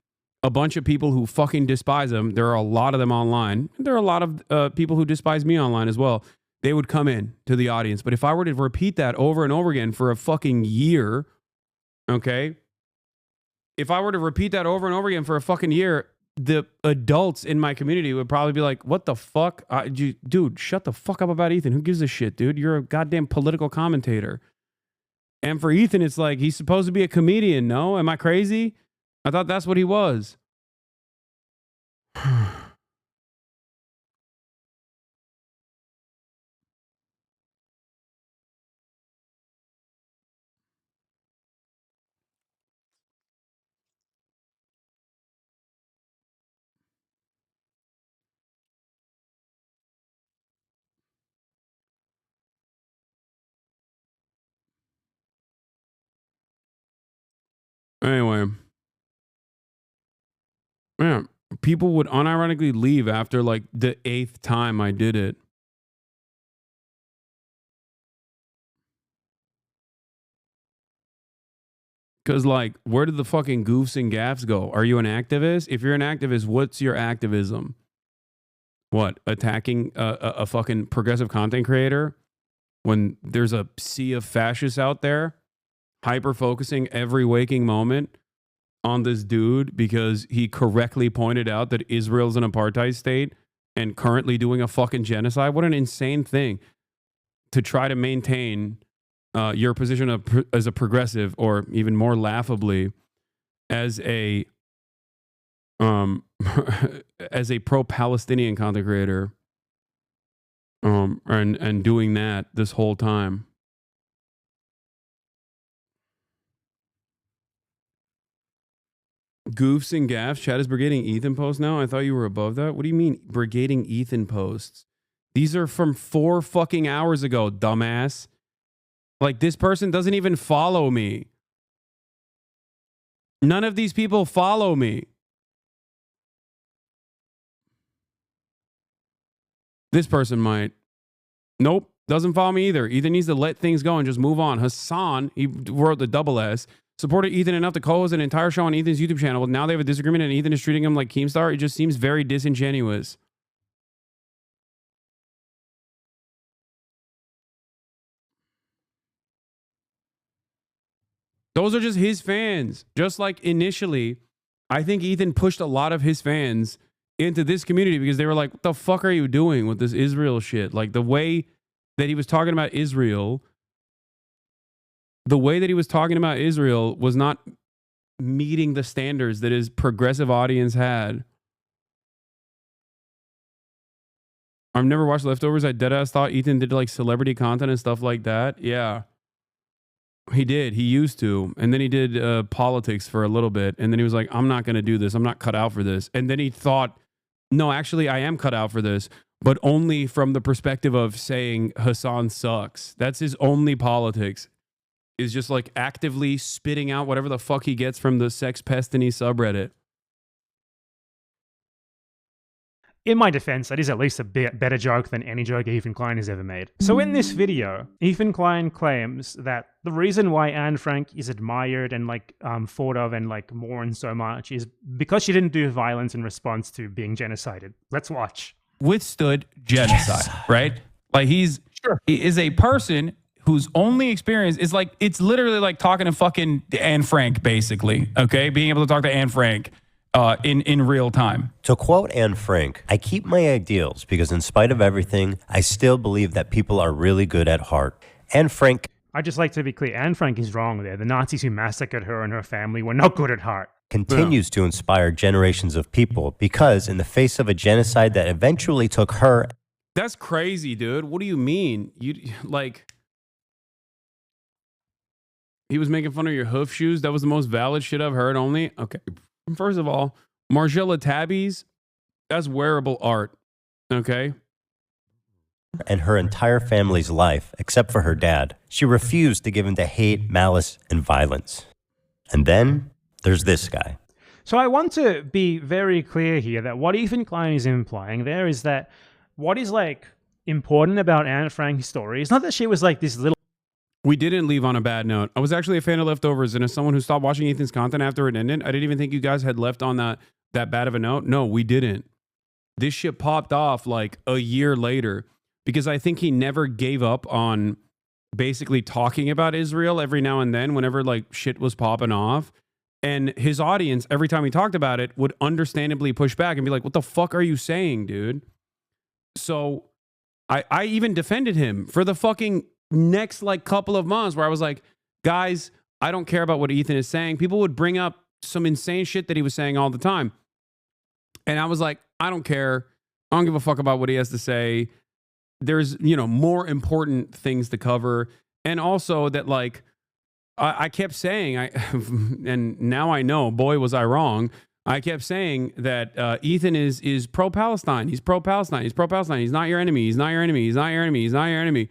a bunch of people who fucking despise him. There are a lot of them online. There are a lot of people who despise me online as well. They would come in to the audience. But if I were to repeat that over and over again for a fucking year, okay? If I were to repeat that over and over again for a fucking year, the adults in my community would probably be like, what the fuck? Dude, shut the fuck up about Ethan. Who gives a shit, dude? You're a goddamn political commentator. And for Ethan, it's like, he's supposed to be a comedian, no? Am I crazy? I thought that's what he was. Anyway. Yeah, people would unironically leave after like the 8th time I did it. Because, like, where did the fucking goofs and gaffs go? Are you an activist? If you're an activist, what's your activism? What? Attacking a fucking progressive content creator? when there's a sea of fascists out there hyper-focusing every waking moment on this dude because he correctly pointed out that Israel's an apartheid state and currently doing a fucking genocide. What an insane thing to try to maintain your position as a progressive, or even more laughably, as a as a pro-Palestinian content creator, and doing that this whole time. Goofs and gaffs. Chat is brigading Ethan posts now. I thought you were above that. What do you mean brigading Ethan posts? These are from 4 fucking hours ago, dumbass. Like, this person doesn't even follow me. None of these people follow me. This person might. Nope. Doesn't follow me either. Ethan needs to let things go and just move on. Hassan, he wrote the double S, supported Ethan enough to co-host an entire show on Ethan's YouTube channel. Now they have a disagreement and Ethan is treating him like Keemstar. It just seems very disingenuous. Those are just his fans. Just like initially, I think Ethan pushed a lot of his fans into this community because they were like, what the fuck are you doing with this Israel shit? Like, the way that he was talking about Israel, was not meeting the standards that his progressive audience had. I've never watched Leftovers. I deadass thought Ethan did like celebrity content and stuff like that. Yeah. He did. He used to. And then he did politics for a little bit. And then he was like, I'm not going to do this. I'm not cut out for this. And then he thought, no, actually, I am cut out for this, but only from the perspective of saying Hassan sucks. That's his only politics, is just like actively spitting out whatever the fuck he gets from the Sex Pestiny subreddit. In my defense, that is at least a better joke than any joke Ethan Klein has ever made. So in this video, Ethan Klein claims that the reason why Anne Frank is admired and like thought of and like mourned so much is because she didn't do violence in response to being genocided. Let's watch. Withstood genocide, right? Like he is a person whose only experience is like, it's literally like talking to fucking Anne Frank, basically. Okay, being able to talk to Anne Frank in real time. To quote Anne Frank, I keep my ideals because in spite of everything, I still believe that people are really good at heart. Anne Frank... I'd just like to be clear, Anne Frank is wrong there. The Nazis who massacred her and her family were not good at heart. continues to inspire generations of people because in the face of a genocide that eventually took her... That's crazy, dude. What do you mean? You like... He was making fun of your hoof shoes? That was the most valid shit I've heard only? Okay. First of all, Margiela Tabbies, that's wearable art. Okay? And her entire family's life, except for her dad. She refused to give in to hate, malice, and violence. And then there's this guy. So I want to be very clear here that what Ethan Klein is implying there is that what is like important about Anne Frank's story is not that she was like this little... We didn't leave on a bad note. I was actually a fan of Leftovers, and as someone who stopped watching Ethan's content after it ended, I didn't even think you guys had left on that bad of a note. No, we didn't. This shit popped off like a year later because I think he never gave up on basically talking about Israel every now and then whenever like shit was popping off. And his audience, every time he talked about it, would understandably push back and be like, what the fuck are you saying, dude? So I even defended him for the fucking next like couple of months where I was like, guys, I don't care about what Ethan is saying. People would bring up some insane shit that he was saying all the time. And I was like, I don't care. I don't give a fuck about what he has to say. There's, you know, more important things to cover. And also that like, I kept saying, and now I know, boy, was I wrong. I kept saying that Ethan is pro-Palestine. He's pro-Palestine. He's pro-Palestine. He's not your enemy. He's not your enemy. He's not your enemy. He's not your enemy.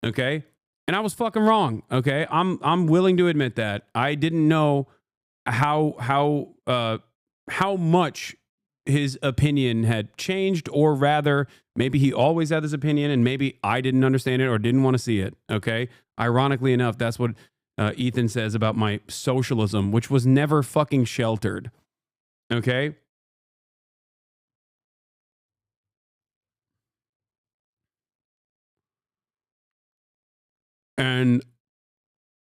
Okay? And I was fucking wrong. Okay? I'm willing to admit that. I didn't know how much his opinion had changed, or rather, maybe he always had this opinion and maybe I didn't understand it or didn't want to see it. Okay? Ironically enough, that's what Ethan says about my socialism, which was never fucking sheltered. Okay? And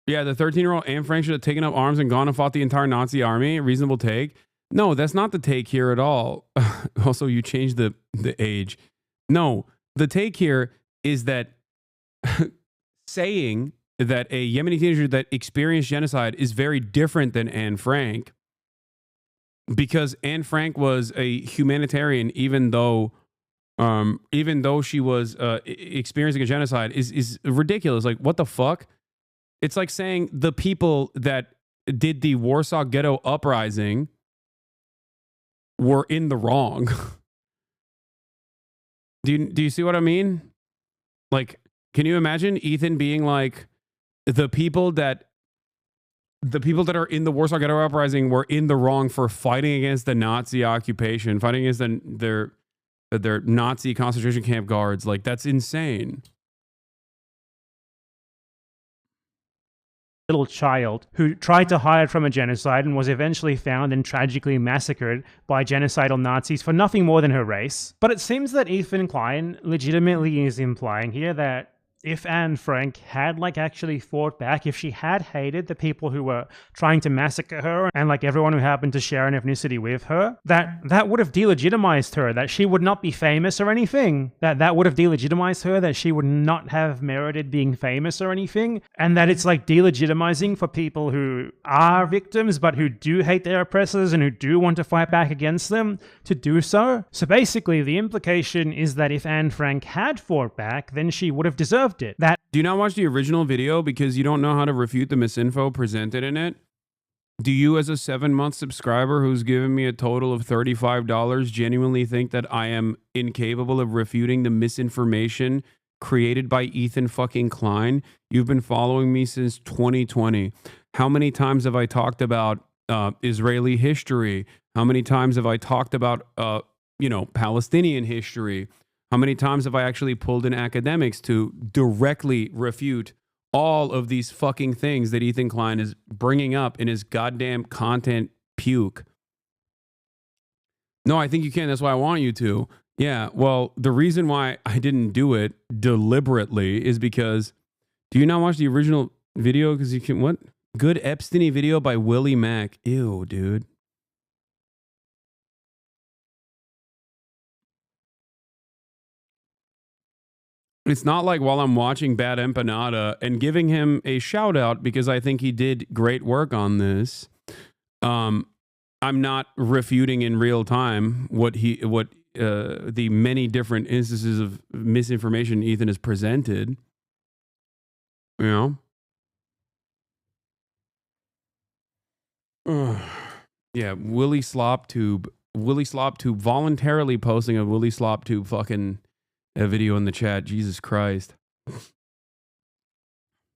yeah, the 13-year-old Anne Frank should have taken up arms and gone and fought the entire Nazi army. Reasonable take. No, that's not the take here at all. Also, you changed the age. No, the take here is that saying that a Yemeni teenager that experienced genocide is very different than Anne Frank, because Anne Frank was a humanitarian, even though she was experiencing a genocide, is ridiculous. Like, what the fuck? It's like saying the people that did the Warsaw Ghetto Uprising were in the wrong. Do you see what I mean? Like, can you imagine Ethan being like, the people that are in the Warsaw Ghetto Uprising were in the wrong for fighting against the Nazi occupation, fighting against their Nazi concentration camp guards? Like, that's insane. Little child who tried to hide from a genocide and was eventually found and tragically massacred by genocidal Nazis for nothing more than her race. But it seems that Ethan Klein legitimately is implying here that if Anne Frank had actually fought back, if she had hated the people who were trying to massacre her and everyone who happened to share an ethnicity with her, that would have delegitimized her, that she would not be famous or anything, that would have delegitimized her, that she would not have merited being famous or anything, and that it's delegitimizing for people who are victims but who do hate their oppressors and who do want to fight back against them to do so. So basically the implication is that if Anne Frank had fought back, then she would have deserved it. Do you not watch the original video because you don't know how to refute the misinfo presented in it? Do you, as a 7-month subscriber who's given me a total of $35, genuinely think that I am incapable of refuting the misinformation created by Ethan fucking Klein? You've been following me since 2020. How many times have I talked about Israeli history? How many times have I talked about Palestinian history? How many times have I actually pulled in academics to directly refute all of these fucking things that Ethan Klein is bringing up in his goddamn content puke? No, I think you can. That's why I want you to. Yeah, well, the reason why I didn't do it deliberately is because, do you not watch the original video? Because you can, what? Good Epstein video by Willie Mack. Ew, dude. It's not like while I'm watching Bad Empanada and giving him a shout out because I think he did great work on this. I'm not refuting in real time what the many different instances of misinformation Ethan has presented. You know? Yeah, Willie Sloptube voluntarily posting a Willie Sloptube fucking a video in the chat. Jesus Christ.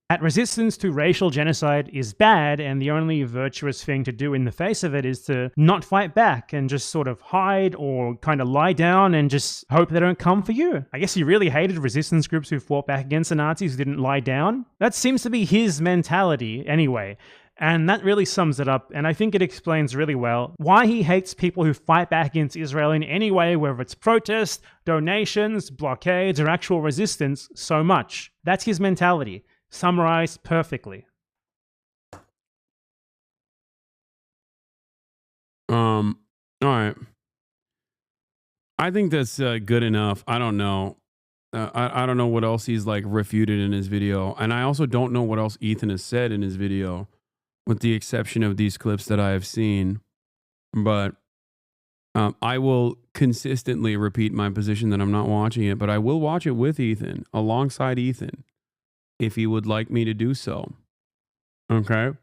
That resistance to racial genocide is bad, and the only virtuous thing to do in the face of it is to not fight back and just sort of hide or kind of lie down and just hope they don't come for you. I guess he really hated resistance groups who fought back against the Nazis who didn't lie down. That seems to be his mentality anyway. And that really sums it up, and I think it explains really well why he hates people who fight back against Israel in any way, whether it's protest, donations, blockades, or actual resistance, so much. That's his mentality, summarized perfectly. All right. I think that's good enough. I don't know. I don't know what else he's refuted in his video, and I also don't know what else Ethan has said in his video, with the exception of these clips that I have seen. But I will consistently repeat my position that I'm not watching it, but I will watch it with Ethan, alongside Ethan, if he would like me to do so. Okay?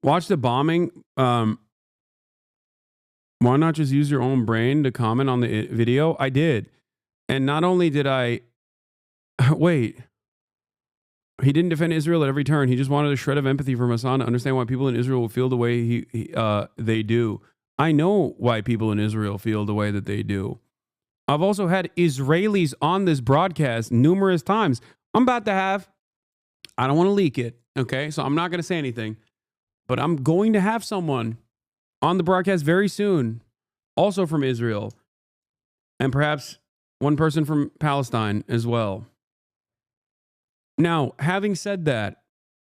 Watch the bombing. Why not just use your own brain to comment on the video? I did. And not only did I... Wait. He didn't defend Israel at every turn. He just wanted a shred of empathy from Hassan to understand why people in Israel will feel the way they do. I know why people in Israel feel the way that they do. I've also had Israelis on this broadcast numerous times. I'm about to have I don't want to leak it. Okay. So I'm not going to say anything, but I'm going to have someone on the broadcast very soon, also from Israel, and perhaps one person from Palestine as well. Now, having said that,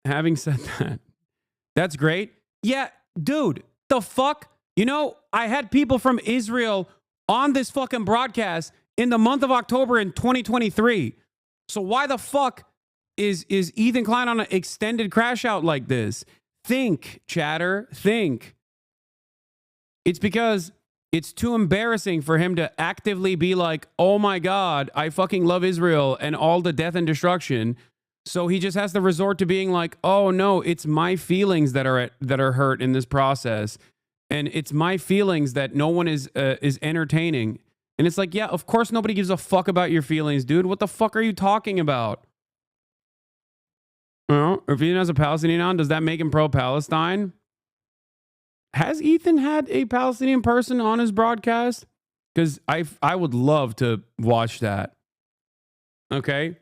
that's great. Yeah, dude, the fuck? You know, I had people from Israel on this fucking broadcast in the month of October in 2023. So why the fuck is Ethan Klein on an extended crash out like this? Think, chatter, think. It's because it's too embarrassing for him to actively be like, oh my God, I fucking love Israel and all the death and destruction. So he just has to resort to being like, oh no, it's my feelings that are hurt in this process. And it's my feelings that no one is entertaining. And it's like, yeah, of course nobody gives a fuck about your feelings, dude. What the fuck are you talking about? Well, if Ethan has a Palestinian on, does that make him pro-Palestine? Has Ethan had a Palestinian person on his broadcast? Because I would love to watch that. Okay?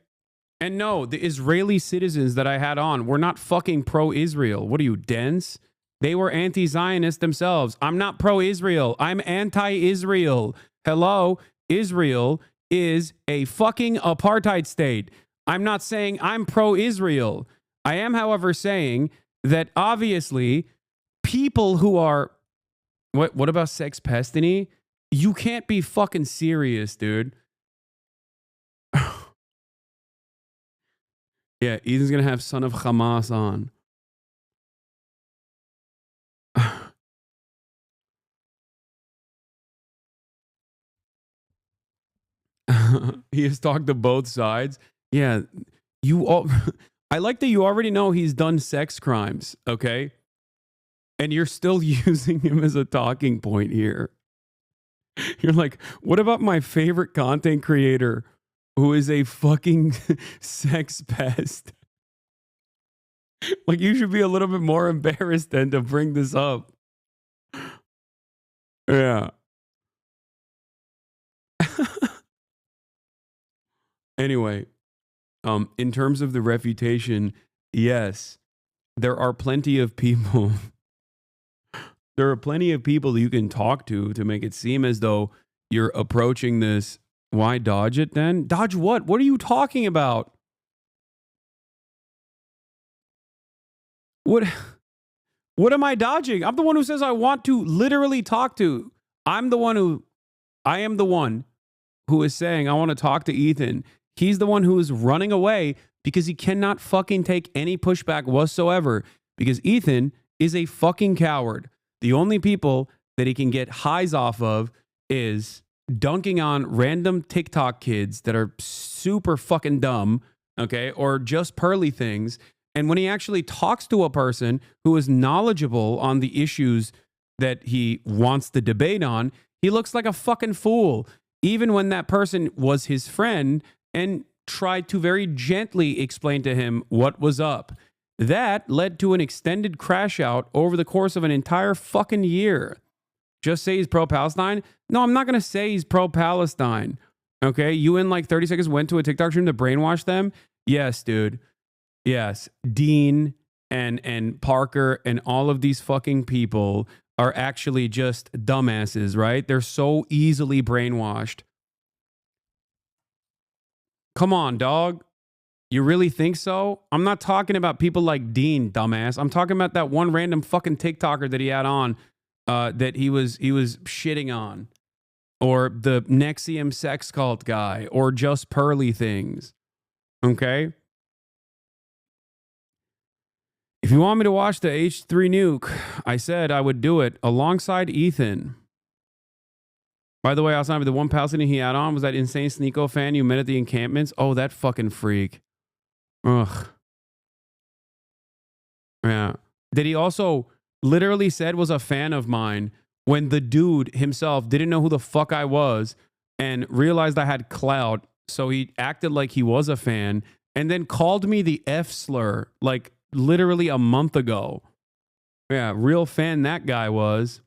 And no, the Israeli citizens that I had on were not fucking pro-Israel. What are you, dense? They were anti-Zionist themselves. I'm not pro-Israel. I'm anti-Israel. Hello? Israel is a fucking apartheid state. I'm not saying I'm pro-Israel. I am, however, saying that obviously people who are... What about sex pestiny? You can't be fucking serious, dude. Yeah, Ethan's going to have son of Hamas on. He has talked to both sides. Yeah, you all... I like that you already know he's done sex crimes, okay? And you're still using him as a talking point here. You're like, what about my favorite content creator who is a fucking sex pest? Like, you should be a little bit more embarrassed than to bring this up. Yeah. Anyway, in terms of the refutation, yes, there are plenty of people. There are plenty of people you can talk to make it seem as though you're approaching this. Why dodge it then? Dodge what? What are you talking about? What am I dodging? I'm the one who says I want to literally talk to. I am the one who is saying I want to talk to Ethan. He's the one who is running away because he cannot fucking take any pushback whatsoever because Ethan is a fucking coward. The only people that he can get highs off of is dunking on random TikTok kids that are super fucking dumb, okay, or just pearly things. And when he actually talks to a person who is knowledgeable on the issues that he wants to debate on, he looks like a fucking fool. Even when that person was his friend and tried to very gently explain to him what was up. That led to an extended crash out over the course of an entire fucking year. Just say he's pro-Palestine? No, I'm not going to say he's pro-Palestine. Okay? You in like 30 seconds went to a TikTok stream to brainwash them? Yes, dude. Yes. Dean and Parker and all of these fucking people are actually just dumbasses, right? They're so easily brainwashed. Come on, dog. You really think so? I'm not talking about people like Dean, dumbass. I'm talking about that one random fucking TikToker that he had on that he was shitting on. Or the Nexium sex cult guy. Or just pearly things. Okay? If you want me to watch the H3 nuke, I said I would do it alongside Ethan. By the way, HasanAbi, the one Palestinian he had on was that insane Sneeko fan you met at the encampments. Oh, that fucking freak. Ugh. Yeah. That he also literally said was a fan of mine when the dude himself didn't know who the fuck I was and realized I had clout. So he acted like he was a fan and then called me the F slur like literally a month ago. Yeah, real fan that guy was.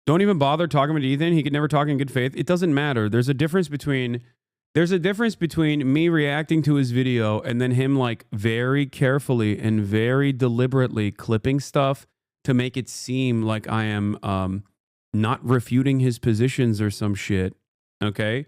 Don't even bother talking to Ethan. He could never talk in good faith. It doesn't matter. There's a difference between me reacting to his video and then him like very carefully and very deliberately clipping stuff to make it seem like I am not refuting his positions or some shit. Okay?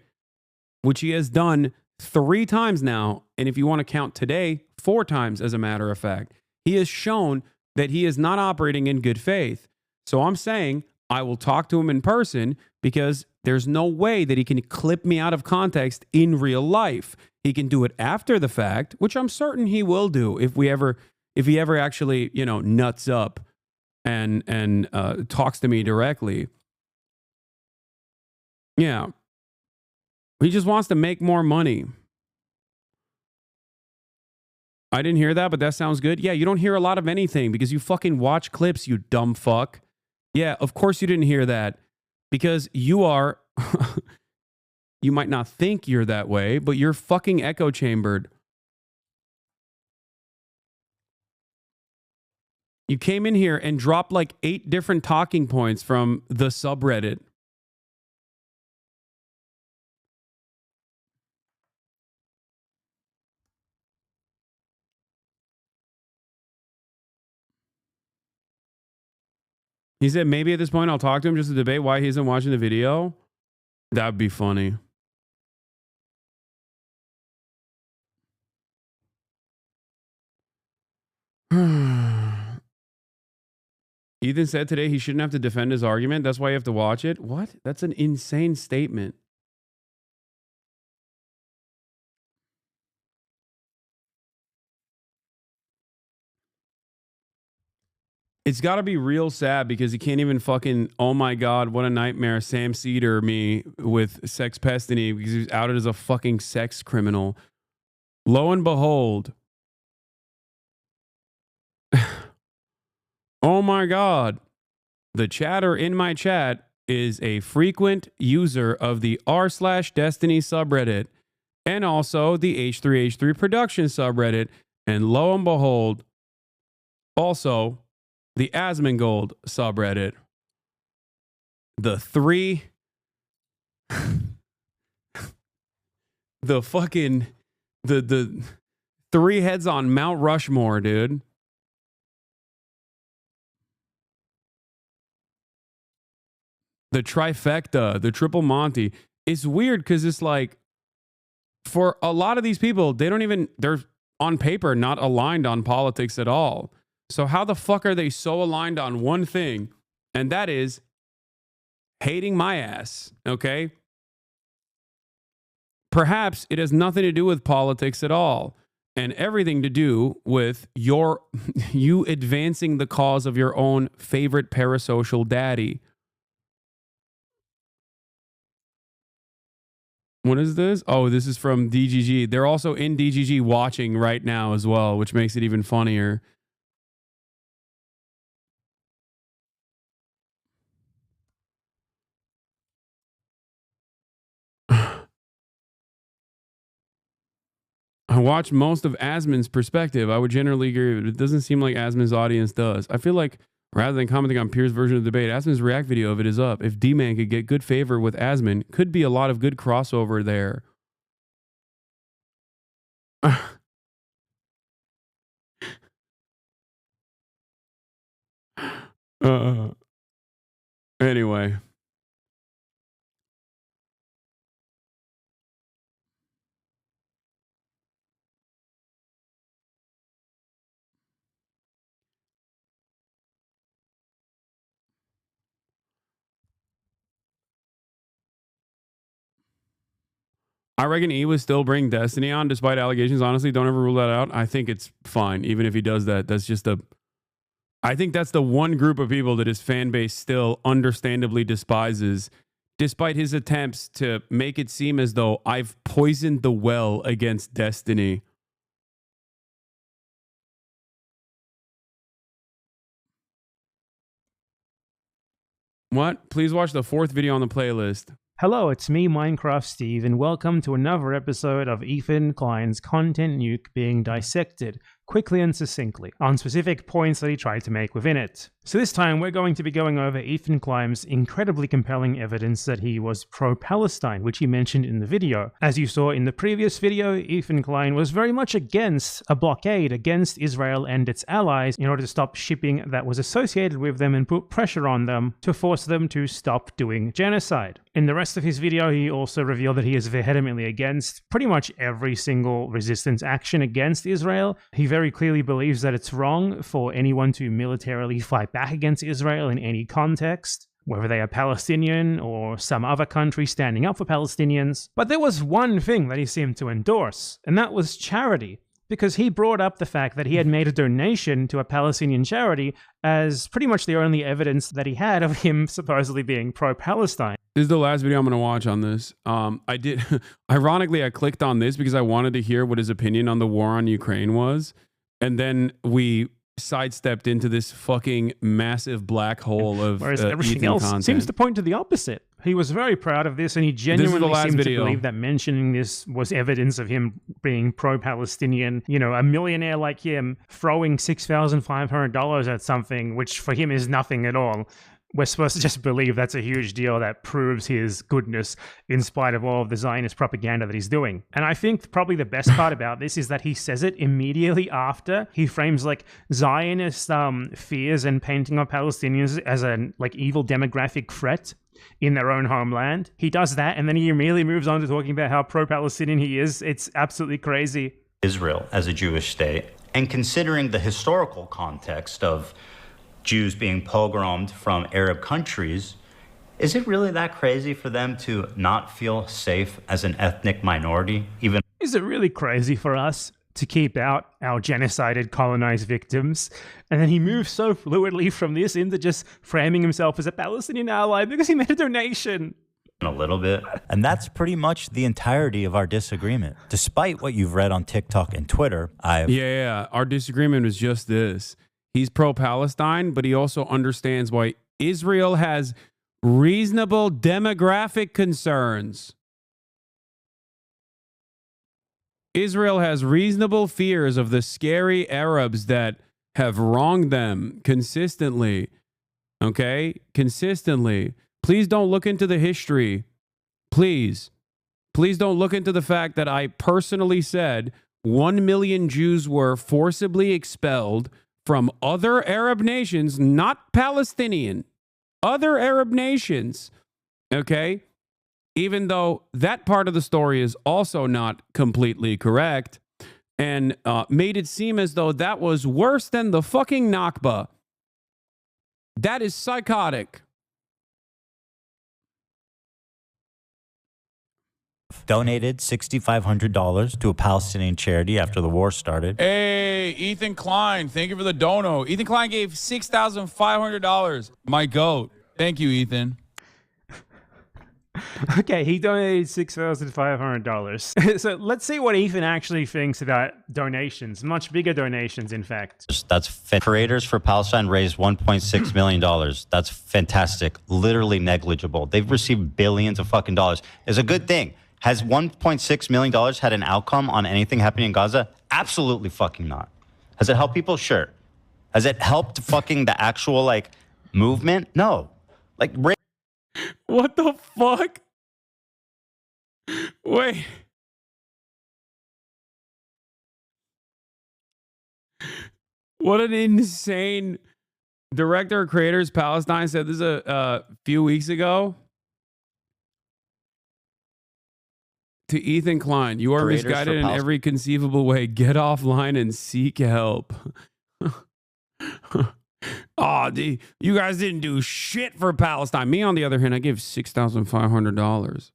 Which he has done 3 times now. And if you want to count today, 4 times as a matter of fact. He has shown that he is not operating in good faith. So I'm saying I will talk to him in person because there's no way that he can clip me out of context in real life. He can do it after the fact, which I'm certain he will do if he ever actually, nuts up and talks to me directly. Yeah. He just wants to make more money. I didn't hear that, but that sounds good. Yeah, you don't hear a lot of anything because you fucking watch clips, you dumb fuck. Yeah, of course you didn't hear that because you are, you might not think you're that way, but you're fucking echo chambered. You came in here and dropped like 8 different talking points from the subreddit. He said, maybe at this point I'll talk to him just to debate why he isn't watching the video. That would be funny. Ethan said today he shouldn't have to defend his argument. That's why you have to watch it. What? That's an insane statement. It's got to be real sad because he can't even fucking, oh my God, what a nightmare, Sam Cedar me with Sex Pestiny because he was outed as a fucking sex criminal. Lo and behold. Oh my God. The chatter in my chat is a frequent user of the r/Destiny subreddit and also the H3H3 production subreddit. And lo and behold, also the Asmongold subreddit. The 3 the 3 heads on Mount Rushmore, dude. The trifecta, the triple Monty. It's weird because it's like, for a lot of these people, they're on paper not aligned on politics at all. So how the fuck are they so aligned on one thing? And that is hating my ass, okay? Perhaps it has nothing to do with politics at all and everything to do with you advancing the cause of your own favorite parasocial daddy. What is this? Oh, this is from DGG. They're also in DGG watching right now as well, which makes it even funnier. I watch most of Asmon's perspective. I would generally agree, but it doesn't seem like Asmon's audience does. I feel like rather than commenting on Pierre's version of the debate, Asmon's react video of it is up. If D-Man could get good favor with Asmon, could be a lot of good crossover there. Anyway. I reckon E would still bring Destiny on despite allegations. Honestly, don't ever rule that out. I think it's fine. Even if he does that, I think that's the one group of people that his fan base still understandably despises, despite his attempts to make it seem as though I've poisoned the well against Destiny. What? Please watch the 4th video on the playlist. Hello, it's me, Minecraft Steve, and welcome to another episode of Ethan Klein's Content Nuke being dissected. quickly and succinctly, on specific points that he tried to make within it. So this time, we're going to be going over Ethan Klein's incredibly compelling evidence that he was pro-Palestine, which he mentioned in the video. As you saw in the previous video, Ethan Klein was very much against a blockade against Israel and its allies in order to stop shipping that was associated with them and put pressure on them to force them to stop doing genocide. In the rest of his video, he also revealed that he is vehemently against pretty much every single resistance action against Israel. He very clearly believes that it's wrong for anyone to militarily fight back against Israel in any context, whether they are Palestinian or some other country standing up for Palestinians. But there was one thing that he seemed to endorse, and that was charity, because he brought up the fact that he had made a donation to a Palestinian charity as pretty much the only evidence that he had of him supposedly being pro-Palestine. This is the last video I'm going to watch on this. Ironically, I clicked on this because I wanted to hear what his opinion on the war on Ukraine was. And then we sidestepped into this fucking massive black hole of Whereas everything Ethan else content. seems to point to the opposite. He was very proud of this, and he genuinely seemed to believe that mentioning this was evidence of him being pro-Palestinian. You know, a millionaire like him throwing $6,500 at something, which for him is nothing at all. We're supposed to just believe that's a huge deal that proves his goodness in spite of all of the Zionist propaganda that he's doing. And I think probably the best part about this is that he says it immediately after he frames like Zionist fears and painting of Palestinians as a like evil demographic threat in their own homeland. He does that, and then he immediately moves on to talking about how pro-Palestinian he is. It's absolutely crazy. Israel as a Jewish state, and considering the historical context of Jews being pogromed from Arab countries, is it really that crazy for them to not feel safe as an ethnic minority? Is it really crazy for us to keep out our genocided colonized victims? And then he moves so fluidly from this into just framing himself as a Palestinian ally because he made a donation. A little bit. And that's pretty much the entirety of our disagreement. Despite what you've read on TikTok and Twitter, Our disagreement was just this. He's pro-Palestine, but he also understands why Israel has reasonable demographic concerns. Israel has reasonable fears of the scary Arabs that have wronged them consistently. Okay? Consistently. Please don't look into the history. Please. Please don't look into the fact that I personally said 1 million Jews were forcibly expelled from other Arab nations, not Palestinian, other Arab nations, okay? Even though that part of the story is also not completely correct, and made it seem as though that was worse than the fucking Nakba. That is psychotic. donated $6,500 to a Palestinian charity after the war started. Hey, Ethan Klein, thank you for the dono. Ethan Klein gave $6,500. My goat. Thank you, Ethan. Okay, he donated $6,500. So let's see what Ethan actually thinks about donations. Much bigger donations, in fact. That's Creators for Palestine raised $1.6 million. That's fantastic. Literally negligible. They've received billions of fucking dollars. It's a good thing. Has $1.6 million had an outcome on anything happening in Gaza? Absolutely fucking not. Has it helped people? Sure. Has it helped fucking the actual, like, movement? No. Like, what the fuck? Wait. What an insane director of Creators Palestine said this a few weeks ago. To Ethan Klein, you are Creators misguided in every conceivable way. Get offline and seek help. Oh, you guys didn't do shit for Palestine. Me, on the other hand, I gave $6,500.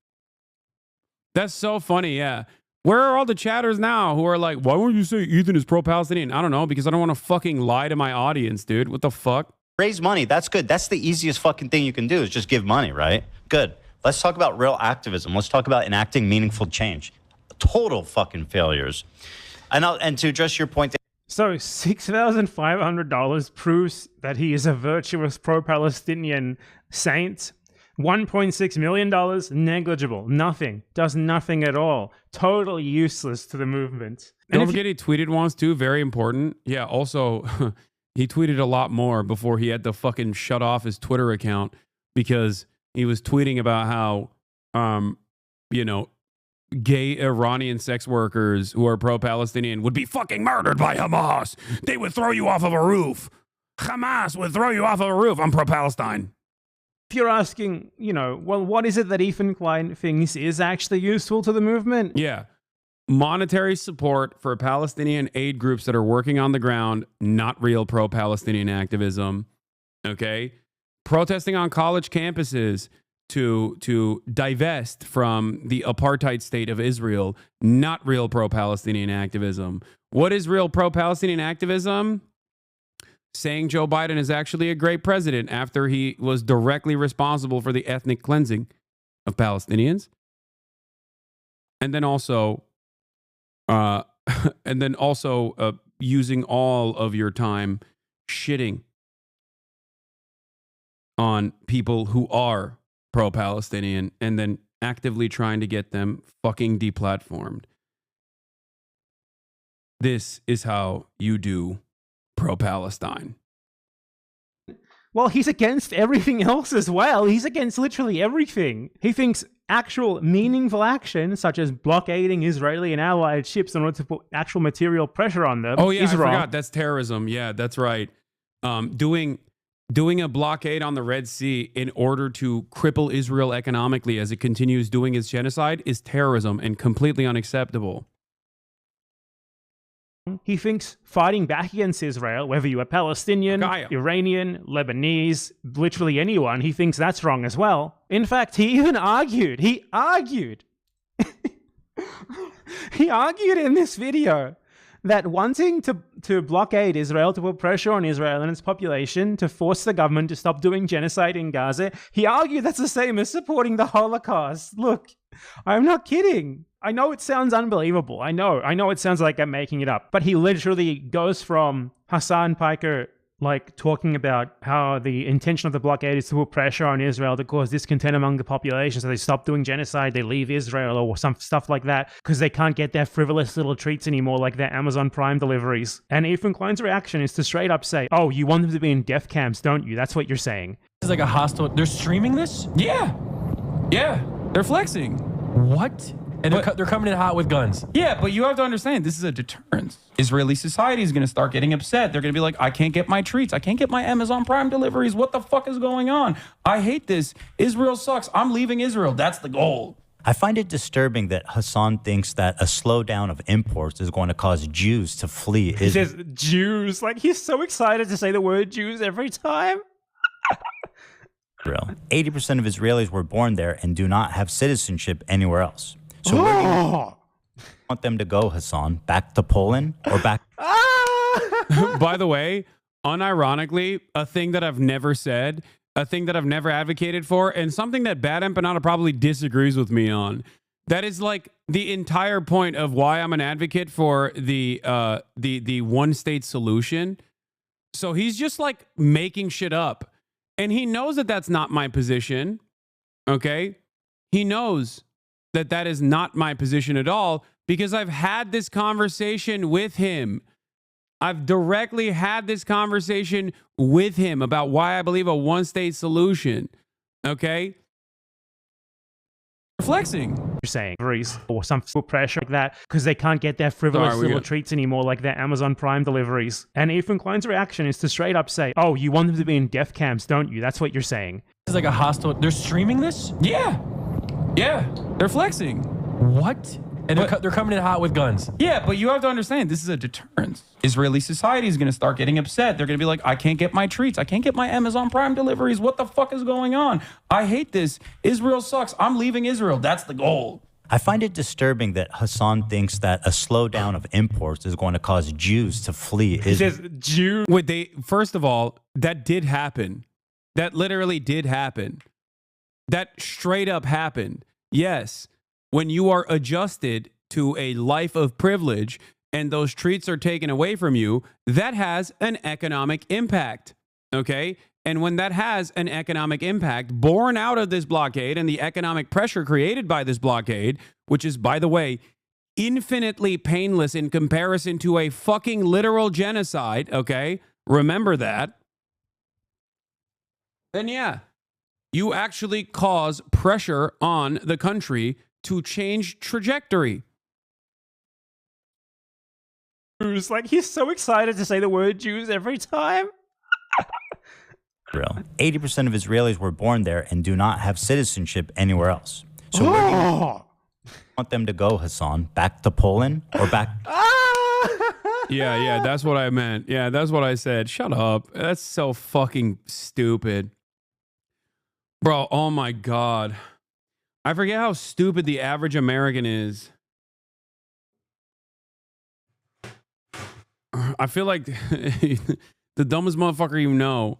That's so funny, yeah. Where are all the chatters now who are like, why won't you say Ethan is pro-Palestinian? I don't know, because I don't want to fucking lie to my audience, dude. What the fuck? Raise money. That's good. That's the easiest fucking thing you can do is just give money, right? Good. Let's talk about real activism. Let's talk about enacting meaningful change. Total fucking failures. And to address your point... So $6,500 proves that he is a virtuous pro-Palestinian saint $1.6 million, negligible, nothing, does nothing at all, totally useless to the movement. Don't forget he tweeted once too, very important. Yeah, also, he tweeted a lot more before he had to fucking shut off his Twitter account because he was tweeting about how, gay Iranian sex workers who are pro-Palestinian would be fucking murdered by Hamas. They would throw you off of a roof. Hamas would throw you off of a roof. I'm pro-Palestine. If you're asking, well, what is it that Ethan Klein thinks is actually useful to the movement? Yeah. Monetary support for Palestinian aid groups that are working on the ground, not real pro-Palestinian activism. Okay? Protesting on college campuses to divest from the apartheid state of Israel, not real pro-Palestinian activism. What is real pro-Palestinian activism? Saying Joe Biden is actually a great president after he was directly responsible for the ethnic cleansing of Palestinians. And then also, using all of your time shitting on people who are pro-Palestinian and then actively trying to get them fucking deplatformed. This is how you do pro-Palestine. Well, he's against everything else as well. He's against literally everything. He thinks actual meaningful action, such as blockading Israeli and allied ships in order to put actual material pressure on them, Oh yeah, is I wrong. forgot. That's terrorism. Yeah, that's right. Doing a blockade on the Red Sea in order to cripple Israel economically as it continues doing its genocide is terrorism and completely unacceptable. He thinks fighting back against Israel, whether you are Palestinian, Iranian, Lebanese, literally anyone, he thinks that's wrong as well. In fact, he even argued. He argued in this video that wanting to blockade Israel, to put pressure on Israel and its population, to force the government to stop doing genocide in Gaza, he argued that's the same as supporting the Holocaust. Look, I'm not kidding. I know it sounds unbelievable. I know it sounds like I'm making it up. But he literally goes from Hassan Piker, talking about how the intention of the blockade is to put pressure on Israel to cause discontent among the population, so they stop doing genocide, they leave Israel, or some stuff like that, because they can't get their frivolous little treats anymore, like their Amazon Prime deliveries. And Ethan Klein's reaction is to straight up say, oh, you want them to be in death camps, don't you? That's what you're saying. This is like a hostile... They're streaming this? Yeah. They're flexing. What? And they're coming in hot with guns. Yeah, but you have to understand, this is a deterrence. Israeli society is going to start getting upset. They're going to be like, I can't get my treats. I can't get my Amazon Prime deliveries. What the fuck is going on? I hate this. Israel sucks. I'm leaving Israel. That's the goal. I find it disturbing that Hassan thinks that a slowdown of imports is going to cause Jews to flee Israel. He says Jews. He's so excited to say the word Jews every time. 80% of Israelis were born there and do not have citizenship anywhere else. So where do you want them to go, Hassan? Back to Poland or back? By the way, unironically, a thing that I've never said, a thing that I've never advocated for, and something that Bad Empanada probably disagrees with me on. That is the entire point of why I'm an advocate for the one-state solution. So he's just making shit up. And he knows that that's not my position. Okay? He knows that is not my position at all, because I've had this conversation with him. I've directly had this conversation with him about why I believe a one-state solution. Okay? Flexing. You're saying or some pressure like that, because they can't get their frivolous little treats anymore, like their Amazon Prime deliveries. And Ethan Klein's reaction is to straight up say, oh, you want them to be in death camps, don't you? That's what you're saying. This is like a hostile... They're streaming this? Yeah, they're flexing. What? And they're coming in hot with guns. Yeah, but you have to understand, this is a deterrence. Israeli society is going to start getting upset. They're going to be like, I can't get my treats. I can't get my Amazon Prime deliveries. What the fuck is going on? I hate this. Israel sucks. I'm leaving Israel. That's the goal. I find it disturbing that Hassan thinks that a slowdown of imports is going to cause Jews to flee Israel. He says Jews. Wait, first of all, that did happen. That literally did happen. That straight up happened. Yes, when you are adjusted to a life of privilege and those treats are taken away from you, that has an economic impact. Okay? And when that has an economic impact born out of this blockade and the economic pressure created by this blockade, which is, by the way, infinitely painless in comparison to a fucking literal genocide, okay? Remember that. Then yeah, you actually cause pressure on the country to change trajectory. Jews, like he's so excited to say the word Jews every time. Israel. 80% of Israelis were born there and do not have citizenship anywhere else. So where do you want them to go, Hasan? Back to Poland or back? Yeah, that's what I meant. Yeah, that's what I said. Shut up. That's so fucking stupid. Bro, oh my God. I forget how stupid the average American is. I feel like the dumbest motherfucker you know.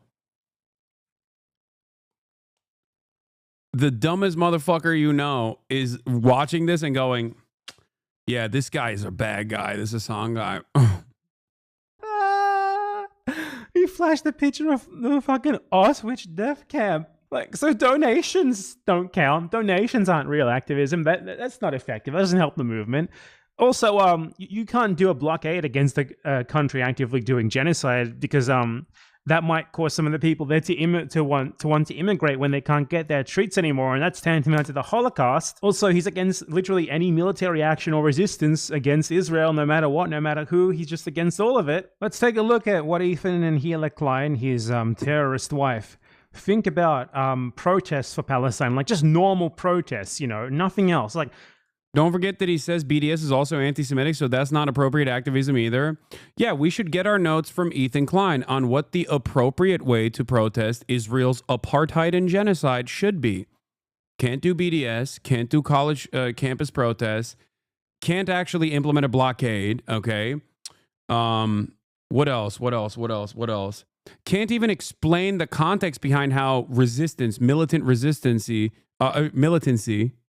The dumbest motherfucker you know is watching this and going, yeah, this guy is a bad guy. This is a song guy. He flashed the picture of the fucking Auschwitz death camp. Like, so donations don't count. Donations aren't real activism. That's not effective. That doesn't help the movement. Also, you can't do a blockade against a country actively doing genocide because that might cause some of the people there to want to immigrate when they can't get their treats anymore, and that's tantamount to the Holocaust. Also, he's against literally any military action or resistance against Israel, no matter what, no matter who. He's just against all of it. Let's take a look at what Ethan and Hila Klein, his terrorist wife, think about protests for Palestine, like just normal protests, you know, nothing else. Like, don't forget that he says BDS is also anti-Semitic, so that's not appropriate activism either. Yeah, we should get our notes from Ethan Klein on what the appropriate way to protest Israel's apartheid and genocide should be. Can't do BDS, can't do college campus protests, can't actually implement a blockade, okay? What else? Can't even explain the context behind how militancy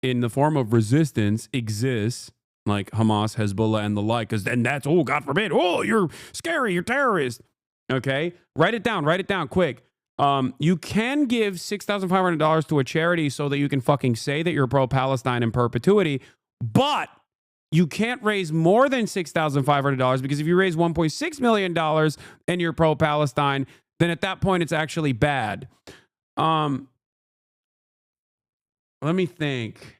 in the form of resistance exists, like Hamas, Hezbollah, and the like, because then that's, oh, God forbid, oh, you're scary, you're terrorist. Okay? Write it down quick. You can give $6,500 to a charity so that you can fucking say that you're pro-Palestine in perpetuity, but you can't raise more than $6,500 because if you raise $1.6 million and you're pro-Palestine, then at that point it's actually bad. Let me think.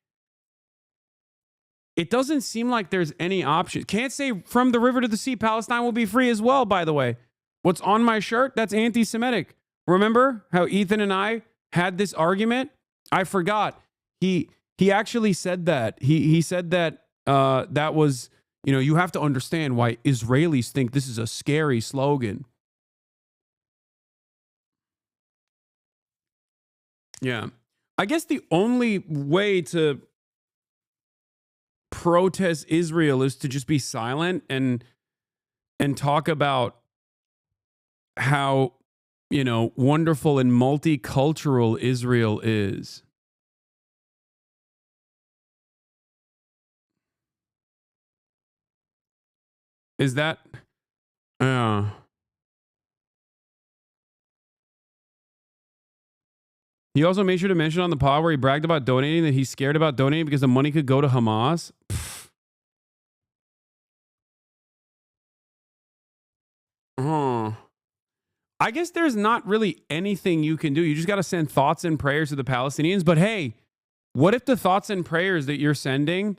It doesn't seem like there's any option. Can't say from the river to the sea, Palestine will be free as well, by the way. What's on my shirt? That's anti-Semitic. Remember how Ethan and I had this argument? I forgot. He actually said that. He said that that was, you know, you have to understand why Israelis think this is a scary slogan. Yeah. I guess the only way to protest Israel is to just be silent and talk about how, you know, wonderful and multicultural Israel is. Is that He also made sure to mention on the pod where he bragged about donating that he's scared about donating because the money could go to Hamas. I guess there's not really anything you can do. You just got to send thoughts and prayers to the Palestinians. But hey, what if the thoughts and prayers that you're sending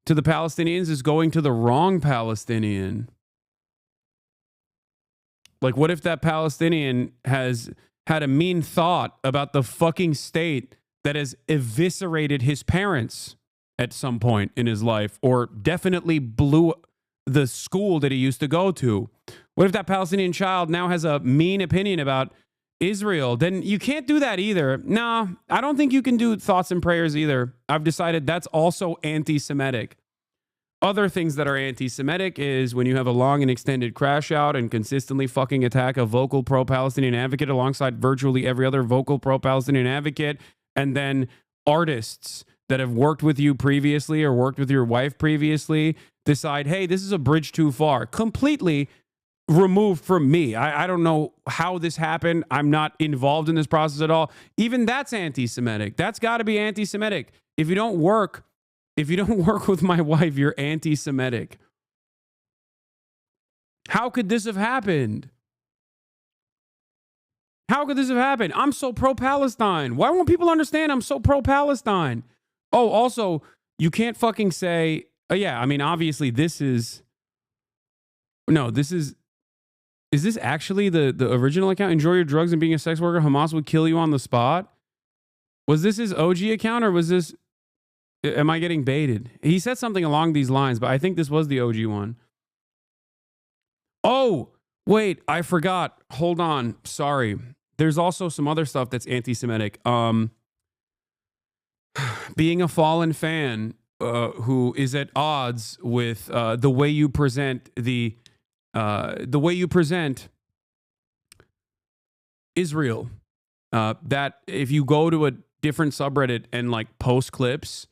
to the Palestinians is going to the wrong Palestinian? Like, what if that Palestinian has had a mean thought about the fucking state that has eviscerated his parents at some point in his life, or definitely blew the school that he used to go to? What if that Palestinian child now has a mean opinion about Israel? Then you can't do that either. No, I don't think you can do thoughts and prayers either. I've decided that's also anti-Semitic. Other things that are anti-Semitic is when you have a long and extended crash out and consistently fucking attack a vocal pro-Palestinian advocate alongside virtually every other vocal pro-Palestinian advocate, and then artists that have worked with you previously or worked with your wife previously decide, hey, this is a bridge too far. Completely removed from me. I don't know how this happened. I'm not involved in this process at all. Even that's anti-Semitic. That's got to be anti-Semitic. If you don't work with my wife, you're anti-Semitic. How could this have happened? How could this have happened? I'm so pro-Palestine. Why won't people understand I'm so pro-Palestine? Oh, also, you can't fucking say, yeah, I mean, obviously this is this actually the original account? Enjoy your drugs and being a sex worker. Hamas would kill you on the spot. Was this his OG account or was this, am I getting baited? He said something along these lines, but I think this was the OG one. Oh, wait, I forgot. Hold on. Sorry. There's also some other stuff that's anti-Semitic. Being a fallen fan who is at odds with the way you present Israel. That if you go to a different subreddit and like post clips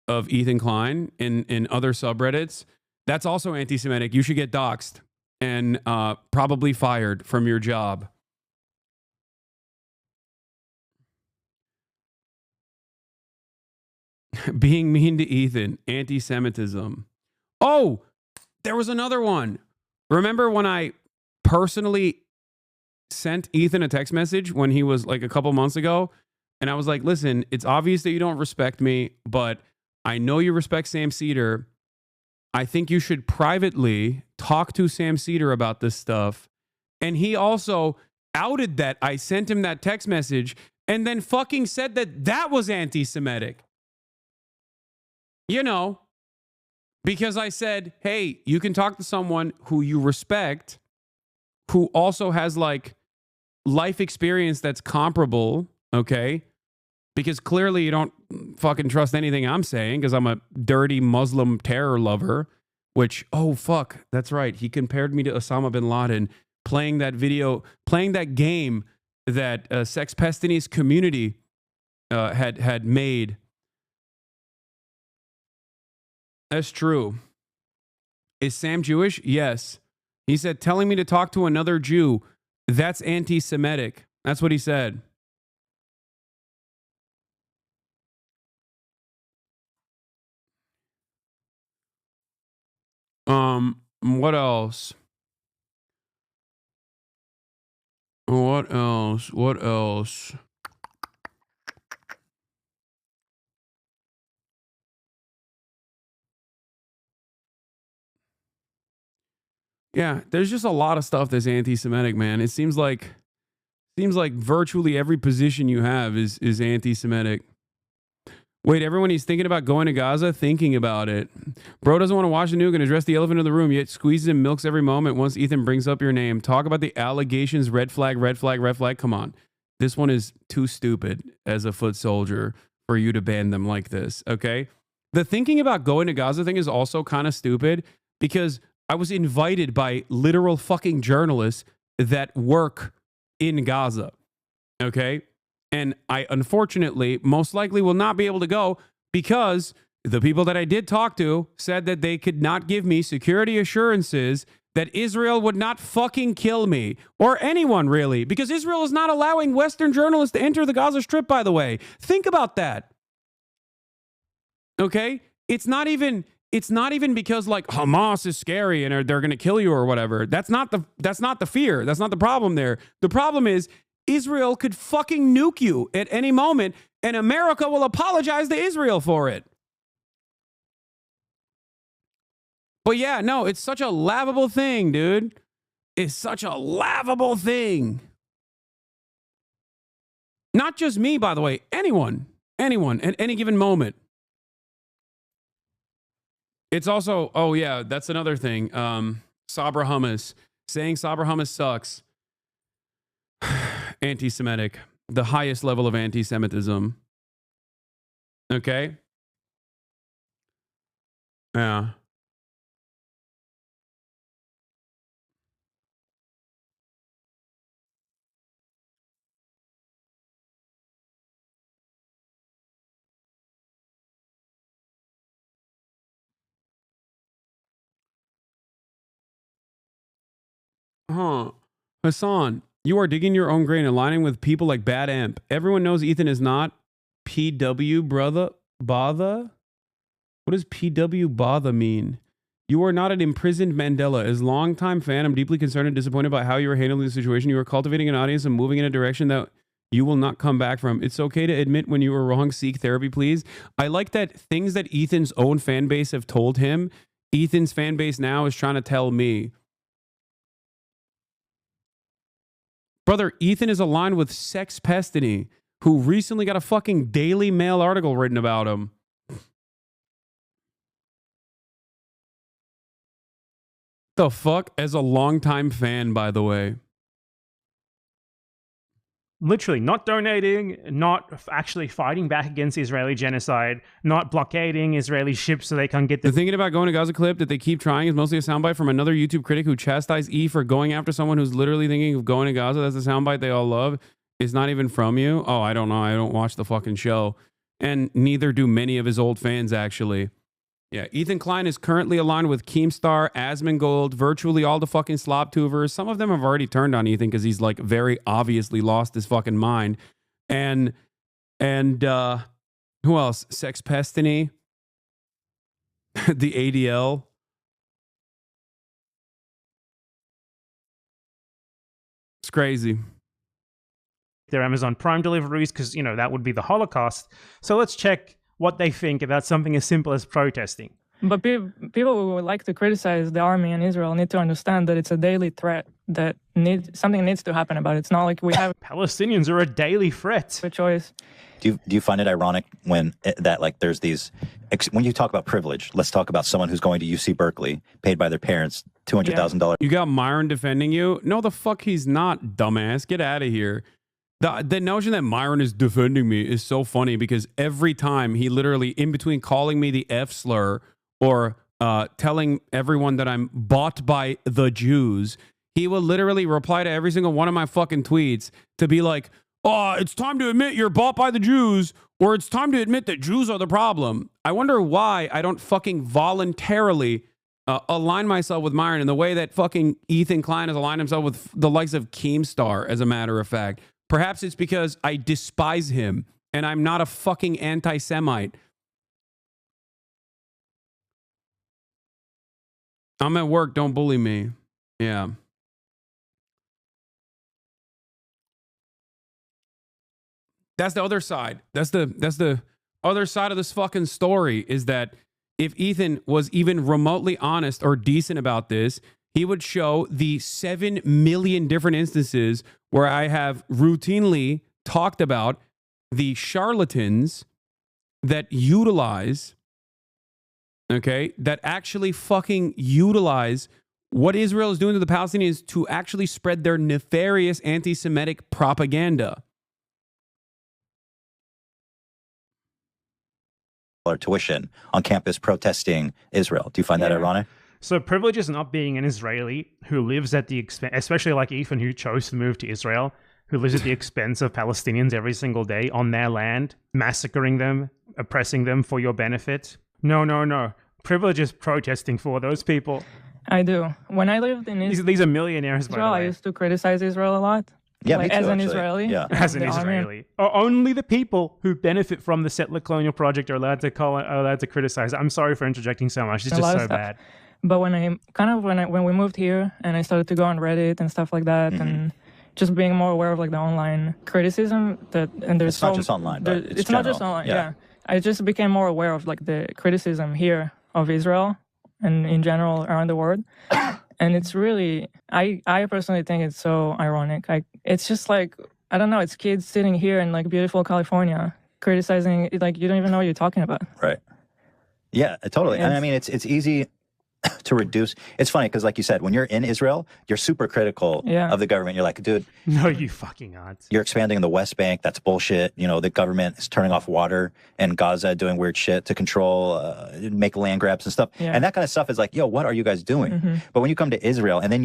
of Ethan Klein in other subreddits, that's also anti-Semitic. You should get doxxed and probably fired from your job. Being mean to Ethan, anti-Semitism. Oh, there was another one. Remember when I personally sent Ethan a text message when he was like a couple months ago? And I was like, listen, it's obvious that you don't respect me, but I know you respect Sam Cedar. I think you should privately talk to Sam Cedar about this stuff. And he also outed that I sent him that text message and then fucking said that that was anti-Semitic. You know, because I said, hey, you can talk to someone who you respect, who also has like life experience that's comparable, okay? Because clearly you don't fucking trust anything I'm saying because I'm a dirty Muslim terror lover, which, oh, fuck, that's right. He compared me to Osama bin Laden playing that game that Sex Pestinies community had made. That's true. Is Sam Jewish? Yes. He said, telling me to talk to another Jew, that's anti-Semitic. That's what he said. What else? What else? Yeah, there's just a lot of stuff that's anti-Semitic, man. It seems like virtually every position you have is anti-Semitic. Wait, everyone he's thinking about going to Gaza, thinking about it. Bro doesn't want to watch the nuke and address the elephant in the room, yet squeezes and milks every moment once Ethan brings up your name. Talk about the allegations, red flag, red flag, red flag. Come on. This one is too stupid as a foot soldier for you to ban them like this, okay? The thinking about going to Gaza thing is also kind of stupid because I was invited by literal fucking journalists that work in Gaza, okay? And I unfortunately most likely will not be able to go because the people that I did talk to said that they could not give me security assurances that Israel would not fucking kill me or anyone really, because Israel is not allowing Western journalists to enter the Gaza Strip, by the way. Think about that. Okay? It's not even because like Hamas is scary and they're going to kill you or whatever. That's not the fear. That's not the problem there. The problem is Israel could fucking nuke you at any moment, and America will apologize to Israel for it. But yeah, no, it's such a laughable thing, dude. It's such a laughable thing. Not just me, by the way. Anyone at any given moment. It's also, oh yeah, that's another thing. Sabra hummus. Saying Sabra hummus sucks. Anti-Semitic. The highest level of anti-Semitism. Okay? Yeah. Hasan, you are digging your own grave and aligning with people like Bad Amp. Everyone knows Ethan is not PW brother bother. What does PW bother mean? You are not an imprisoned Mandela. As longtime fan, I'm deeply concerned and disappointed by how you are handling the situation. You are cultivating an audience and moving in a direction that you will not come back from. It's okay to admit when you were wrong. Seek therapy, please. I like that things that Ethan's own fan base have told him, Ethan's fan base now is trying to tell me. Brother, Ethan is aligned with Sex Pestiny, who recently got a fucking Daily Mail article written about him. The fuck? As a longtime fan, by the way. Literally not donating, not actually fighting back against Israeli genocide, not blockading Israeli ships so they can't get The thinking about going to Gaza clip that they keep trying is mostly a soundbite from another YouTube critic who chastised E for going after someone who's literally thinking of going to Gaza. That's a soundbite they all love. It's not even from you. Oh, I don't know. I don't watch the fucking show. And neither do many of his old fans, actually. Yeah, Ethan Klein is currently aligned with Keemstar, Asmongold, virtually all the fucking slop tubers. Some of them have already turned on Ethan because he's like very obviously lost his fucking mind. And who else? Sex Pestiny, the ADL. It's crazy. Their Amazon Prime deliveries because, you know, that would be the Holocaust. So let's check what they think about something as simple as protesting. But people who would like to criticize the army and Israel need to understand that it's a daily threat that something needs to happen about it. It's not like we have Palestinians are a daily threat. A choice. Do you find it ironic when there's these when you talk about privilege? Let's talk about someone who's going to UC Berkeley, paid by their parents, $200,000. You got Myron defending you? No, the fuck he's not, dumbass. Get out of here. The notion that Myron is defending me is so funny because every time he literally, in between calling me the F slur or telling everyone that I'm bought by the Jews, he will literally reply to every single one of my fucking tweets to be like, oh, it's time to admit you're bought by the Jews, or it's time to admit that Jews are the problem. I wonder why I don't fucking voluntarily align myself with Myron in the way that fucking Ethan Klein has aligned himself with the likes of Keemstar, as a matter of fact. Perhaps it's because I despise him and I'm not a fucking anti-Semite. I'm at work, don't bully me. Yeah. That's the other side. That's the other side of this fucking story, is that if Ethan was even remotely honest or decent about this, he would show the 7 million different instances where I have routinely talked about the charlatans that utilize, that actually fucking utilize what Israel is doing to the Palestinians to actually spread their nefarious anti-Semitic propaganda. Tuition on campus protesting Israel. Do you find that ironic? So privilege is not being an Israeli who lives at the expense, especially like Ethan, who chose to move to Israel, who lives at the expense of Palestinians every single day on their land, massacring them, oppressing them for your benefit. No. Privilege is protesting for those people. I do. When I lived in Israel, these are millionaires, by the way. I used to criticize Israel a lot. Yeah, me too, as an actually. Israeli. Yeah. As an Israeli. Only the people who benefit from the settler colonial project are allowed to criticize. I'm sorry for interjecting so much. It's just so bad. But when we moved here and I started to go on Reddit and stuff like that, and just being more aware of like the online criticism it's not just online, but it's not just online. Yeah, I just became more aware of like the criticism here of Israel and in general around the world, and it's really I personally think it's so ironic. It's just like, I don't know, it's kids sitting here in like beautiful California criticizing, like you don't even know what you're talking about. Right. Yeah, totally. And I mean, it's easy to reduce. It's funny because, like you said, when you're in Israel, you're super critical of the government. You're like, dude, no, you fucking aren't. You're expanding the West Bank. That's bullshit. You know, the government is turning off water and Gaza doing weird shit to control, make land grabs and stuff. Yeah. And that kind of stuff is like, yo, what are you guys doing? But when you come to Israel and then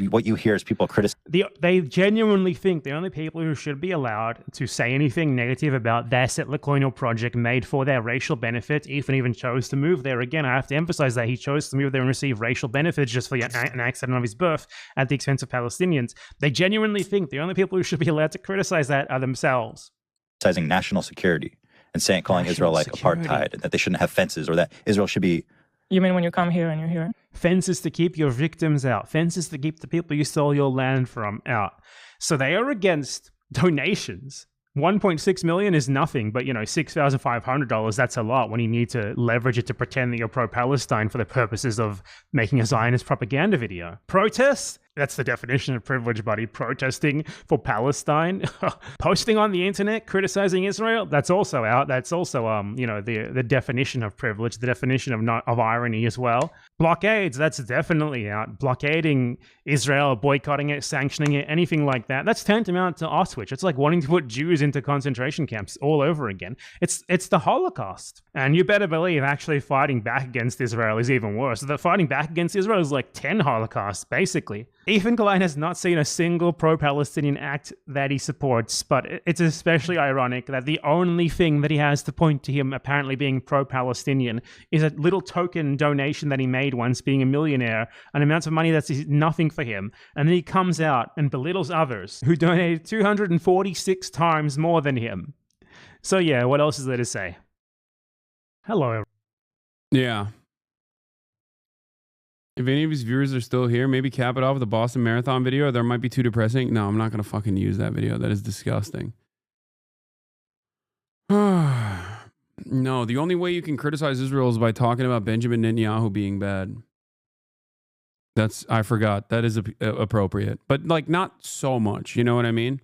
what you hear is people criticize. They genuinely think the only people who should be allowed to say anything negative about their settler colonial project made for their racial benefit, Ethan even chose to move there. Again, I have to emphasize that he chose to move there and receive racial benefits just for an accident of his birth at the expense of Palestinians. They genuinely think the only people who should be allowed to criticize that are themselves. Criticizing national security and calling Israel like apartheid, and that they shouldn't have fences, or that Israel should be. You mean when you come here and you're here? Fences to keep your victims out. Fences to keep the people you stole your land from out. So they are against donations. 1.6 million is nothing, but $6,500, that's a lot when you need to leverage it to pretend that you're pro-Palestine for the purposes of making a Zionist propaganda video. Protests? That's the definition of privilege, buddy. Protesting for Palestine. Posting on the internet, criticizing Israel, that's also out. That's also, the definition of privilege, the definition of irony as well. Blockades, that's definitely out. Blockading Israel, boycotting it, sanctioning it, anything like that. That's tantamount to Auschwitz. It's like wanting to put Jews into concentration camps all over again. It's the Holocaust. And you better believe actually fighting back against Israel is even worse. The fighting back against Israel is like 10 Holocausts, basically. Ethan Klein has not seen a single pro-Palestinian act that he supports, but it's especially ironic that the only thing that he has to point to him apparently being pro-Palestinian is a little token donation that he made once being a millionaire, an amount of money that's nothing for him, and then he comes out and belittles others who donated 246 times more than him. So yeah, what else is there to say? Hello. Yeah. If any of his viewers are still here, maybe cap it off with the Boston Marathon video. There might be too depressing. No, I'm not going to fucking use that video. That is disgusting. No, the only way you can criticize Israel is by talking about Benjamin Netanyahu being bad. I forgot. That is appropriate. But not so much. You know what I mean?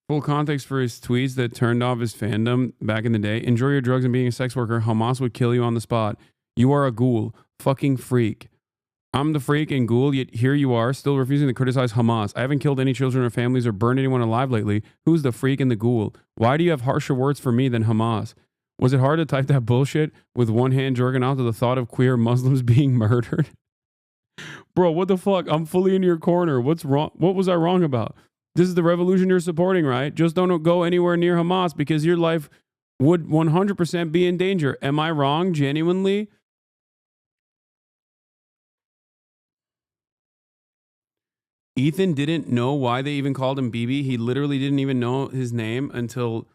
Full context for his tweets that turned off his fandom back in the day. Enjoy your drugs and being a sex worker. Hamas would kill you on the spot. You are a ghoul. Fucking freak. I'm the freak and ghoul, yet here you are, still refusing to criticize Hamas. I haven't killed any children or families or burned anyone alive lately. Who's the freak and the ghoul? Why do you have harsher words for me than Hamas? Was it hard to type that bullshit with one hand jerking off to the thought of queer Muslims being murdered? Bro, what the fuck? I'm fully in your corner. What's wrong? What was I wrong about? This is the revolution you're supporting, right? Just don't go anywhere near Hamas because your life would 100% be in danger. Am I wrong, genuinely? Ethan didn't know why they even called him BB. He literally didn't even know his name until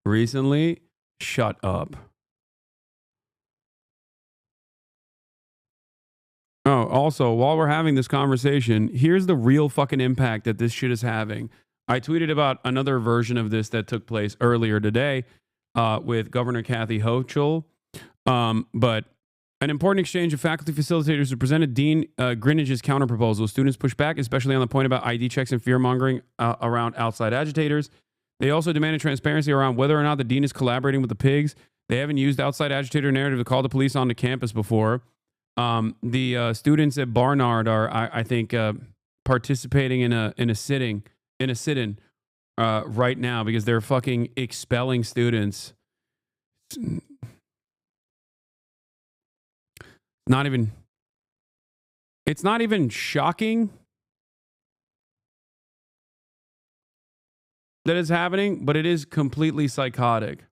recently. Shut up. Oh, also, while we're having this conversation, here's the real fucking impact that this shit is having. I tweeted about another version of this that took place earlier today with Governor Kathy Hochul. But an important exchange of faculty facilitators who presented Dean Greenidge's counterproposal. Students pushed back, especially on the point about ID checks and fear-mongering around outside agitators. They also demanded transparency around whether or not the dean is collaborating with the pigs. They haven't used outside agitator narrative to call the police onto campus before. The students at Barnard are, I think, participating in a sit-in right now because they're fucking expelling students. It's not even shocking that it's happening, but it is completely psychotic.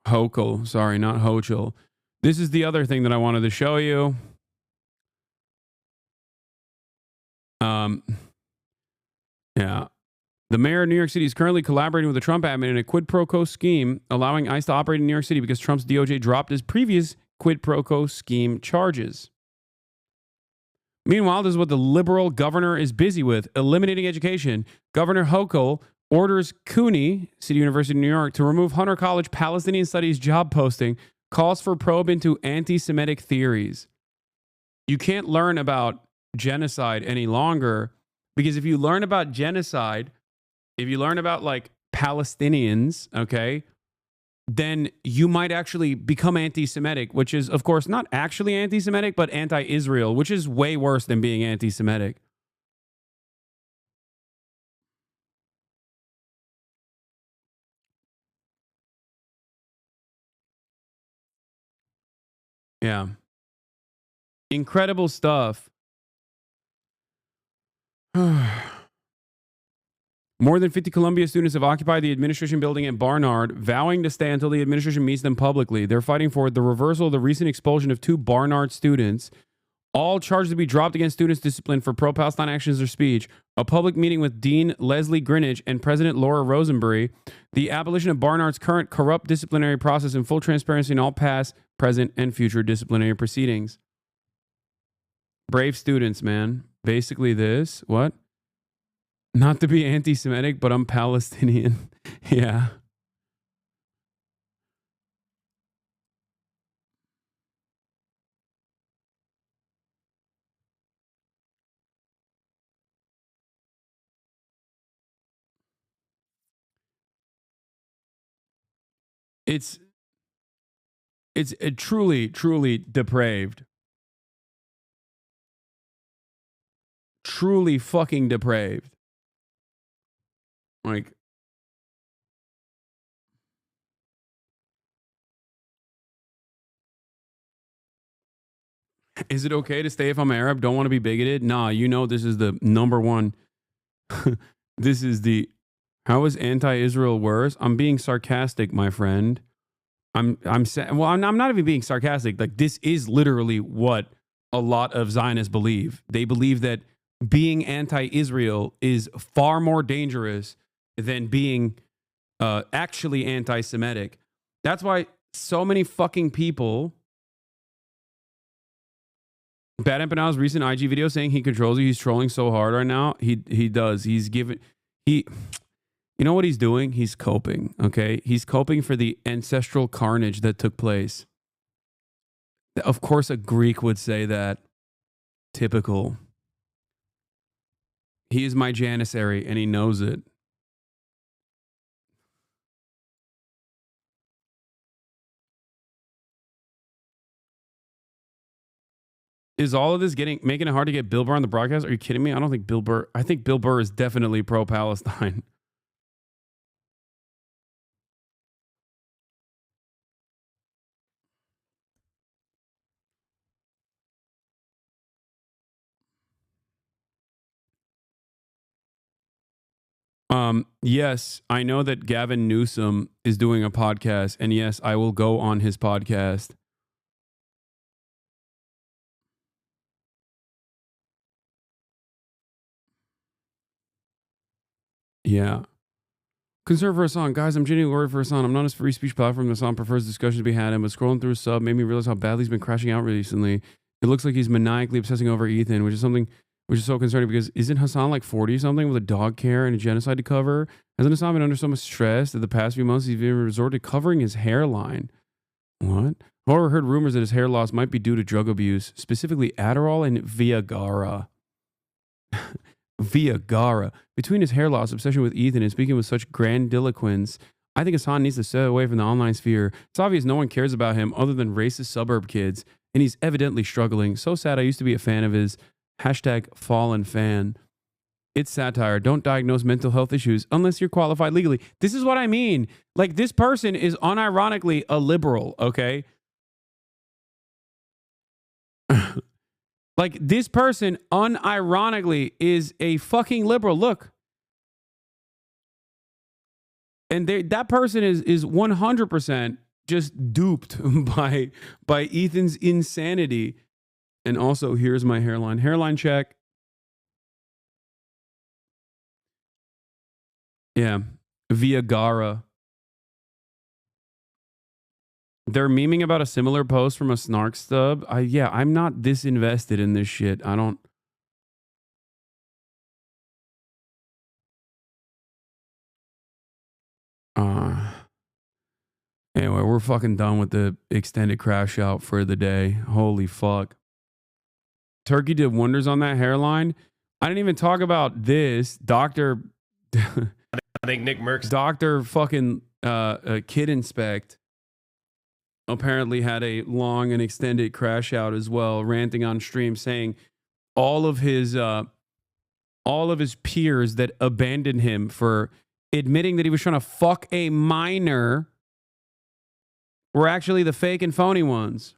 Hochul, sorry, not Hochul. This is the other thing that I wanted to show you. Yeah. The mayor of New York City is currently collaborating with the Trump admin in a quid pro quo scheme, allowing ICE to operate in New York City because Trump's DOJ dropped his previous quid pro quo scheme charges. Meanwhile, this is what the liberal governor is busy with, eliminating education. Governor Hochul orders CUNY, City University of New York, to remove Hunter College Palestinian Studies job posting, calls for probe into anti-Semitic theories. You can't learn about genocide any longer because if you learn about genocide, if you learn about like Palestinians, okay, then you might actually become anti-Semitic, which is, of course, not actually anti-Semitic, but anti-Israel, which is way worse than being anti-Semitic. Yeah. Incredible stuff. More than 50 Columbia students have occupied the administration building at Barnard, vowing to stay until the administration meets them publicly. They're fighting for the reversal of the recent expulsion of 2 Barnard students, all charged to be dropped against students disciplined for pro-Palestine actions or speech. A public meeting with Dean Leslie Greenwich and President Laura Rosenberry. The abolition of Barnard's current corrupt disciplinary process and full transparency in all past, present, and future disciplinary proceedings. Brave students, man. Basically this. What? Not to be anti-Semitic, but I'm Palestinian. Yeah. It's truly, truly depraved. Truly fucking depraved. Like, is it okay to stay if I'm Arab? Don't want to be bigoted? Nah, you know this is the number one. This is the, how is anti-Israel worse? I'm being sarcastic, my friend. I'm not even being sarcastic. Like, this is literally what a lot of Zionists believe. They believe that being anti-Israel is far more dangerous than being actually anti-Semitic. That's why so many fucking people. Bad Empanada's recent IG video saying he controls you. He's trolling so hard right now. He does. You know what he's doing? He's coping. Okay, he's coping for the ancestral carnage that took place. Of course, a Greek would say that. Typical. He is my janissary, and he knows it. Is all of this making it hard to get Bill Burr on the broadcast? Are you kidding me? I don't think Bill Burr. I think Bill Burr is definitely pro-Palestine. Yes, I know that Gavin Newsom is doing a podcast, and yes, I will go on his podcast. Yeah. Concern for Hassan. Guys, I'm genuinely worried for Hassan. I'm not his free speech platform. Hassan prefers discussion to be had in, but scrolling through his sub made me realize how badly he's been crashing out recently. It looks like he's maniacally obsessing over Ethan, which is so concerning because isn't Hassan like 40 something with a dog care and a genocide to cover? Hasn't Hassan been under so much stress that the past few months he's even resorted to covering his hairline? What? I've overheard rumors that his hair loss might be due to drug abuse, specifically Adderall and Viagra. Viagra. Between his hair loss, obsession with Ethan, and speaking with such grandiloquence, I think Hassan needs to stay away from the online sphere. It's obvious no one cares about him other than racist suburb kids, and he's evidently struggling. So sad. I used to be a fan of his. #fallen fan. It's satire. Don't diagnose mental health issues unless you're qualified legally. This is what I mean. Like, this person is unironically a liberal, okay? Like, this person unironically is a fucking liberal. Look. And that person is 100% just duped by Ethan's insanity. And also, here's my hairline. Hairline check. Yeah. Viagra. They're memeing about a similar post from a snark stub. I'm not this invested in this shit. I don't. Anyway, we're fucking done with the extended crash out for the day. Holy fuck. Turkey did wonders on that hairline. I didn't even talk about this. Dr. I think Nick Merckx. Dr. fucking Kid Inspect apparently had a long and extended crash out as well, ranting on stream saying all of his peers that abandoned him for admitting that he was trying to fuck a minor were actually the fake and phony ones.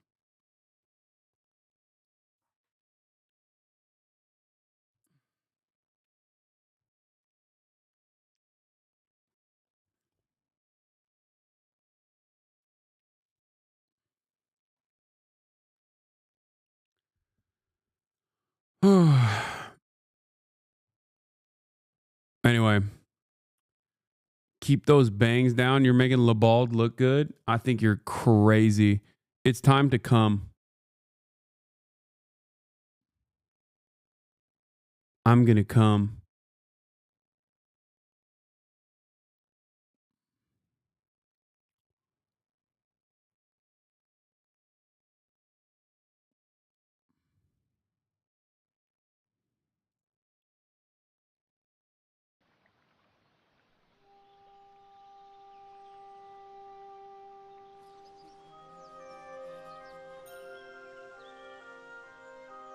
Anyway, keep those bangs down. You're making LeBald look good. I think you're crazy. It's time to come. I'm going to come.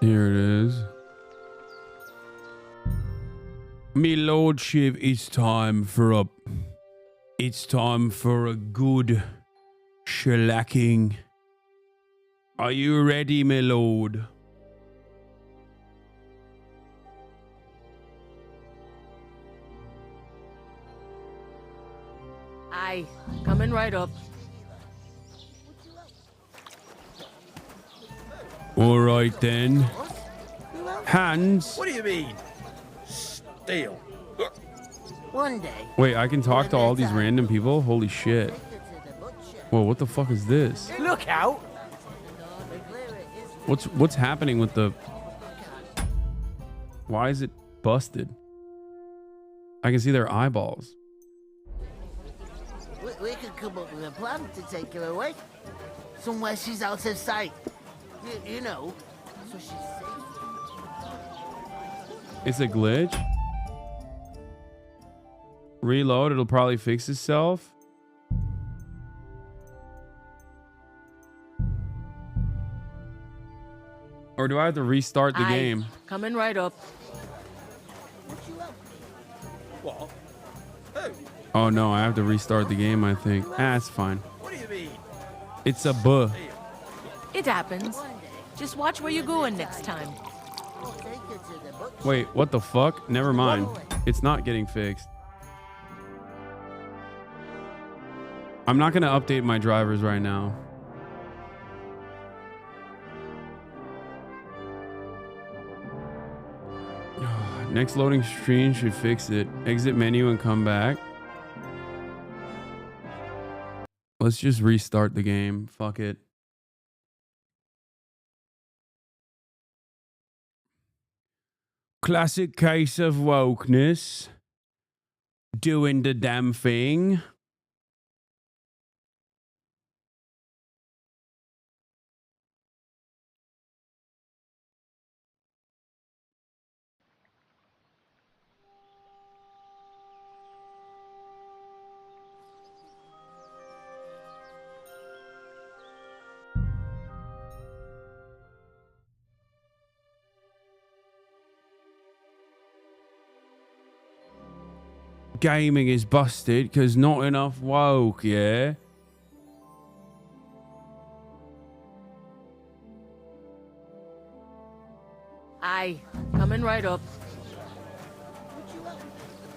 Here it is. Me lordship, it's time for a good shellacking. Are you ready, my lord? Aye, coming right up. All right then. Hands. What do you mean? Steal. One day. Wait, I can talk to all these random people? Holy shit. Whoa, what the fuck is this? Look out! What's happening with the... Why is it busted? I can see their eyeballs. We could come up with a plan to take her away. Somewhere she's out of sight. You know, so she's safe. It's a glitch. Reload, it'll probably fix itself. Or do I have to restart the game? Coming right up. What? Oh no, I have to restart the game, I think. It's fine. What do you mean? It's a buh. It happens. Just watch where you're going next time. Wait, what the fuck? Never mind. It's not getting fixed. I'm not gonna update my drivers right now. Next loading screen should fix it. Exit menu and come back. Let's just restart the game. Fuck it. Classic case of wokeness. Doing the damn thing. Gaming is busted because not enough woke, yeah? Aye, coming right up.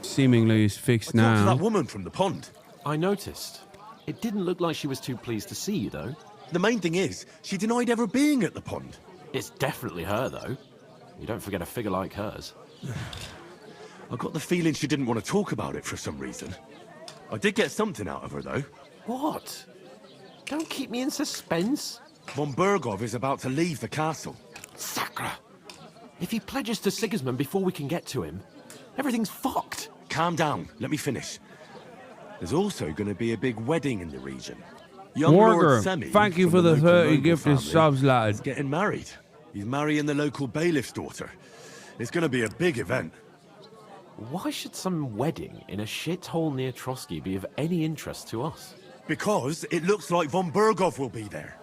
Seemingly is fixed To now. that woman from the pond. I noticed. It didn't look like she was too pleased to see you, though. The main thing is, she denied ever being at the pond. It's definitely her, though. You don't forget a figure like hers. I got the feeling she didn't want to talk about it for some reason. I did get something out of her, though. What? Don't keep me in suspense. Von Bergov is about to leave the castle. Sacra! If he pledges to Sigismund before we can get to him, everything's fucked. Calm down. Let me finish. There's also going to be a big wedding in the region. Young Warger, Lord Semi, thank you from for the local 30 noble gifted family, subs, lad. is getting married. He's marrying the local bailiff's daughter. It's going to be a big event. Why should some wedding in a shithole near Trotsky be of any interest to us? Because it looks like von Bergov will be there.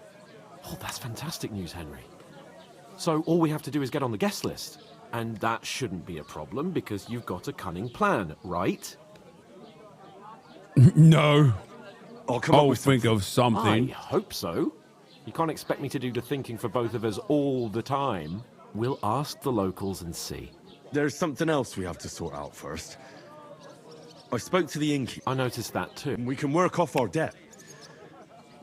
Oh, that's fantastic news, Henry. So all we have to do is get on the guest list. And that shouldn't be a problem because you've got a cunning plan, right? No. I'll think of something. I hope so. You can't expect me to do the thinking for both of us all the time. We'll ask the locals and see. There's something else we have to sort out first. I spoke to the innkeeper. I noticed that too. We can work off our debt.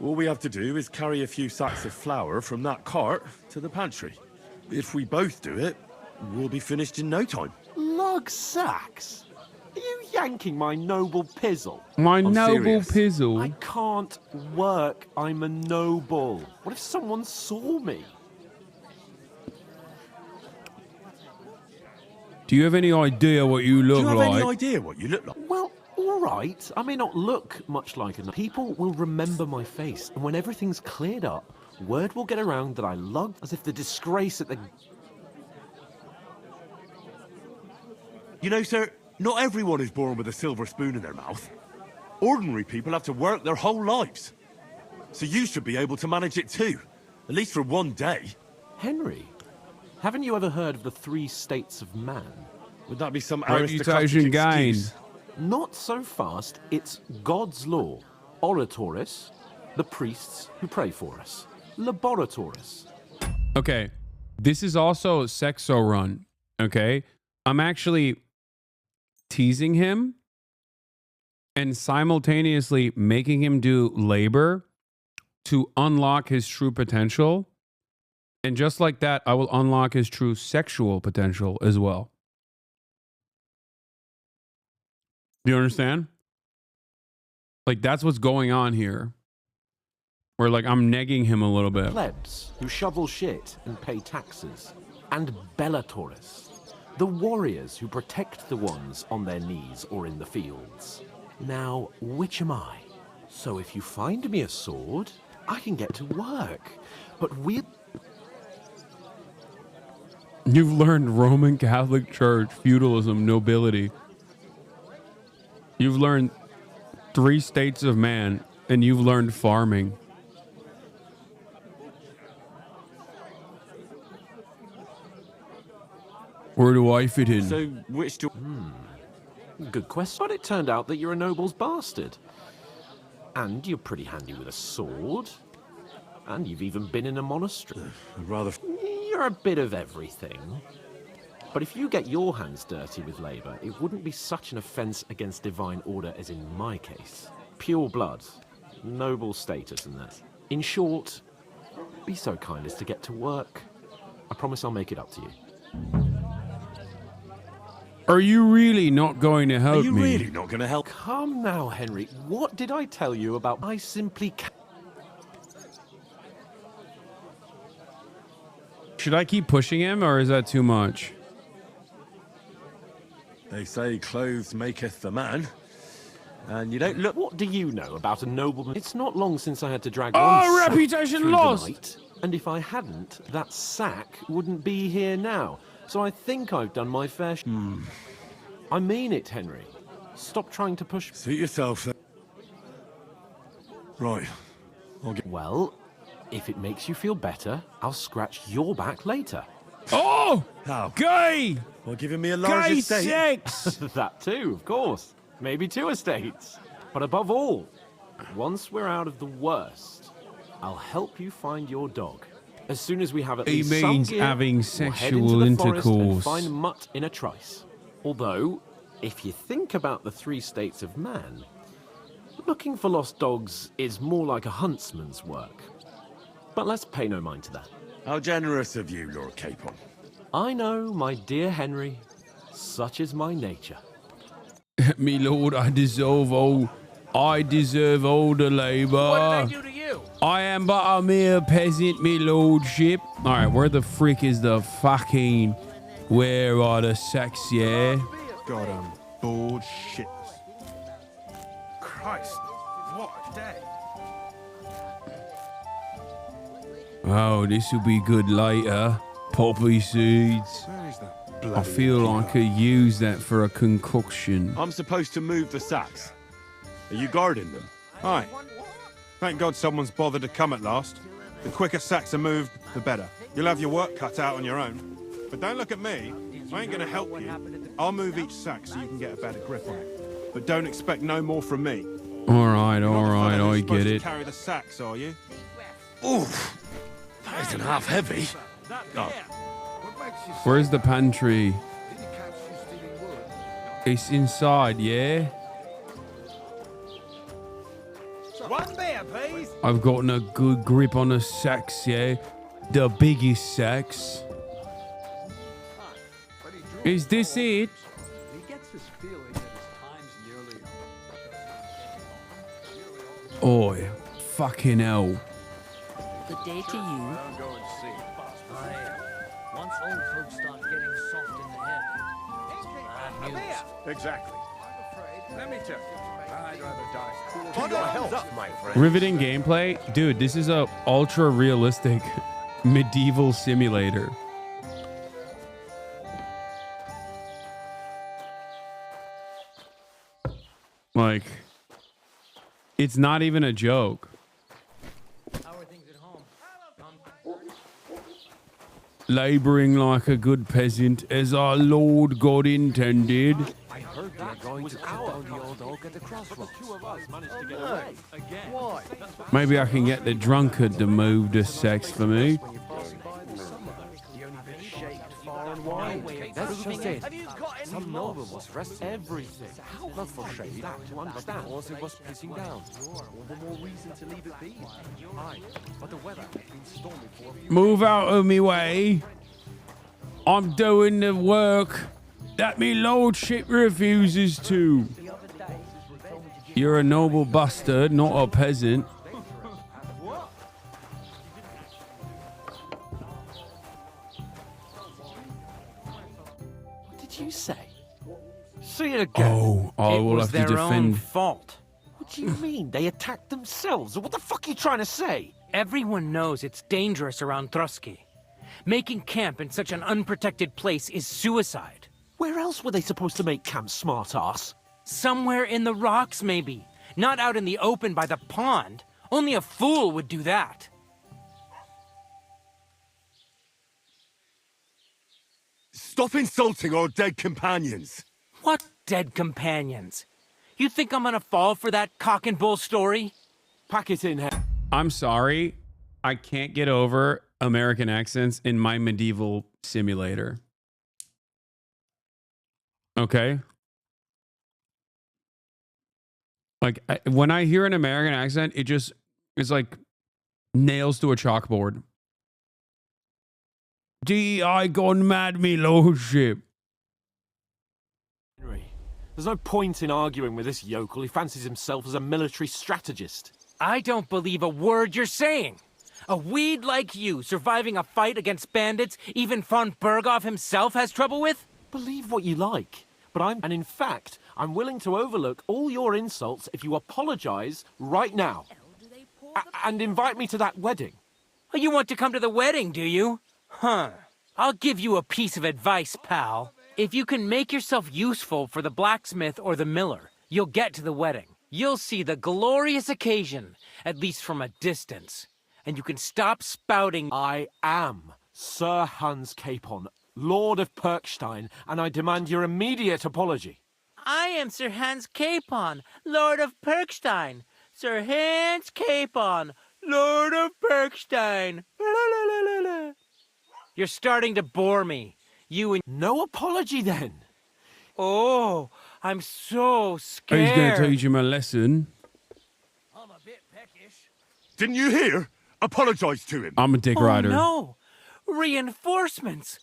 All we have to do is carry a few sacks of flour from that cart to the pantry. If we both do it, we'll be finished in no time. Lug sacks? Are yanking my noble pizzle. My I'm noble serious. pizzle. I can't work. I'm a noble. What if someone saw me? Do you have any idea what you look Do you have like? any idea what you look like? Well, all right. I may not look much like a... People will remember my face, and when everything's cleared up, word will get around that I lugged as if the disgrace at the... You know, sir, not everyone is born with a silver spoon in their mouth. Ordinary people have to work their whole lives. So you should be able to manage it too, at least for one day. Henry, haven't you ever heard of the 3 states of man? Would that be some Reputation aristocratic gain. excuse? Not so fast. It's God's law. Oratoris, the priests who pray for us. Laboratoris. Okay, this is also Sexo Run. Okay, I'm actually teasing him and simultaneously making him do labor to unlock his true potential. And just like that, I will unlock his true sexual potential as well. Do you understand? Like, that's what's going on here. Where, like, I'm negging him a little bit. Plebs who shovel shit and pay taxes. And Bellatoris, the warriors who protect the ones on their knees or in the fields. Now, which am I? So if you find me a sword, I can get to work. But we're... You've learned Roman Catholic Church, feudalism, nobility. You've learned 3 states of man, and you've learned farming. Where do I fit in? So, which do... Good question. But it turned out that you're a noble's bastard. And you're pretty handy with a sword. And you've even been in a monastery. Rather... You're a bit of everything. But if you get your hands dirty with labour, it wouldn't be such an offence against divine order as in my case. Pure blood, noble status and that. In short, be so kind as to get to work. I promise I'll make it up to you. Are you really not going to help me? Are you really not going to help? Come now, Henry. What did I tell you about... I simply can't... Should I keep pushing him, or is that too much? They say clothes maketh the man. And you don't look... What do you know about a nobleman? It's not long since I had to drag Oh, one sack reputation through the lost! night, and if I hadn't, that sack wouldn't be here now. So I think I've done my fair I mean it, Henry. Stop trying to push... Suit yourself, then. Right. Well, if it makes you feel better, I'll scratch your back later. Oh! How? Gay! Well, giving me a large Gay estate. sex! That too, of course. Maybe 2 estates. But above all, once we're out of the worst, I'll help you find your dog. As soon as we have at least some means gear, having we'll head into sexual the forest and intercourse. find mutt in a trice. Although, if you think about the 3 states of man, looking for lost dogs is more like a huntsman's work. But let's pay no mind to that. How generous of you, Lord Capon. I know, my dear Henry. Such is my nature. Me lord, I deserve all the labour. What did I do to you? I am but a mere peasant, me lordship. All right, where the frick is the fucking... Where are the sacks, yeah? God, I'm bored shit. Christ, what a day. Oh, this will be good later. Poppy seeds. Where is that I bloody feel I killer? could use that for a concoction. I'm supposed to move the sacks. Are you guarding them? Aye. Thank God someone's bothered to come at last. The quicker sacks are moved, the better. You'll have your work cut out on your own. But don't look at me. I ain't gonna help you. I'll move each sack so you can get a better grip on it. But don't expect no more from me. All right, I Supposed get to it. Carry the sacks, are you? Oof. That isn't half heavy. Oh. Where's the pantry? It's inside, yeah? One beer, please. I've gotten a good grip on the sacks, yeah? The biggest sacks. Is this it? He gets this feeling that his time's Oi, fucking hell. Good day to you. Once old folks start getting soft in the head. Bad news. Exactly. Let me tell you, I'd rather die cool to your health, my friend. Riveting gameplay? Dude, this is a ultra realistic medieval simulator. Like, it's not even a joke. Laboring like a good peasant, as our Lord God intended. I heard they're going to cut down the old oak at the crossroads. The two of us managed to get away. Again. Why? Maybe I can get the drunkard to move the sex for me. That's just it. Some noble must rest everything. Not for shade, to understand. Because it was pissing down. All the more reason to leave it be. Aye, but the weather has been stormy for a few Move out of me way. I'm doing the work that me lordship refuses to. You're a noble bastard, not a peasant. What did you say? Say it again. Oh, I will have to their own defend. fault. What do you mean? They attacked themselves? What the fuck are you trying to say? Everyone knows it's dangerous around Trotsky. Making camp in such an unprotected place is suicide. Where else were they supposed to make camp, smartass? Somewhere in the rocks, maybe. Not out in the open by the pond. Only a fool would do that. Stop insulting our dead companions. What dead companions? You think I'm gonna fall for that cock and bull story? Pack it in here. I'm sorry. I can't get over American accents in my medieval simulator. Okay? Like, when I hear an American accent, it just is like nails to a chalkboard. DEI gone mad, me lordship. Henry, there's no point in arguing with this yokel. He fancies himself as a military strategist. I don't believe a word you're saying. A weed like you surviving a fight against bandits even von Berghoff himself has trouble with? Believe what you like, but and in fact, I'm willing to overlook all your insults if you apologize right now. And invite me to that wedding. Oh, you want to come to the wedding, do you? Huh. I'll give you a piece of advice, pal. If you can make yourself useful for the blacksmith or the miller, you'll get to the wedding. You'll see the glorious occasion, at least from a distance. And you can stop spouting. I am Sir Hans Capon, Lord of Perkstein, and I demand your immediate apology. I am Sir Hans Capon, Lord of Perkstein. Sir Hans Capon, Lord of Perkstein. You're starting to bore me. You and... No apology, then. Oh, I'm so scared. He's going to teach him a lesson. I'm a bit peckish. Didn't you hear? Apologize to him. I'm a dick rider. Oh, no. Reinforcements.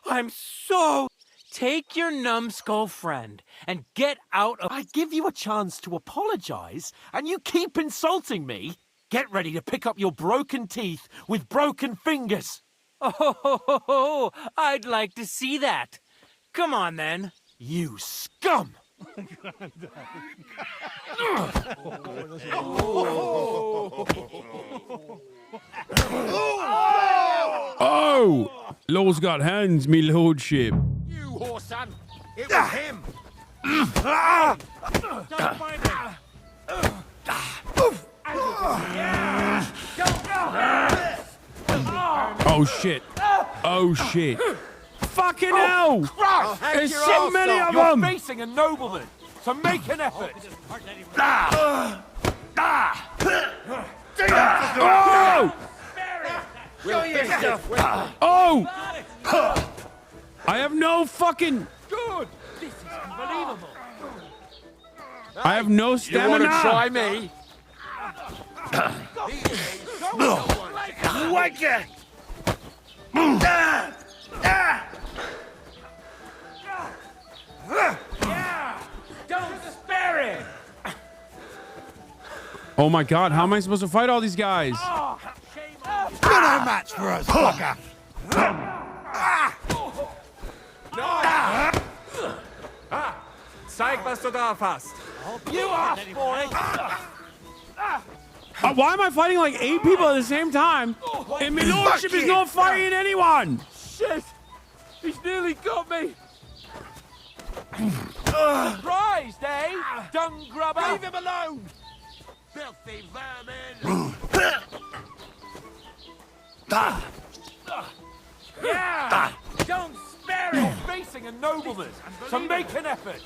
I'm so... Take your numbskull friend and get out of... I give you a chance to apologize, and you keep insulting me? Get ready to pick up your broken teeth with broken fingers. Oh, I'd like to see that. Come on, then. You scum! Oh! Law's got hands, me lordship. You whore son! It was him! Don't find him! Oh shit. Oh shit. Fucking hell! Christ! There's so many of You're them! facing a nobleman, so make an effort! Oh! Show yourself! Oh! I have no fucking... Good! This is unbelievable! I have no You stamina! want to try me? Wake it! Yeah! Don't spare him! Oh my God, how am I supposed to fight all these guys? You're no match for us, fucker. Zeig, was du drauf hast. You asked for it. Why am I fighting like 8 people at the same time? And my lordship is not fighting anyone. Shit! He's nearly got me. Surprised, eh? Dung grubber. Leave him alone. Filthy vermin. Yeah! Don't spare him! Facing a nobleman, so make an effort!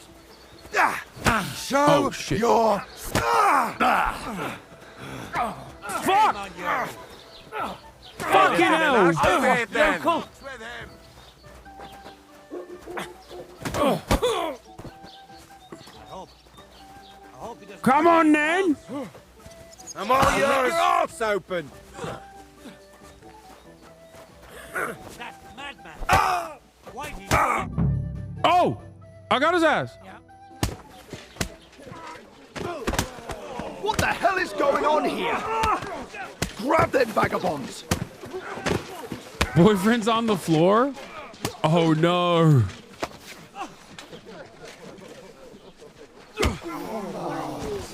Oh shit. Your... Fuck! Fucking hell! Yokel! Come on then! I'm all yours! Your arse open! That madman. Oh! I got his ass! What the hell is going on here? Grab them vagabonds! Boyfriend's on the floor? Oh no.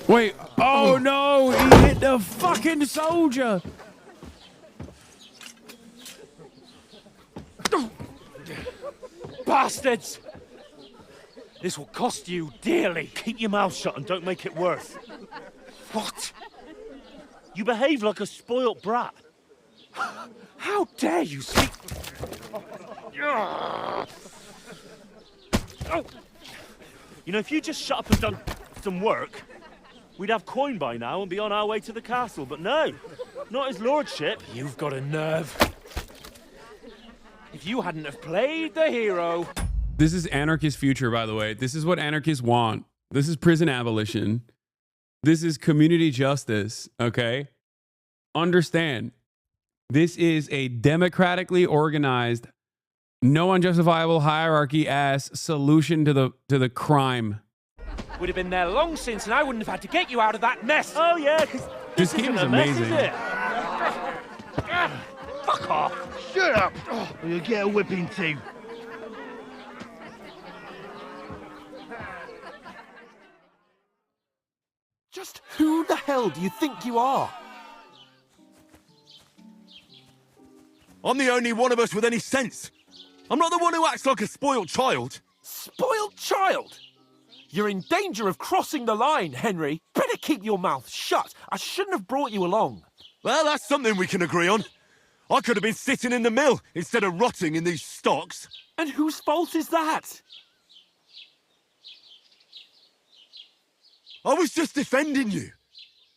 Wait, oh no, he hit the fucking soldier. Bastards! This will cost you dearly. Keep your mouth shut and don't make it worse. What? You behave like a spoilt brat. How dare you speak... You know, if you just shut up and done some work, we'd have coin by now and be on our way to the castle. But no, not his lordship. You've got a nerve. If you hadn't have played the hero... This is anarchist future, by the way. This is what anarchists want. This is prison abolition. This is community justice, okay? Understand, this is a democratically organized, no unjustifiable hierarchy ass solution to the crime. Would have been there long since, and I wouldn't have had to get you out of that mess. Oh yeah, because This game is amazing. Fuck off! Shut up, or you'll get a whipping too. Just who the hell do you think you are? I'm the only one of us with any sense. I'm not the one who acts like a spoiled child. Spoiled child? You're in danger of crossing the line, Henry. Better keep your mouth shut. I shouldn't have brought you along. Well, that's something we can agree on. I could have been sitting in the mill instead of rotting in these stocks. And whose fault is that? I was just defending you.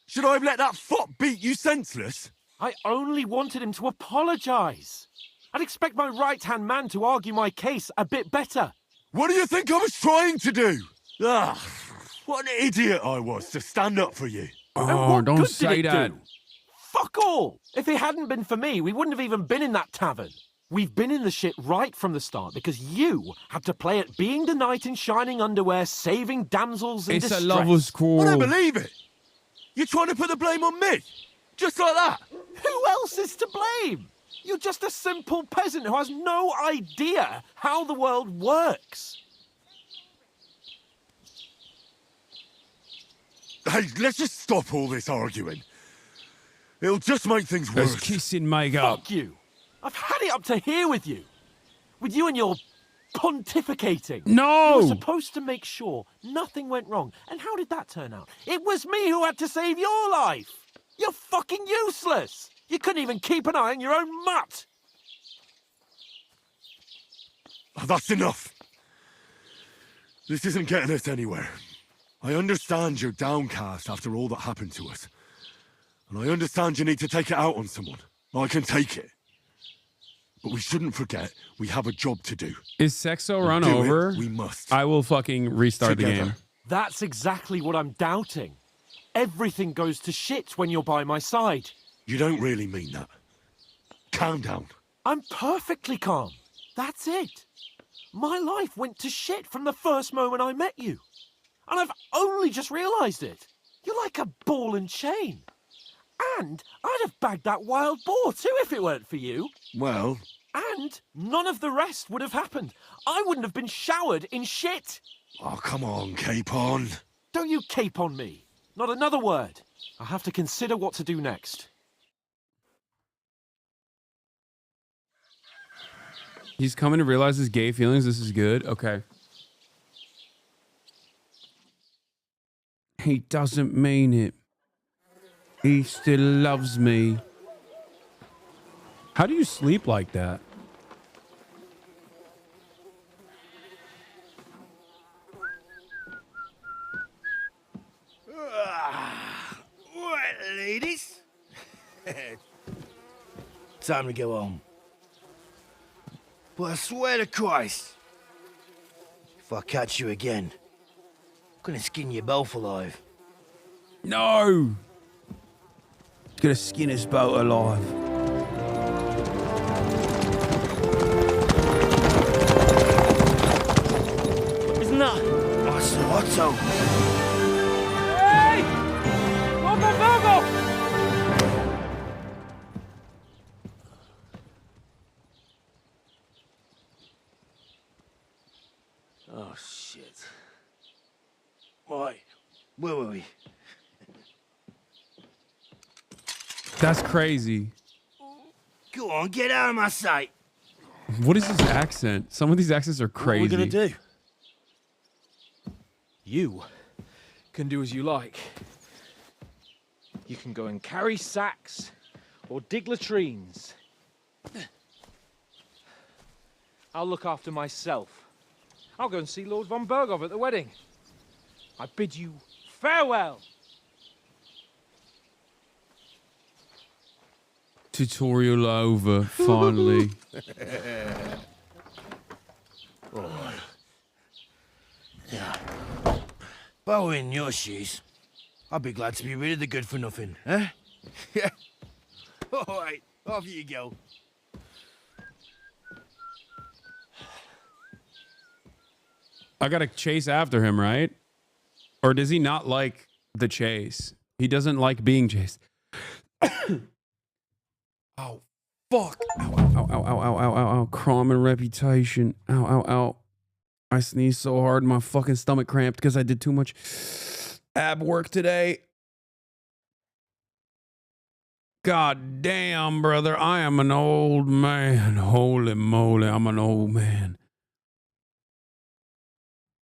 Should I have let that fop beat you senseless? I only wanted him to apologise. I'd expect my right-hand man to argue my case a bit better. What do you think I was trying to do? Ah, what an idiot I was to stand up for you. Oh, don't say that. Fuck all! If it hadn't been for me, we wouldn't have even been in that tavern. We've been in the shit right from the start because you had to play at being the knight in shining underwear, saving damsels in distress. It's a lover's quarrel. I don't believe it. You're trying to put the blame on me? Just like that? Who else is to blame? You're just a simple peasant who has no idea how the world works. Hey, let's just stop all this arguing. It'll just make things worse. There's kissing, make up. Fuck you. I've had it up to here with you. With you and your pontificating. No! You were supposed to make sure nothing went wrong. And how did that turn out? It was me who had to save your life. You're fucking useless. You couldn't even keep an eye on your own mutt. Oh, that's enough. This isn't getting us anywhere. I understand you're downcast after all that happened to us. And I understand you need to take it out on someone. I can take it. But we shouldn't forget we have a job to do. Is Sexo run Do it, over? we must. I will fucking restart the game. That's exactly what I'm doubting. Everything goes to shit when you're by my side. You don't really mean that. Calm down. I'm perfectly calm. That's it. My life went to shit from the first moment I met you. And I've only just realised it. You're like a ball and chain. And I'd have bagged that wild boar too if it weren't for you. Well, And none of the rest would have happened. I wouldn't have been showered in shit. oh, come on, Capon. Don't you cape on me. Not another word. I have to consider what to do next. He's coming to realize his gay feelings. This is good. Okay. He doesn't mean it. He still loves me. How do you sleep like that? Right, ladies. Time to go home. But I swear to Christ, if I catch you again, I'm gonna skin you both alive. No! Gonna skin us both alive. Isn't that? Otto. Hey! Go! Oh, shit. Right, where were we? That's crazy. Go on, get out of my sight. What is this accent? Some of these accents are crazy. What are we gonna do? You can do as you like. You can go and carry sacks or dig latrines. I'll look after myself. I'll go and see Lord von Berghoff at the wedding. I bid you farewell. Tutorial over, finally. Oh. Yeah. If I were in your shoes, I'd be glad to be rid of the good for nothing, eh? Yeah. All right, off you go. I gotta chase after him, right? Or does he not like the chase? He doesn't like being chased. Oh, fuck. Ow, ow, ow, ow, ow, ow, ow, ow. Crime and reputation. Ow, ow, ow. I sneezed so hard, my fucking stomach cramped because I did too much ab work today. God damn, brother. I am an old man. Holy moly, I'm an old man.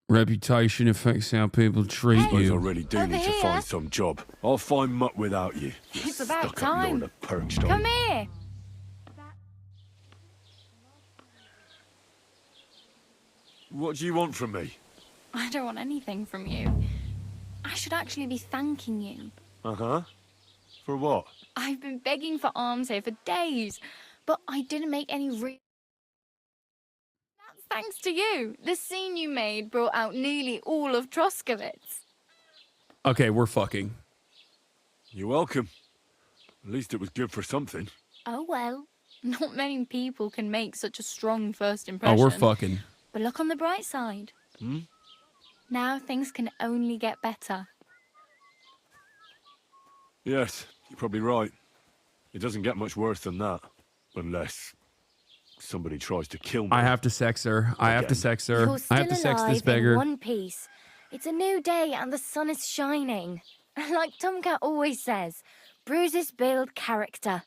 Reputation affects how people treat Suppose you. I really do need to find some job. I'll find muck without you. It's about Stuck up time. north of Perkstone. Come here. What do you want from me? I don't want anything from you. I should actually be thanking you. Uh-huh. For what? I've been begging for alms here for days, but I didn't make any real... That's thanks to you. The scene you made brought out nearly all of Troskowitz. Okay, we're fucking. You're welcome. At least it was good for something. Oh well. Not many people can make such a strong first impression. Oh, we're fucking. But look on the bright side. Hmm? Now things can only get better. Yes, you're probably right. It doesn't get much worse than that. Unless somebody tries to kill me. I have to sex her. I have to sex her. You're still I have to sex this alive beggar. in one piece. It's a new day and the sun is shining. Like Tomcat always says, bruises build character.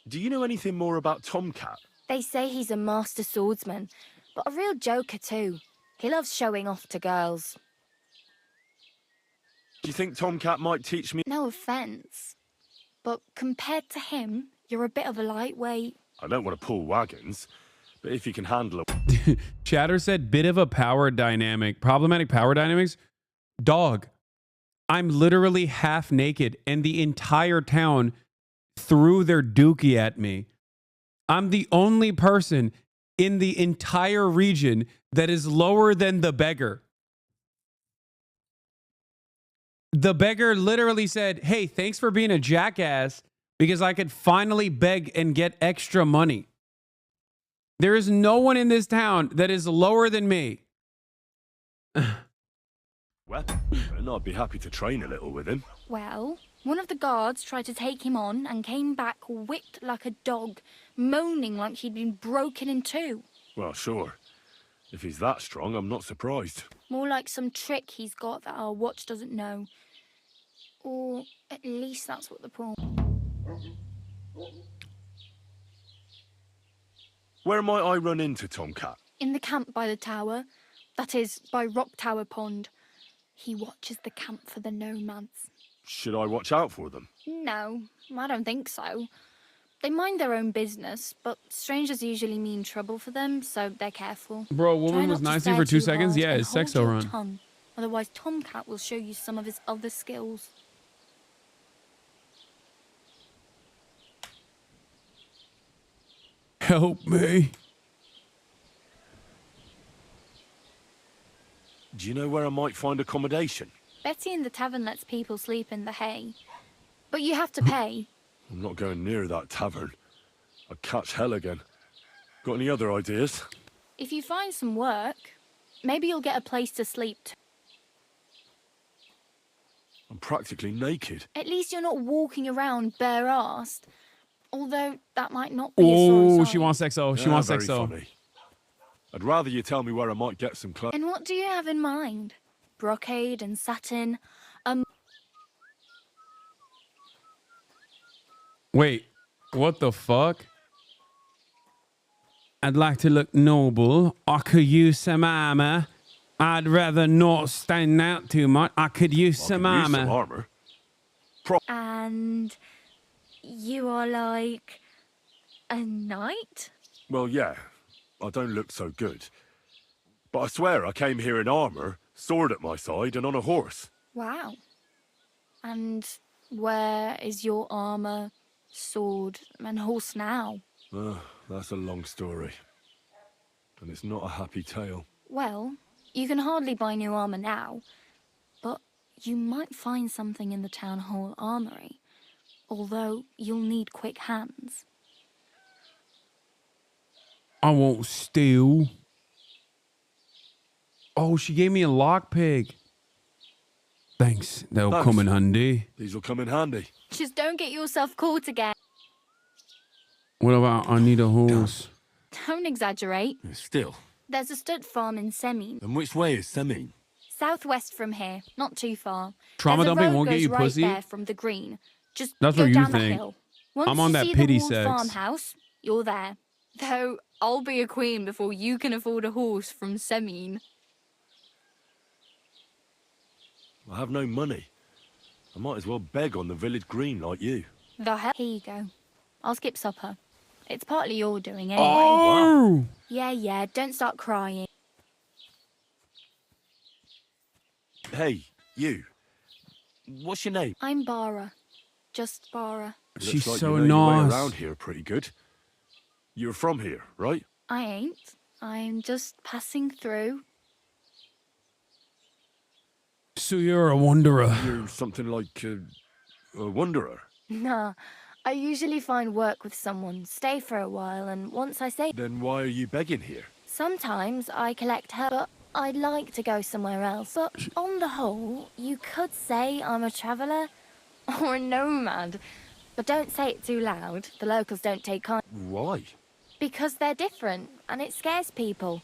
Do you know anything more about Tomcat? They say he's a master swordsman, but a real joker too. He loves showing off to girls. Do you think Tomcat might teach me? No offence, but compared to him, you're a bit of a lightweight. I don't want to pull wagons, but if you can handle it. Chatter said, bit of a power dynamic. Problematic power dynamics? Dog, I'm literally half naked and the entire town threw their dookie at me. I'm the only person in the entire region that is lower than the beggar. The beggar literally said, hey, thanks for being a jackass because I could finally beg and get extra money. There is no one in this town that is lower than me. weapon, and I'd be happy to train a little with him. Well, one of the guards tried to take him on and came back whipped like a dog, moaning like he'd been broken in two. Well, sure. If he's that strong, I'm not surprised. More like some trick he's got that our watch doesn't know. Or at least that's what the poor... Where might I run into Tomcat? In the camp by the tower. That is, by Rock Tower Pond. He watches the camp for the nomads. Should I watch out for them? No, I don't think so. They mind their own business, but strangers usually mean trouble for them, so they're careful. Bro, woman was nice to you for 2 seconds? Yeah, it's sexo run. Tongue. Otherwise, Tomcat will show you some of his other skills. Help me. Do you know where I might find accommodation? Betty in the tavern lets people sleep in the hay. But you have to pay. I'm not going near that tavern. I'd catch hell again. Got any other ideas? If you find some work, maybe you'll get a place to sleep too. I'm practically naked. At least you're not walking around bare-assed. Although that might not be a sorry Oh, sign. she wants sexo. She wants very sexo. funny. I'd rather you tell me where I might get some clothes. And what do you have in mind? Brocade and satin? Wait, what the fuck? I'd like to look noble. I could use some armor. I'd rather not stand out too much. I could use some armor. And you are like a knight? Well, yeah. I don't look so good. But I swear I came here in armor, sword at my side, and on a horse. Wow. And where is your armor, sword, and horse now? That's a long story. And it's not a happy tale. Well, you can hardly buy new armor now, but you might find something in the town hall armory. Although you'll need quick hands. I won't steal. Oh, she gave me a lockpick. Thanks. They'll come in handy. These will come in handy. Just don't get yourself caught again. What about I need a horse? Don't exaggerate. Still. There's a stud farm in Semin. And which way is Semin? Southwest from here, not too far. Trauma There's a dumping road won't get goes you right pussy? there from the green. Just That's go what you down the think. hill. Once I'm on you that see pity the Wolf sex. farmhouse, you're there. Though I'll be a queen before you can afford a horse from Semin. I have no money. I might as well beg on the village green like you. The hell? Here you go. I'll skip supper. It's partly your doing anyway. Oh! Yeah, don't start crying. Hey, you. What's your name? I'm Bara. Just Bara. She's Looks like so you know your way nice. around here pretty good. You're from here, right? I ain't. I'm just passing through. So you're a wanderer. You're something like a wanderer. Nah, I usually find work with someone, stay for a while, and once I say... Then why are you begging here? Sometimes I collect her, but I'd like to go somewhere else. But on the whole, you could say I'm a traveller or a nomad. But don't say it too loud. The locals don't take kind. Why? Because they're different, and it scares people.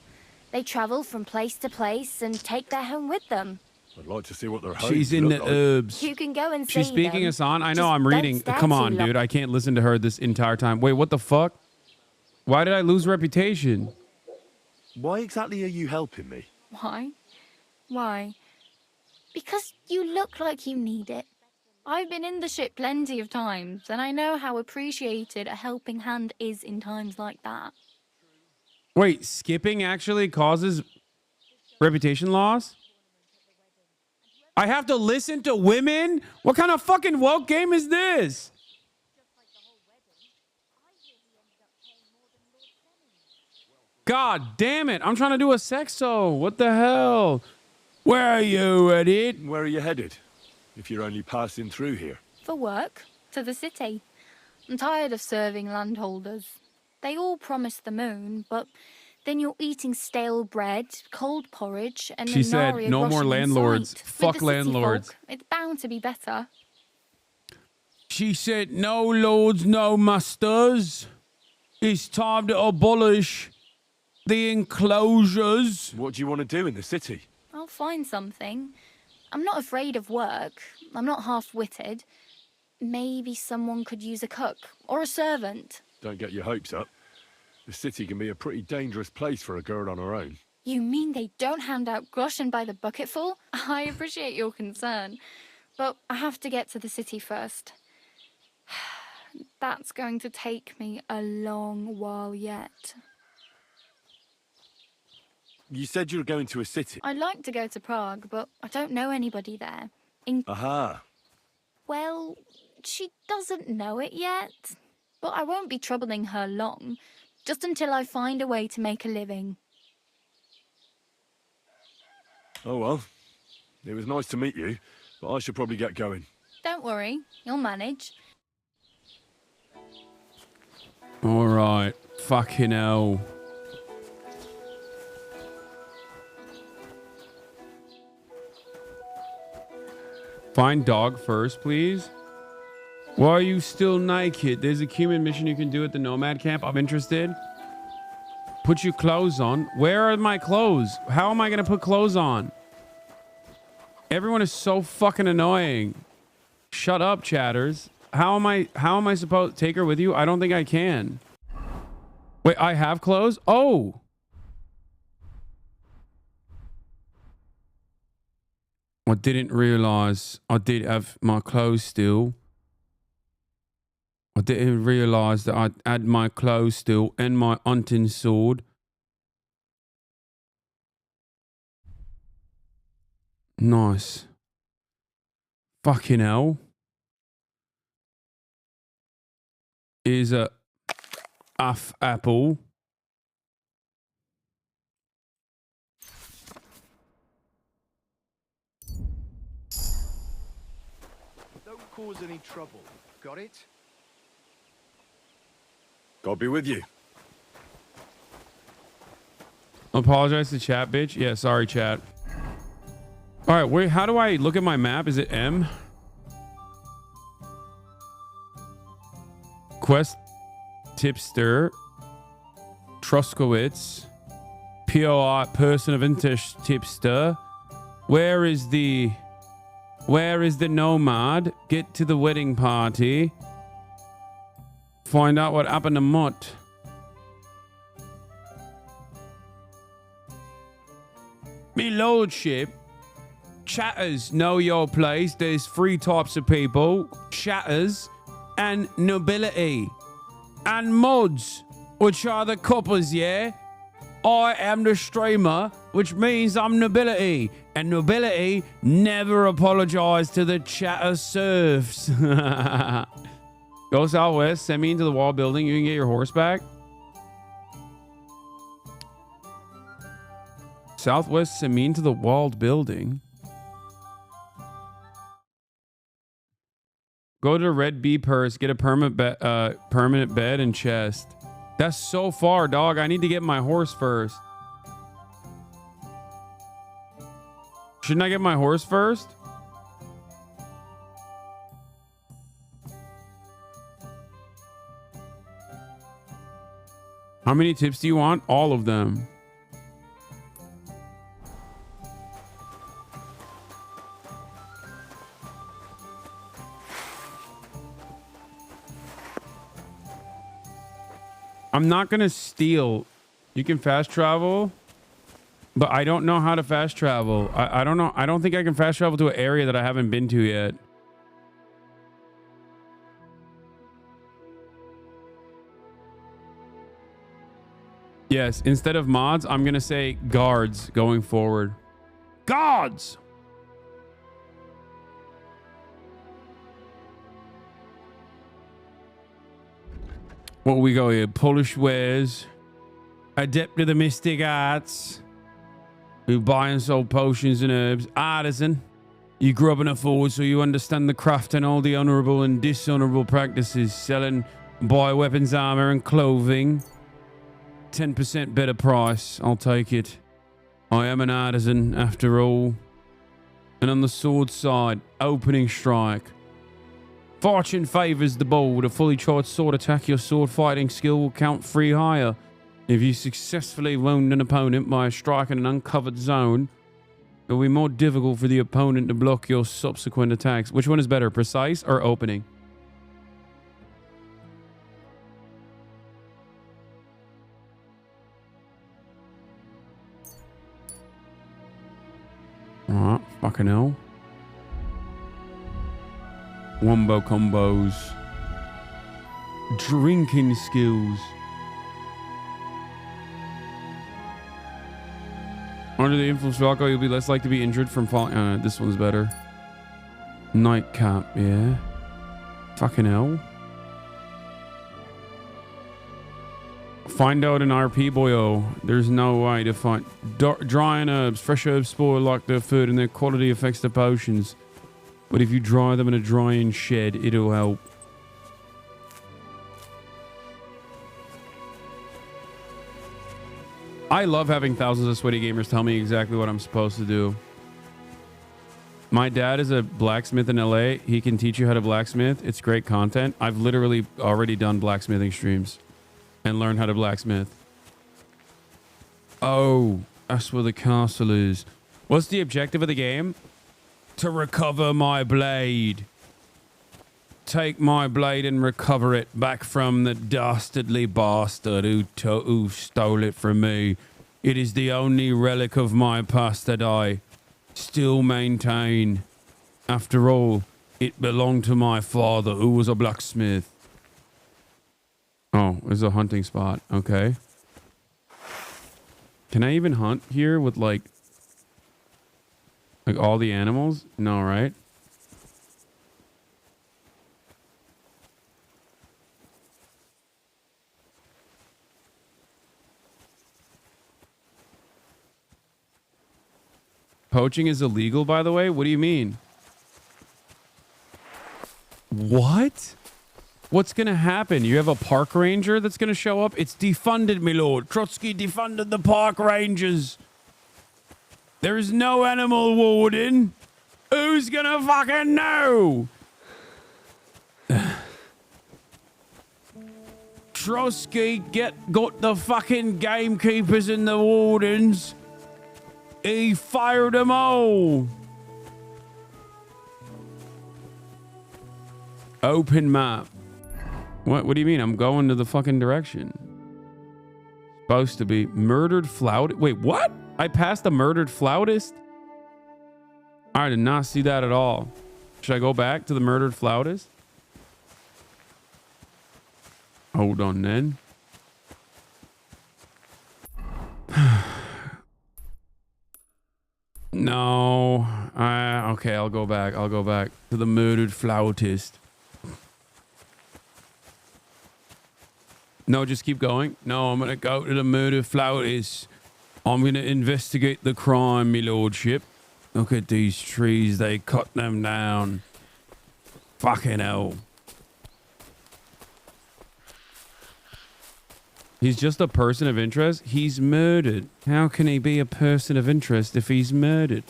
They travel from place to place and take their home with them. I'd like to see what their She's homes in the look like. herbs. You can go and see She's speaking them. Hasan. I know Just I'm don't reading. stare Come too on, long. dude. I can't listen to her this entire time. Wait, what the fuck? Why did I lose reputation? Why exactly are you helping me? Why? Why? Because you look like you need it. I've been in the ship plenty of times, and I know how appreciated a helping hand is in times like that. Wait, skipping actually causes reputation loss? I have to listen to women? What kind of fucking woke game is this? God damn it. I'm trying to do a sexo. What the hell? Where are you headed? Where are you headed? If you're only passing through here. For work, to the city. I'm tired of serving landholders. They all promise the moon, but Then you're eating stale bread, cold porridge, and She the said, nari no more rushing in landlords. sight. Fuck With the city landlords. folk, it's bound to be better. She said, no lords, no masters. It's time to abolish the enclosures. What do you want to do in the city? I'll find something. I'm not afraid of work. I'm not half-witted. Maybe someone could use a cook or a servant. Don't get your hopes up. The city can be a pretty dangerous place for a girl on her own. You mean they don't hand out groschen by the bucketful? I appreciate your concern, but I have to get to the city first. That's going to take me a long while yet. You said you were going to a city. I'd like to go to Prague, but I don't know anybody there. Aha. Well, she doesn't know it yet, but I won't be troubling her long, just until I find a way to make a living. Oh well. It was nice to meet you, but I should probably get going. Don't worry, you'll manage. All right. Fucking hell. Find dog first, please. Why are you still naked? There's a human mission you can do at the Nomad camp. I'm interested. Put your clothes on. Where are my clothes? How am I going to put clothes on? Everyone is so fucking annoying. Shut up, chatters. How am I supposed to take her with you? I don't think I can. Wait, I have clothes? Oh. I didn't realize I did have my clothes still. I didn't realize that I had my clothes still and my hunting sword. Nice. Fucking hell. Is a apple. Don't cause any trouble. Got it? God be with you. Apologize to chat, bitch. Yeah, sorry, chat. All right, wait, how do I look at my map? Is it M? Quest tipster. Truskowitz. POI person of interest tipster. Where is the nomad? Get to the wedding party. Find out what happened to Mutt. Me lordship. Chatters know your place. There's three types of people. Chatters and nobility. And mods, which are the coppers, yeah? I am the streamer, which means I'm nobility. And nobility never apologize to the chatter serfs. Go southwest, send me into the wall building. You can get your horse back. Southwest, send me into the walled building. Go to Red Bee Purse, get a permanent bed and chest. That's so far, dog. I need to get my horse first. Shouldn't I get my horse first? How many tips do you want? All of them. I'm not gonna steal. You can fast travel, but I don't know how to fast travel. I don't know. I don't think I can fast travel to an area that I haven't been to yet. Yes, instead of mods, I'm gonna say guards going forward. Guards! What we got here? Polish wares. Adept of the mystic arts. Who buy and sell potions and herbs. Artisan. You grew up in a forge, so you understand the craft and all the honorable and dishonorable practices. Selling, buy weapons, armor, and clothing. 10% better price. I'll take it. I am an artisan, after all. And on the sword side, opening strike. Fortune favors the bold. A fully charged sword attack, your sword fighting skill will count 3 higher. If you successfully wound an opponent by a strike in an uncovered zone, it will be more difficult for the opponent to block your subsequent attacks. Which one is better, precise or opening? Alright, fucking hell. Wombo combos. Drinking skills. Under the influence of alcohol, you'll be less likely to be injured from falling. This one's better. Nightcap, yeah. Fucking hell. Find out an RP, boyo. There's no way to find. Drying herbs. Fresh herbs spoil like their food and their quality affects the potions. But if you dry them in a drying shed, it'll help. I love having thousands of sweaty gamers tell me exactly what I'm supposed to do. My dad is a blacksmith in LA. He can teach you how to blacksmith. It's great content. I've literally already done blacksmithing streams and learned how to blacksmith. Oh, that's where the castle is. What's the objective of the game? To recover my blade. Take my blade and recover it back from the dastardly bastard who stole it from me. It is the only relic of my past that I still maintain. After all, it belonged to my father, who was a blacksmith. Oh, there's a hunting spot. Okay. Can I even hunt here with like all the animals? No, right? Poaching is illegal, by the way? What do you mean? What? What's going to happen? You have a park ranger that's going to show up? It's defunded, my lord. Trotsky defunded the park rangers. There is no animal warden. Who's going to fucking know? Trotsky got the fucking gamekeepers and the wardens. He fired them all. Open map. What do you mean? I'm going to the fucking direction. Supposed to be murdered flautist. Wait, what? I passed a murdered flautist? I did not see that at all. Should I go back to the murdered flautist? Hold on then. No. Okay, I'll go back. I'll go back to the murdered flautist. No, just keep going. No, I'm going to go to the murdered flautist. I'm going to investigate the crime, me lordship. Look at these trees. They cut them down. Fucking hell. He's just a person of interest. He's murdered. How can he be a person of interest if he's murdered?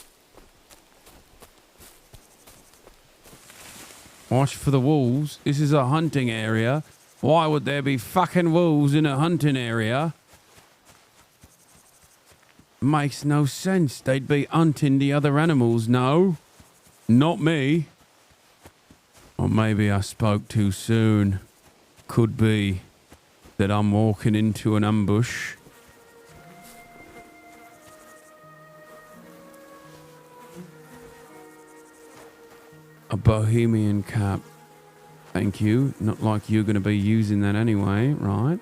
Watch for the wolves. This is a hunting area. Why would there be fucking wolves in a hunting area? Makes no sense. They'd be hunting the other animals. No, not me. Or maybe I spoke too soon. Could be that I'm walking into an ambush. A bohemian cap. Thank you. Not like you're going to be using that anyway, right?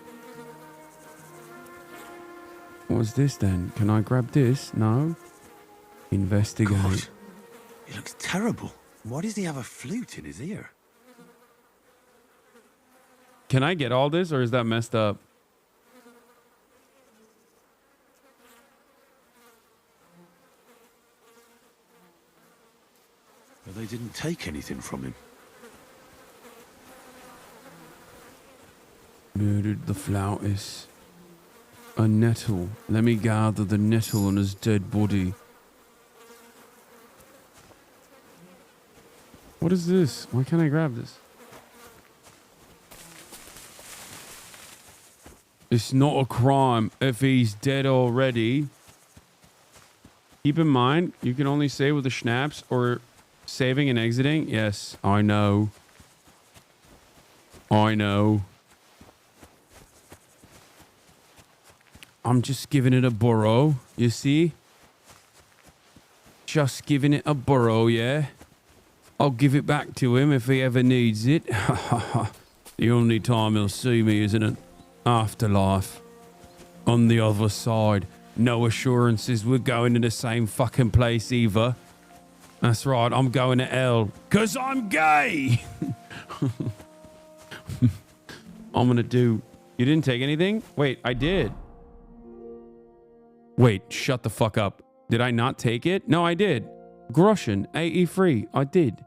What's this then? Can I grab this? No. Investigate. God, he looks terrible. Why does he have a flute in his ear? Can I get all this, or is that messed up? Well, they didn't take anything from him. Murdered the flautist. A nettle. Let me gather the nettle on his dead body. What is this? Why can't I grab this? It's not a crime if he's dead already. Keep in mind, you can only save with the schnapps or saving and exiting. Yes, I know. I know. I'm just giving it a burrow, you see? Just giving it a burrow, yeah? I'll give it back to him if he ever needs it. The only time he'll see me is in an afterlife. On the other side. No assurances we're going to the same fucking place either. That's right, I'm going to hell. 'Cause I'm gay! I'm gonna do... You didn't take anything? Wait, I did. Wait, shut the fuck up. Did I not take it? No, I did. Groschen, 83. I did.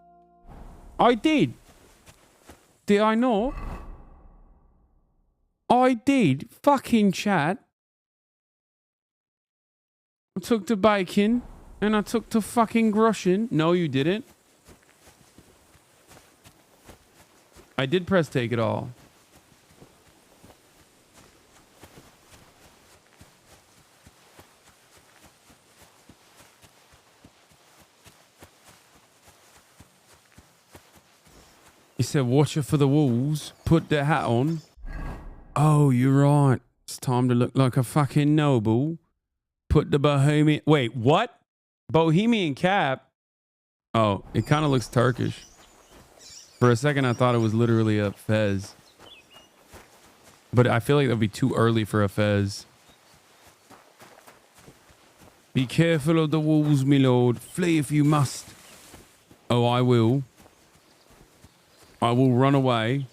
I did. Did I not? I did. Fucking chat. I took the bacon and I took the fucking Groschen. No, you didn't. I did press take it all. He said, watch it for the wolves. Put the hat on. Oh, you're right. It's time to look like a fucking noble. Put the Bohemian... Wait, what? Bohemian cap? Oh, it kind of looks Turkish. For a second, I thought it was literally a fez. But I feel like that would be too early for a fez. Be careful of the wolves, my lord. Flee if you must. Oh, I will. I will run away.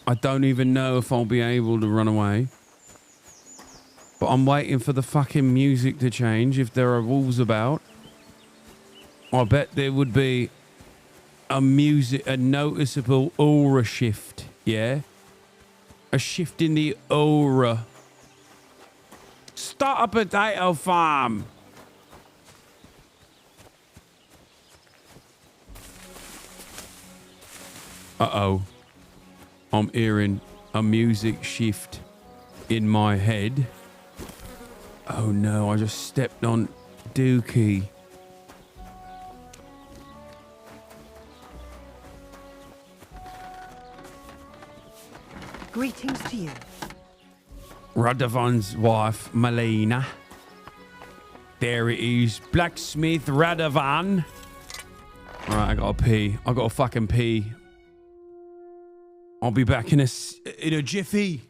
I don't even know if I'll be able to run away. But I'm waiting for the fucking music to change if there are wolves about. I bet there would be a noticeable aura shift, yeah? A shift in the aura. Start a potato farm. Uh-oh. I'm hearing a music shift in my head. Oh no, I just stepped on Dookie. Greetings to you. Radovan's wife, Melina. There it is. Blacksmith Radovan. Alright, I gotta pee. I gotta fucking pee. I'll be back in a jiffy.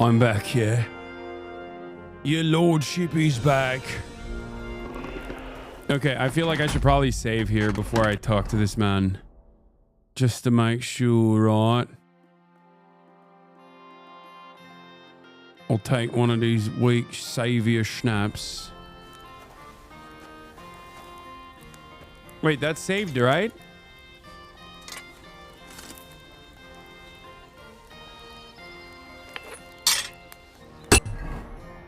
I'm back, yeah? Your lordship is back. Okay, I feel like I should probably save here before I talk to this man. Just to make sure, right? I'll take one of these weak savior schnapps. Wait, that saved, right?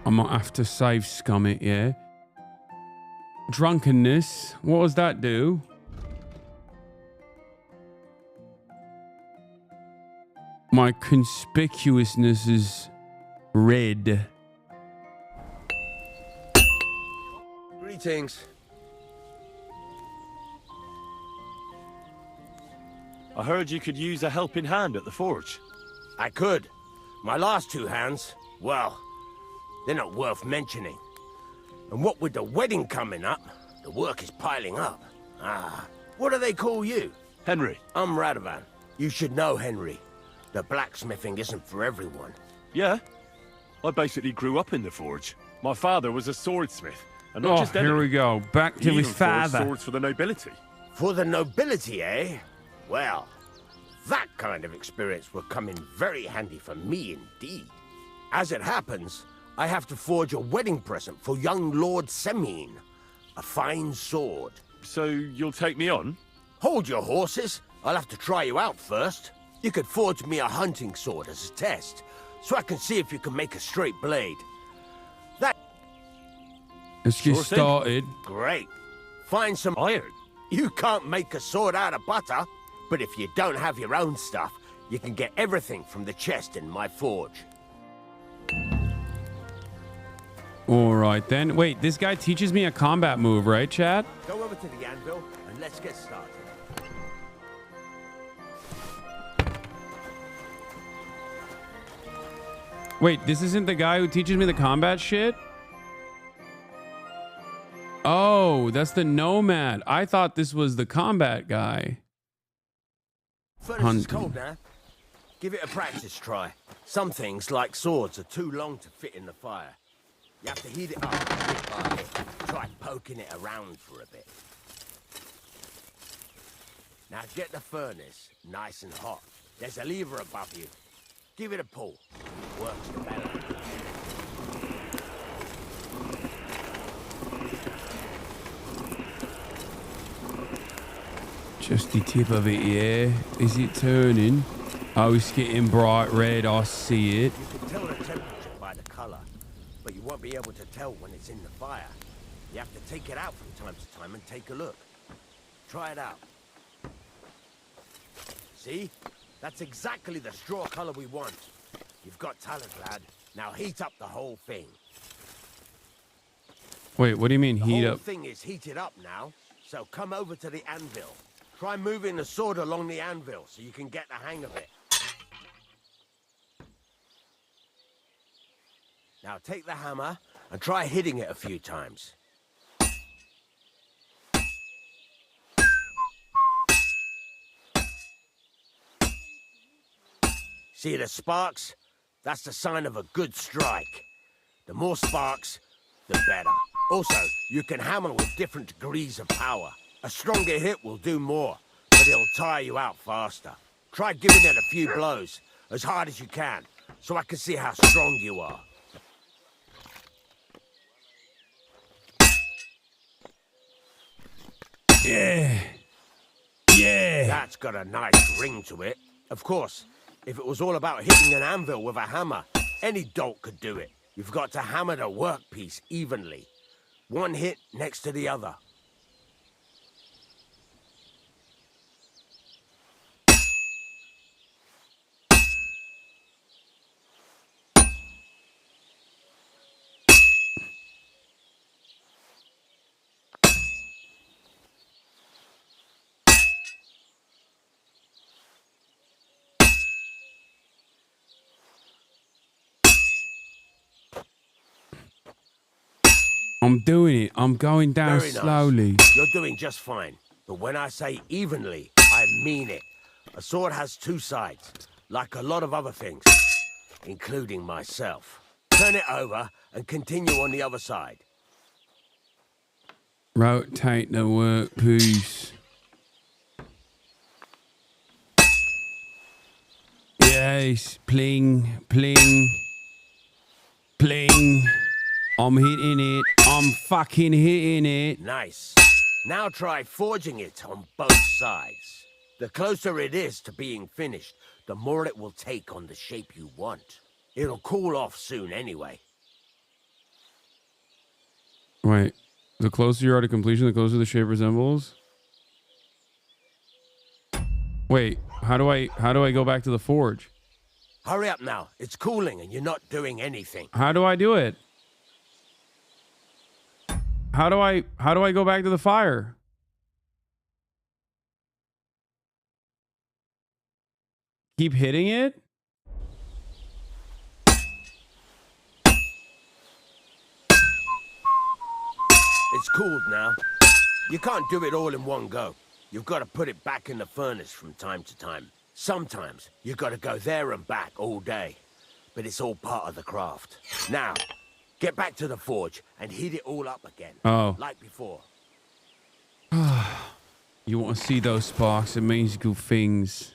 I might have to save scum it, yeah. Drunkenness. What does that do? My conspicuousness is red. Greetings. I heard you could use a helping hand at the forge. I could. My last two hands, well, they're not worth mentioning. And what with the wedding coming up, the work is piling up. Ah, what do they call you? Henry. I'm Radovan. You should know Henry. The blacksmithing isn't for everyone. Yeah. I basically grew up in the forge. My father was a swordsmith. And not Oh, just any. here we go. Back to He his even forged father. swords for the nobility. For the nobility, eh? Well, that kind of experience will come in very handy for me indeed. As it happens, I have to forge a wedding present for young Lord Semine. A fine sword. So you'll take me on? Hold your horses. I'll have to try you out first. You could forge me a hunting sword as a test, so I can see if you can make a straight blade. That... Let's get started. Great. Find some iron. You can't make a sword out of butter, but if you don't have your own stuff, you can get everything from the chest in my forge. All right, then. Wait, this guy teaches me a combat move, right, chat? Go over to the anvil and let's get started. Wait, this isn't the guy who teaches me the combat shit? Oh, that's the nomad. I thought this was the combat guy. Furnace is cold now. Give it a practice try. Some things, like swords, are too long to fit in the fire. You have to heat it up bit by bit. Try poking it around for a bit. Now get the furnace nice and hot. There's a lever above you. Give it a pull. Works the better. Just the tip of it, yeah. Is it turning? Oh, it's getting bright red. I see it. You can tell the temperature by the color, but you won't be able to tell when it's in the fire. You have to take it out from time to time and take a look. Try it out. See? That's exactly the straw color we want. You've got talent, lad. Now heat up the whole thing. Wait, what do you mean heat The whole up? thing is heated up now, so come over to the anvil. Try moving the sword along the anvil so you can get the hang of it. Now take the hammer and try hitting it a few times. See the sparks? That's the sign of a good strike. The more sparks, the better. Also, you can hammer with different degrees of power. A stronger hit will do more, but it'll tire you out faster. Try giving it a few blows, as hard as you can, so I can see how strong you are. Yeah. Yeah. That's got a nice ring to it. Of course, if it was all about hitting an anvil with a hammer, any dolt could do it. You've got to hammer the workpiece evenly. One hit next to the other. I'm doing it. I'm going down Very nice. slowly. You're doing just fine. But when I say evenly, I mean it. A sword has two sides, like a lot of other things, including myself. Turn it over and continue on the other side. Rotate the workpiece. Yes, pling, pling, pling. I'm hitting it. I'm fucking hitting it. Nice. Now try forging it on both sides. The closer it is to being finished, the more it will take on the shape you want. It'll cool off soon anyway. Wait, the closer you are to completion, the closer the shape resembles. Wait, how do I go back to the forge? Hurry up now. It's cooling and you're not doing anything. How do I do it? How do I go back to the fire? Keep hitting it? It's cooled now. You can't do it all in one go. You've got to put it back in the furnace from time to time. Sometimes you've got to go there and back all day. But it's all part of the craft. Now, get back to the forge and heat it all up again. Oh. Like before. You want to see those sparks? It means good things.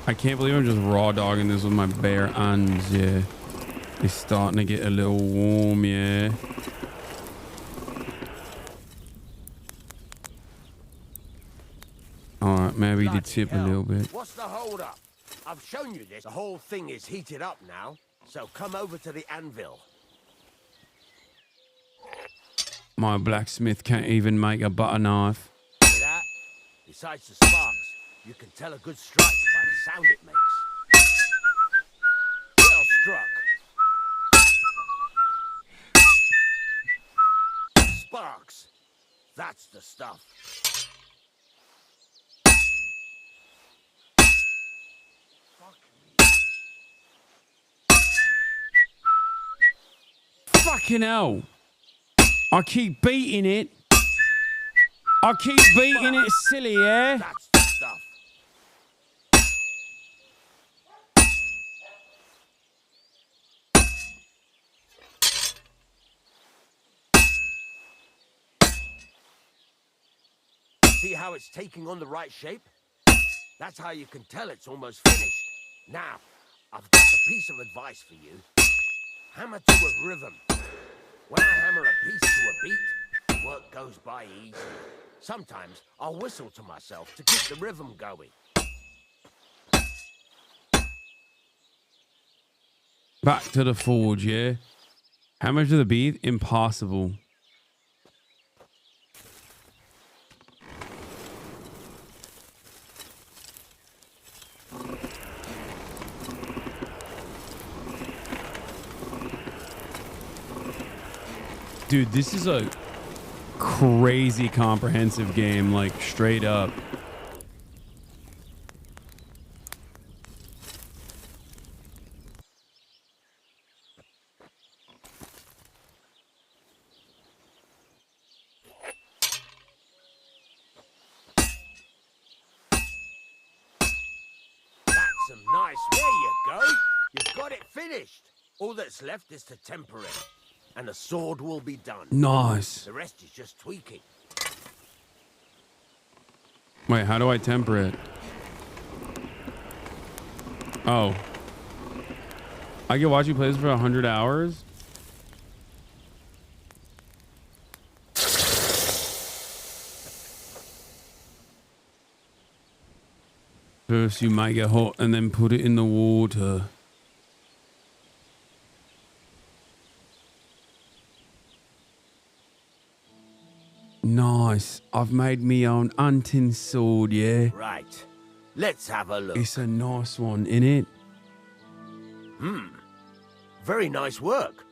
I can't believe I'm just raw dogging this with my bare hands, yeah. It's starting to get a little warm, yeah. Alright, maybe the tip a little bit. What's the hold up? I've shown you this. The whole thing is heated up now. So come over to the anvil. My blacksmith can't even make a butter knife. See that? Besides the sparks, you can tell a good strike by the sound it makes. Well struck. Sparks. That's the stuff. Fucking hell. I keep beating it. I keep beating it silly, yeah? That's the stuff. See how it's taking on the right shape? That's how you can tell it's almost finished. Now, I've got a piece of advice for you. Hammer to a rhythm. When I hammer a piece to a beat, work goes by easy. Sometimes I'll whistle to myself to keep the rhythm going. Back to the forge, yeah? How much of the beat? Impossible. Dude, this is a crazy comprehensive game, like straight up. That's some nice. There you go. You've got it finished. All that's left is to temper it. And the sword will be done. Nice. The rest is just tweaking. Wait, how do I temper it? Oh. I can watch you play this for 100 hours? First you make it hot and then put it in the water. Nice. I've made me own hunting sword, yeah? Right. Let's have a look. It's a nice one, innit? Very nice work.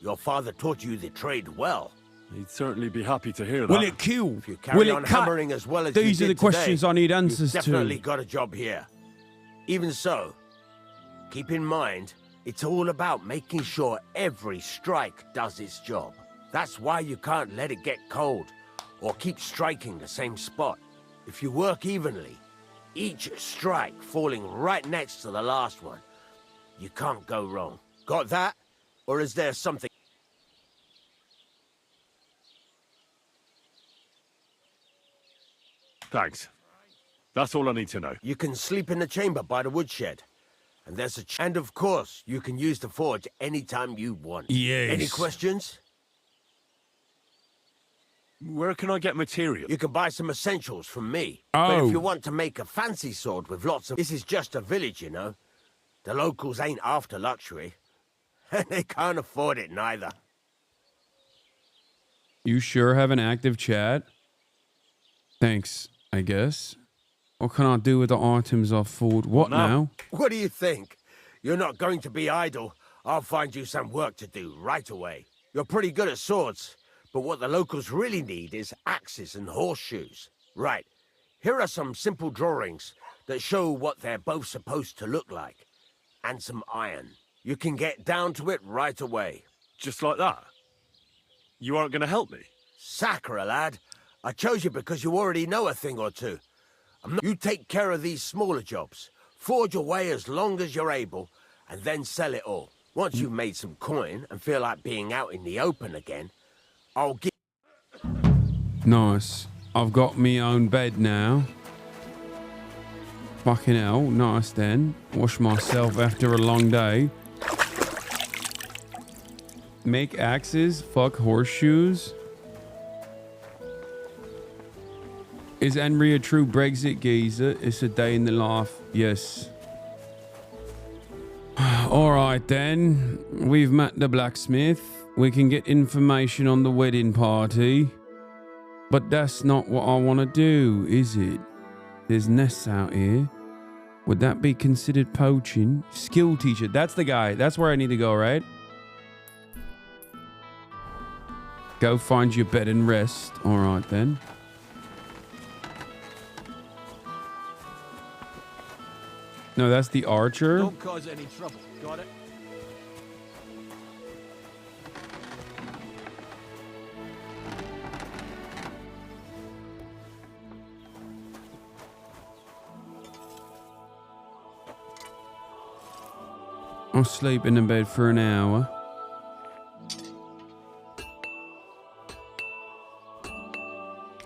Your father taught you the trade well. He'd certainly be happy to hear that. Will it kill? If you carry Will on it cut? hammering as well as These you are the did questions today, I need answers you've definitely to. got a job here. Even so, keep in mind, it's all about making sure every strike does its job. That's why you can't let it get cold, or keep striking the same spot. If you work evenly, each strike falling right next to the last one, you can't go wrong. Got that? Or is there something? Thanks. That's all I need to know. You can sleep in the chamber by the woodshed. And and of course, you can use the forge anytime you want. Yes. Any questions? Where can I get material? You can buy some essentials from me. But Oh. if you want to make a fancy sword with lots of... This is just a village, you know. The locals ain't after luxury. And they can't afford it neither. You sure have an active chat? Thanks, I guess. What can I do with the items I've fought? What now? What do you think? You're not going to be idle. I'll find you some work to do right away. You're pretty good at swords, but what the locals really need is axes and horseshoes. Right, here are some simple drawings that show what they're both supposed to look like. And some iron. You can get down to it right away. Just like that? You aren't going to help me? Sakura, lad. I chose you because you already know a thing or two. You take care of these smaller jobs. Forge away as long as you're able, and then sell it all. Once you've made some coin and feel like being out in the open again, I'll give... Nice. I've got me own bed now. Fucking hell. Nice then. Wash myself after a long day. Make axes. Fuck horseshoes. Is Henry a true Brexit geezer? It's a day in the life. Yes. All right then. We've met the blacksmith. We can get information on the wedding party. But that's not what I want to do, is it? There's nests out here. Would that be considered poaching? Skill teacher. That's the guy. That's where I need to go, right? Go find your bed and rest. All right then. No, that's the archer. Don't cause any trouble. Got it? I'll sleep in the bed for an hour.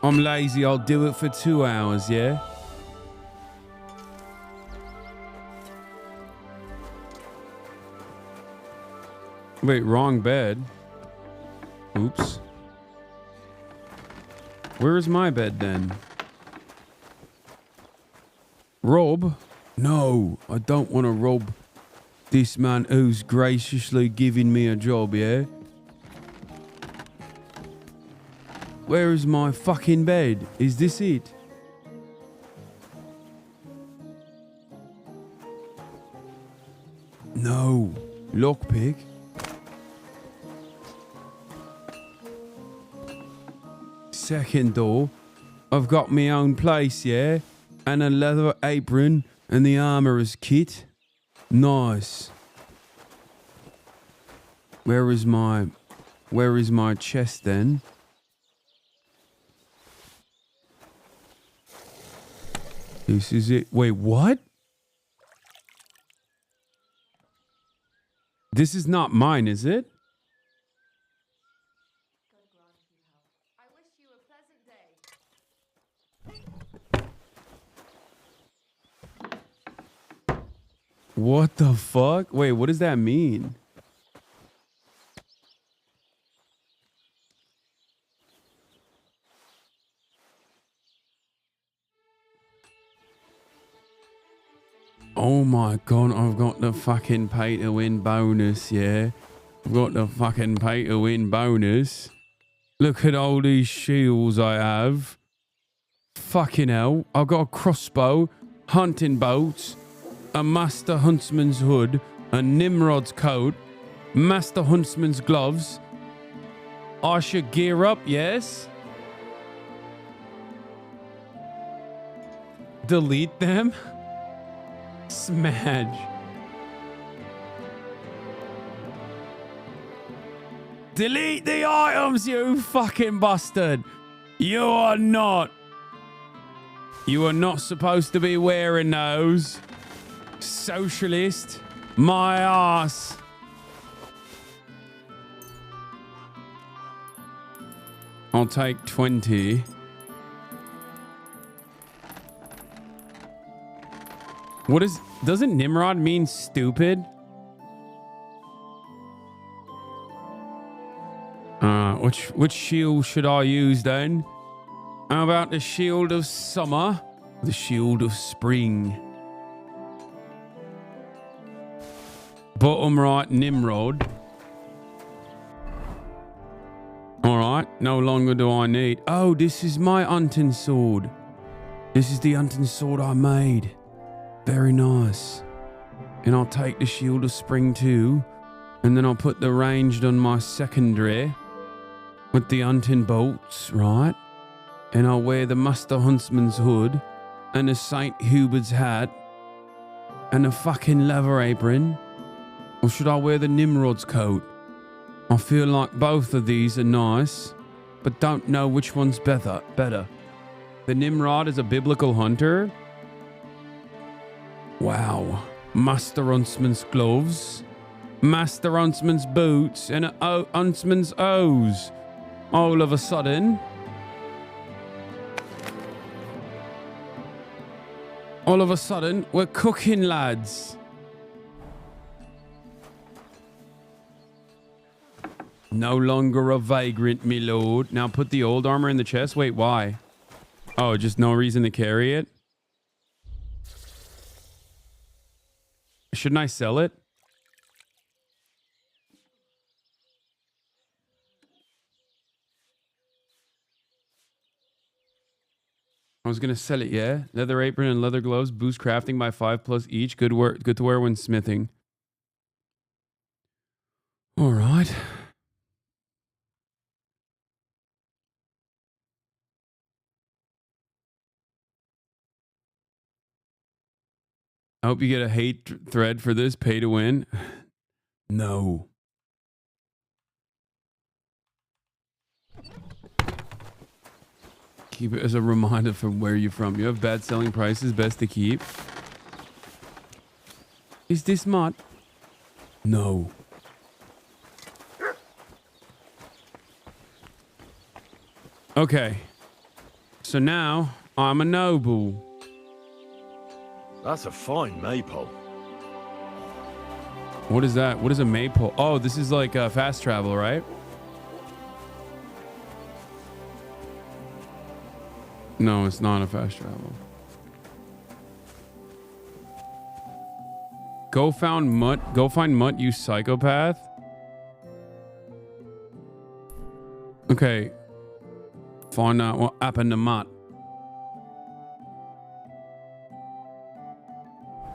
I'm lazy. I'll do it for 2 hours, yeah? Wait, wrong bed. Oops. Where is my bed then? Rob? No, I don't want to rob this man who's graciously giving me a job, yeah? Where is my fucking bed? Is this it? No. Lockpick? Second door. I've got my own place, yeah? And a leather apron and the armorer's kit. Nice. Where is my chest then? This is it. Wait, what? This is not mine, is it? What the fuck? Wait, what does that mean? Oh my god, I've got the fucking pay to win bonus, yeah? I've got the fucking pay to win bonus. Look at all these shields I have. Fucking hell. I've got a crossbow, hunting bows, a Master Huntsman's hood, a Nimrod's coat, Master Huntsman's gloves. I should gear up, yes? Delete them? Smash. Delete the items, you fucking bastard. You are not supposed to be wearing those. Socialist. My ass. I'll take 20. Doesn't Nimrod mean stupid? Which shield should I use then? How about the shield of summer? The shield of spring. Bottom right, Nimrod. Alright, no longer do I need... Oh, this is my hunting sword. This is the hunting sword I made. Very nice. And I'll take the shield of spring too. And then I'll put the ranged on my secondary. With the hunting bolts, right? And I'll wear the Master Huntsman's hood. And the St. Hubert's hat. And a fucking leather apron. Or should I wear the Nimrod's coat? I feel like both of these are nice, but don't know which one's better. The Nimrod is a biblical hunter. Wow. Master Huntsman's gloves. Master Huntsman's boots. And a Huntsman's O's. All of a sudden... we're cooking, lads. No longer a vagrant, me lord. Now put the old armor in the chest. Wait, why? Oh, just no reason to carry it? Shouldn't I sell it? I was gonna sell it, yeah. Leather apron and leather gloves boost crafting by 5+ each. Good to wear when smithing. All right. I hope you get a hate thread for this. Pay to win. No. Keep it as a reminder from where you're from. You have bad selling prices. Best to keep. Is this mod? No. Okay. So now I'm a noble. That's a fine maypole. What is that? What is a maypole? Oh, this is like fast travel, right? No, it's not a fast travel. Go find Mutt, you psychopath. Okay. Find out what happened to Mutt.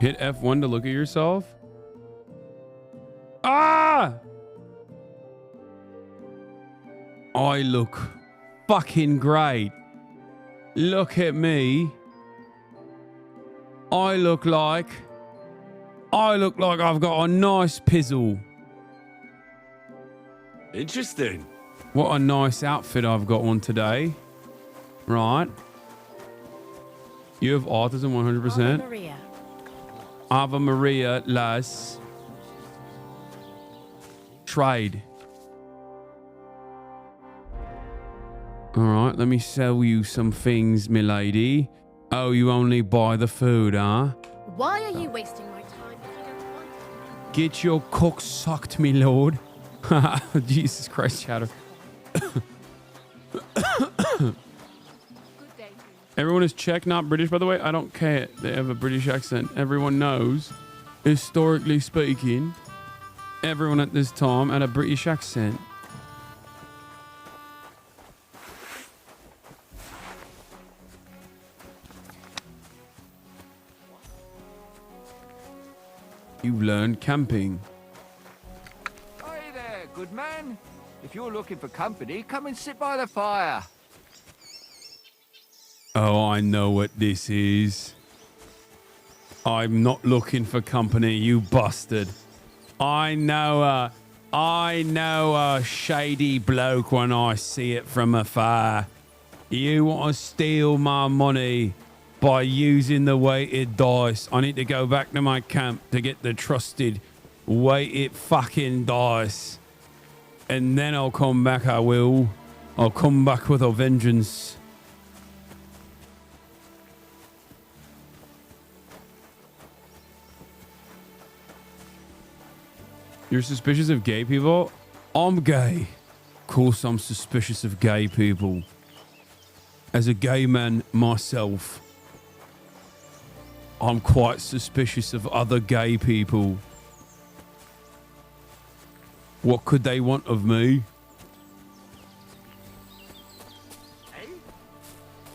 Hit F1 to look at yourself. Ah! I look fucking great. Look at me. I look like I've got a nice pizzle. Interesting. What a nice outfit I've got on today. Right. You have autism 100%. Maria. Ave Maria, lass. Trade. All right, let me sell you some things, milady. Oh, you only buy the food, huh? Why are you wasting my time if you don't want to? Get your cock sucked, me lord. Jesus Christ, Chatter. Everyone is Czech, not British, by the way. I don't care. They have a British accent. Everyone knows, historically speaking, everyone at this time had a British accent. You learned camping. Hey there, good man. If you're looking for company, come and sit by the fire. Oh, I know what this is. I'm not looking for company, you bastard. I know a shady bloke when I see it from afar. You want to steal my money by using the weighted dice. I need to go back to my camp to get the trusted weighted fucking dice. And then I'll come back, I will. I'll come back with a vengeance. You're suspicious of gay people? I'm gay. Of course I'm suspicious of gay people. As a gay man myself, I'm quite suspicious of other gay people. What could they want of me?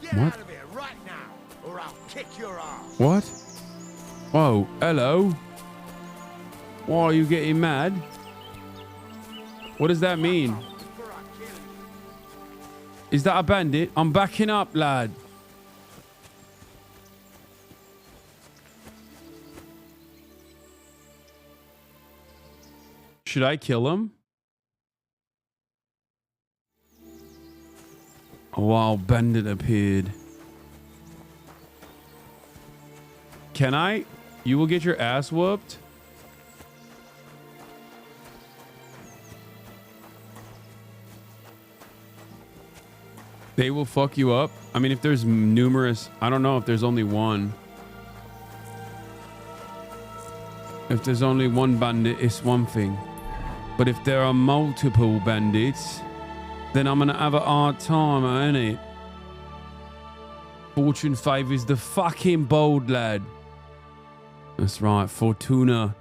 Get What? out of here right now, or I'll kick your ass. What? Whoa, hello. Why are you getting mad? What does that mean? Is that a bandit? I'm backing up, lad. Should I kill him? A wild bandit appeared. Can I? You will get your ass whooped? They will fuck you up? I mean, if there's numerous... I don't know if there's only one. If there's only one bandit, it's one thing. But if there are multiple bandits, then I'm gonna have a hard time, ain't it? Fortune favors the fucking bold, lad. That's right, Fortuna,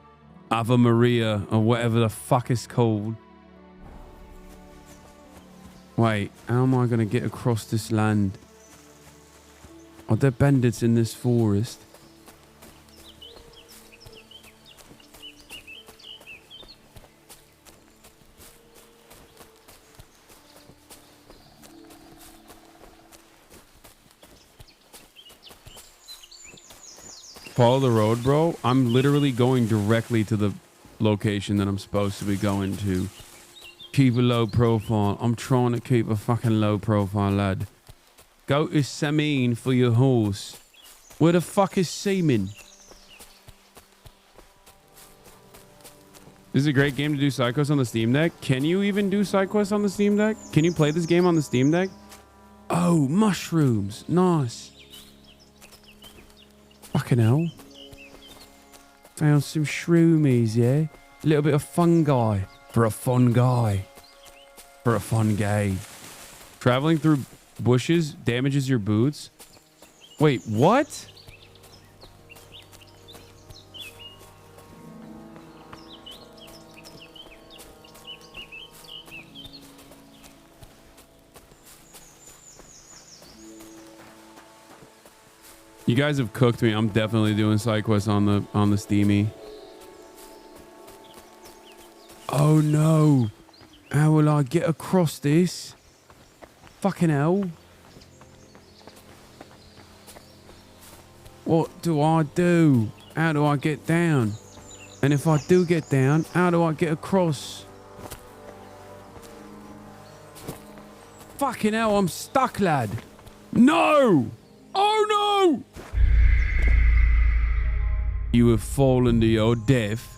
Ave Maria, or whatever the fuck it's called. Wait, how am I gonna get across this land? Are there bandits in this forest? Follow the road, bro. I'm literally going directly to the location that I'm supposed to be going to. Keep a low profile. I'm trying to keep a fucking low profile, lad. Go to Samin for your horse. Where the fuck is Seaman? This is a great game to do side quests on the Steam Deck. Can you even do side quests on the Steam Deck? Can you play this game on the Steam Deck? Oh, mushrooms. Nice. Fucking hell. Found some shroomies, yeah? A little bit of fungi. For a fun guy. For a fun gay. Traveling through bushes damages your boots. Wait, what? You guys have cooked me. I'm definitely doing side quests on the Steamy. Oh no. How will I get across this? Fucking hell. What do I do? How do I get down? And if I do get down, how do I get across? Fucking hell, I'm stuck, lad. No! Oh no! You have fallen to your death.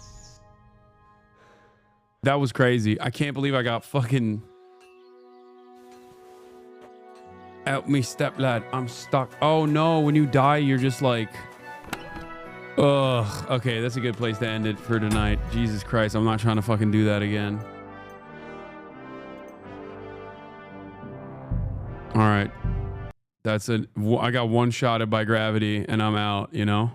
That was crazy. I can't believe I got fucking... Help me, step-lad. I'm stuck. Oh no, when you die, you're just like... Ugh. Okay, that's a good place to end it for tonight. Jesus Christ, I'm not trying to fucking do that again. All right. That's a... I got one-shotted by gravity and I'm out, you know?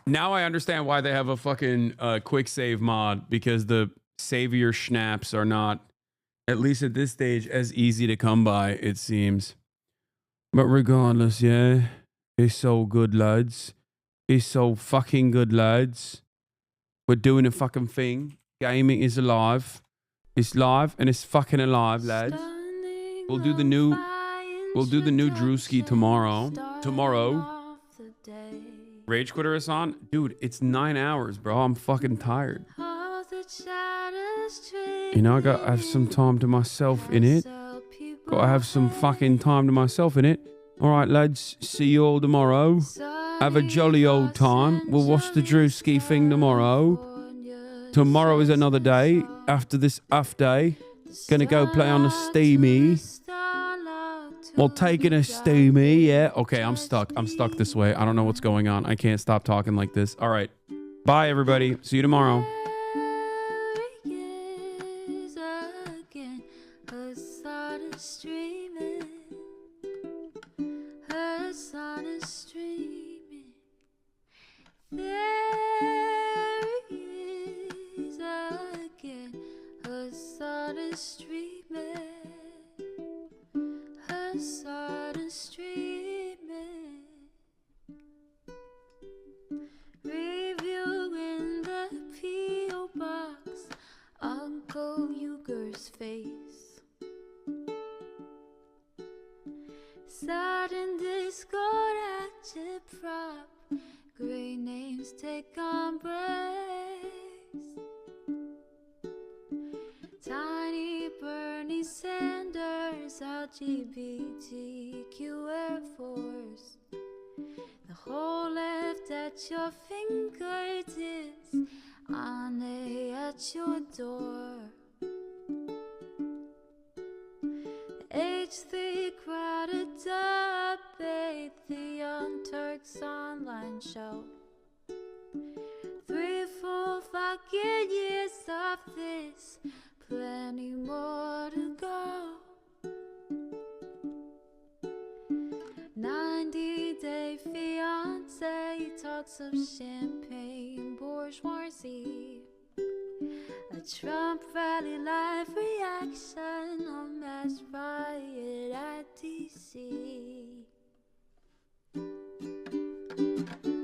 Now I understand why they have a fucking quick save mod, because the savior schnaps are not, at least at this stage, as easy to come by, it seems. But regardless, yeah, it's so good, lads. It's so fucking good, lads. We're doing a fucking thing. Gaming is alive. It's live and it's fucking alive, lads. We'll do the new Drewski tomorrow. Rage Quitter Hasan? Dude, it's 9 hours, bro. I'm fucking tired. You know, I have some time to myself in it. Gotta have some fucking time to myself in it. Alright, lads. See you all tomorrow. Have a jolly old time. We'll watch the Drewski thing tomorrow. Tomorrow is another day. After this off day, gonna go play on the Steamy. Well, taking a Steamy, yeah. Okay, I'm stuck. I'm stuck this way. I don't know what's going on. I can't stop talking like this. All right. Bye, everybody. See you tomorrow. Again, her sun is streaming. Her sun is streaming. There he is again. Her sun is streaming. Her sun is streaming. Reviewing the P.O. box, Uncle Uger's face. Sudden discord at your prop, great names take embrace. Tiny Bernie Sanders, LGBTQ Air Force. The whole left at your fingertips, Anne at your door. H3 crowded debate, the Young Turks online show. 3 full fucking years of this, plenty more to go. 90-day fiance talks of champagne bourgeoisie. A Trump rally live reaction on mass riot at DC.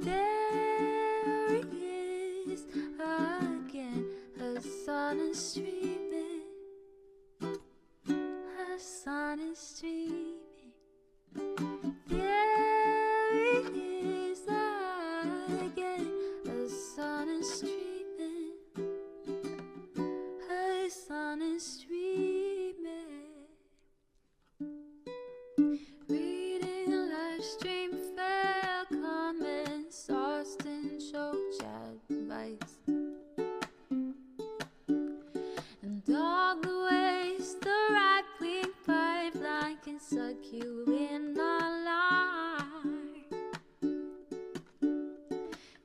There he is again, her sun is streaming. Her sun is streaming. There he is again, the sun is streaming. Her sun is streaming. Reading live stream fair comments, Austin show chat advice. And all the ways the right-wing pipeline can suck you in online.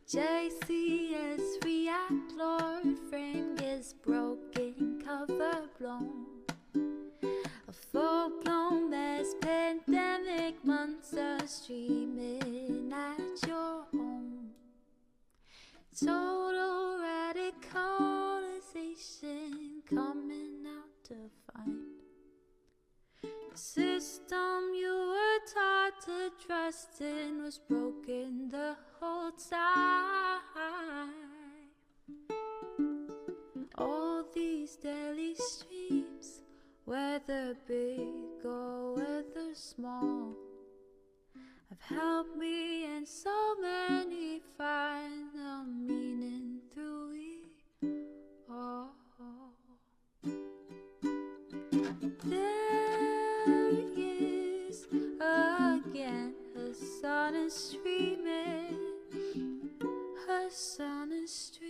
JCS react, Lord frame gets broken, cover blown. A full-blown mass pandemic monster streaming at your home. Total radicalization coming out to find. The system you were taught to trust in was broken the whole time. All these daily streams, whether big or whether small, have helped me and so many find the meaning through it all. There he is again, her sun is streaming. Her sun is streaming.